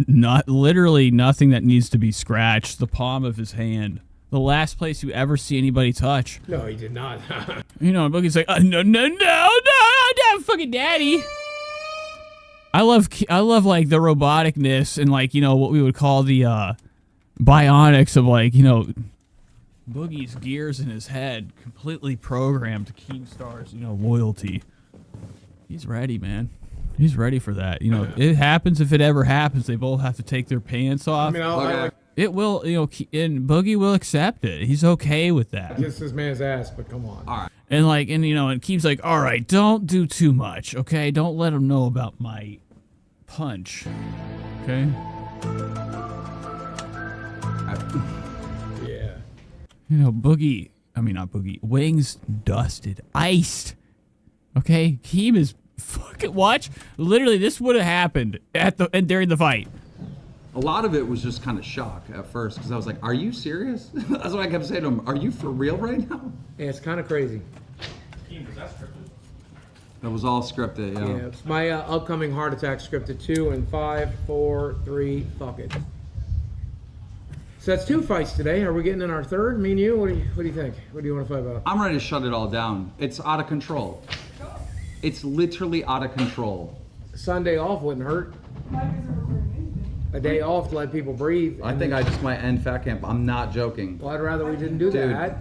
not literally nothing that needs to be scratched. The palm of his hand. The last place you ever see anybody touch. No, he did not. You know, and Boogie's like, no, fucking daddy. I love like the roboticness and like, you know, what we would call the bionics of like, you know, Boogie's gears in his head completely programmed to Keemstar's, you know, loyalty. He's ready, man. He's ready for that. You know, it happens if it ever happens. They both have to take their pants off. I mean, it will, you know, and Boogie will accept it. He's okay with that. Kiss this man's ass, but come on. All right. And like, and you know, and Keem's like, all right, don't do too much, okay? Don't let him know about my punch, okay? Yeah. You know, Boogie, I mean, not Boogie, Wings dusted, iced, okay? Keem is fucking, watch, literally this would have happened during the fight. A lot of it was just kind of shock at first because I was like, are you serious? That's what I kept saying to him. Are you for real right now? Yeah, it's kind of crazy. That was all scripted, yeah. Yeah, it's my upcoming heart attack scripted 2 and 5, 4, 3, fuck it. So that's 2 fights today. Are we getting in our third? Me and you? What do you think? What do you want to fight about? I'm ready to shut it all down. It's out of control. It's literally out of control. Sunday off wouldn't hurt. a day off to let people breathe. I think I just might end fat camp. I'm not joking. Well, I'd rather we didn't do Dude. that.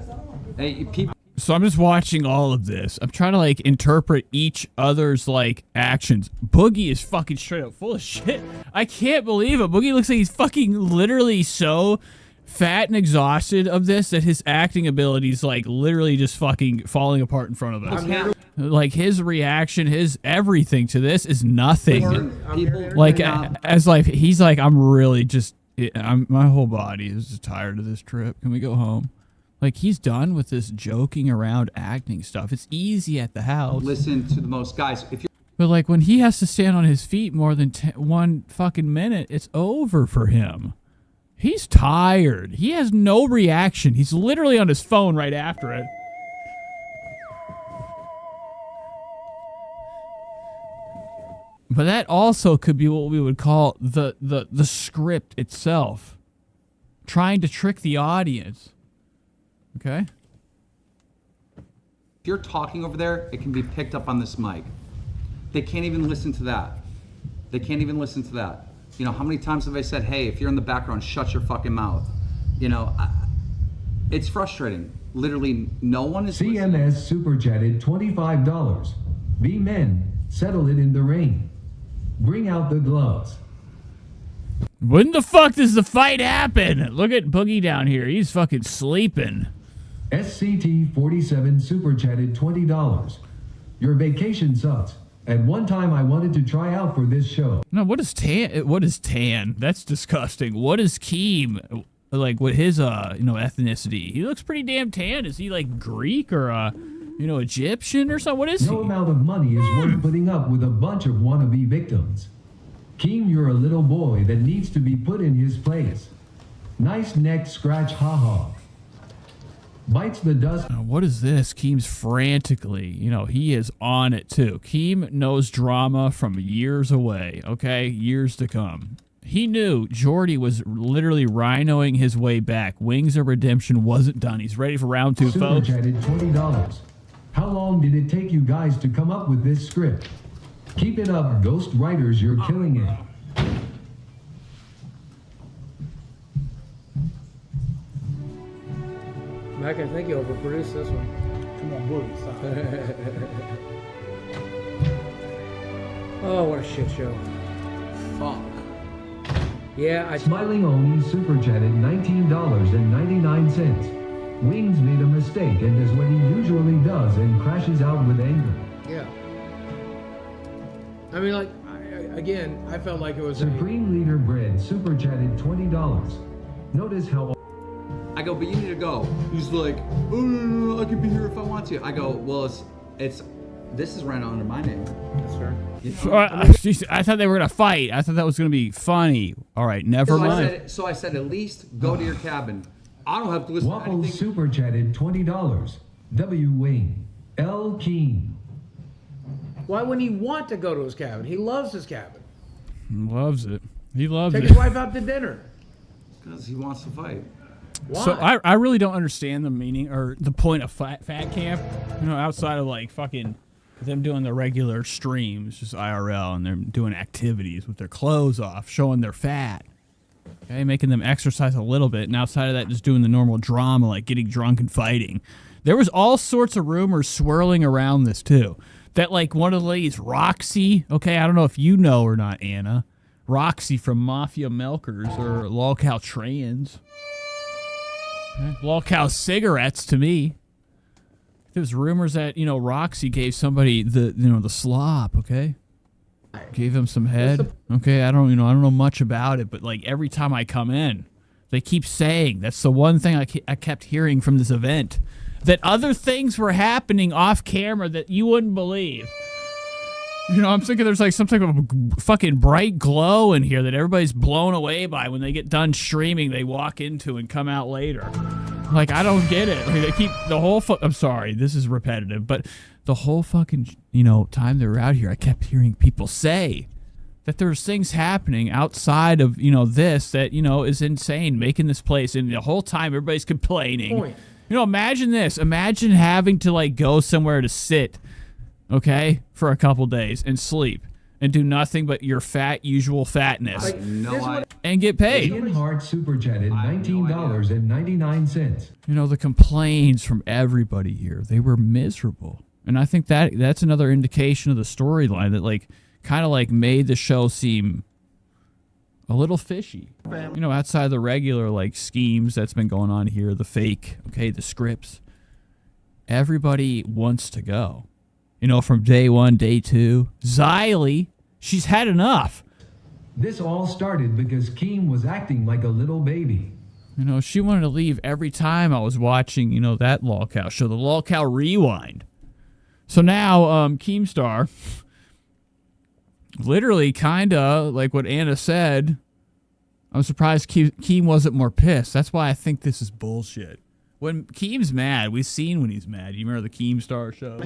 Hey, people. So I'm just watching all of this. I'm trying to like interpret each other's like actions. Boogie is fucking straight up full of shit. I can't believe it. Boogie looks like he's fucking literally so fat and exhausted of this that his acting abilities like literally just fucking falling apart in front of us. Like his reaction, his everything to this is nothing. Like as like he's like, I'm really just my whole body is just tired of this trip. Can we go home? Like, he's done with this joking around acting stuff. It's easy at the house. Listen to the most guys. If you're But, like, when he has to stand on his feet more than 1 fucking minute, it's over for him. He's tired. He has no reaction. He's literally on his phone right after it. But that also could be what we would call the script itself. Trying to trick the audience. Okay. If you're talking over there, it can be picked up on this mic. They can't even listen to that. They can't even listen to that. You know, how many times have I said, hey, if you're in the background, shut your fucking mouth? You know, it's frustrating. Literally, no one is CMS super chatted $25. Be men, settle it in the rain. Bring out the gloves. When the fuck does the fight happen? Look at Boogie down here. He's fucking sleeping. SCT 47 super chatted $20. Your vacation sucks. At one time I wanted to try out for this show. No, what is tan? What is tan? That's disgusting. What is Keem? Like, what his ethnicity? He looks pretty damn tan. Is he like Greek or Egyptian or something? What is he? No amount of money is worth putting up with a bunch of wannabe victims. Keem, you're a little boy that needs to be put in his place. Nice neck scratch, haha. Bites the dust. What is this? Keem's frantically, he is on it too. Keem knows drama from years away, okay? Years to come. He knew Jordy was literally rhinoing his way back. Wings of Redemption wasn't done. He's ready for round 2, Super folks. chatted $20. How long did it take you guys to come up with this script? Keep it up, ghost writers, you're killing it. Mac, I think you overproduced this one. Come on, Boogie, stop. Oh, what a shit show. Fuck. Yeah, Smiling Oni super chatted $19.99. Wings made a mistake and does what he usually does and crashes out with anger. Yeah. I mean, like, I felt like it was Supreme Leader Bread super chatted $20. Notice how I go, but you need to go. He's like, oh, no, I can be here if I want to. I go, well, this is right under my name. That's fair. I thought they were going to fight. I thought that was going to be funny. All right, never mind. So I said, at least go to your cabin. I don't have to listen to Waffles anything. super chatted $20. W Wing. L Keen. Why wouldn't he want to go to his cabin? He loves his cabin. He loves it. He loves Take it. his wife out to dinner. Because he wants to fight. Why? So I really don't understand the meaning or the point of fat camp, outside of like fucking them doing the regular streams, just IRL, and they're doing activities with their clothes off, showing their fat. Okay, making them exercise a little bit, and outside of that, just doing the normal drama like getting drunk and fighting. There was all sorts of rumors swirling around this too. That like one of the ladies, Roxy, okay, I don't know if you know or not, Anna. Roxy from Mafia Milkers or Lolcow Trans. Lolcow Cigarettes to me. There's rumors that, Roxy gave somebody the slop, okay? Gave him some head. Okay, I don't know much about it, but like every time I come in, they keep saying that's the one thing I kept hearing from this event, that other things were happening off camera that you wouldn't believe. I'm thinking there's like some type of fucking bright glow in here that everybody's blown away by when they get done streaming. They walk into and come out later. Like, I don't get it. Like, they keep the whole I'm sorry, this is repetitive, but the whole fucking, time they were out here, I kept hearing people say that there's things happening outside of, this that, is insane, making this place. And the whole time everybody's complaining. Point. Imagine this. Imagine having to, like, go somewhere to sit, okay, for a couple days and sleep. and do nothing but your usual fatness and get paid. Ian Hart super chatted $19.99. You know, the complaints from everybody here, they were miserable. And I think that's another indication of the storyline that like kind of like made the show seem a little fishy. You know, outside the regular like schemes that's been going on here, the fake, okay, the scripts. Everybody wants to go. You know, from day 1, day 2. Xylee, she's had enough. This all started because Keem was acting like a little baby. You know, she wanted to leave every time I was watching, you know, that Lolcow show, the Lolcow Rewind. So now, Keemstar, literally kind of like what Anna said, I'm surprised Keem wasn't more pissed. That's why I think this is bullshit. When Keem's mad, we've seen when he's mad. You remember the Keemstar show?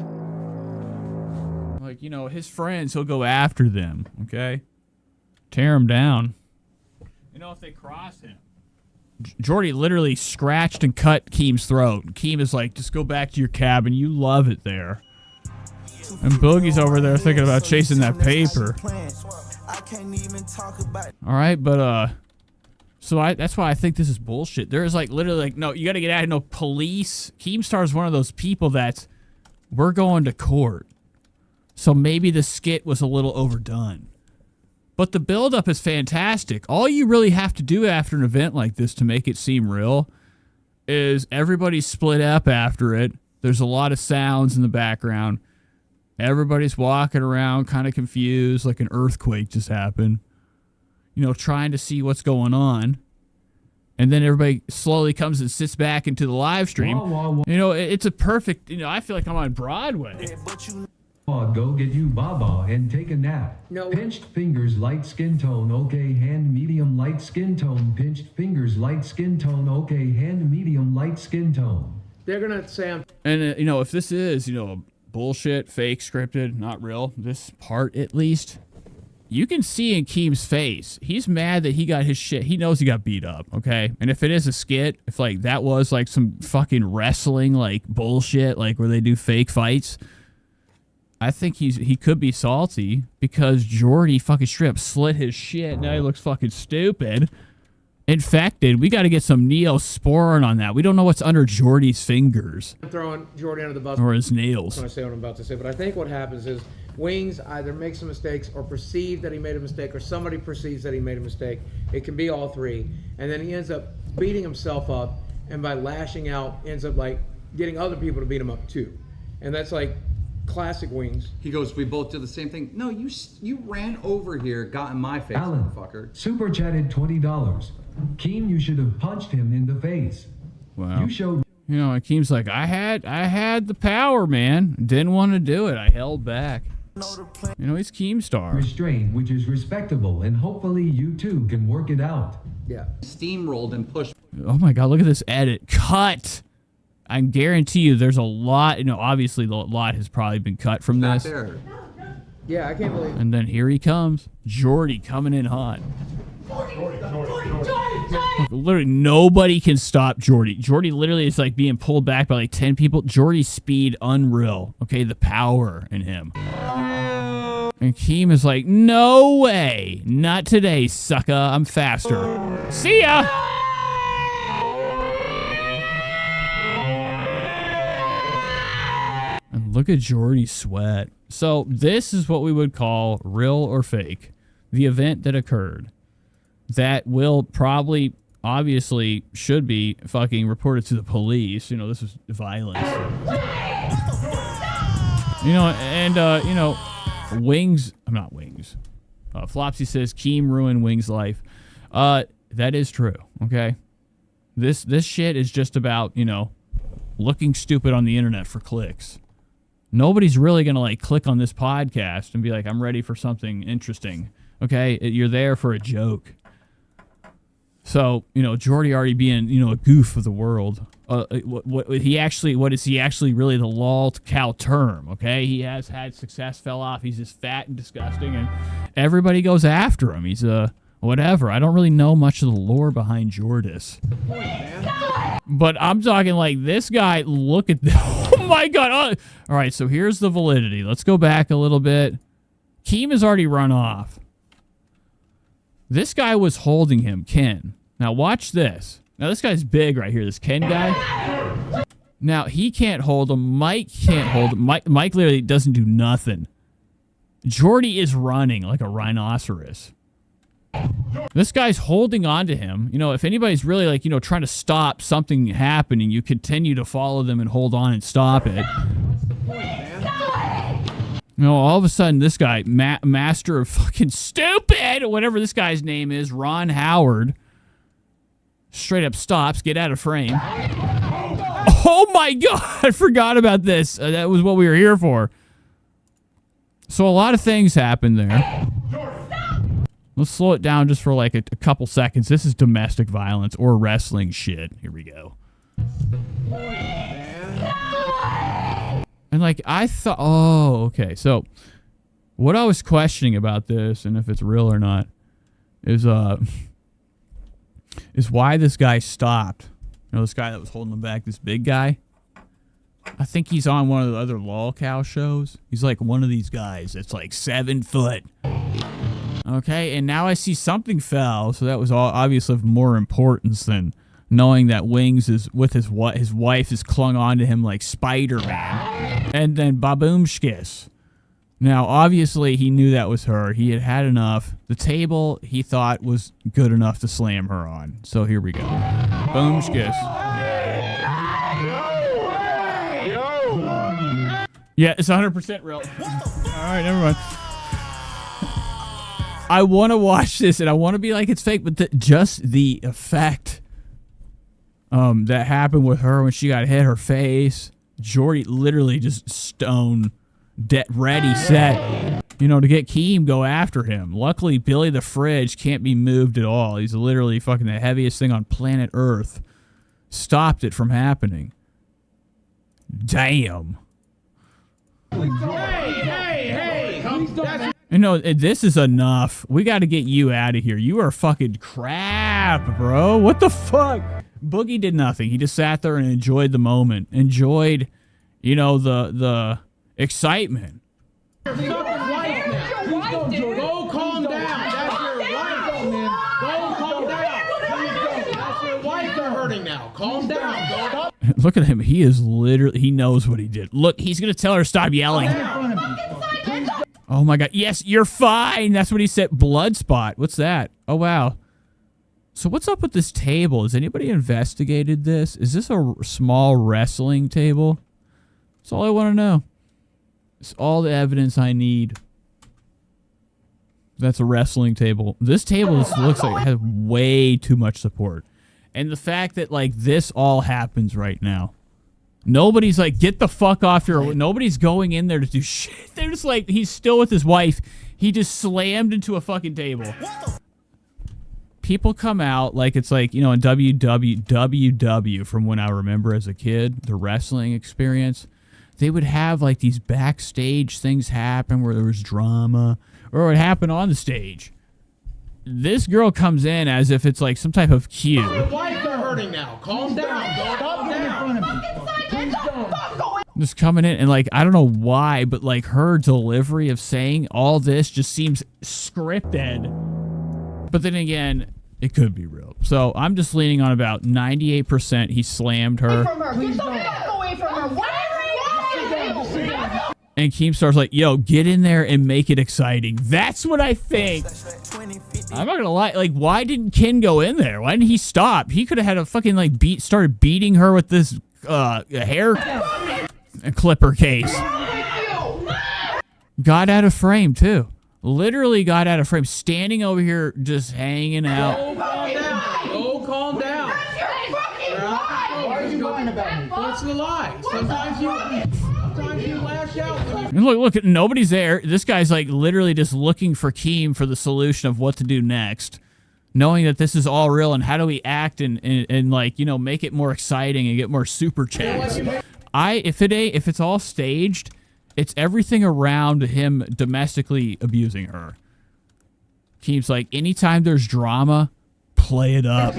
Like, you know, his friends, he'll go after them, okay? Tear them down. You know, if they cross him. Jordy literally scratched and cut Keem's throat. And Keem is like, just go back to your cabin. You love it there. And Boogie's over there thinking about chasing that paper. All right, but so that's why I think this is bullshit. There's like literally like, no, you got to get out of no police. Keemstar's one of those people that's, we're going to court. So maybe the skit was a little overdone. But the buildup is fantastic. All you really have to do after an event like this to make it seem real is everybody's split up after it. There's a lot of sounds in the background. Everybody's walking around kind of confused, like an earthquake just happened. You know, trying to see what's going on. And then everybody slowly comes and sits back into the live stream. You know, it's a perfect, you know, I feel like I'm on Broadway. Go get you Baba and take a nap. No. Pinched fingers, light skin tone, okay. Hand medium, light skin tone. Pinched fingers, light skin tone, okay. Hand medium, light skin tone. They're gonna say I'm. And you know, if this is, you know, bullshit, fake, scripted, not real, this part at least, you can see in Keem's face, he's mad that he got his shit. He knows he got beat up, okay? And if it is a skit, if like that was like some fucking wrestling like bullshit, like where they do fake fights, I think he could be salty because Jordy fucking straight up slit his shit. Now he looks fucking stupid. Infected. We got to get some Neosporin on that. We don't know what's under Jordy's fingers. I'm throwing Jordy under the bus. Or his nails. I'm going to say what I'm about to say, but I think what happens is Wings either makes some mistakes or perceive that he made a mistake, or somebody perceives that he made a mistake. It can be all three. And then he ends up beating himself up, and by lashing out, ends up like getting other people to beat him up too. And that's like classic Wings. He goes, we both did the same thing. No, you ran over here, got in my face, Alan, motherfucker. Super chatted $20. Keem, you should have punched him in the face. Wow. You showed. You know, Keem's like, I had the power, man. Didn't want to do it. I held back. You know, he's Keemstar. Restraint, which is respectable, and hopefully you two can work it out. Yeah. Steamrolled and pushed. Oh my God, look at this edit. Cut. I guarantee you there's a lot, you know, obviously a lot has probably been cut from this. There. Yeah, I can't believe it. And then here he comes. Jordy coming in hot. Literally nobody can stop Jordy. Jordy literally is like being pulled back by like 10 people. Jordy's speed unreal. Okay, the power in him. And Keem is like, no way. Not today, sucker. I'm faster. See ya. And look at Jordy sweat. So this is what we would call real or fake. The event that occurred. That will probably, obviously, should be fucking reported to the police. You know, this is violence. You know, and, you know, Wings, I'm not Wings. Flopsy says, Keem ruined Wings' life. That is true, okay? This shit is just about, you know, looking stupid on the internet for clicks. Nobody's really going to, like, click on this podcast and be like, I'm ready for something interesting, okay? You're there for a joke. So, you know, Jordy already being, you know, a goof of the world. What is he actually really the Lolcow term, okay? He has had success, fell off. He's just fat and disgusting, and everybody goes after him. He's whatever. I don't really know much of the lore behind Jordis. But I'm talking like this guy, look at this. Oh my God. All right, so here's the validity. Let's go back a little bit. Keem has already run off. This guy was holding him, Ken. Now watch this. Now this guy's big right here, this Ken guy. Now he can't hold him. Mike can't hold him. Mike literally doesn't do nothing. Jordy is running like a rhinoceros. This guy's holding on to him. You know, if anybody's really like, you know, trying to stop something happening, you continue to follow them and hold on and stop it. You know, all of a sudden, this guy, master of fucking stupid, whatever this guy's name is, Ron Howard, straight up stops, get out of frame. Oh my God, I forgot about this. That was what we were here for. So a lot of things happened there. Let's slow it down just for like a couple seconds. This is domestic violence or wrestling shit. Here we go. And like I thought, oh, okay. So what I was questioning about this, and if it's real or not, is why this guy stopped. You know, this guy that was holding him back, this big guy. I think he's on one of the other lol cow shows. He's like one of these guys that's like 7 foot. Okay, and now I see something fell, so that was all obviously of more importance than knowing that Wings is with his wife is clung on to him like Spider-Man. And then Baboomshkis. Now, obviously, he knew that was her. He had had enough. The table, he thought, was good enough to slam her on. So here we go. Boomshkis. Yeah, it's 100% real. All right, never mind. I want to watch this, and I want to be like it's fake, but just the effect that happened with her when she got hit, her face. Jordy literally just stone, ready, set, you know, to get Keem go after him. Luckily, Billy the Fridge can't be moved at all. He's literally fucking the heaviest thing on planet Earth. Stopped it from happening. Damn. Hey! You know, this is enough. We got to get you out of here. You are fucking crap, bro. What the fuck? Boogie did nothing. He just sat there and enjoyed the moment. Enjoyed, you know, the excitement. Go calm down. That's your wife, man. Go calm down. That's your wife they're hurting now. Calm down. Look at him. He is literally, he knows what he did. Look, he's going to tell her to stop yelling. Oh my God. Yes, you're fine. That's what he said. Blood spot. What's that? Oh, wow. So what's up with this table? Has anybody investigated this? Is this a small wrestling table? That's all I want to know. It's all the evidence I need. That's a wrestling table. This table looks like it has way too much support. And the fact that, like, this all happens right now. Nobody's like, get the fuck off your... Nobody's going in there to do shit. They're just like, he's still with his wife. He just slammed into a fucking table. People come out like it's like, you know, in WW from when I remember as a kid, the wrestling experience. They would have like these backstage things happen where there was drama or it would happen on the stage. This girl comes in as if it's like some type of cue. Your wife they're hurting now. Calm down. Stop getting in front of me. Just coming in and like, I don't know why, but like her delivery of saying all this just seems scripted. But then again, it could be real. So I'm just leaning on about 98% he slammed her. Please don't. Get away from her. And Keemstar's like, yo, get in there and make it exciting. That's what I think. I'm not gonna lie. Like, why didn't Ken go in there? Why didn't he stop? He could have had a fucking like started beating her with this hair clipper case. Got out of frame too. Literally got out of frame. Standing over here just hanging out. Go calm down. Why are you lying about me? What's the lie? Sometimes you lash out. And look, nobody's there. This guy's like literally just looking for Keem for the solution of what to do next. Knowing that this is all real and how do we act and like, you know, make it more exciting and get more super chats. If it's all staged, it's everything around him domestically abusing her. Keem's like, anytime there's drama, play it up.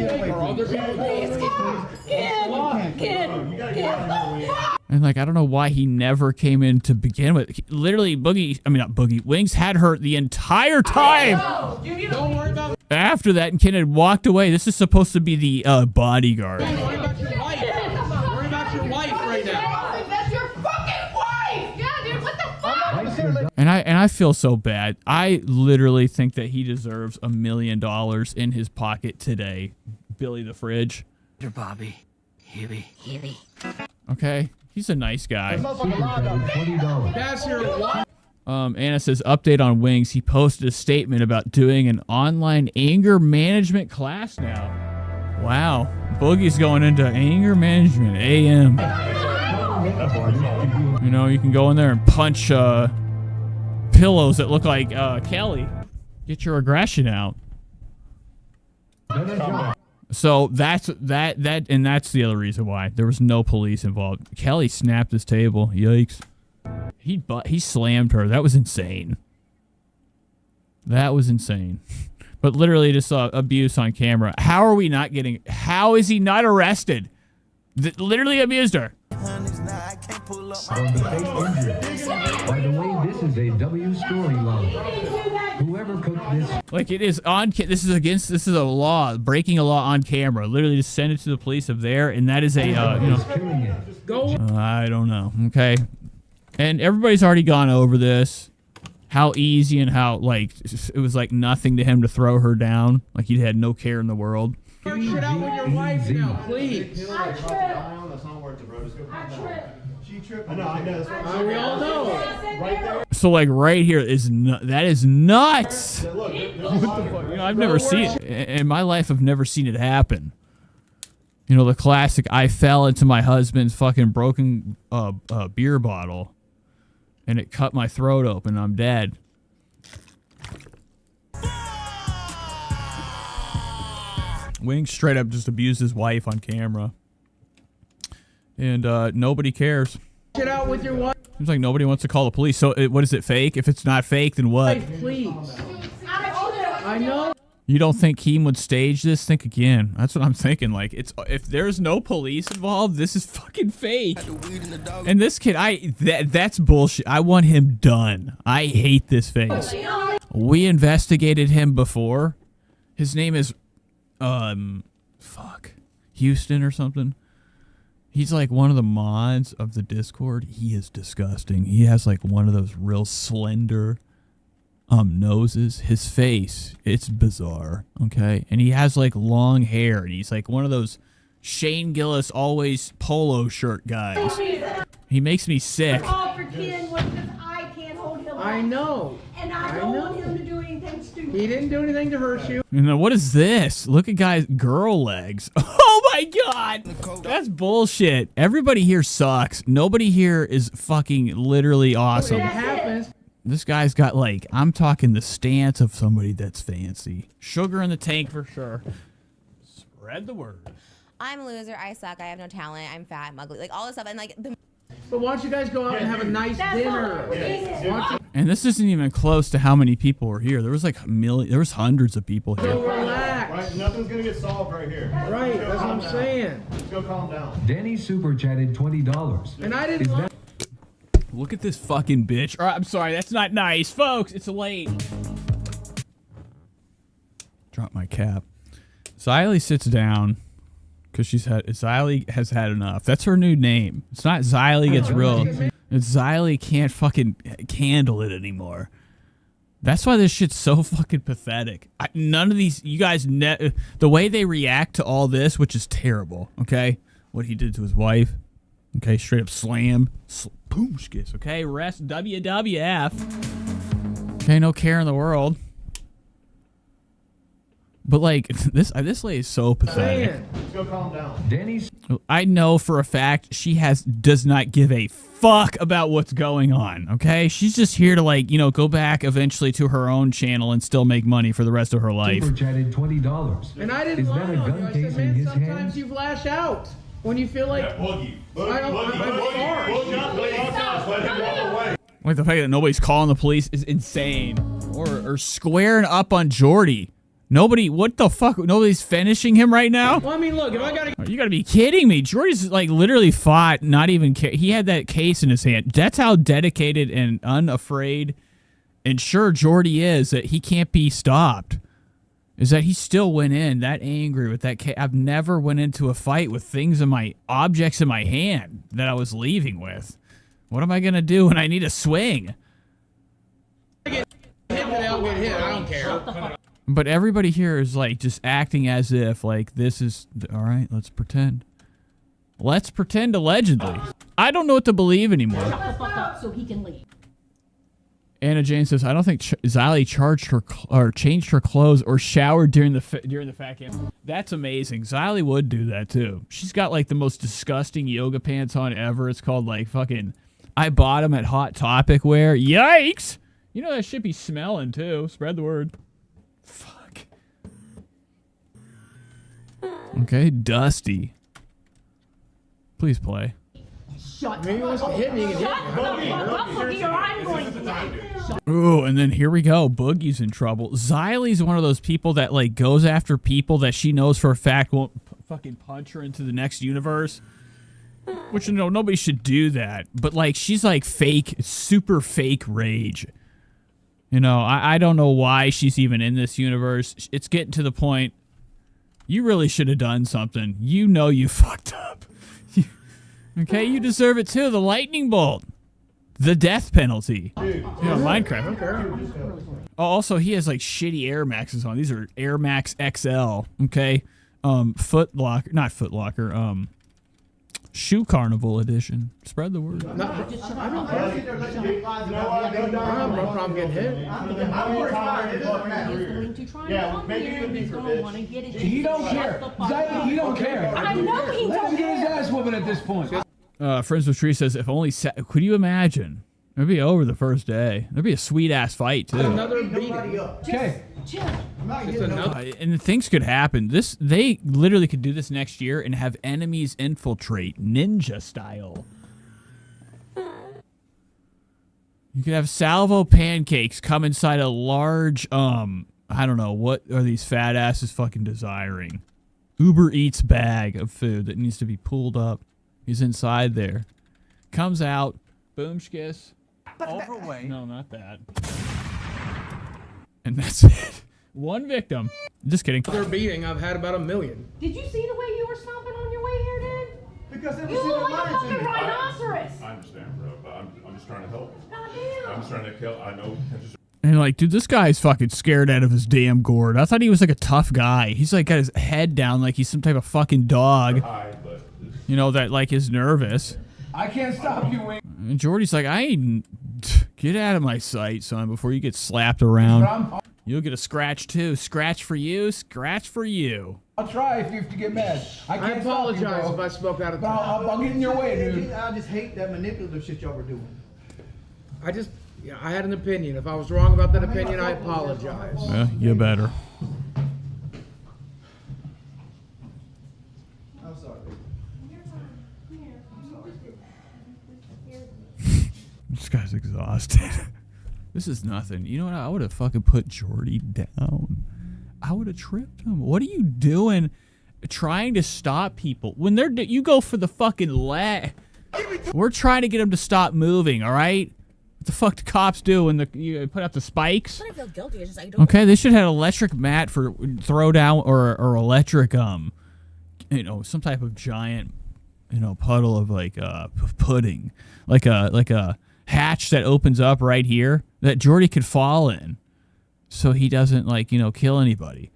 And like, I don't know why he never came in to begin with. Literally, Wings had her the entire time. Don't worry about After that, and Ken had walked away. This is supposed to be the bodyguard. Worry about your wife. Worry about your wife right now. That's your fucking wife! Yeah, dude, what the fuck? And I feel so bad. I literally think that he deserves $1 million in his pocket today. Billy the Fridge. Your Bobby. Huey. Okay, he's a nice guy. That's your wife. Anna says, update on Wings. He posted a statement about doing an online anger management class now. Wow. Boogie's going into anger management, AM. You know, you can go in there and punch pillows that look like Kelly. Get your aggression out. So that's the other reason why there was no police involved. Kelly snapped his table. Yikes. He slammed her. That was insane. That was insane. But literally just abuse on camera. How is he not arrested? Literally abused her. By the way, this is a W storyline. Whoever cooked this. Like it is on. This is a law, breaking a law on camera. Literally just send it to the police of there, and that is a I don't know. Okay, and everybody's already gone over this. How easy and how like it was like nothing to him to throw her down. Like he had no care in the world. Work shit out with your wife now, please. We all know. So like right here that is nuts. What the fuck? You know, I've never seen it in my life. I've never seen it happen. You know, the classic. I fell into my husband's fucking broken beer bottle, and it cut my throat open. I'm dead. Wings straight up just abused his wife on camera, and nobody cares. Shit out with your wife. Seems like nobody wants to call the police. So what is it, fake? If it's not fake, then what? Please. I know. You don't think Keem would stage this? Think again. That's what I'm thinking. Like, if there's no police involved, this is fucking fake. And this kid, that's bullshit. I want him done. I hate this face. We investigated him before. His name is, Houston or something. He's like one of the mods of the Discord. He is disgusting. He has like one of those real slender noses. His face, it's bizarre, okay? And he has like long hair, and he's like one of those Shane Gillis always polo shirt guys. He makes me sick. I know. And I don't want him to do anything stupid. He didn't do anything to hurt you. You know, what is this? Look at guys' girl legs. Oh my god! That's bullshit. Everybody here sucks. Nobody here is fucking literally awesome. It happens. This guy's got like, I'm talking the stance of somebody that's fancy. Sugar in the tank for sure. Spread the word. I'm a loser. I suck. I have no talent. I'm fat. I'm ugly. Like all this stuff. And like the. But why don't you guys go out and have a nice dinner? And this isn't even close to how many people were here. There was like there was hundreds of people here. Relax. Right, nothing's gonna get solved right here. Right, that's what I'm saying. Let's go calm down. Denny super chatted $20. And I didn't. Look at this fucking bitch. All right, I'm sorry, that's not nice, folks. It's late. Drop my cap. Xylee sits down because Xylee has had enough. That's her new name. It's not Xylee gets real. It's Xylee can't fucking handle it anymore. That's why this shit's so fucking pathetic. None of these, you guys, the way they react to all this, which is terrible, okay? What he did to his wife, okay? Straight up slam, boom, skis, okay? Rest, WWF. Okay, no care in the world. But like this lady is so pathetic. Let's go calm down. Denny's. I know for a fact she does not give a fuck about what's going on. Okay, she's just here to like go back eventually to her own channel and still make money for the rest of her life. Super chatted $20. And I didn't lie on you. I said, man, sometimes you lash out when you feel like. Boogie. Like the fact that nobody's calling the police is insane. Or squaring up on Jordy. Nobody, what the fuck? Nobody's finishing him right now? Well, I mean, look, if I gotta. You gotta be kidding me. Jordy's like literally fought, not even he had that case in his hand. That's how dedicated and unafraid and sure Jordy is that he can't be stopped. Is that he still went in that angry with that case. I've never went into a fight with objects in my hand that I was leaving with. What am I gonna do when I need a swing? Hit, I'll get hit. I don't care. But everybody here is like just acting as if like this is all right. Let's pretend. Let's pretend allegedly. I don't know what to believe anymore. Shut the fuck up so he can leave. Anna Jane says, "I don't think Xylee charged her or changed her clothes or showered during the fat camp." That's amazing. Xylee would do that too. She's got like the most disgusting yoga pants on ever. It's called like fucking. I bought them at Hot Topic wear. Yikes! You know that should be smelling too. Spread the word. Fuck. Okay, Dusty. Please play. Shut Maybe he wants to hit me. Shut the fuck up, Boogie, or I'm going to. Ooh, and then here we go. Boogie's in trouble. Xylee's one of those people that like goes after people that she knows for a fact won't fucking punch her into the next universe. Which, you know, nobody should do that. But like, she's like fake, super fake rage. You know, I don't know why she's even in this universe. It's getting to the point. You really should have done something. You know you fucked up. Okay, you deserve it too. The lightning bolt. The death penalty. You know, Minecraft. Oh, also, he has like shitty Air Maxes on. These are Air Max XL. Okay. Foot Locker. Shoe Carnival edition. Spread the word. I don't have no problem getting hit. He don't care. He don't care. I know he don't Let him get his care. ass whooping at this point. Friends with Tree says, if only could you imagine? It'd be over the first day. There'd be a sweet ass fight too. Another beating. Okay. And things could happen. They literally could do this next year and have enemies infiltrate ninja style. You could have salvo pancakes come inside a large I don't know, what are these fat asses fucking desiring? Uber Eats bag of food that needs to be pulled up. He's inside there. Comes out, boomshkiss. Overweight. No, not that. And that's it. One victim. Just kidding. Another beating. I've had about 1 million. Did you see the way you were stomping on your way here, Dad? Because it was You in look the like a lines in fucking it. rhinoceros. I understand, bro, but I'm just trying to help. Goddamn. I'm just trying to kill. I know. And like, dude, this guy's fucking scared out of his damn gourd. I thought he was like a tough guy. He's like got his head down like he's some type of fucking dog. You know, that like is nervous. I can't stop you, Wayne. And Jordy's like, I ain't get out of my sight, son, before you get slapped around. You'll get a scratch too. Scratch for you, scratch for you. I'll try if you get mad. I apologize if I spoke out of turn. I'll get in your way, dude. I just hate that manipulative shit y'all were doing. I had an opinion. If I was wrong about that opinion, I apologize. Yeah, you better. I'm sorry. This guy's exhausted. This is nothing. You know what? I would have fucking put Jordy down. I would have tripped him. What are you doing trying to stop people? When you go for the fucking leg. We're trying to get them to stop moving, all right? What the fuck do cops do when you put out the spikes? I feel guilty. It's just I don't. Okay, they should have an electric mat for throw down or electric you know, some type of giant, you know, puddle of like pudding, like a hatch that opens up right here that Jordy could fall in, so he doesn't like, you know, kill anybody.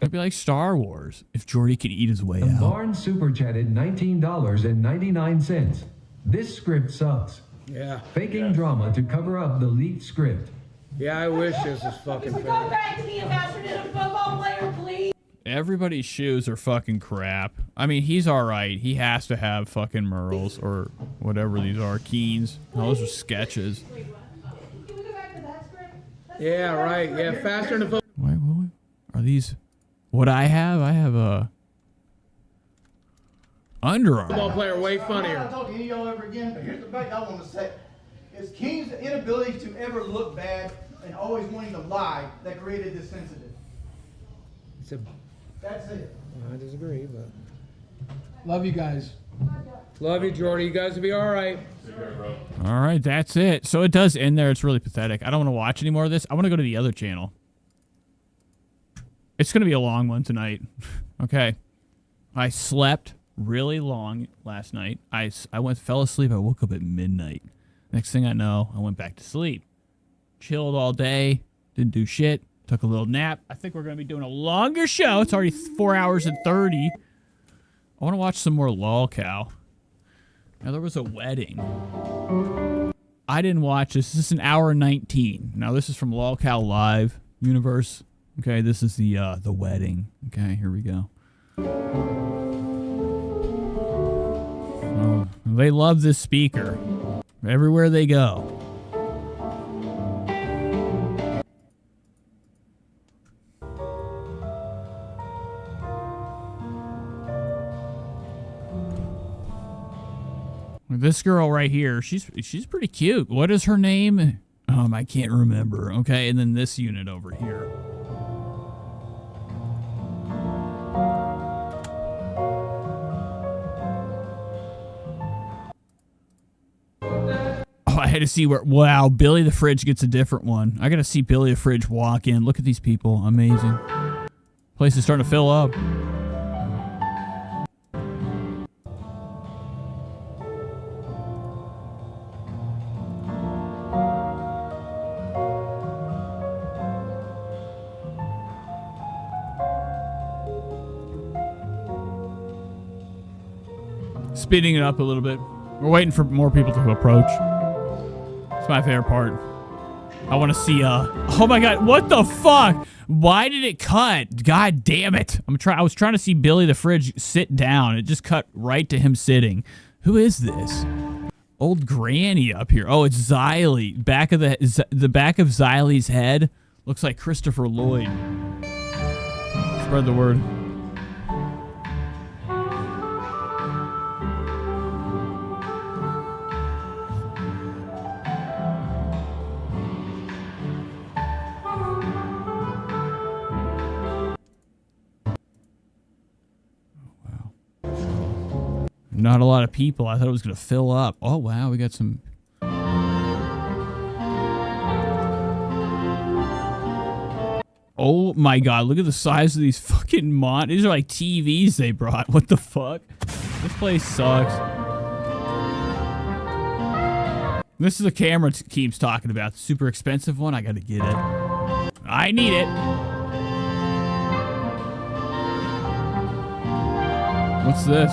It'd be like Star Wars if Jordy could eat his way out. Barn super chatted $19.99. This script sucks. Yeah. Faking drama to cover up the leaked script. Yeah, I wish this was fucking fair. Go back to being faster than a football player, please. Everybody's shoes are fucking crap. I mean, he's all right. He has to have fucking Merles or whatever these are. Keens. Those are sketches. Yeah, right. Yeah, faster than a football. Wait. Are these what I have? I have a Under Armour. Football player way I'm funnier. not talking to y'all ever again, but here's the fact I want to say. It's King's inability to ever look bad and always wanting to lie that created this sensitive. That's it. I disagree, but love you guys. Love you, Jordy. You guys will be all right. All right, that's it. So it does end there. It's really pathetic. I don't want to watch any more of this. I want to go to the other channel. It's going to be a long one tonight. Okay. I slept really long last night. I fell asleep. I woke up at midnight. Next thing I know, I went back to sleep. Chilled all day. Didn't do shit. Took a little nap. I think we're going to be doing a longer show. It's already 4 hours and 30. I want to watch some more LOLCOW. Now, there was a wedding. I didn't watch this. This is an hour and 19. Now, this is from LOLCOW Live Universe. Okay, this is the wedding. Okay, here we go. Oh, they love this speaker. Everywhere they go. This girl right here, she's pretty cute. What is her name? I can't remember. Okay, and then this unit over here. Oh, I had to see where. Wow, Billy the Fridge gets a different one. I got to see Billy the Fridge walk in. Look at these people. Amazing. Place is starting to fill up. Speeding it up a little bit. We're waiting for more people to approach. It's my favorite part. I want to see, oh my god, what the fuck? Why did it cut? God damn it. I was trying to see Billy the Fridge sit down. It just cut right to him sitting. Who is this? Old granny up here. Oh, it's Xylee. The back of Xylee's head looks like Christopher Lloyd. Spread the word. Not a lot of people. I thought it was going to fill up. Oh, wow. We got some... Oh, my God. Look at the size of these fucking These are like TVs they brought. What the fuck? This place sucks. This is the camera Keem's talking about. The super expensive one. I got to get it. I need it. What's this?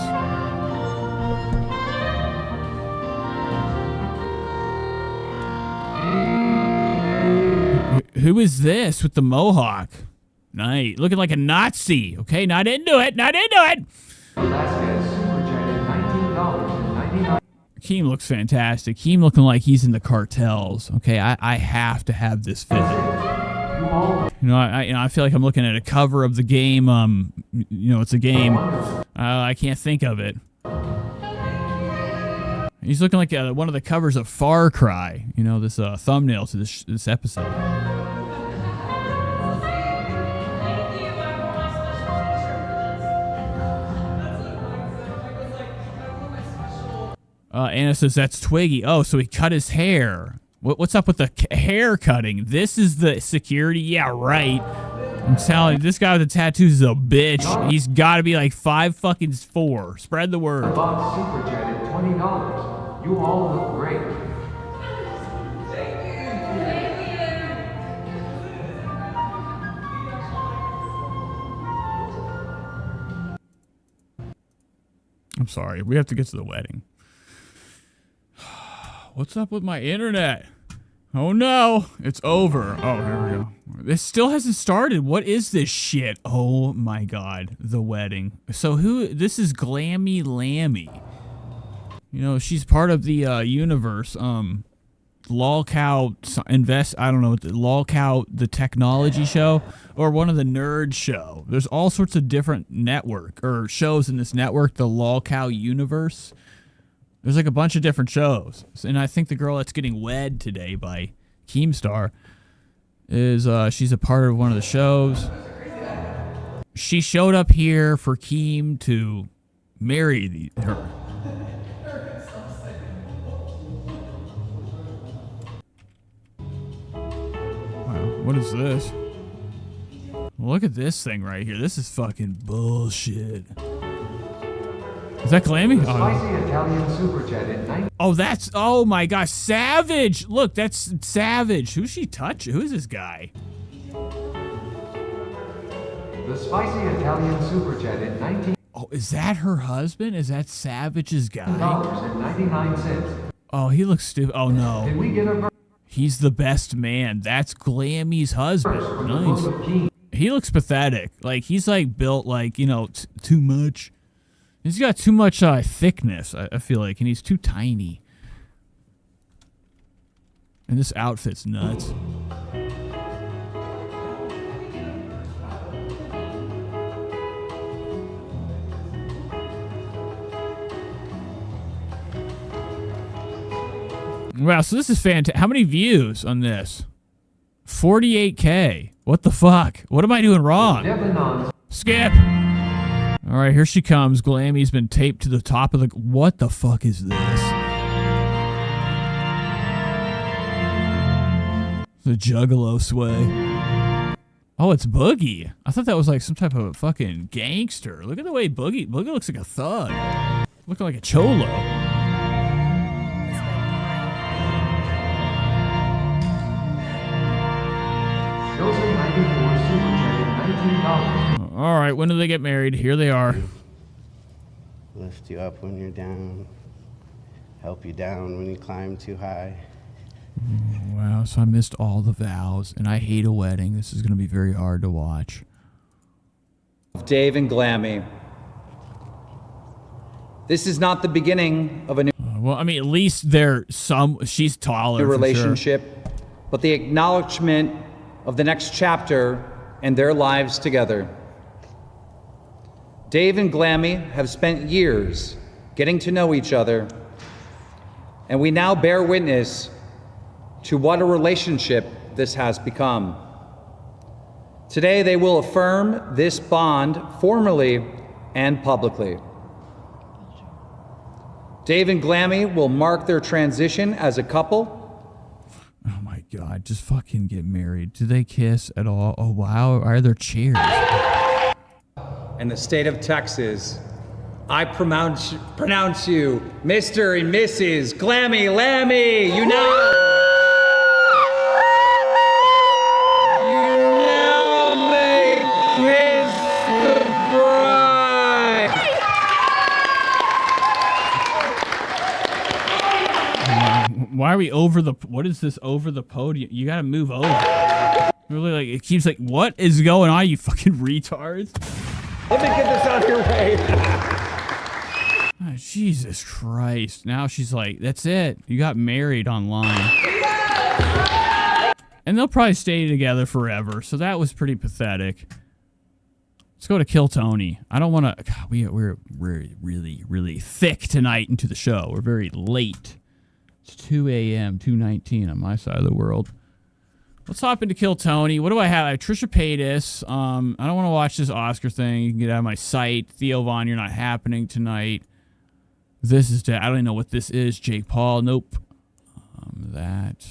Who is this with the mohawk? Nice. Looking like a Nazi. Okay, not into it. Not into it. Keem looks fantastic. Keem looking like he's in the cartels. Okay, I have to have this fit. You know, I feel like I'm looking at a cover of the game. You know, it's a game. I can't think of it. He's looking like one of the covers of Far Cry. You know, this thumbnail to this episode. Anna says that's Twiggy. Oh, so he cut his hair. What's up with the hair cutting? This is the security? Yeah, right. I'm telling you, this guy with the tattoos is a bitch. He's got to be like 5'4". Spread the word. Box Super Chatted $20. You all look great. I'm sorry. We have to get to the wedding. What's up with my internet? Oh no, it's over. Oh, here we go. This still hasn't started. What is this shit? Oh my god, the wedding. So this is Glammy Lammy. You know, she's part of the universe. LOLCOW I don't know, LOLCOW the technology show or one of the nerd show. There's all sorts of different network or shows in this network, the LOLCOW universe. There's like a bunch of different shows. And I think the girl that's getting wed today by Keemstar is she's a part of one of the shows. she showed up here for Keem to marry her. Wow, what is this? Look at this thing right here. This is fucking bullshit. Is that Glammy? Oh, that's, oh my gosh, Savage. Look, that's Savage. Who's she touching? Who's this guy? The spicy Italian super chat at 19. Oh, is that her husband? Is that Savage's guy? $99. Oh, he looks stupid. Oh no. Can we get a He's the best man. That's Glammy's husband. Nice. He looks pathetic. Like, he's like built like, you know, too much. He's got too much thickness, I feel like, and he's too tiny. And this outfit's nuts. Wow, so this is fantastic. How many views on this? 48K. What the fuck? What am I doing wrong? Skip. All right, here she comes. Glammy's been taped to the top of the... What the fuck is this? The Juggalo sway. Oh, it's Boogie. I thought that was like some type of fucking gangster. Look at the way Boogie looks like a thug. Looking like a cholo. All right, when do they get married? Here they are. Lift you up when you're down. Help you down when you climb too high. Wow, so I missed all the vows, and I hate a wedding. This is going to be very hard to watch. Dave and Glammy. This is not the beginning of a new well, I mean, at least she's taller. relationship, sure. But the acknowledgement of the next chapter and their lives together. Dave and Glammy have spent years getting to know each other, and we now bear witness to what a relationship this has become. Today, they will affirm this bond formally and publicly. Dave and Glammy will mark their transition as a couple. Oh my God, just fucking get married. Do they kiss at all? Oh wow, are there cheers? In the state of Texas, I pronounce you Mr. and Mrs. Glammy Lammy. You now may kiss the bride. Why are we over the... What is this over the podium? You gotta move over. Really, like, it keeps like, what is going on, you fucking retards? Let me get this out of your way. Oh, Jesus Christ. Now she's like, that's it. You got married online. And they'll probably stay together forever. So that was pretty pathetic. Let's go to Kill Tony. I don't want to... We're really, really thick tonight into the show. We're very late. It's 2 a.m., 2:19 on my side of the world. Let's hop into Kill Tony. What do I have? I have Trisha Paytas. I don't want to watch this Oscar thing. You can get out of my sight. Theo Von, you're not happening tonight. This is... I don't even know what this is. Jake Paul. Nope. That.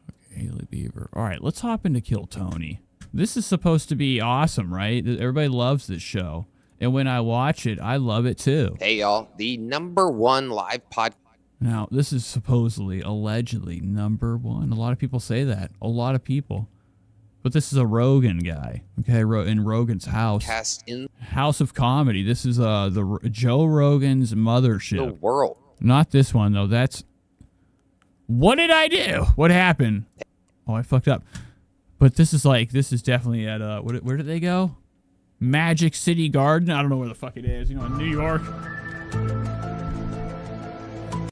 Okay, Haley Bieber. All right, let's hop into Kill Tony. This is supposed to be awesome, right? Everybody loves this show. And when I watch it, I love it too. Hey, y'all. The #1 live podcast. Now, this is supposedly, allegedly, #1. A lot of people say that. A lot of people. But this is a Rogan guy, okay? In Rogan's house. House of Comedy. This is the Joe Rogan's mothership. The world. Not this one, though. That's... What did I do? What happened? Oh, I fucked up. But this is definitely at, where did they go? Magic City Garden? I don't know where the fuck it is. You know, in New York.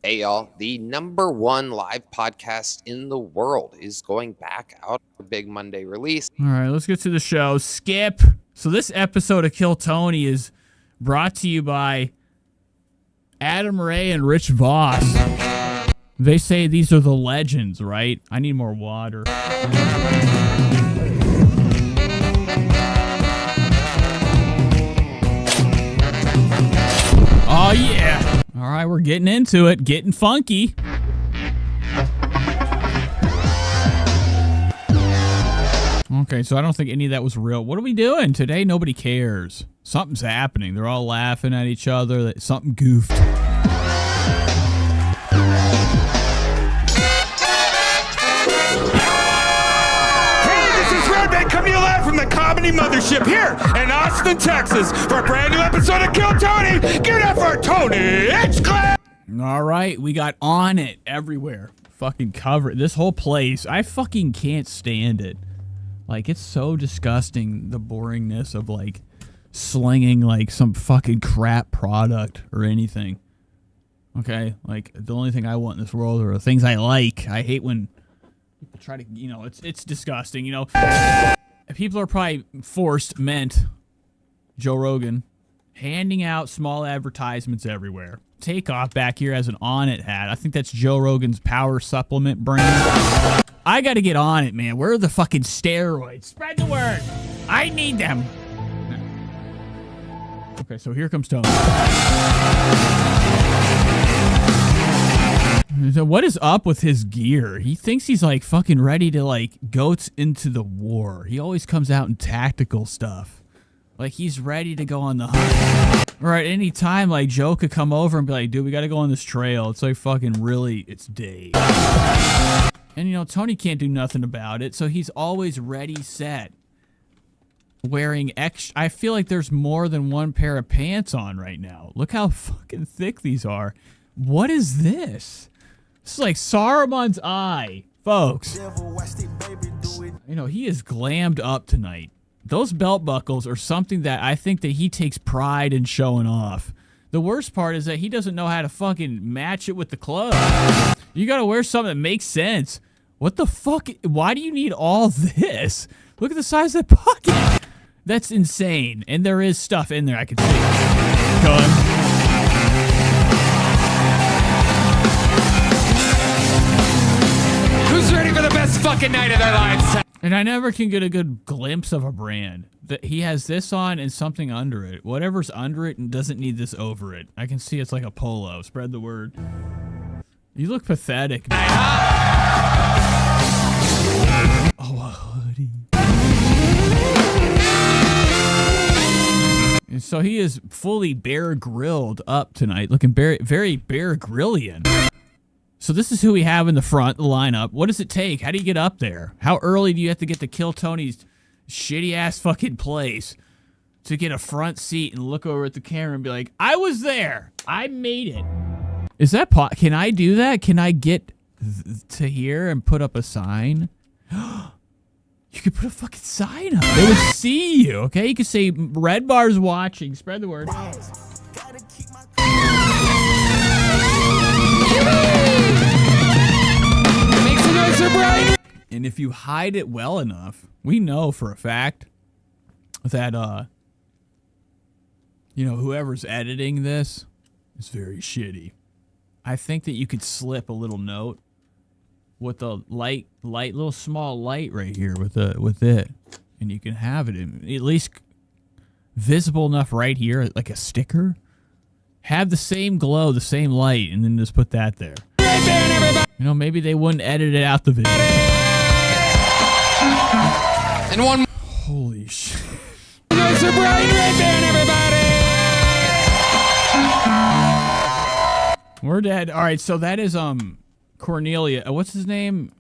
Hey, y'all. The #1 live podcast in the world is going back out for Big Monday release. All right, let's get to the show. Skip. So this episode of Kill Tony is brought to you by Adam Ray and Rich Voss. They say these are the legends, right? I need more water. All right, we're getting into it, getting funky. Okay, so I don't think any of that was real. What are we doing today? Nobody cares. Something's happening. They're all laughing at each other. That something goofed. Coming to you live from the Comedy Mothership here in Austin, Texas for a brand new episode of Kill Tony. Give it up for Tony Hinchcliffe. All right, we got On It everywhere. Fucking cover it. This whole place, I fucking can't stand it. Like, it's so disgusting, the boringness of, like, slinging, like, some fucking crap product or anything. Okay? Like, the only thing I want in this world are the things I like. I hate when people try to, you know, it's disgusting, you know. People are probably meant, Joe Rogan, handing out small advertisements everywhere. Takeoff back here has an On It hat. I think that's Joe Rogan's power supplement brand. I got to get on it, man. Where are the fucking steroids? Spread the word. I need them. Okay, so here comes Tony. So what is up with his gear? He thinks he's like fucking ready to like go into the war. He always comes out in tactical stuff. Like he's ready to go on the hunt. Or at any time, like Joe could come over and be like, dude, we got to go on this trail. It's like fucking really, it's Dave. And you know, Tony can't do nothing about it. So he's always ready, set. Wearing extra. I feel like there's more than one pair of pants on right now. Look how fucking thick these are. What is this? This is like Saruman's eye, folks. You know, he is glammed up tonight. Those belt buckles are something that I think that he takes pride in showing off. The worst part is that he doesn't know how to fucking match it with the clothes. You gotta wear something that makes sense. What the fuck? Why do you need all this? Look at the size of that pocket. That's insane. And there is stuff in there I can see. Gun. Who's ready for the best fucking night of their lives? And I never can get a good glimpse of a brand. That he has this on and something under it. Whatever's under it and doesn't need this over it. I can see it's like a polo. Spread the word. You look pathetic. Oh, a hoodie. And so he is fully Bear Grilled up tonight, looking very Bear Grillian. So this is who we have in the front, the lineup. What does it take? How do you get up there? How early do you have to get to Kill Tony's shitty-ass fucking place to get a front seat and look over at the camera and be like, I was there. I made it. Is that can I do that? Can I get to here and put up a sign? You could put a fucking sign up. They would see you, okay? You could say, Red Bar's watching. Spread the word. And if you hide it well enough, we know for a fact that, you know, whoever's editing this is very shitty. I think that you could slip a little note with a light, little small light right here with it, and you can have it in, at least visible enough right here, like a sticker. Have the same glow, the same light, and then just put that there. You know, maybe they wouldn't edit it out the video. And one. Holy shit. You guys are bright red band, everybody. We're dead. All right, so that is Cornelia. What's his name?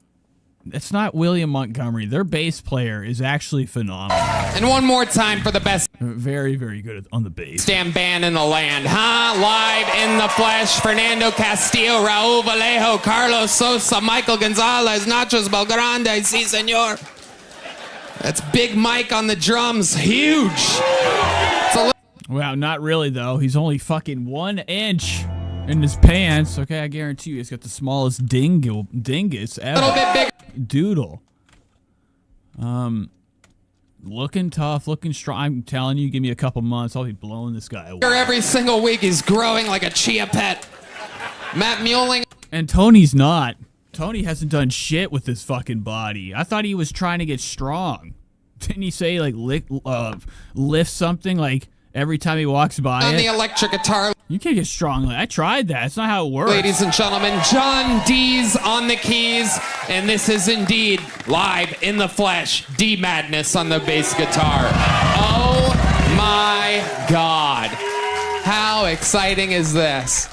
It's not William Montgomery. Their bass player is actually phenomenal. And one more time for the best. Very, very good on the bass. Damn band in the land, huh? Live in the flesh. Fernando Castillo, Raul Vallejo, Carlos Sosa, Michael Gonzalez, Nachos Belgrande, si senor. That's Big Mike on the drums. Huge. Wow, not really, though. He's only fucking 1 inch in his pants. Okay, I guarantee you he's got the smallest dingus ever. A little bit bigger. Doodle. Looking tough, looking strong. I'm telling you, give me a couple months, I'll be blowing this guy away. Every single week he's growing like a chia pet. Matt Muelling. And Tony's not. Tony hasn't done shit with his fucking body. I thought he was trying to get strong. Didn't he say like lift something like every time he walks by on it? The electric guitar. You can't get strong. I tried that. That's not how it works. Ladies and gentlemen, John D's on the keys, and this is indeed live in the flesh. D Madness on the bass guitar. Oh my God. How exciting is this?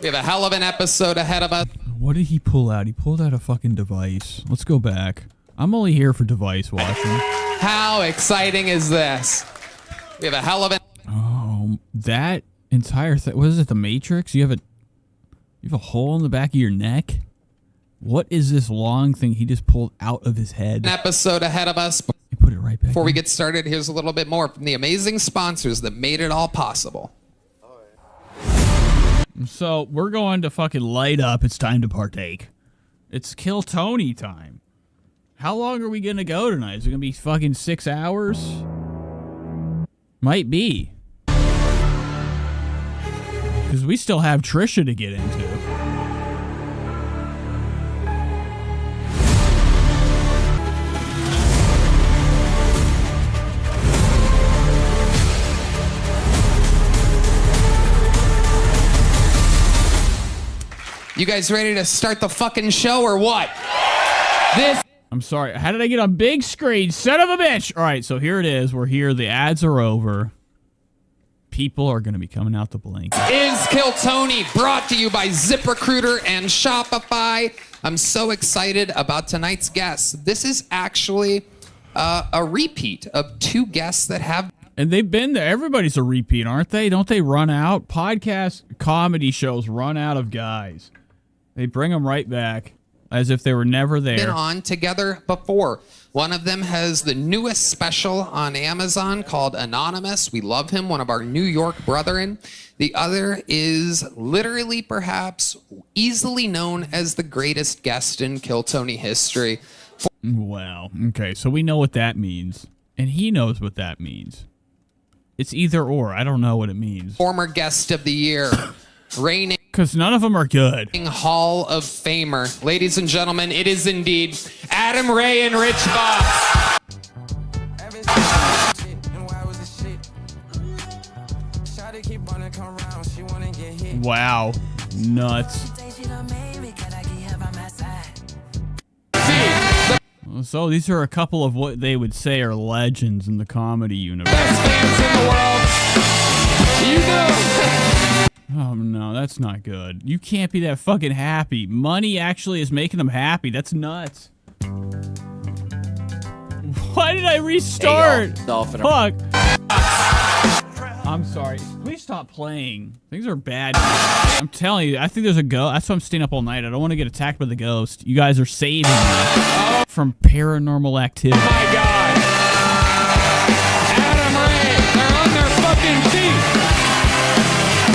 We have a hell of an episode ahead of us. What did he pull out? He pulled out a fucking device. Let's go back. I'm only here for device watching. How exciting is this? We have a hell of an... Oh, that entire thing. What is it, the Matrix? You have a hole in the back of your neck? What is this long thing he just pulled out of his head? An episode ahead of us. He put it right back. Before we get started, here's a little bit more from the amazing sponsors that made it all possible. So we're going to fucking light up. It's time to partake. It's Kill Tony time. How long are we gonna go tonight? Is it gonna be fucking 6 hours? Might be. Because we still have Trisha to get into. You guys ready to start the fucking show or what? I'm sorry. How did I get on big screen? Son of a bitch! All right, so here it is. We're here. The ads are over. People are going to be coming out the blink. Is Kill Tony brought to you by ZipRecruiter and Shopify. I'm so excited about tonight's guests. This is actually a repeat of 2 guests that have... And they've been there. Everybody's a repeat, aren't they? Don't they run out? Podcast comedy shows run out of guys. They bring them right back as if they were never there. Been on together before. One of them has the newest special on Amazon called Anonymous. We love him, one of our New York brethren. The other is literally perhaps easily known as the greatest guest in Kill Tony history. Wow. Okay, so we know what that means. And he knows what that means. It's either or. I don't know what it means. Former guest of the year. Reigning. Because none of them are good. Hall of Famer. Ladies and gentlemen, it is indeed Adam Ray and Rich Voss. Wow. Nuts. So these are a couple of what they would say are legends in the comedy universe. Best fans in the world. You know. Oh, no, that's not good. You can't be that fucking happy. Money actually is making them happy. That's nuts. Why did I restart? Fuck. I'm sorry. Please stop playing. Things are bad. I'm telling you, I think there's a ghost. That's why I'm staying up all night. I don't want to get attacked by the ghost. You guys are saving me from paranormal activity. Oh my God. Adam Ray, they're on their fucking feet.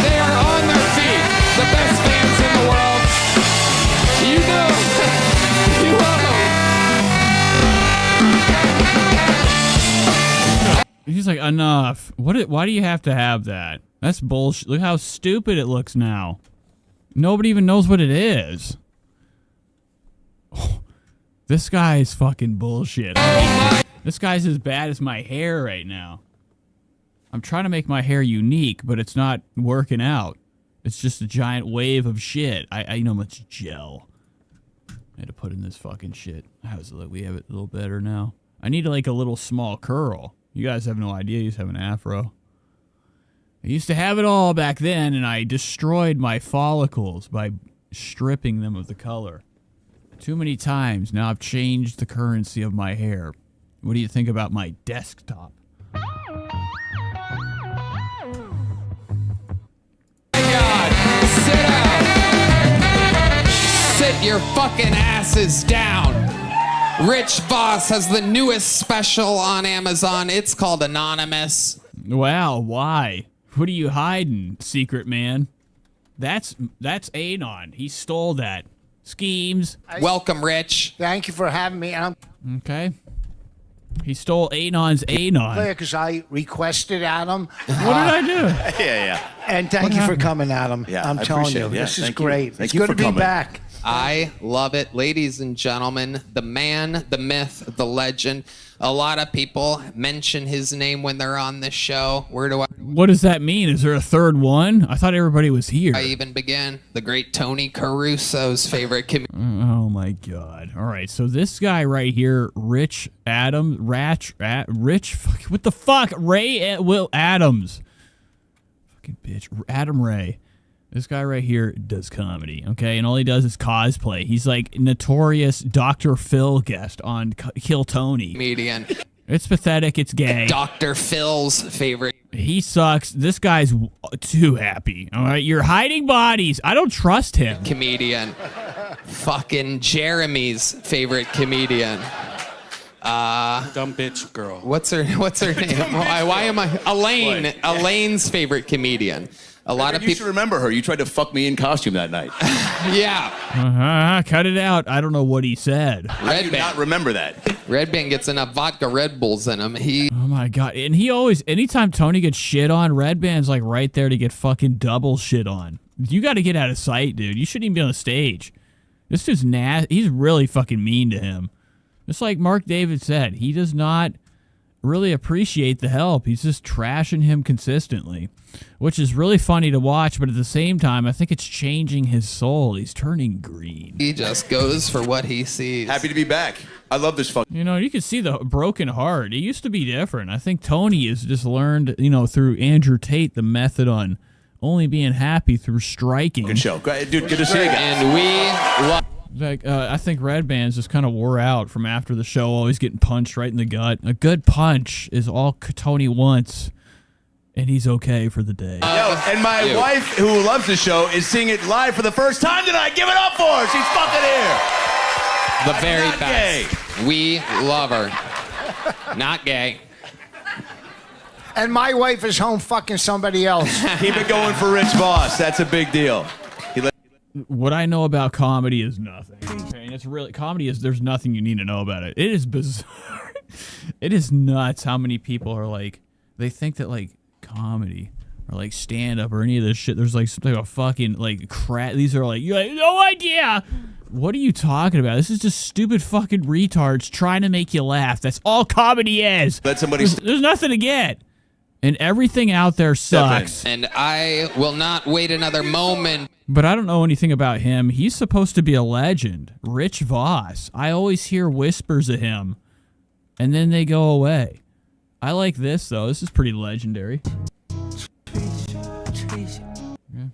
They are on their feet. The best fans in the world. You know. You know. He's like, enough. Why do you have to have that? That's bullshit. Look how stupid it looks now. Nobody even knows what it is. Oh, this guy is fucking bullshit. This guy's as bad as my hair right now. I'm trying to make my hair unique, but it's not working out. It's just a giant wave of shit. I know much gel. I had to put in this fucking shit. How's it look? We have it a little better now. I need like a little small curl. You guys have no idea. You just have an afro. I used to have it all back then, and I destroyed my follicles by stripping them of the color. Too many times. Now I've changed the currency of my hair. What do you think about my desktop? Sit down. Sit your fucking asses down. Rich Voss has the newest special on Amazon. It's called Anonymous. Wow, why? What are you hiding, secret man? That's Anon. He stole that. Schemes. Welcome, Rich. Thank you for having me. Okay. He stole Anon's Anon. Because I requested Adam. What did I do? And thank you for coming, Adam. Yeah, I'm I telling appreciate you, it. Yeah, this is thank you. great. Thank It's you good for to be coming. back. I love it. Ladies and gentlemen, the man, the myth, the legend. A lot of people mention his name when they're on this show. Where do I What does that mean? Is there a third one? I thought everybody was here. even begin? The great Tony Caruso's favorite comedian. Oh my God. All right. So this guy right here, Rich Adams, what the fuck? Ray Will Adams. Fucking bitch. Adam Ray. This guy right here does comedy, okay? And all he does is cosplay. He's like notorious Dr. Phil guest on Kill Tony. Comedian. It's pathetic. It's gay. Dr. Phil's favorite. He sucks. This guy's too happy. All right, you're hiding bodies. I don't trust him. Comedian. Fucking Jeremy's favorite comedian. Dumb bitch girl. What's her name? Why am I Elaine? What? Elaine's favorite comedian. A lot of You people should remember her. You tried to fuck me in costume that night. Yeah. Cut it out. I don't know what he said. I do not remember that. Red Band gets enough vodka Red Bulls in him. Oh my God. And he always, anytime Tony gets shit on, Red Band's like right there to get fucking double shit on. You got to get out of sight, dude. You shouldn't even be on the stage. This dude's nasty. He's really fucking mean to him. Just like Mark David said, he does not really appreciate the help. He's just trashing him consistently, which is really funny to watch, but at the same time, I think it's changing his soul. He's turning green. He just goes for what he sees. Happy to be back. I love this fuck. You know, you can see the broken heart. It used to be different. I think Tony has just learned, you know, through Andrew Tate, the method on only being happy through striking. Good show. Dude, good to see you guys. And we love. Like, I think Red Band's just kind of wore out from after the show, always getting punched right in the gut. A good punch is all Tony wants, and he's okay for the day. And my wife, who loves the show, is seeing it live for the first time tonight. Give it up for her. She's fucking here. The very not best. Gay. We love her. Not gay. And my wife is home fucking somebody else. Keep it going for Rich Voss. That's a big deal. What I know about comedy is nothing. Okay? And it's really, comedy is, there's nothing you need to know about it. It is bizarre. It is nuts how many people are like, they think that like comedy or like stand up or any of this shit, there's like something about fucking like crap. These are like, you have no idea. What are you talking about? This is just stupid fucking retards trying to make you laugh. That's all comedy is. Let somebody. There's nothing to get. And everything out there sucks. And I will not wait another moment. But I don't know anything about him. He's supposed to be a legend. Rich Voss. I always hear whispers of him. And then they go away. I like this, though. This is pretty legendary. Yeah.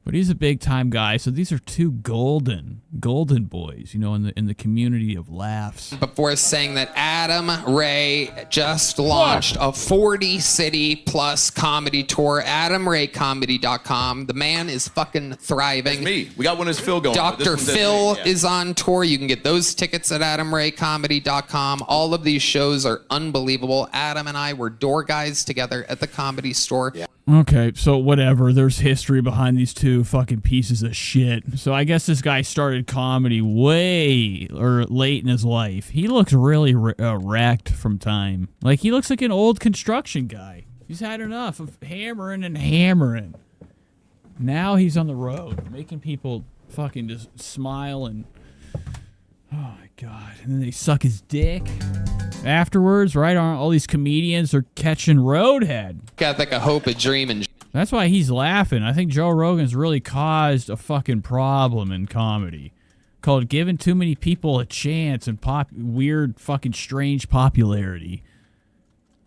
But he's a big-time guy, so these are two golden boys, you know, in the community of laughs. Before saying that Adam Ray just launched a 40-city-plus comedy tour, AdamRayComedy.com. The man is fucking thriving. That's me. We got one as Phil going. Dr. Phil is on tour. You can get those tickets at AdamRayComedy.com. All of these shows are unbelievable. Adam and I were door guys together at the Comedy Store. Yeah. Okay, so whatever. There's history behind these two fucking pieces of shit. So I guess this guy started comedy way or late in his life. He looks really wrecked from time. Like, he looks like an old construction guy. He's had enough of hammering and hammering. Now he's on the road, making people fucking just smile and... Oh, my God. And then they suck his dick. Afterwards, right? All these comedians are catching roadhead. Got like a hope, a dream, and that's why he's laughing. I think Joe Rogan's really caused a fucking problem in comedy called giving too many people a chance and weird fucking strange popularity.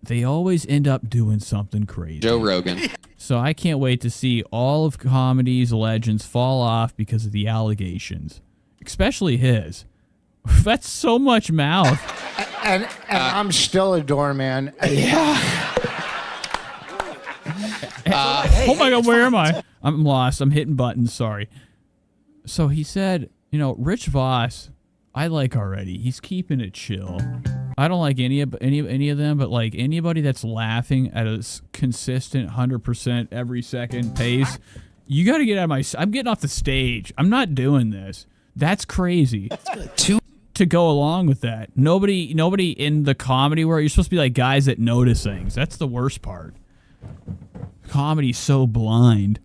They always end up doing something crazy. Joe Rogan. So I can't wait to see all of comedy's legends fall off because of the allegations, especially his. That's so much mouth. And I'm still a doorman. Yeah. Oh my God, where am I? I'm lost. I'm hitting buttons. Sorry. So he said, you know, Rich Voss, I like already. He's keeping it chill. I don't like any of them, but like anybody that's laughing at a consistent 100% every second pace, you got to get out of my. I'm getting off the stage. I'm not doing this. That's crazy. To go along with that. Nobody in the comedy world, you're supposed to be like guys that notice things. That's the worst part. Comedy's so blind.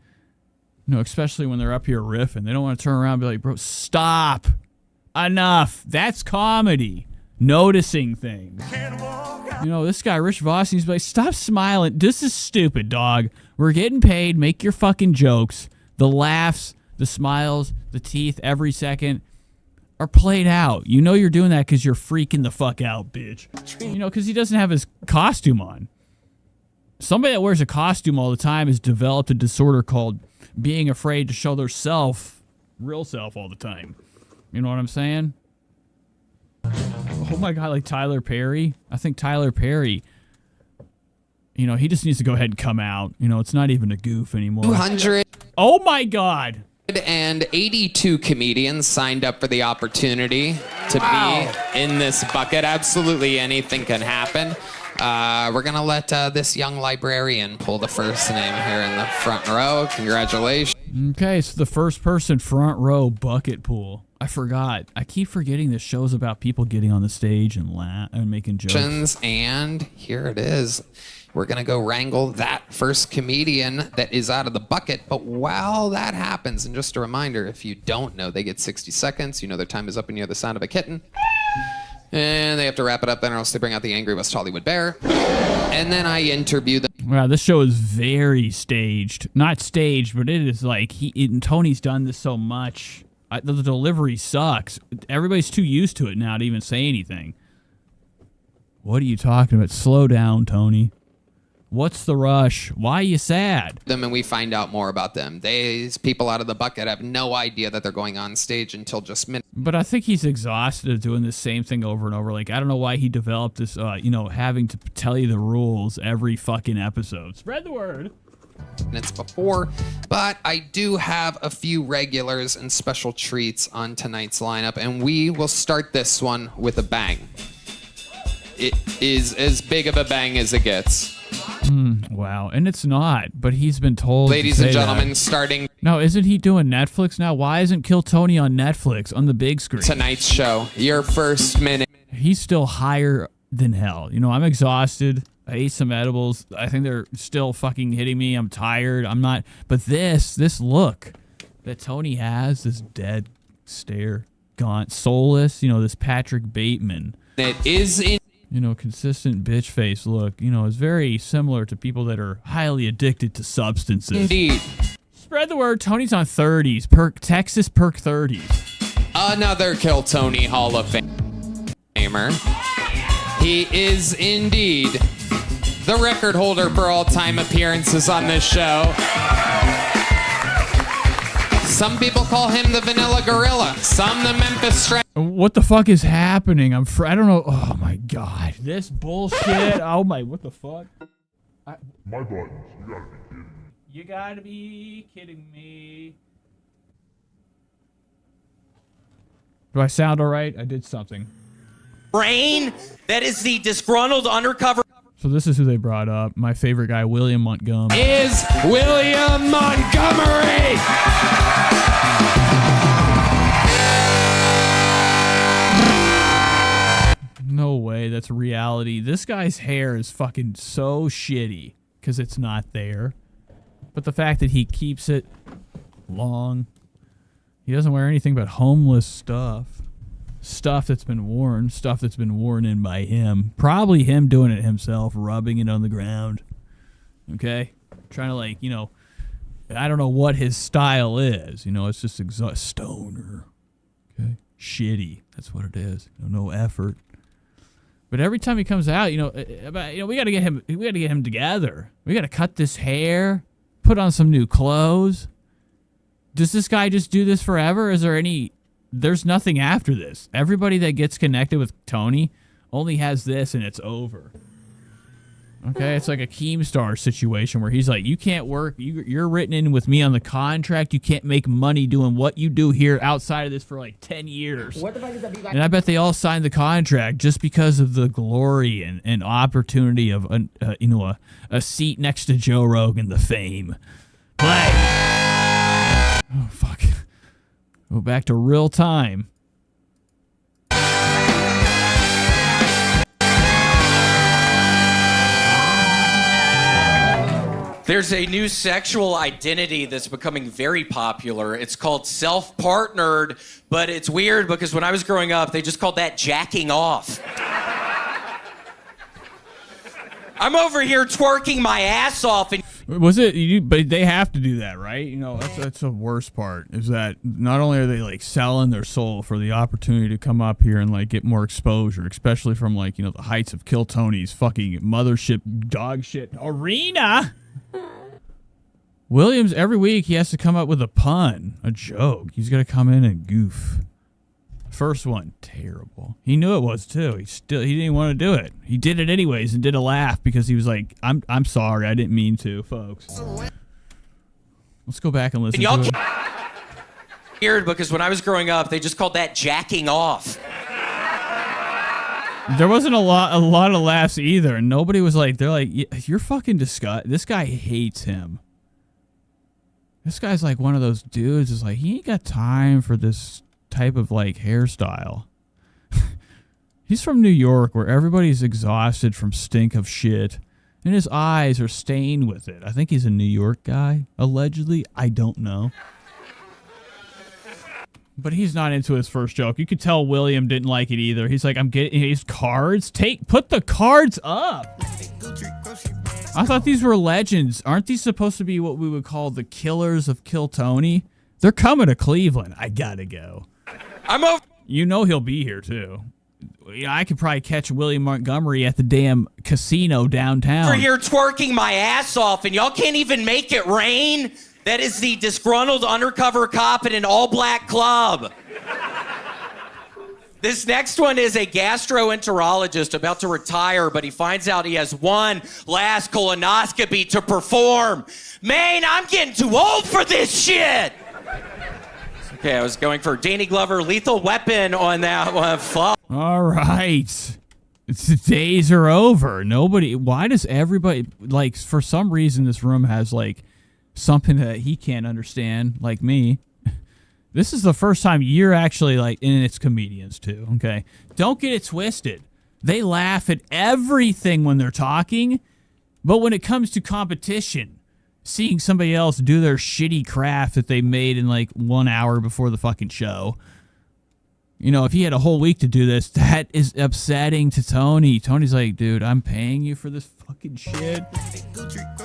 You know, especially when they're up here riffing. They don't want to turn around and be like, bro, stop. Enough. That's comedy. Noticing things. You know, this guy, Rich Voss, he's like, stop smiling. This is stupid, dog. We're getting paid. Make your fucking jokes. The laughs, the smiles, the teeth every second are played out. You know you're doing that because you're freaking the fuck out, bitch. You know, because he doesn't have his costume on. Somebody that wears a costume all the time has developed a disorder called being afraid to show their real self all the time. You know what I'm saying? Oh my God, like Tyler Perry. I think Tyler Perry, you know, he just needs to go ahead and come out. You know, it's not even a goof anymore. 200. Oh my God. And 82 comedians signed up for the opportunity to be in this bucket. Absolutely anything can happen. We're going to let this young librarian pull the first name here in the front row. Congratulations. Okay, so the first person front row bucket pool. I forgot. I keep forgetting this show's about people getting on the stage and making jokes. And here it is. We're going to go wrangle that first comedian that is out of the bucket. But while that happens, and just a reminder, if you don't know, they get 60 seconds. You know their time is up and you hear the sound of a kitten. And they have to wrap it up, or else they bring out the angry West Hollywood Bear. And then I interview them. Wow, this show is very staged. Not staged, but it is like Tony's done this so much. The delivery sucks. Everybody's too used to it now to even say anything. What are you talking about? Slow down, Tony. What's the rush? Why are you sad? Them and we find out more about them. These people out of the bucket have no idea that they're going on stage until just minutes. But I think he's exhausted of doing the same thing over and over. Like, I don't know why he developed this, you know, having to tell you the rules every fucking episode. Spread the word. Minutes before, but I do have a few regulars and special treats on tonight's lineup, and we will start this one with a bang. It is as big of a bang as it gets. Wow, and it's not, but he's been told. Ladies and gentlemen, starting. No, isn't he doing Netflix now? Why isn't Kill Tony on Netflix on the big screen? Tonight's show, your first minute. He's still higher than hell. You know, I'm exhausted. I ate some edibles. I think they're still fucking hitting me. I'm tired. I'm not. But this look that Tony has, this dead stare, gaunt, soulless, you know, this Patrick Bateman. It is in. You know, consistent bitch face look, you know, is very similar to people that are highly addicted to substances. Indeed. Spread the word. Tony's on 30s. Texas Perk 30s. Another Kill Tony Hall of Famer. He is indeed the record holder for all-time appearances on this show. Some people call him the Vanilla Gorilla. Some the Memphis Strat. What the fuck is happening? I don't know. Oh my God. This bullshit. Oh my, what the fuck? My buttons. You gotta be kidding me. You gotta be kidding me. Do I sound all right? I did something. Brain, that is the disgruntled undercover. So this is who they brought up. My favorite guy, William Montgomery. Is William Montgomery. No way, that's reality. This guy's hair is fucking so shitty because it's not there. But the fact that he keeps it long, he doesn't wear anything but homeless stuff. Stuff that's been worn in by him. Probably him doing it himself, rubbing it on the ground. Okay? Trying to, like, you know, I don't know what his style is. You know, it's just stoner. Okay? Shitty. That's what it is. No effort. But every time he comes out, we gotta get him together. We gotta cut this hair, put on some new clothes. Does this guy just do this forever? There's nothing after this. Everybody that gets connected with Tony only has this and it's over. Okay, it's like a Keemstar situation where he's like, you can't work. You're written in with me on the contract. You can't make money doing what you do here outside of this for like 10 years. What the fuck does that be like? And I bet they all signed the contract just because of the glory and opportunity of a seat next to Joe Rogan, the fame. Play. Oh, fuck. Go back to real time. There's a new sexual identity that's becoming very popular. It's called self-partnered, but it's weird because when I was growing up, they just called that jacking off. I'm over here twerking my ass off and Was it you? But they have to do that, right? You know, that's the worst part. Is that not only are they like selling their soul for the opportunity to come up here and like get more exposure, especially from like, you know, the heights of Kill Tony's fucking mothership dog shit arena. Williams, every week he has to come up with a pun, a joke. He's got to come in and goof. First one, terrible. He knew it was too. He didn't want to do it. He did it anyways and did a laugh because he was like, I'm sorry, I didn't mean to, folks. Let's go back and listen to it. Weird because when I was growing up, they just called that jacking off. There wasn't a lot of laughs either, and nobody was like, they're like, you're fucking disgusting. This guy hates him. This guy's like one of those dudes is like, he ain't got time for this type of like hairstyle. He's from New York where everybody's exhausted from stink of shit and his eyes are stained with it. I think he's a New York guy, allegedly. I don't know. But he's not into his first joke. You could tell William didn't like it either. He's like, I'm getting these cards. Put the cards up. I thought these were legends. Aren't these supposed to be what we would call the killers of Kill Tony? They're coming to Cleveland. I gotta go. I'm over. You know he'll be here too. I could probably catch William Montgomery at the damn casino downtown. Over here twerking my ass off, and y'all can't even make it rain. That is the disgruntled undercover cop in an all-black club. This next one is a gastroenterologist about to retire, but he finds out he has one last colonoscopy to perform. Man, I'm getting too old for this shit. Okay, I was going for Danny Glover, Lethal Weapon on that one. Fuck. All right. The days are over. Why does everybody, like, for some reason this room has, like, something that he can't understand, like me. This is the first time you're actually like, and it's comedians too, okay? Don't get it twisted. They laugh at everything when they're talking, but when it comes to competition, seeing somebody else do their shitty craft that they made in like 1 hour before the fucking show, you know, if he had a whole week to do this, that is upsetting to Tony. Tony's like, dude, I'm paying you for this fucking shit.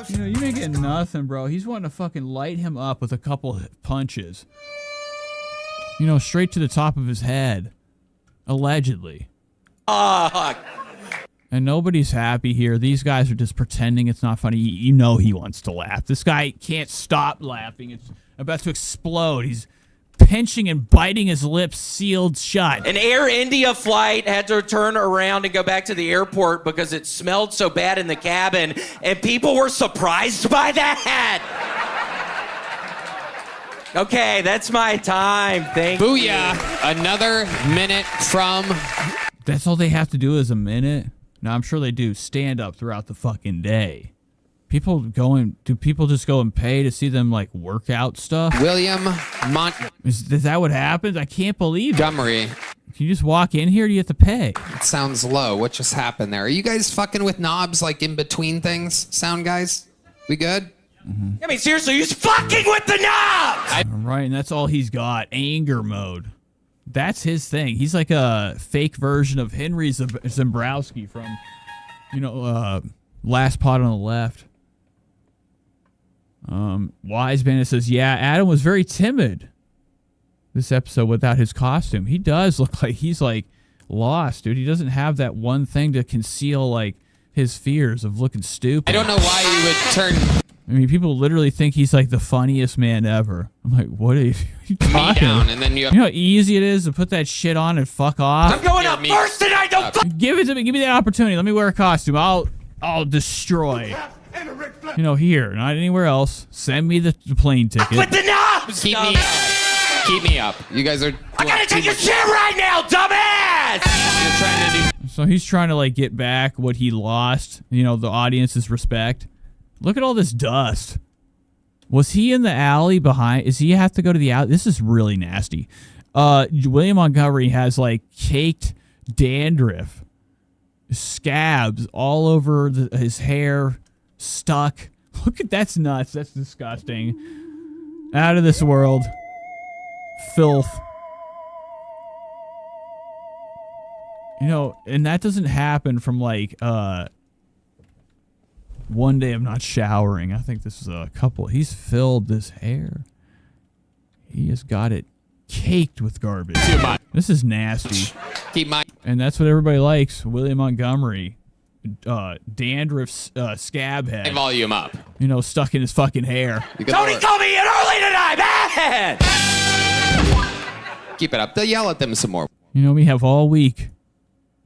You know, you ain't getting nothing, bro. He's wanting to fucking light him up with a couple punches. You know, straight to the top of his head. Allegedly. And nobody's happy here. These guys are just pretending it's not funny. You know he wants to laugh. This guy can't stop laughing. It's about to explode. He's pinching and biting his lips sealed shut. An Air India flight had to turn around and go back to the airport because it smelled so bad in the cabin, and people were surprised by that. Okay, that's my time. Thank you. Booyah. Another minute from... That's all they have to do is a minute? Now, I'm sure they do stand up throughout the fucking day. Do people just go and pay to see them, like, work out stuff? Is that what happens? I can't believe it. Montgomery. Can you just walk in here or do you have to pay? It sounds low. What just happened there? Are you guys fucking with knobs, like, in between things? Sound guys? We good? Mm-hmm. I mean, seriously, he's fucking with the knobs! All right, and that's all he's got. Anger mode. That's his thing. He's like a fake version of Henry Zembrowski from, you know, Last Pot on the Left. Wise Bandit says, yeah, Adam was very timid this episode without his costume. He does look like he's like lost, dude. He doesn't have that one thing to conceal like his fears of looking stupid. I don't know why you would turn... I mean, people literally think he's like the funniest man ever. I'm like, what are you talking down, and then you know how easy it is to put that shit on and fuck off? I'm going up first and I don't... Give it to me. Give me that opportunity. Let me wear a costume. I'll destroy. You know, here, not anywhere else. Send me the plane ticket. With the knobs! Keep me up. Keep me up. You guys are... I gotta take your shit right now, dumbass! You're trying to do... So he's trying to, like, get back what he lost. You know, the audience's respect. Look at all this dust. Was he in the alley behind? Does he have to go to the alley? This is really nasty. William Montgomery has, like, caked dandruff. Scabs all over his hair. Stuck Look at that's nuts. That's disgusting. Out of this world. Filth. You know, and that doesn't happen from like one day of not showering. I think this is a couple. He's filled this hair. He has got it caked with garbage. This is nasty. And that's what everybody likes. William Montgomery. Dandruff scab head. Volume up. You know, stuck in his fucking hair. Tony called me in early tonight, man! Keep it up. They'll yell at them some more. You know, we have all week.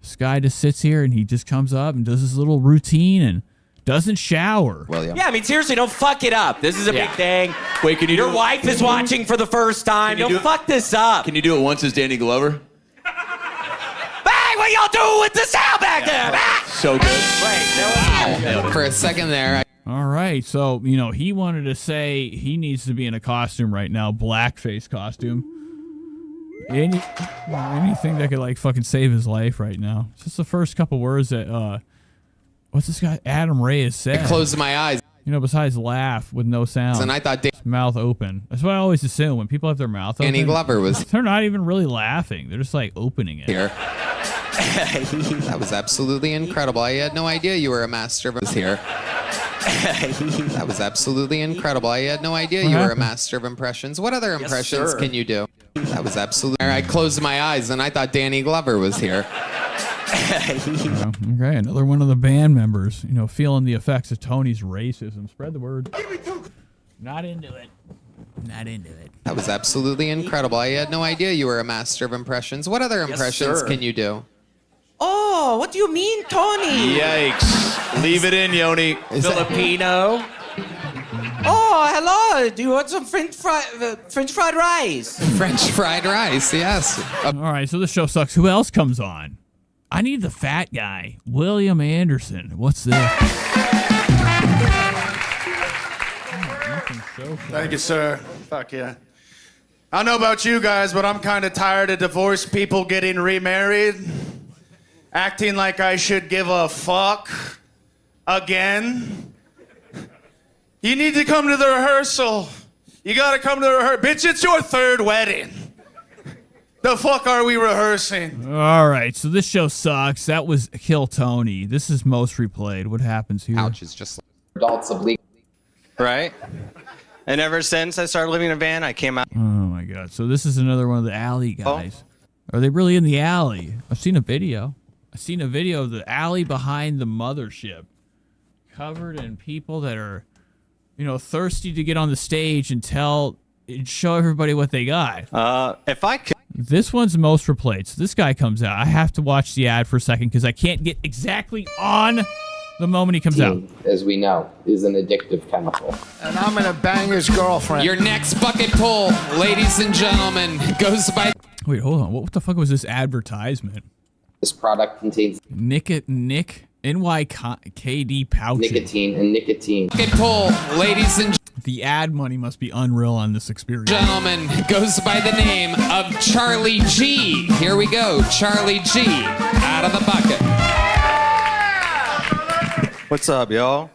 This guy just sits here and he just comes up and does his little routine and doesn't shower. Yeah, I mean, seriously, don't fuck it up. This is a big thing. Wait, can you Your wife is watching for the first time. Don't fuck this up. Can you do it once as Danny Glover? Hey, what y'all doing with the sound back there? Ah! So good. Wow. For a second there. All right, so, you know, he wanted to say he needs to be in a costume right now, blackface costume. Anything that could, like, fucking save his life right now. It's just the first couple words that, what's this guy, Adam Reyes said? I closed my eyes. You know, besides laugh with no sound. And I thought his mouth open. That's what I always assume. When people have their mouth open. Danny Glover was. They're not even really laughing. They're just, like, opening it. Here. That was absolutely incredible. I had no idea you were a master of here. That was absolutely incredible. I had no idea you were a master of impressions. What other impressions can you do? That was absolutely. I closed my eyes and I thought Danny Glover was here. Okay, another one of the band members, you know, feeling the effects of Tony's racism. Spread the word. Not into it. Not into it. That was absolutely incredible. I had no idea you were a master of impressions. What other impressions can you do? Oh, what do you mean, Tony? Yikes. Leave it in, Yoni. Filipino. Oh, hello. Do you want some French fried rice? French fried rice, yes. All right, so this show sucks. Who else comes on? I need the fat guy, William Anderson. What's this? Thank you, sir. Fuck yeah. I don't know about you guys, but I'm kind of tired of divorced people getting remarried, acting like I should give a fuck again. You need to come to the rehearsal. You gotta come to the rehearsal. Bitch, it's your third wedding. The fuck are we rehearsing? All right, so this show sucks. That was Kill Tony. This is most replayed. What happens here? Ouch, it's just adults oblique. Right? And ever since I started living in a van, I came out. Oh my god. So this is another one of the alley guys. Are they really in the alley? I've seen a video. I've seen a video of the alley behind the mothership, covered in people that are, you know, thirsty to get on the stage and show everybody what they got. If I could. This one's most replayed. So this guy comes out. I have to watch the ad for a second because I can't get exactly on the moment he comes out. As we know, is an addictive chemical. And I'm gonna bang his girlfriend. Your next bucket pull, ladies and gentlemen, goes by. Wait, hold on. What the fuck was this advertisement? This product contains NYKD pouches. Nicotine and nicotine. Bucket pull, ladies and the ad money must be unreal on this experience. Gentlemen, goes by the name of Charlie G. Here we go, Charlie G. Out of the bucket. What's up, y'all?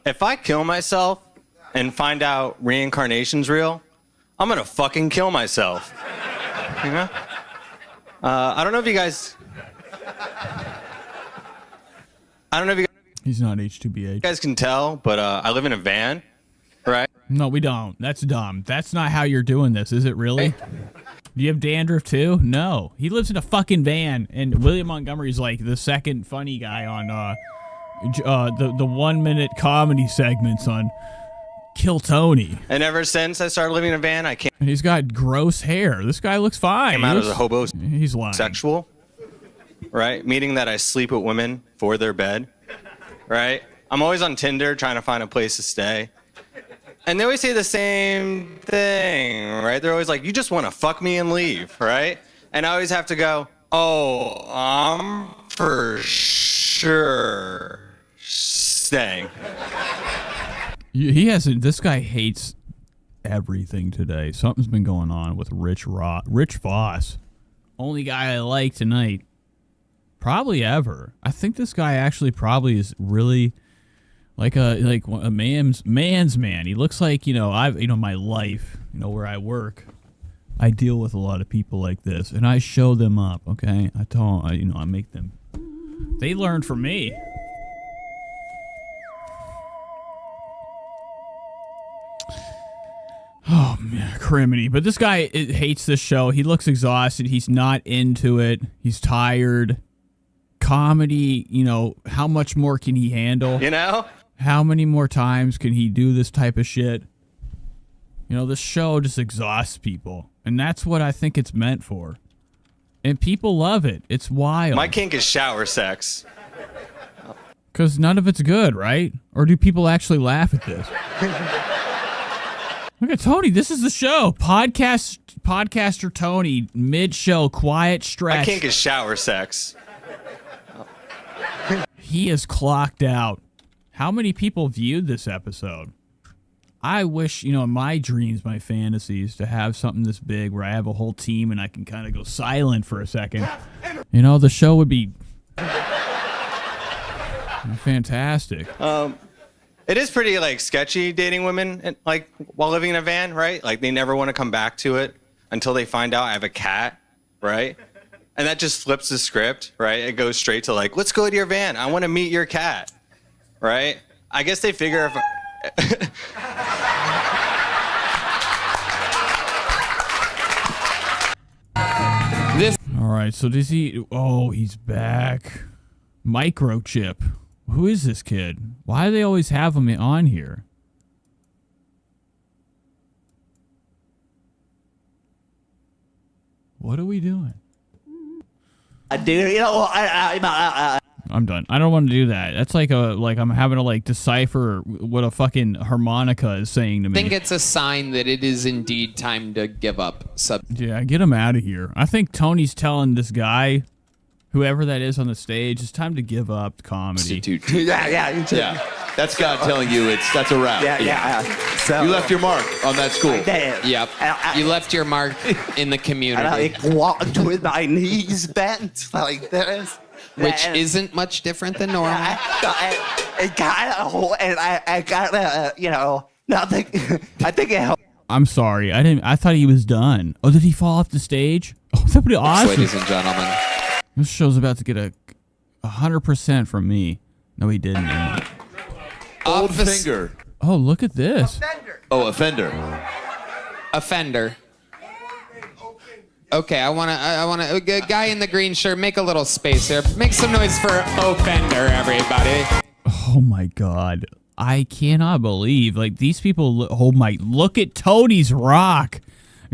If I kill myself and find out reincarnation's real, I'm gonna fucking kill myself. You know? I don't know if you guys. He's not H2BH. You guys can tell, but I live in a van, right? No, we don't. That's dumb. That's not how you're doing this, is it really? Do you have dandruff too? No. He lives in a fucking van, and William Montgomery's like the second funny guy on the 1 minute comedy segments on Kill Tony. And ever since I started living in a van, I can't. And he's got gross hair. This guy looks fine. Came out as a hobo. He's lying. Sexual, right? Meaning that I sleep with women for their bed, right? I'm always on Tinder trying to find a place to stay. And they always say the same thing, right? They're always like, you just want to fuck me and leave, right? And I always have to go, oh, I'm for sure staying. He hasn't. This guy hates everything today. Something's been going on with Rich Voss. Only guy I like tonight. Probably ever. I think this guy actually probably is really like a man's man. He looks like, my life, where I work. I deal with a lot of people like this, and I show them up, okay? I make them. They learn from me. Oh, man, criminy. But this guy hates this show. He looks exhausted. He's not into it. He's tired. Comedy, how much more can he handle? How many more times can he do this type of shit? This show just exhausts people. And that's what I think it's meant for. And people love it. It's wild. My kink is shower sex. Because none of it's good, right? Or do people actually laugh at this? Look at Tony. This is the show. Podcaster Tony, mid-show, quiet stretch. My kink is shower sex. He is clocked out. How many people viewed this episode? I wish, in my dreams, my fantasies, to have something this big where I have a whole team and I can kind of go silent for a second. The show would be fantastic. It is pretty sketchy dating women while living in a van, right? Like they never want to come back to it until they find out I have a cat, right? And that just flips the script, right? It goes straight to let's go to your van. I want to meet your cat, right? I guess they figure if... All right, so does he... Oh, he's back. Microchip. Who is this kid? Why do they always have him on here? What are we doing? I'm done. I don't want to do that. That's like I'm having to decipher what a fucking harmonica is saying to me. I think it's a sign that it is indeed time to give up. Yeah, get him out of here. I think Tony's telling this guy, whoever that is on the stage, it's time to give up comedy. Yeah. That's God telling you that's a wrap. Yeah. So, you left your mark on that school. Yep. You left your mark in the community. I walked with my knees bent like this. Which isn't much different than normal. I got nothing. I think it helped. I'm sorry. I thought he was done. Oh, did he fall off the stage? Oh, that would be awesome. Ladies and gentlemen. This show's about to get 100% from me. No, he didn't. Old finger. Oh, look at this. Offender. Okay, I want a guy in the green shirt. Make a little space here. Make some noise for offender, everybody. Oh my God, I cannot believe these people. Look at Tony's rock,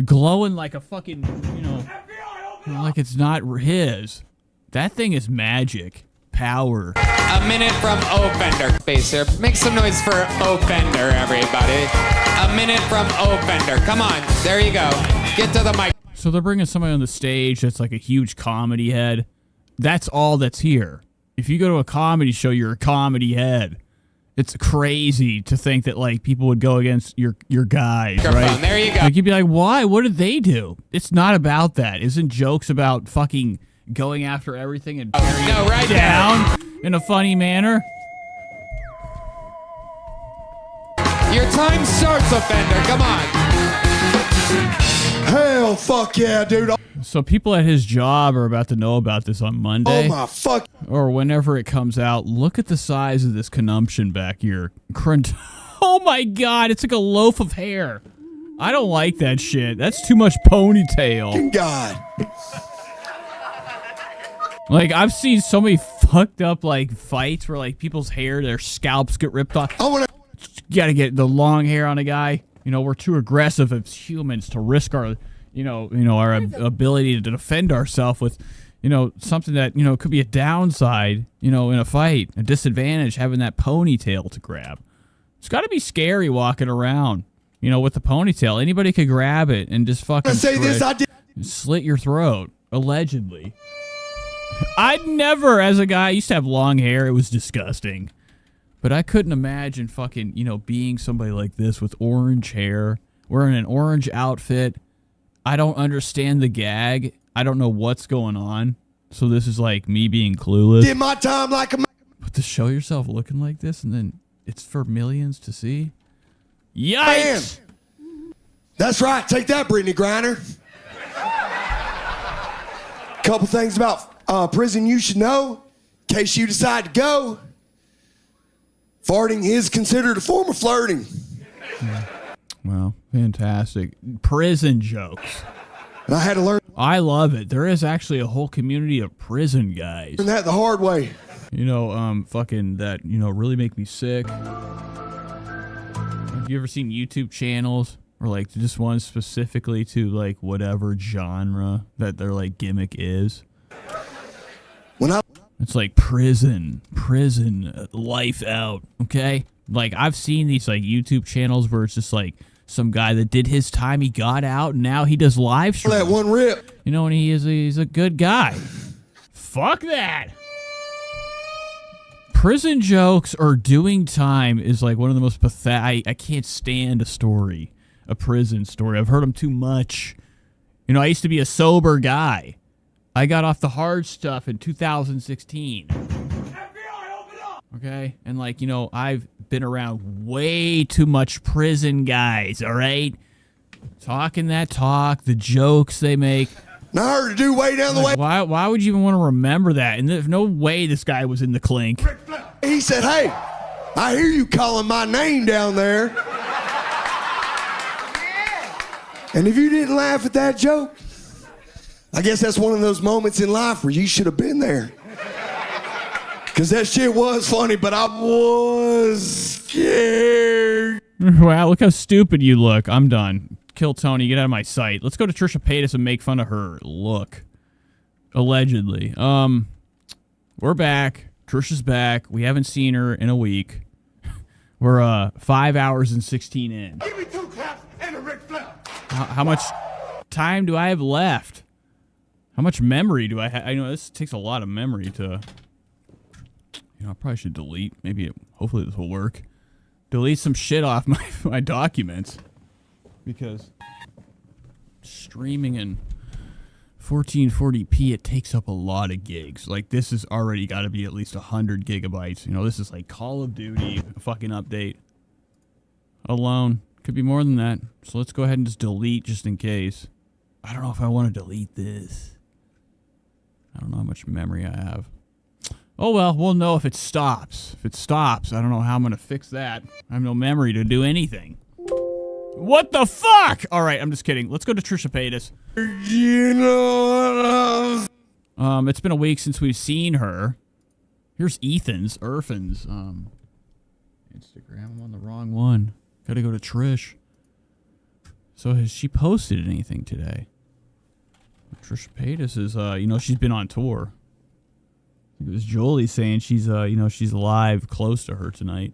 glowing like a fucking like it's not his. That thing is magic. Power. A minute from offender. Space here. Make some noise for offender, everybody. A minute from offender. Come on, there you go. Get to the mic. So they're bringing somebody on the stage that's like a huge comedy head. That's all that's here. If you go to a comedy show, you're a comedy head. It's crazy to think that people would go against your guys, right? There you go. You'd be like, why? What did they do? It's not about that. Isn't jokes about fucking going after everything and tearing it down in a funny manner? Your time starts, offender. Come on. Hell, fuck yeah, dude. So people at his job are about to know about this on Monday. Oh my fuck. Or whenever it comes out. Look at the size of this consumption back here. Oh my God, it's like a loaf of hair. I don't like that shit. That's too much ponytail. God. I've seen so many fucked up fights where people's hair, their scalps get ripped off. I wanna gotta get the long hair on a guy. We're too aggressive as humans to risk our, our ability to defend ourselves with, something that, could be a downside, in a fight, a disadvantage, having that ponytail to grab. It's got to be scary walking around, with the ponytail. Anybody could grab it and just fucking slit your throat, allegedly. I'd never, as a guy, I used to have long hair. It was disgusting. But I couldn't imagine fucking, being somebody like this with orange hair, wearing an orange outfit. I don't understand the gag. I don't know what's going on. So this is me being clueless. Did my time like a... But to show yourself looking like this and then it's for millions to see. Yikes! That's right. Take that, Brittany Griner. Couple things about prison you should know, in case you decide to go. Farting is considered a form of flirting. Well, fantastic. Prison jokes. And I had to learn. I love it. There is actually a whole community of prison guys. Learn that the hard way. You know, fucking that, you know, really make me sick. Have you ever seen YouTube channels or like just one specifically to like whatever genre that their like gimmick is? It's like prison life out, okay? Like I've seen these like YouTube channels where it's just like some guy that did his time, he got out, and now he does live streams. That one rip. You know, and he's a good guy. Fuck that. Prison jokes or doing time is like one of the most pathetic. I can't stand a prison story. I've heard them too much. You know, I used to be a sober guy. I got off the hard stuff in 2016. Okay? And like, you know, I've been around way too much prison guys, all right? Talking that talk, the jokes they make. Now I heard to do way down the way. Why would you even want to remember that? And there's no way this guy was in the clink. He said, hey, I hear you calling my name down there. And if you didn't laugh at that joke, I guess that's one of those moments in life where you should have been there. Because that shit was funny, but I was scared. Wow, look how stupid you look. I'm done. Kill Tony, get out of my sight. Let's go to Trisha Paytas and make fun of her look. Allegedly. We're back. Trisha's back. We haven't seen her in a week. We're 5 hours and 16 in. Give me 2 claps and a Ric Flair. How much time do I have left? How much memory do I have? I know this takes a lot of memory to... You know, I probably should delete. Hopefully this will work. Delete some shit off my documents. Because streaming in 1440p, it takes up a lot of gigs. Like, this has already got to be at least 100 gigabytes. You know, this is like Call of Duty, a fucking update. Alone. Could be more than that. So let's go ahead and just delete just in case. I don't know if I want to delete this. I don't know how much memory I have. Oh, well, we'll know if it stops. If it stops, I don't know how I'm going to fix that. I have no memory to do anything. What the fuck? All right, I'm just kidding. Let's go to Trisha Paytas. You know what it's been a week since we've seen her. Here's Ethan's, Irfin's, Instagram. I'm on the wrong one. Gotta go to Trish. So has she posted anything today? Trisha Paytas is, you know, she's been on tour. I think it was Jolie saying she's, you know, she's live close to her tonight.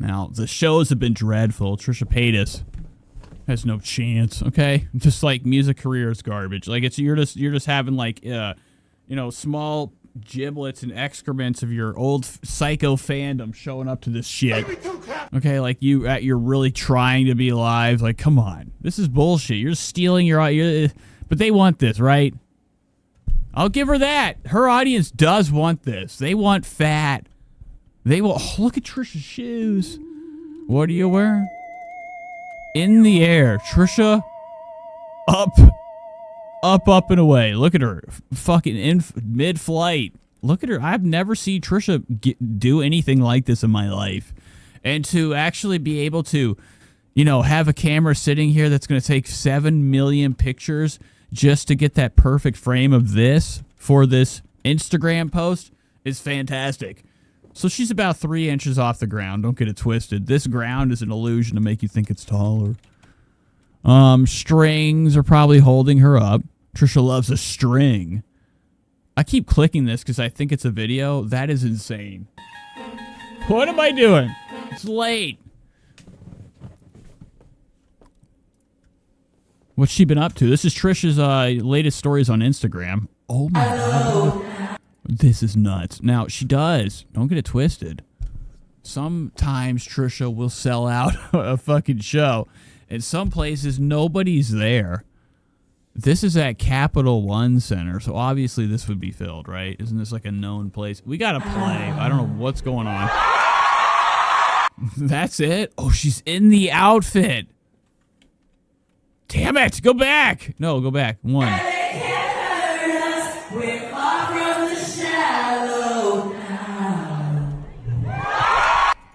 Now, the shows have been dreadful. Trisha Paytas has no chance, okay? Just like music career is garbage. Like you're just having like you know, small giblets and excrements of your old psycho fandom showing up to this shit. Okay, like you're really trying to be live. Like, come on. This is bullshit. You're stealing but they want this, right? I'll give her that. Her audience does want this. They want fat. They will. Oh, look at Trisha's shoes. What are you wearing? In the air. Trisha. Up and away. Look at her. Fucking in mid-flight. Look at her. I've never seen Trisha do anything like this in my life. And to actually be able to, you know, have a camera sitting here that's going to take 7 million pictures just to get that perfect frame of this for this Instagram post is fantastic. So she's about 3 inches off the ground. Don't get it twisted. This ground is an illusion to make you think it's taller. Strings are probably holding her up. Trisha loves a string. I keep clicking this because I think it's a video. That is insane. What am I doing? It's late. What's she been up to? This is Trisha's latest stories on Instagram. Oh my God. This is nuts. Now, she does. Don't get it twisted. Sometimes Trisha will sell out a fucking show. In some places, nobody's there. This is at Capital One Center, so obviously this would be filled, right? Isn't this like a known place? We got to play. I don't know what's going on. That's it? Oh, she's in the outfit. Damn it. Go back. No, go back. 1.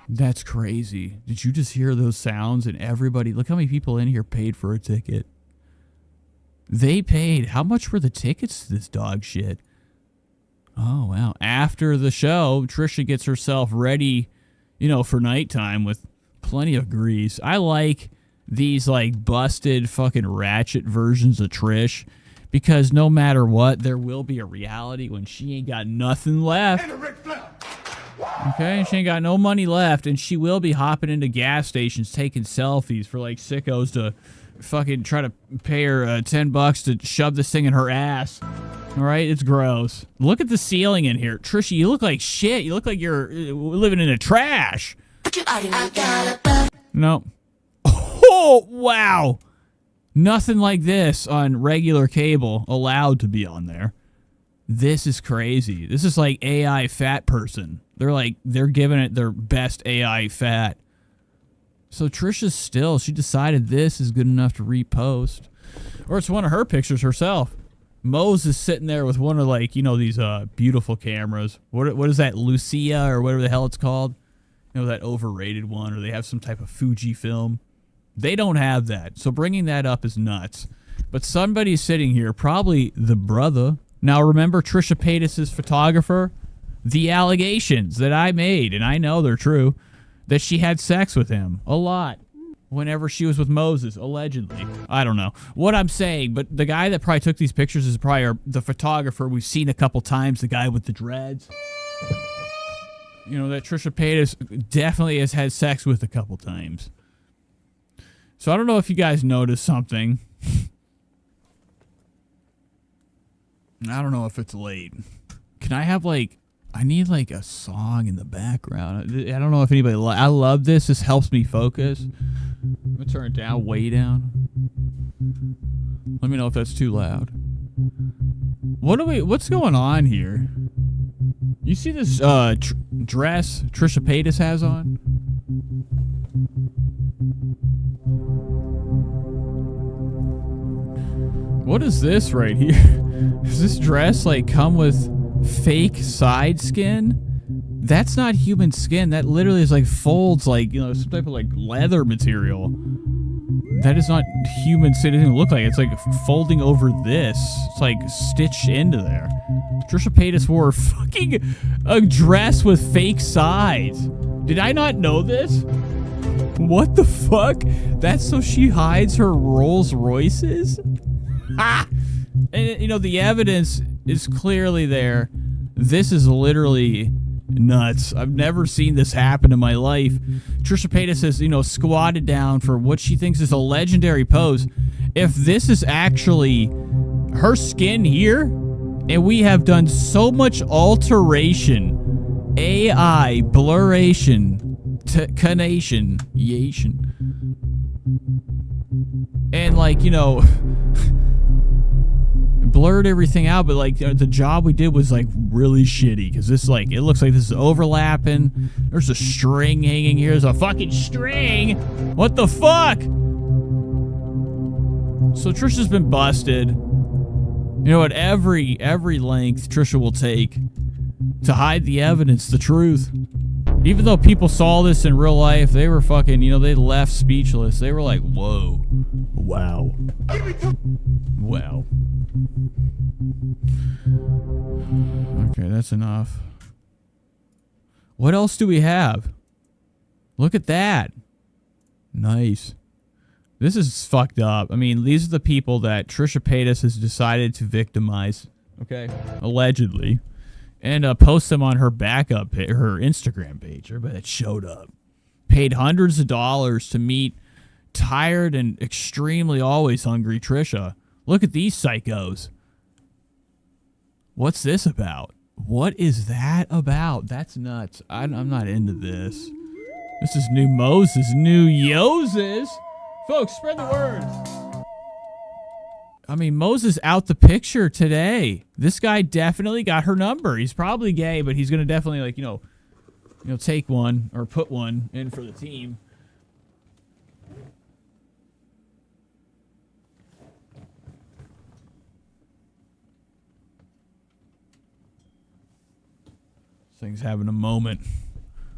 That's crazy. Did you just hear those sounds? And everybody, look how many people in here paid for a ticket. They paid. How much were the tickets to this dog shit? Oh, wow. After the show, Trisha gets herself ready, you know, for nighttime with plenty of grease. I like these, like, busted fucking ratchet versions of Trish because no matter what, there will be a reality when she ain't got nothing left. Okay, she ain't got no money left, and she will be hopping into gas stations taking selfies for, like, sickos to fucking try to pay her $10 to shove this thing in her ass. All right, it's gross. Look at the ceiling in here. Trisha, you look like shit. You look like you're living in a trash. No. Oh, wow. Nothing like this on regular cable allowed to be on there. This is crazy. This is like AI fat person. They're giving it their best AI fat. So Trisha's still, she decided this is good enough to repost. Or it's one of her pictures herself. Mose is sitting there with one of, like, you know, these beautiful cameras. What is that, Lucia or whatever the hell it's called? You know, that overrated one, or they have some type of Fuji film. They don't have that. So bringing that up is nuts. But somebody's sitting here, probably the brother. Now remember Trisha Paytas' photographer? The allegations that I made, and I know they're true, that she had sex with him a lot whenever she was with Moses, allegedly. I don't know what I'm saying, but the guy that probably took these pictures is probably the photographer we've seen a couple times, the guy with the dreads. You know, that Trisha Paytas definitely has had sex with a couple times. So I don't know if you guys noticed something. I don't know if it's late. Can I have, like, I need, like, a song in the background. I don't know if anybody... I love this. This helps me focus. I'm going to turn it down, way down. Let me know if that's too loud. What's going on here? You see this dress Trisha Paytas has on? What is this right here? Does this dress, like, come with fake side skin? That's not human skin. That literally is, like, folds, like, you know, some type of, like, leather material. That is not human skin. It doesn't look like it. It's, like, folding over this. It's, like, stitched into there. Trisha Paytas wore fucking a dress with fake sides. Did I not know this? What the fuck? That's so she hides her Rolls Royces? Ah! And, you know, the evidence is clearly there. This is literally nuts. I've never seen this happen in my life. Trisha Paytas has, you know, squatted down for what she thinks is a legendary pose. If this is actually her skin here, and we have done so much alteration, AI, blurration, canation, and, like, you know, blurred everything out, but, like, the job we did was, like, really shitty, because this, like, it looks like this is overlapping. There's a string hanging here. There's a fucking string. What the fuck? So Trisha's been busted. You know, at every length Trisha will take to hide the evidence, the truth. Even though people saw this in real life, they were fucking, you know, they left speechless. They were like, whoa. Wow. Wow. Okay, that's enough. What else do we have? Look at that. Nice. This is fucked up. I mean, these are the people that Trisha Paytas has decided to victimize. Okay? Allegedly. And post them on her backup, her Instagram page. Everybody that showed up. Paid hundreds of dollars to meet tired and extremely always hungry Trisha. Look at these psychos. What's this about? What is that about? That's nuts. I'm not into this. This is new Moses, new Yoses. Folks, spread the word. I mean, Moses out the picture today. This guy definitely got her number. He's probably gay, but he's going to definitely, like, you know, take one or put one in for the team. This thing's having a moment.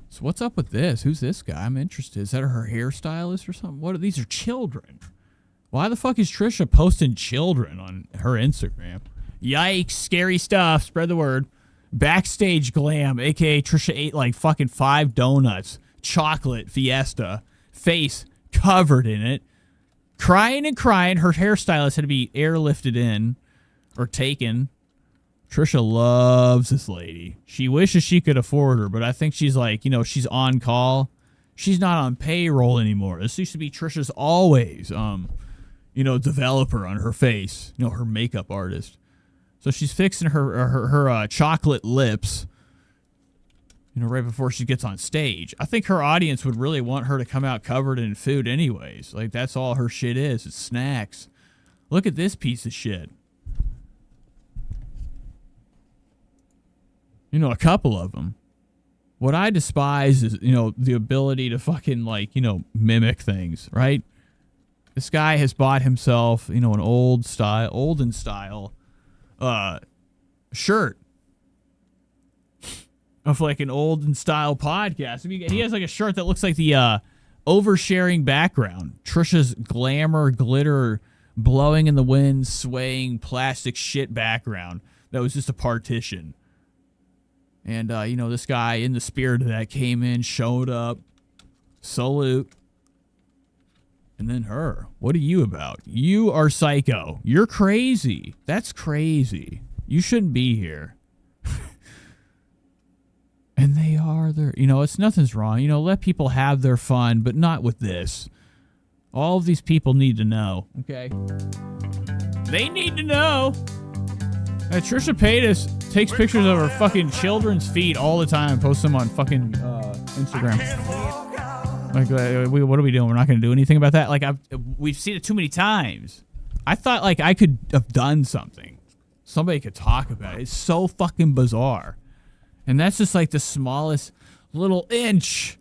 So what's up with this? Who's this guy? I'm interested. Is that her hairstylist or something? What are these? Are children? Why the fuck is Trisha posting children on her Instagram? Yikes! Scary stuff. Spread the word. Backstage glam, aka Trisha ate like fucking 5 donuts, chocolate fiesta, face covered in it, crying and crying. Her hairstylist had to be airlifted in or taken. Trisha loves this lady. She wishes she could afford her, but I think she's like, she's on call. She's not on payroll anymore. This used to be Trisha's always, developer on her face, her makeup artist. So she's fixing her chocolate lips, right before she gets on stage. I think her audience would really want her to come out covered in food anyways. Like, that's all her shit is. It's snacks. Look at this piece of shit. A couple of them. What I despise is, the ability to fucking, mimic things, right? This guy has bought himself, an olden style shirt of like an olden style podcast. I mean, he has like a shirt that looks like the oversharing background. Trisha's glamour, glitter, blowing in the wind, swaying plastic shit background. That was just a partition. And, this guy, in the spirit of that, came in, showed up, salute. And then her. What are you about? You are psycho. You're crazy. That's crazy. You shouldn't be here. And they are there. It's nothing's wrong. Let people have their fun, but not with this. All of these people need to know. Okay? They need to know. Trisha Paytas takes pictures of her fucking children's feet all the time and posts them on fucking Instagram. Like, what are we doing? We're not going to do anything about that? Like, we've seen it too many times. I thought, I could have done something. Somebody could talk about it. It's so fucking bizarre. And that's just, the smallest little inch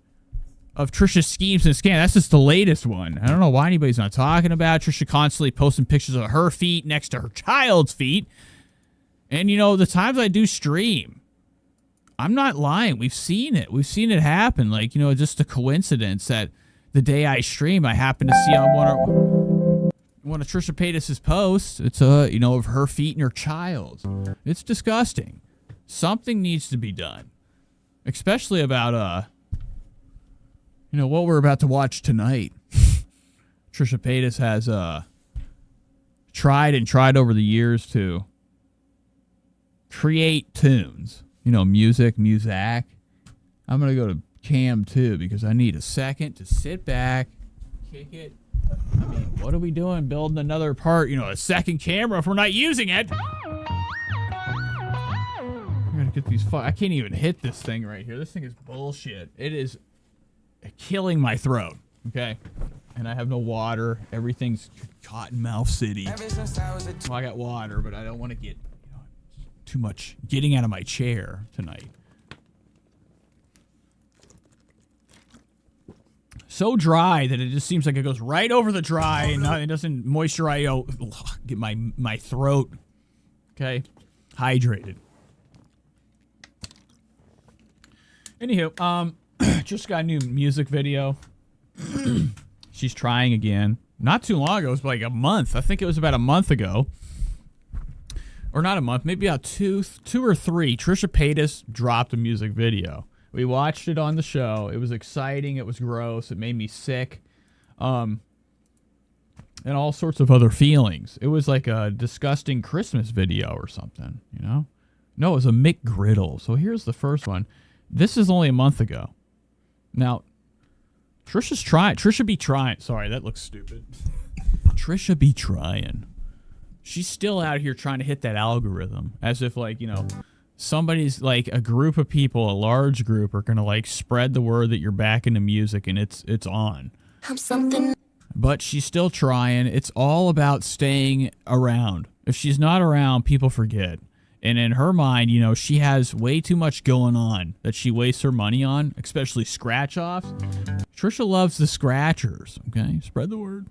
of Trisha's schemes and scams. That's just the latest one. I don't know why anybody's not talking about it. Trisha constantly posting pictures of her feet next to her child's feet. And, the times I do stream, I'm not lying. We've seen it. We've seen it happen. Just a coincidence that the day I stream, I happen to see on one of Trisha Paytas' posts. It's of her feet and her child. It's disgusting. Something needs to be done, especially about what we're about to watch tonight. Trisha Paytas has tried over the years to create tunes. Music. I'm going to go to cam 2 because I need a second to sit back, kick it. I mean, what are we doing? Building another part, a second camera if we're not using it. I'm going to get these I can't even hit this thing right here. This thing is bullshit. It is killing my throat, okay? And I have no water. Everything's Cottonmouth City. Well, I got water, but I don't want to get too much getting out of my chair tonight. So dry that it just seems like it goes right over the dry and it doesn't moisturize. Get my throat, okay, hydrated. Anywho, just got a new music video. She's trying again. Not too long ago. It was like a month. I think it was about a month ago. Or not a month, maybe about two or three. Trisha Paytas dropped a music video. We watched it on the show. It was exciting. It was gross. It made me sick. And all sorts of other feelings. It was like a disgusting Christmas video or something, No, it was a McGriddle. So here's the first one. This is only a month ago. Now, Trisha be trying. Sorry, that looks stupid. Trisha be trying. She's still out here trying to hit that algorithm as if somebody's a group of people, a large group are going to spread the word that you're back into music and it's on. I'm something. But she's still trying. It's all about staying around. If she's not around, people forget. And in her mind, you know, she has way too much going on that she wastes her money on, especially scratch-offs. Trisha loves the scratchers, okay? Spread the word.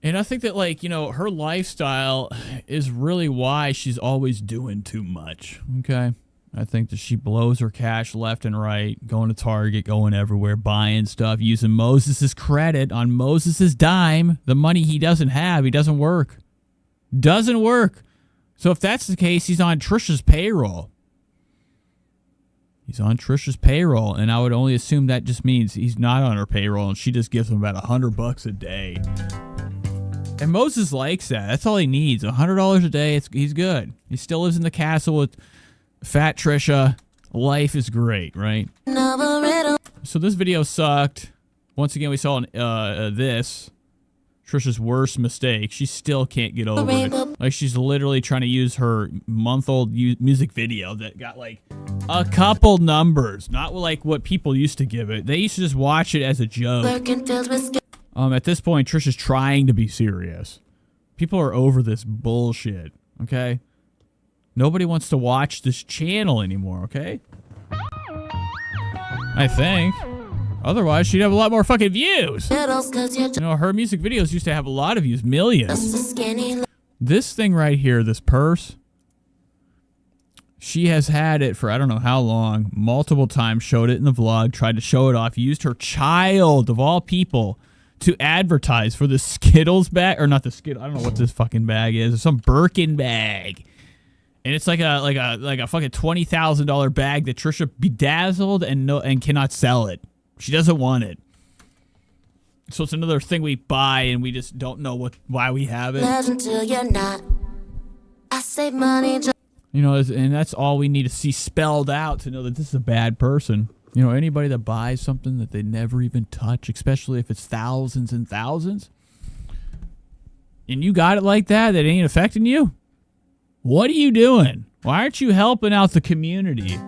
And I think that, like, you know, her lifestyle is really why she's always doing too much, okay? I think that she blows her cash left and right, going to Target, going everywhere, buying stuff, using Moses' credit on Moses' dime. The money he doesn't have, he doesn't work. Doesn't work. So if that's the case, he's on Trisha's payroll. He's on Trisha's payroll, and I would only assume that just means he's not on her payroll, and she just gives him about $100 a day. And Moses likes that. That's all he needs. $100 a day. He's good. He still lives in the castle with Fat Trisha. Life is great, right? So this video sucked. Once again, we saw this. Trisha's worst mistake. She still can't get over it. Like, she's literally trying to use her month-old music video that got, like, a couple numbers. Not like what people used to give it. They used to just watch it as a joke. At this point, Trisha's trying to be serious. People are over this bullshit, okay? Nobody wants to watch this channel anymore, okay? I think. Otherwise, she'd have a lot more fucking views. You know, her music videos used to have a lot of views, millions. This thing right here, this purse, she has had it for I don't know how long, multiple times, showed it in the vlog, tried to show it off, used her child, of all people, to advertise for the Skittles bag, or not the Skittles, I don't know what this fucking bag is, it's some Birkin bag. And it's like a fucking $20,000 bag that Trisha bedazzled and cannot sell it. She doesn't want it. So it's another thing we buy and we just don't know why we have it. Until you're not. I save money. You know, and that's all we need to see spelled out to know that this is a bad person. You know, anybody that buys something that they never even touch, especially if it's thousands and thousands, and you got it like that ain't affecting you, what are you doing? Why aren't you helping out the community?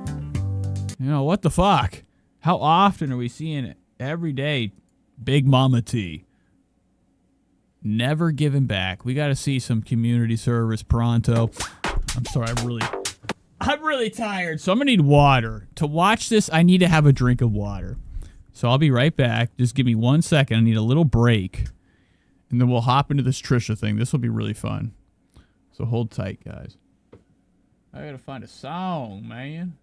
You know, what the fuck? How often are we seeing it every day? Big Mama T. Never giving back. We got to see some community service pronto. I'm sorry, I'm really tired, so I'm going to need water. To watch this, I need to have a drink of water. So I'll be right back. Just give me 1 second. I need a little break. And then we'll hop into this Trisha thing. This will be really fun. So hold tight, guys. I got to find a song, man.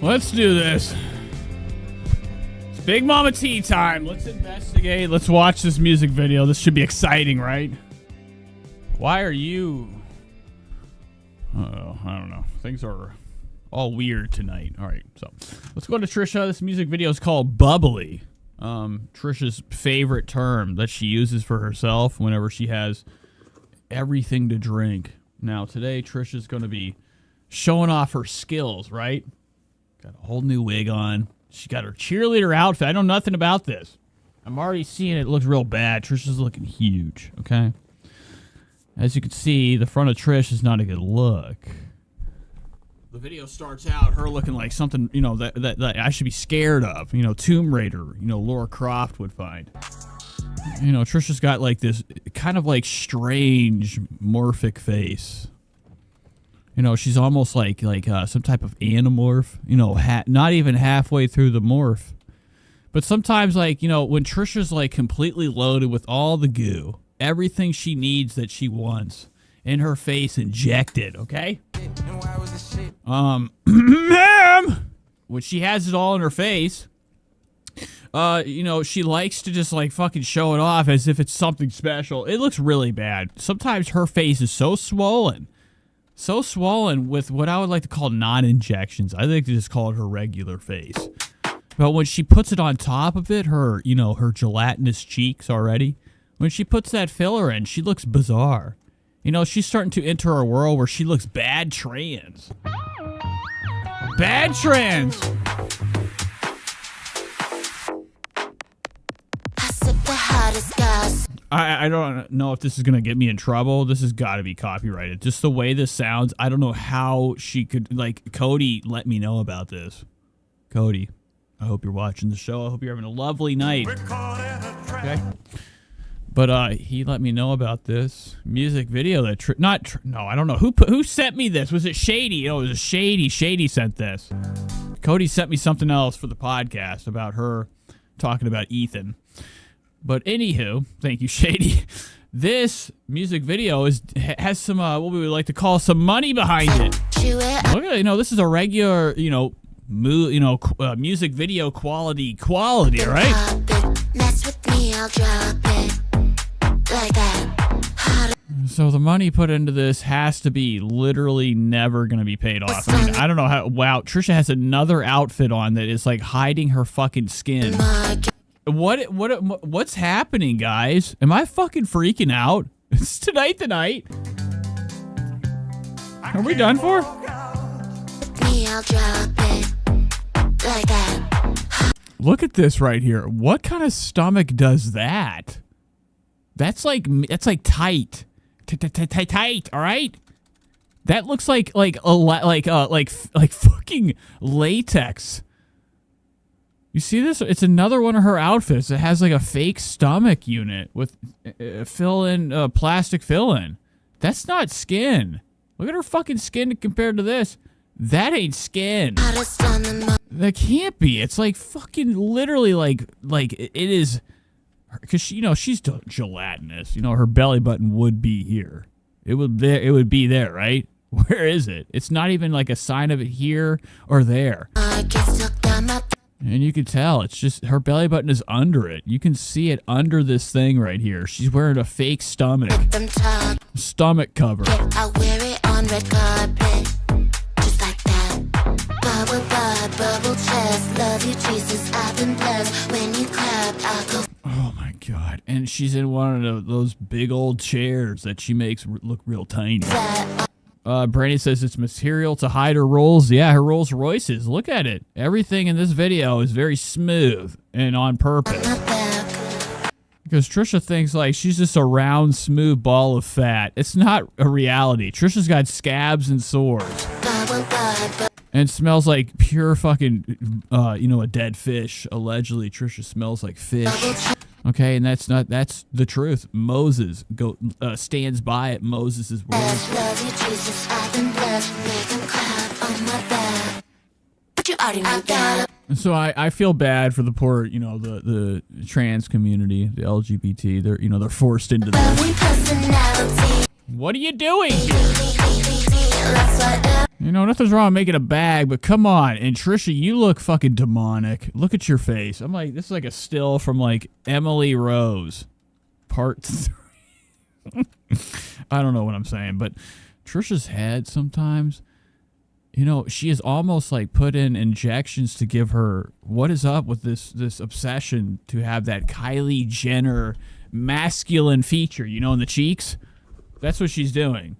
Let's do this. It's Big Mama tea time. Let's investigate. Let's watch this music video. This should be exciting, right? Why are you... Uh-oh, I don't know. Things are all weird tonight. All right, so let's go to Trisha. This music video is called Bubbly. Trisha's favorite term that she uses for herself whenever she has everything to drink. Now, today, Trisha's going to be showing off her skills, right? Got a whole new wig on. She got her cheerleader outfit. I know nothing about this. I'm already seeing it looks real bad. Trisha's looking huge, okay? As you can see, the front of Trish is not a good look. The video starts out her looking like something, you know, that I should be scared of. You know, Tomb Raider, you know, Lara Croft would find. You know, Trisha's got like this kind of like strange morphic face. You know, she's almost like some type of animorph. You know, not even halfway through the morph. But sometimes, like, you know, when Trisha's like completely loaded with all the goo, everything she needs that she wants in her face injected, okay? Ma'am! When she has it all in her face, you know, she likes to just like fucking show it off as if it's something special. It looks really bad. Sometimes her face is so swollen with what I would like to call non-injections. I think to just call it her regular face. But when she puts it on top of it, her, you know, her gelatinous cheeks already, when she puts that filler in, she looks bizarre. You know, she's starting to enter a world where she looks bad trans. Bad trans! I don't know if this is going to get me in trouble. This has got to be copyrighted. Just the way this sounds, I don't know how she could... Like, Cody let me know about this. Cody, I hope you're watching the show. I hope you're having a lovely night. Okay? But he let me know about this music video that... No, I don't know. Who sent me this? Was it Shady? Oh, it was Shady. Shady sent this. Cody sent me something else for the podcast about her talking about Ethan. But anywho, thank you, Shady. This music video has some what we would like to call some money behind it. Look at, you know, this is a regular, you know, music video quality, right? Mess with me, I'll drop it like that. So the money put into this has to be literally never going to be paid off. I mean, I don't know how. Wow, Trisha has another outfit on that is like hiding her fucking skin. What's happening, guys? Am I fucking freaking out? It's tonight the night. Are we done for? Look at this right here. What kind of stomach does that? That's like tight. Tight, all right? That looks like fucking latex. You see this? It's another one of her outfits. It has like a fake stomach unit with plastic fill-in. That's not skin. Look at her fucking skin compared to this. That ain't skin. That can't be. It's like fucking literally like it is, because you know she's gelatinous. You know her belly button would be here. It would be there, right? Where is it? It's not even like a sign of it here or there. And you can tell, it's just, her belly button is under it. You can see it under this thing right here. She's wearing a fake stomach. Stomach cover. I wear it on red carpet, just like that. Bubble butt, bubble chest, love you Jesus, I've been blessed. When you clap, I go. Oh my God. And she's in one of those big old chairs that she makes look real tiny. Brandy says it's material to hide her rolls. Yeah, her Rolls Royces. Look at it. Everything in this video is very smooth and on purpose. Because Trisha thinks like she's just a round, smooth ball of fat. It's not a reality. Trisha's got scabs and sores. And smells like pure fucking, you know, a dead fish. Allegedly, Trisha smells like fish. Okay, and that's the truth. Moses stands by it. Moses' word. So I feel bad for the poor, you know, the trans community, the LGBT. They're forced into this. What are you doing here? You know, nothing's wrong with making a bag, but come on. And Trisha, you look fucking demonic. Look at your face. I'm like, this is like a still from like Emily Rose, part 3. I don't know what I'm saying, but Trisha's head sometimes, you know, she is almost like put in injections to give her, what is up with this obsession to have that Kylie Jenner masculine feature, you know, in the cheeks? That's what she's doing.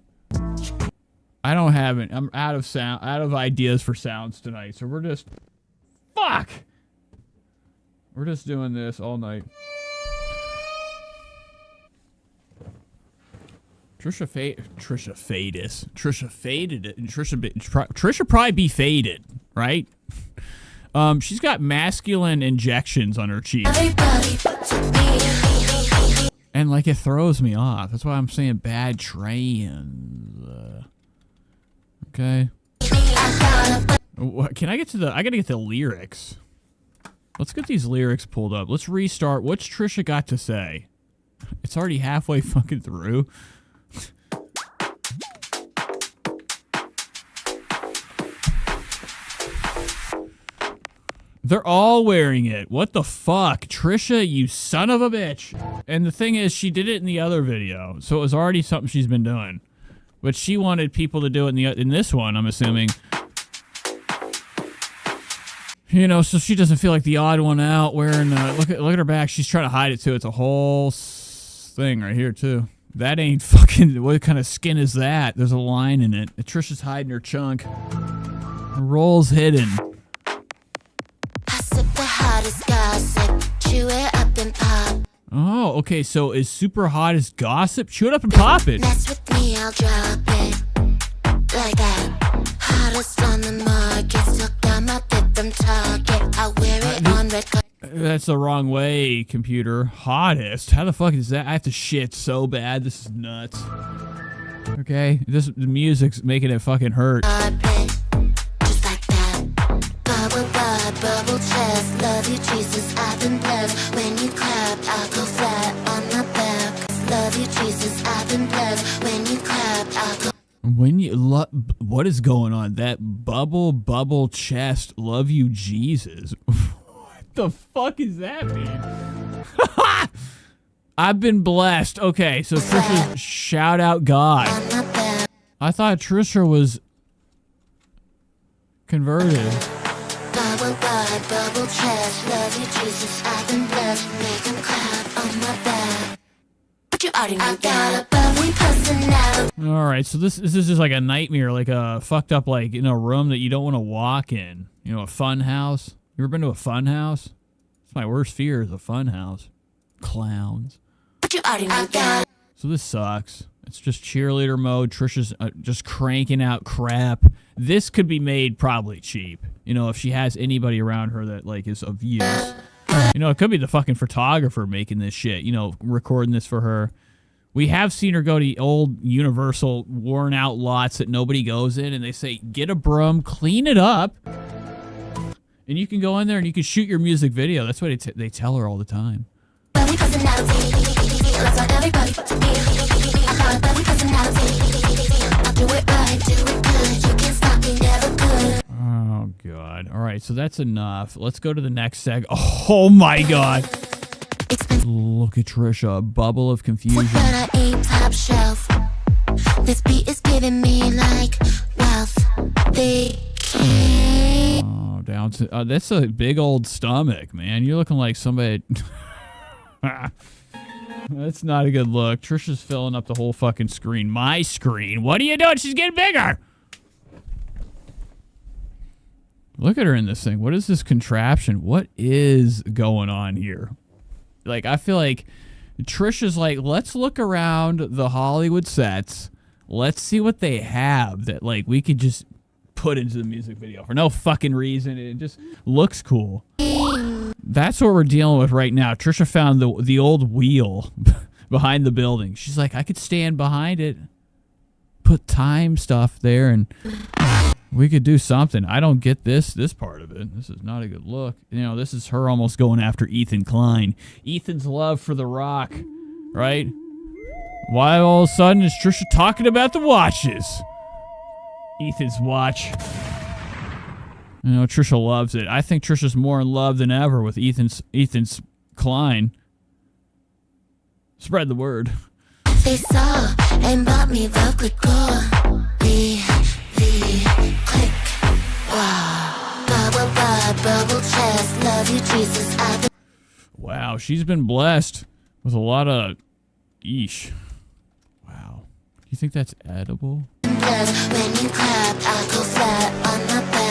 I don't have it. I'm out of ideas for sounds tonight, so we're just we're just doing this all night. Trisha faded it. And Trisha probably be faded, right? She's got masculine injections on her cheek. And like it throws me off. That's why I'm saying bad trans. Okay. Can I get to I gotta get the lyrics. Let's get these lyrics pulled up. Let's restart. What's Trisha got to say? It's already halfway fucking through. They're all wearing it. What the fuck? Trisha, you son of a bitch. And the thing is, she did it in the other video, so it was already something she's been doing. But she wanted people to do it in this one, I'm assuming. You know, so she doesn't feel like the odd one out wearing, look at her back. She's trying to hide it, too. It's a whole thing right here, too. That ain't fucking, what kind of skin is that? There's a line in it. Trisha's hiding her chunk. Her roll's hidden. Oh, okay, so is super hot as gossip? Chew it up and pop it. Mess with me, I'll drop it. Like that. Hottest on the market. Still got my bit from Target. I wear it on red carpet. That's the wrong way, computer. Hottest? How the fuck is that? I have to shit so bad. This is nuts. Okay, the music's making it fucking hurt. Just like that. Bubble butt, bubble chest. Love you, Jesus, I've been blessed. When you clap, I go flat on my back. Love you, Jesus, I've been blessed. When you clap, I go. When you what is going on? That bubble chest. Love you, Jesus. What the fuck is that mean? I've been blessed. Okay, so Trisha, shout out God. I thought Trisha was converted. Bubble butt, bubble chest. Love you, Jesus, I've been blessed. Make him clap on my back. But you already know I got a bubbly personality. All right, so this is just like a nightmare, like a fucked up, like, in a room that you don't want to walk in. You know, a fun house. You ever been to a fun house? It's my worst fear is a fun house. Clowns. But you already know that. So this sucks. It's just cheerleader mode. Trisha's just cranking out crap. This could be made probably cheap. You know, if she has anybody around her that, like, is of use. You know, it could be the fucking photographer making this shit, you know, recording this for her. We have seen her go to old Universal worn out lots that nobody goes in, and they say, get a broom, clean it up, and you can go in there and you can shoot your music video. That's what they tell her all the time. Oh, God. All right, so that's enough. Let's go to the next seg. Oh, my God. Look at Trisha, a bubble of confusion. But I ain't top shelf. This beat is giving me like wealth. Oh, down to that's a big old stomach, man. You're looking like somebody. That's not a good look. Trisha's filling up the whole fucking screen. My screen. What are you doing? She's getting bigger. Look at her in this thing. What is this contraption? What is going on here? Like, I feel like Trisha's like, let's look around the Hollywood sets. Let's see what they have that, like, we could just put into the music video for no fucking reason. It just looks cool. That's what we're dealing with right now. Trisha found the old wheel behind the building. She's like, I could stand behind it, put time stuff there, and we could do something. I don't get this part of it. This is not a good look. You know, this is her almost going after Ethan Klein. Ethan's love for The Rock, right? Why all of a sudden is Trisha talking about the watches? Ethan's watch. You know, Trisha loves it. I think Trisha's more in love than ever with Ethan's Klein. Spread the word. They saw and bought me the good girl. The click. Wow. Bubble chest. Love you, Jesus. Wow, she's been blessed with a lot of yeesh. Wow. Do you think that's edible? Blessed when you clap, I go flat on my back.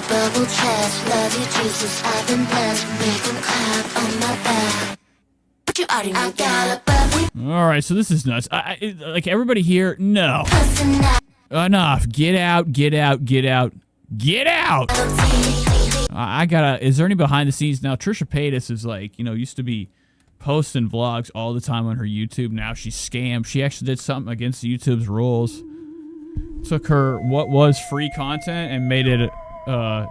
Bubble chest. Love you, Jesus. I've been blessed. Make them clap on my back. But you already know that. All right, so this is nuts. Like everybody here, no. Enough. Get out, get out, get out, get out. I gotta, is there any behind the scenes now? Trisha Paytas is like, you know, used to be posting vlogs all the time on her YouTube. Now she's scammed. She actually did something against YouTube's rules. Took her, what was free content and made it,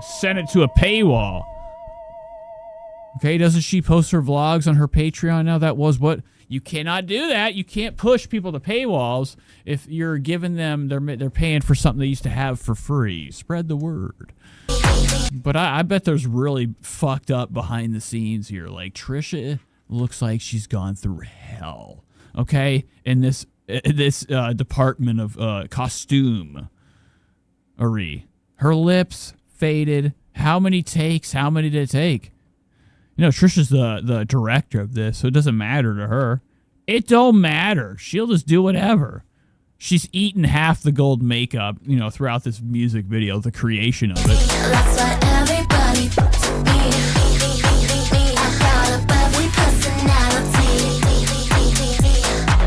sent it to a paywall. Okay, doesn't she post her vlogs on her Patreon now? That was what, you cannot do that. You can't push people to paywalls if you're giving them, they're paying for something they used to have for free. Spread the word. But I bet there's really fucked up behind the scenes here. Like Trisha looks like she's gone through hell. Okay, in this department of costume. Her lips faded. How many takes? How many did it take? You know, Trisha's the director of this, so it doesn't matter to her. It don't matter. She'll just do whatever. She's eaten half the gold makeup, you know, throughout this music video, the creation of it. That's what everybody to me. I got a bubbly personality.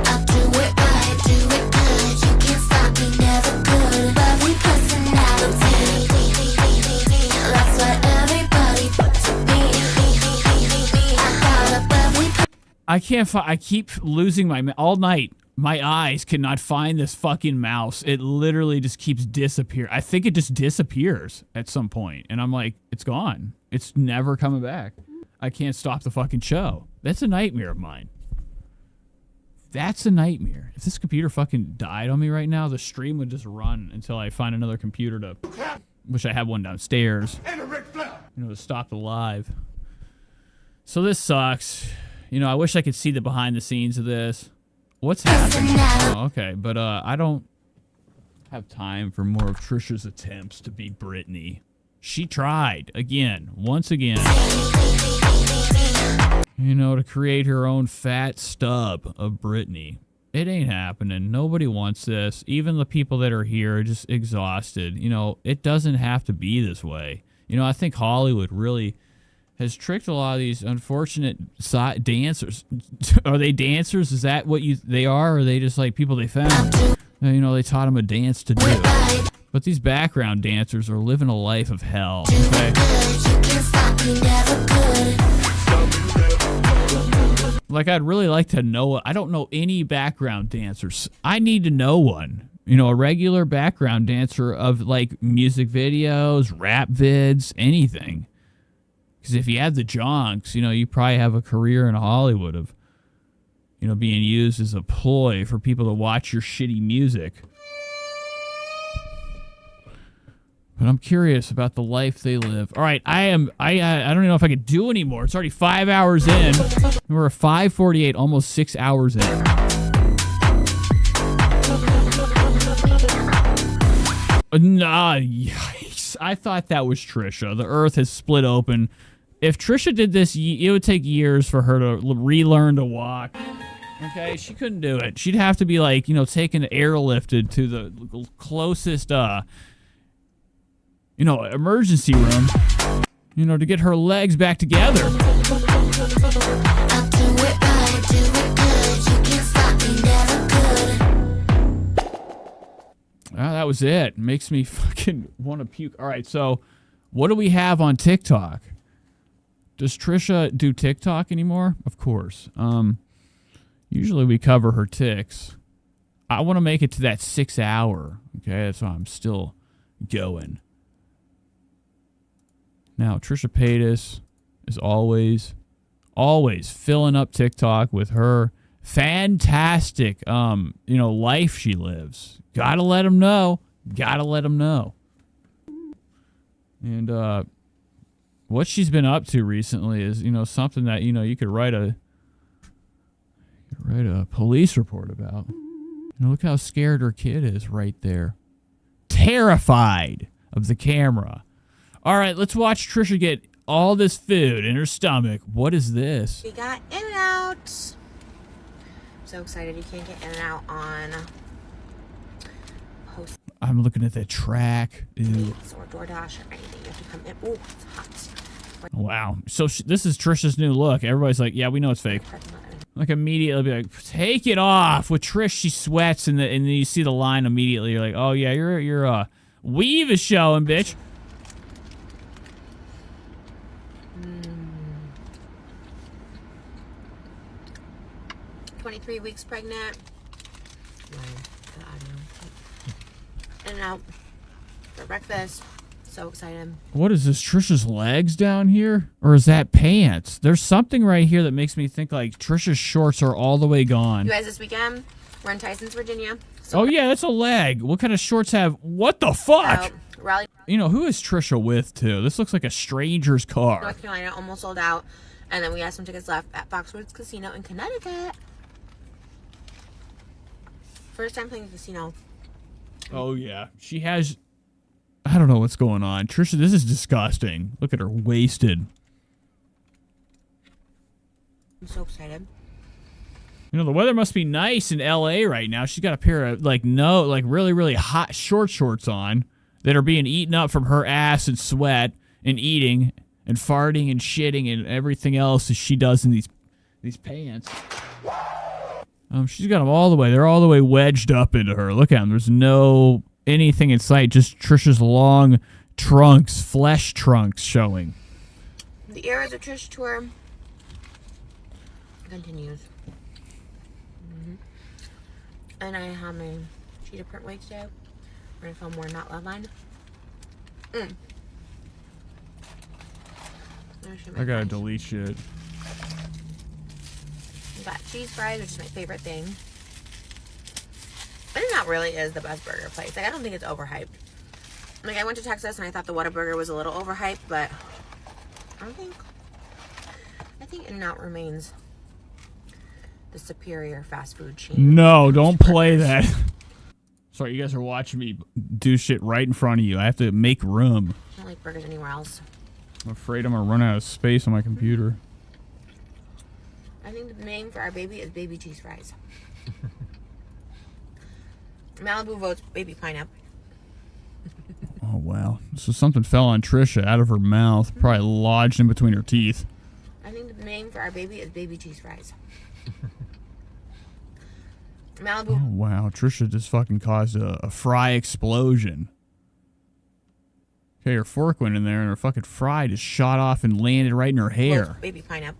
I do it right, do it good. You can't stop me, never could. Bubbly personality. That's what everybody to me. I got a bubbly. I can't find. I keep losing all night. My eyes cannot find this fucking mouse. It literally just keeps disappearing. I think it just disappears at some point, and I'm like, it's gone. It's never coming back. I can't stop the fucking show. That's a nightmare of mine. That's a nightmare. If this computer fucking died on me right now, the stream would just run until I find another computer to. Wish I had one downstairs. You know, to stop the live. So this sucks. You know, I wish I could see the behind the scenes of this. What's happening? Oh, okay, but I don't have time for more of Trisha's attempts to be Britney. She tried once again. You know, to create her own fat stub of Britney. It ain't happening. Nobody wants this. Even the people that are here are just exhausted. You know, it doesn't have to be this way. You know, I think Hollywood really has tricked a lot of these unfortunate dancers. Are they dancers? Is that what they are? Or are they just like people they found? You know, they taught them a dance to do. But these background dancers are living a life of hell. Okay? Like, I'd really like to know. I don't know any background dancers. I need to know one. You know, a regular background dancer of like music videos, rap vids, anything. Because if you have the jonks, you know, you probably have a career in Hollywood of, you know, being used as a ploy for people to watch your shitty music. But I'm curious about the life they live. All right, I don't even know if I could do anymore. It's already 5 hours in. We're at 5:48, almost 6 hours in. Nah, yikes. I thought that was Trisha. The earth has split open. If Trisha did this, it would take years for her to relearn to walk. Okay, she couldn't do it. She'd have to be like, you know, taken airlifted to the closest, you know, emergency room, you know, to get her legs back together. That was it. Makes me fucking want to puke. All right, so what do we have on TikTok? Does Trisha do TikTok anymore? Of course. Usually we cover her tics. I want to make it to that 6 hour. Okay, that's why I'm still going. Now, Trisha Paytas is always filling up TikTok with her fantastic, life she lives. Gotta let them know. Gotta let them know. And what she's been up to recently is, something that, you could write a police report about. Look how scared her kid is right there. Terrified of the camera. All right, let's watch Trisha get all this food in her stomach. What is this? We got In-N-Out. So excited you can't get In-N-Out on Post I'm looking at that track. Ew. or DoorDash or anything. You have to come in. Oh, it's hot. Wow. So this is Trisha's new look. Everybody's like, yeah, we know it's fake. Like immediately be like, take it off. With Trish, she sweats and then you see the line immediately. You're like, oh yeah, your weave is showing, bitch. 23 weeks pregnant. In-N-Out for breakfast. So excited. What is this? Trisha's legs down here? Or is that pants? There's something right here that makes me think like Trisha's shorts are all the way gone. You guys, this weekend, we're in Tysons, Virginia. So oh yeah, that's a leg. What kind of shorts have... What the fuck? Raleigh, who is Trisha with, too? This looks like a stranger's car. North Carolina, almost sold out. And then we have some tickets left at Foxwoods Casino in Connecticut. First time playing casino. Oh, yeah. She has... I don't know what's going on. Trisha, this is disgusting. Look at her wasted. I'm so excited. The weather must be nice in L.A. right now. She's got a pair of, really, really hot shorts on that are being eaten up from her ass and sweat and eating and farting and shitting and everything else as she does in these pants. She's got them all the way. They're all the way wedged up into her. Look at them. There's no anything in sight. Just Trisha's long trunks, flesh trunks showing. The Eras of Trish tour continues. And I have my cheetah print wig today. We're going to film more Not Love Line. I gotta delete shit. We got cheese fries, which is my favorite thing. In-N-Out really is the best burger place. I don't think it's overhyped. I went to Texas and I thought the Whataburger was a little overhyped, but I think In-N-Out remains the superior fast food chain. No, don't play that. Sorry, you guys are watching me do shit right in front of you. I have to make room. I don't like burgers anywhere else. I'm afraid I'm gonna run out of space on my computer. I think the name for our baby is Baby Cheese Fries. Malibu votes Baby Pineapple. Oh, wow. So something fell on Trisha out of her mouth. Probably lodged in between her teeth. I think the name for our baby is Baby Cheese Fries. Malibu. Oh, wow. Trisha just fucking caused a fry explosion. Okay, her fork went in there and her fucking fry just shot off and landed right in her hair. Baby Pineapple.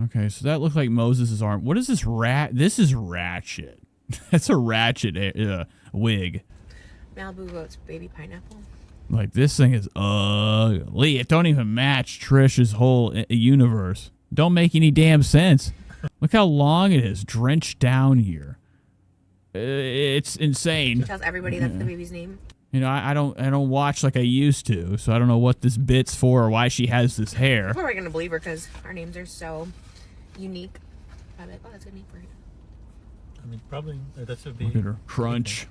Okay, so that looked like Moses' arm. What is this rat? This is ratchet. That's a ratchet wig. Malibu votes Baby Pineapple. Like, this thing is ugly. It don't even match Trish's whole universe. Don't make any damn sense. Look how long it is, drenched down here. It's insane. She tells everybody that's the baby's name. I don't watch like I used to, so I don't know what this bit's for or why she has this hair. We're going to believe her because our names are so unique. I'm like, oh, that's a good name for her. I mean, probably that's would be. Look at her crunch.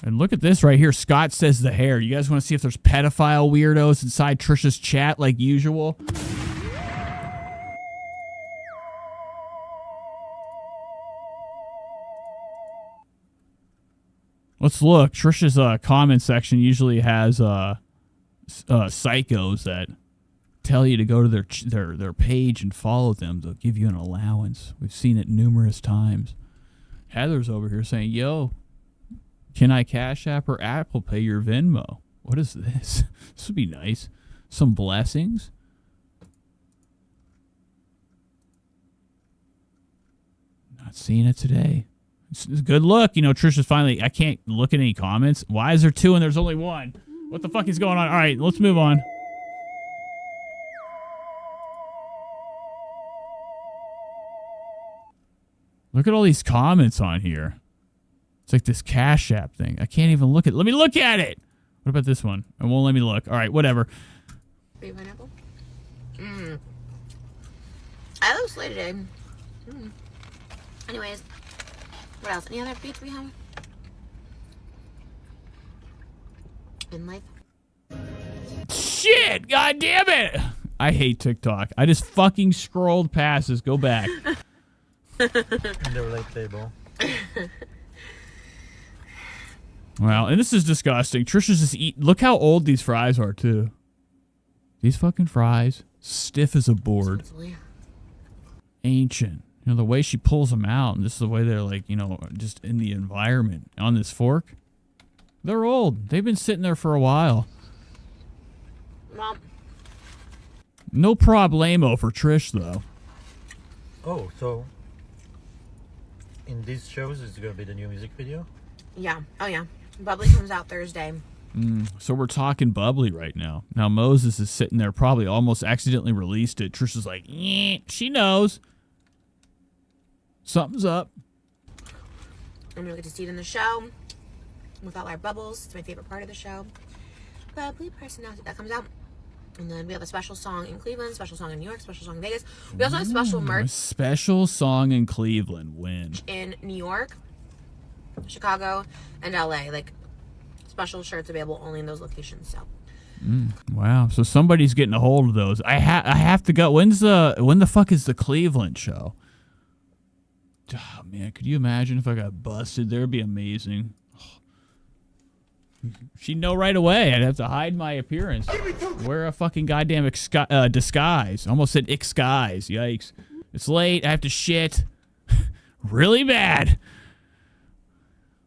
And look at this right here. Scott says the hair. You guys want to see if there's pedophile weirdos inside Trisha's chat like usual? Let's look. Trisha's comment section usually has psychos that tell you to go to their page and follow them. They'll give you an allowance. We've seen it numerous times. Heather's over here saying, yo, can I Cash App or Apple Pay your Venmo? What is this? This would be nice. Some blessings. Not seeing it today. It's good look. Trisha's finally... I can't look at any comments. Why is there two and there's only one? What the fuck is going on? All right, let's move on. Look at all these comments on here. It's like this Cash App thing. I can't even look at it. Let me look at it. What about this one? It won't let me look. All right, whatever. Baby pineapple? I love Slay today. Anyways, what else? Any other beats we have? In life? Shit! God damn it! I hate TikTok. I just fucking scrolled past this. Go back. In the relate table. Wow, and this is disgusting. Trisha's just eat. Look how old these fries are, too. These fucking fries, stiff as a board. Ancient. You know, the way she pulls them out, and this is the way they're like, you know, just in the environment. On this fork, they're old. They've been sitting there for a while. Mom. No problemo for Trish, though. Oh, so in these shows, is it going to be the new music video? Yeah. Oh, yeah. Bubbly comes out Thursday. So we're talking Bubbly right now. Now Moses is sitting there, probably almost accidentally released it. Trisha's like, she knows. Something's up. And we'll get to see it in the show with all our bubbles. It's my favorite part of the show. Bubbly personality. That comes out. And then we have a special song in Cleveland, special song in New York, special song in Vegas. We also have special merch. A special song in Cleveland. When? In New York, Chicago, and LA. Like, special shirts available only in those locations. So. Wow. So somebody's getting a hold of those. I have to go. When the fuck is the Cleveland show? Oh, man, could you imagine if I got busted? There would be amazing. She'd know right away. I'd have to hide my appearance. Wear a fucking goddamn disguise. Almost said disguise. Yikes. It's late. I have to shit. Really bad.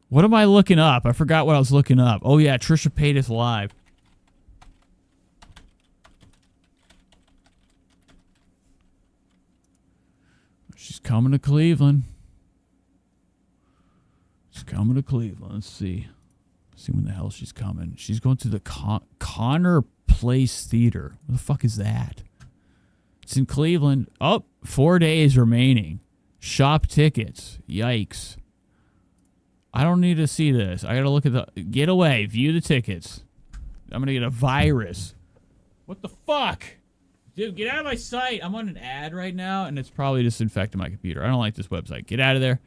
What am I looking up? I forgot what I was looking up. Oh, yeah. Trisha Paytas live. She's coming to Cleveland. She's coming to Cleveland. Let's see. See when the hell she's coming. She's going to the Connor Place Theater. What the fuck is that? It's in Cleveland. Oh, 4 days remaining. Shop tickets. Yikes. I don't need to see this. I gotta look at the... Get away. View the tickets. I'm gonna get a virus. What the fuck? Dude, get out of my site. I'm on an ad right now, and it's probably just infecting my computer. I don't like this website. Get out of there.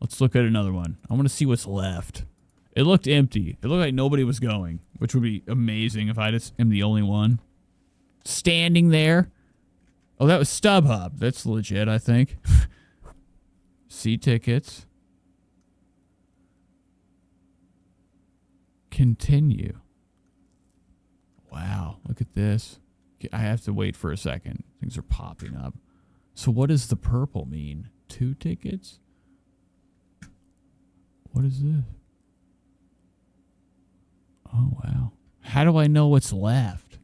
Let's look at another one. I want to see what's left. It looked empty. It looked like nobody was going, which would be amazing if I just am the only one standing there. Oh, that was StubHub. That's legit, I think. See tickets. Continue. Wow, look at this. I have to wait for a second. Things are popping up. So what does the purple mean? 2 tickets? What is this? Oh, wow. How do I know what's left?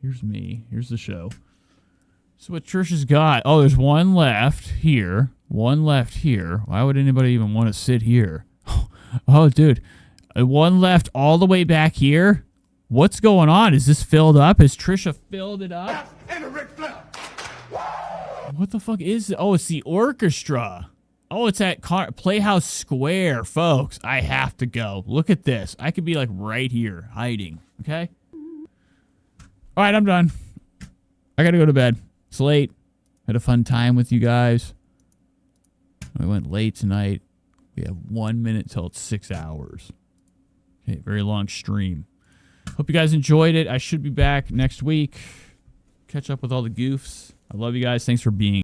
Here's me. Here's the show. So what Trisha's got. Oh, there's one left here. One left here. Why would anybody even want to sit here? Oh, dude. One left all the way back here. What's going on? Is this filled up? Has Trisha filled it up? What the fuck is it? Oh, it's the orchestra. Oh, it's at Playhouse Square, folks. I have to go. Look at this. I could be like right here, hiding. Okay? All right, I'm done. I got to go to bed. It's late. Had a fun time with you guys. We went late tonight. We have 1 minute till it's 6 hours. Okay, very long stream. Hope you guys enjoyed it. I should be back next week. Catch up with all the goofs. I love you guys. Thanks for being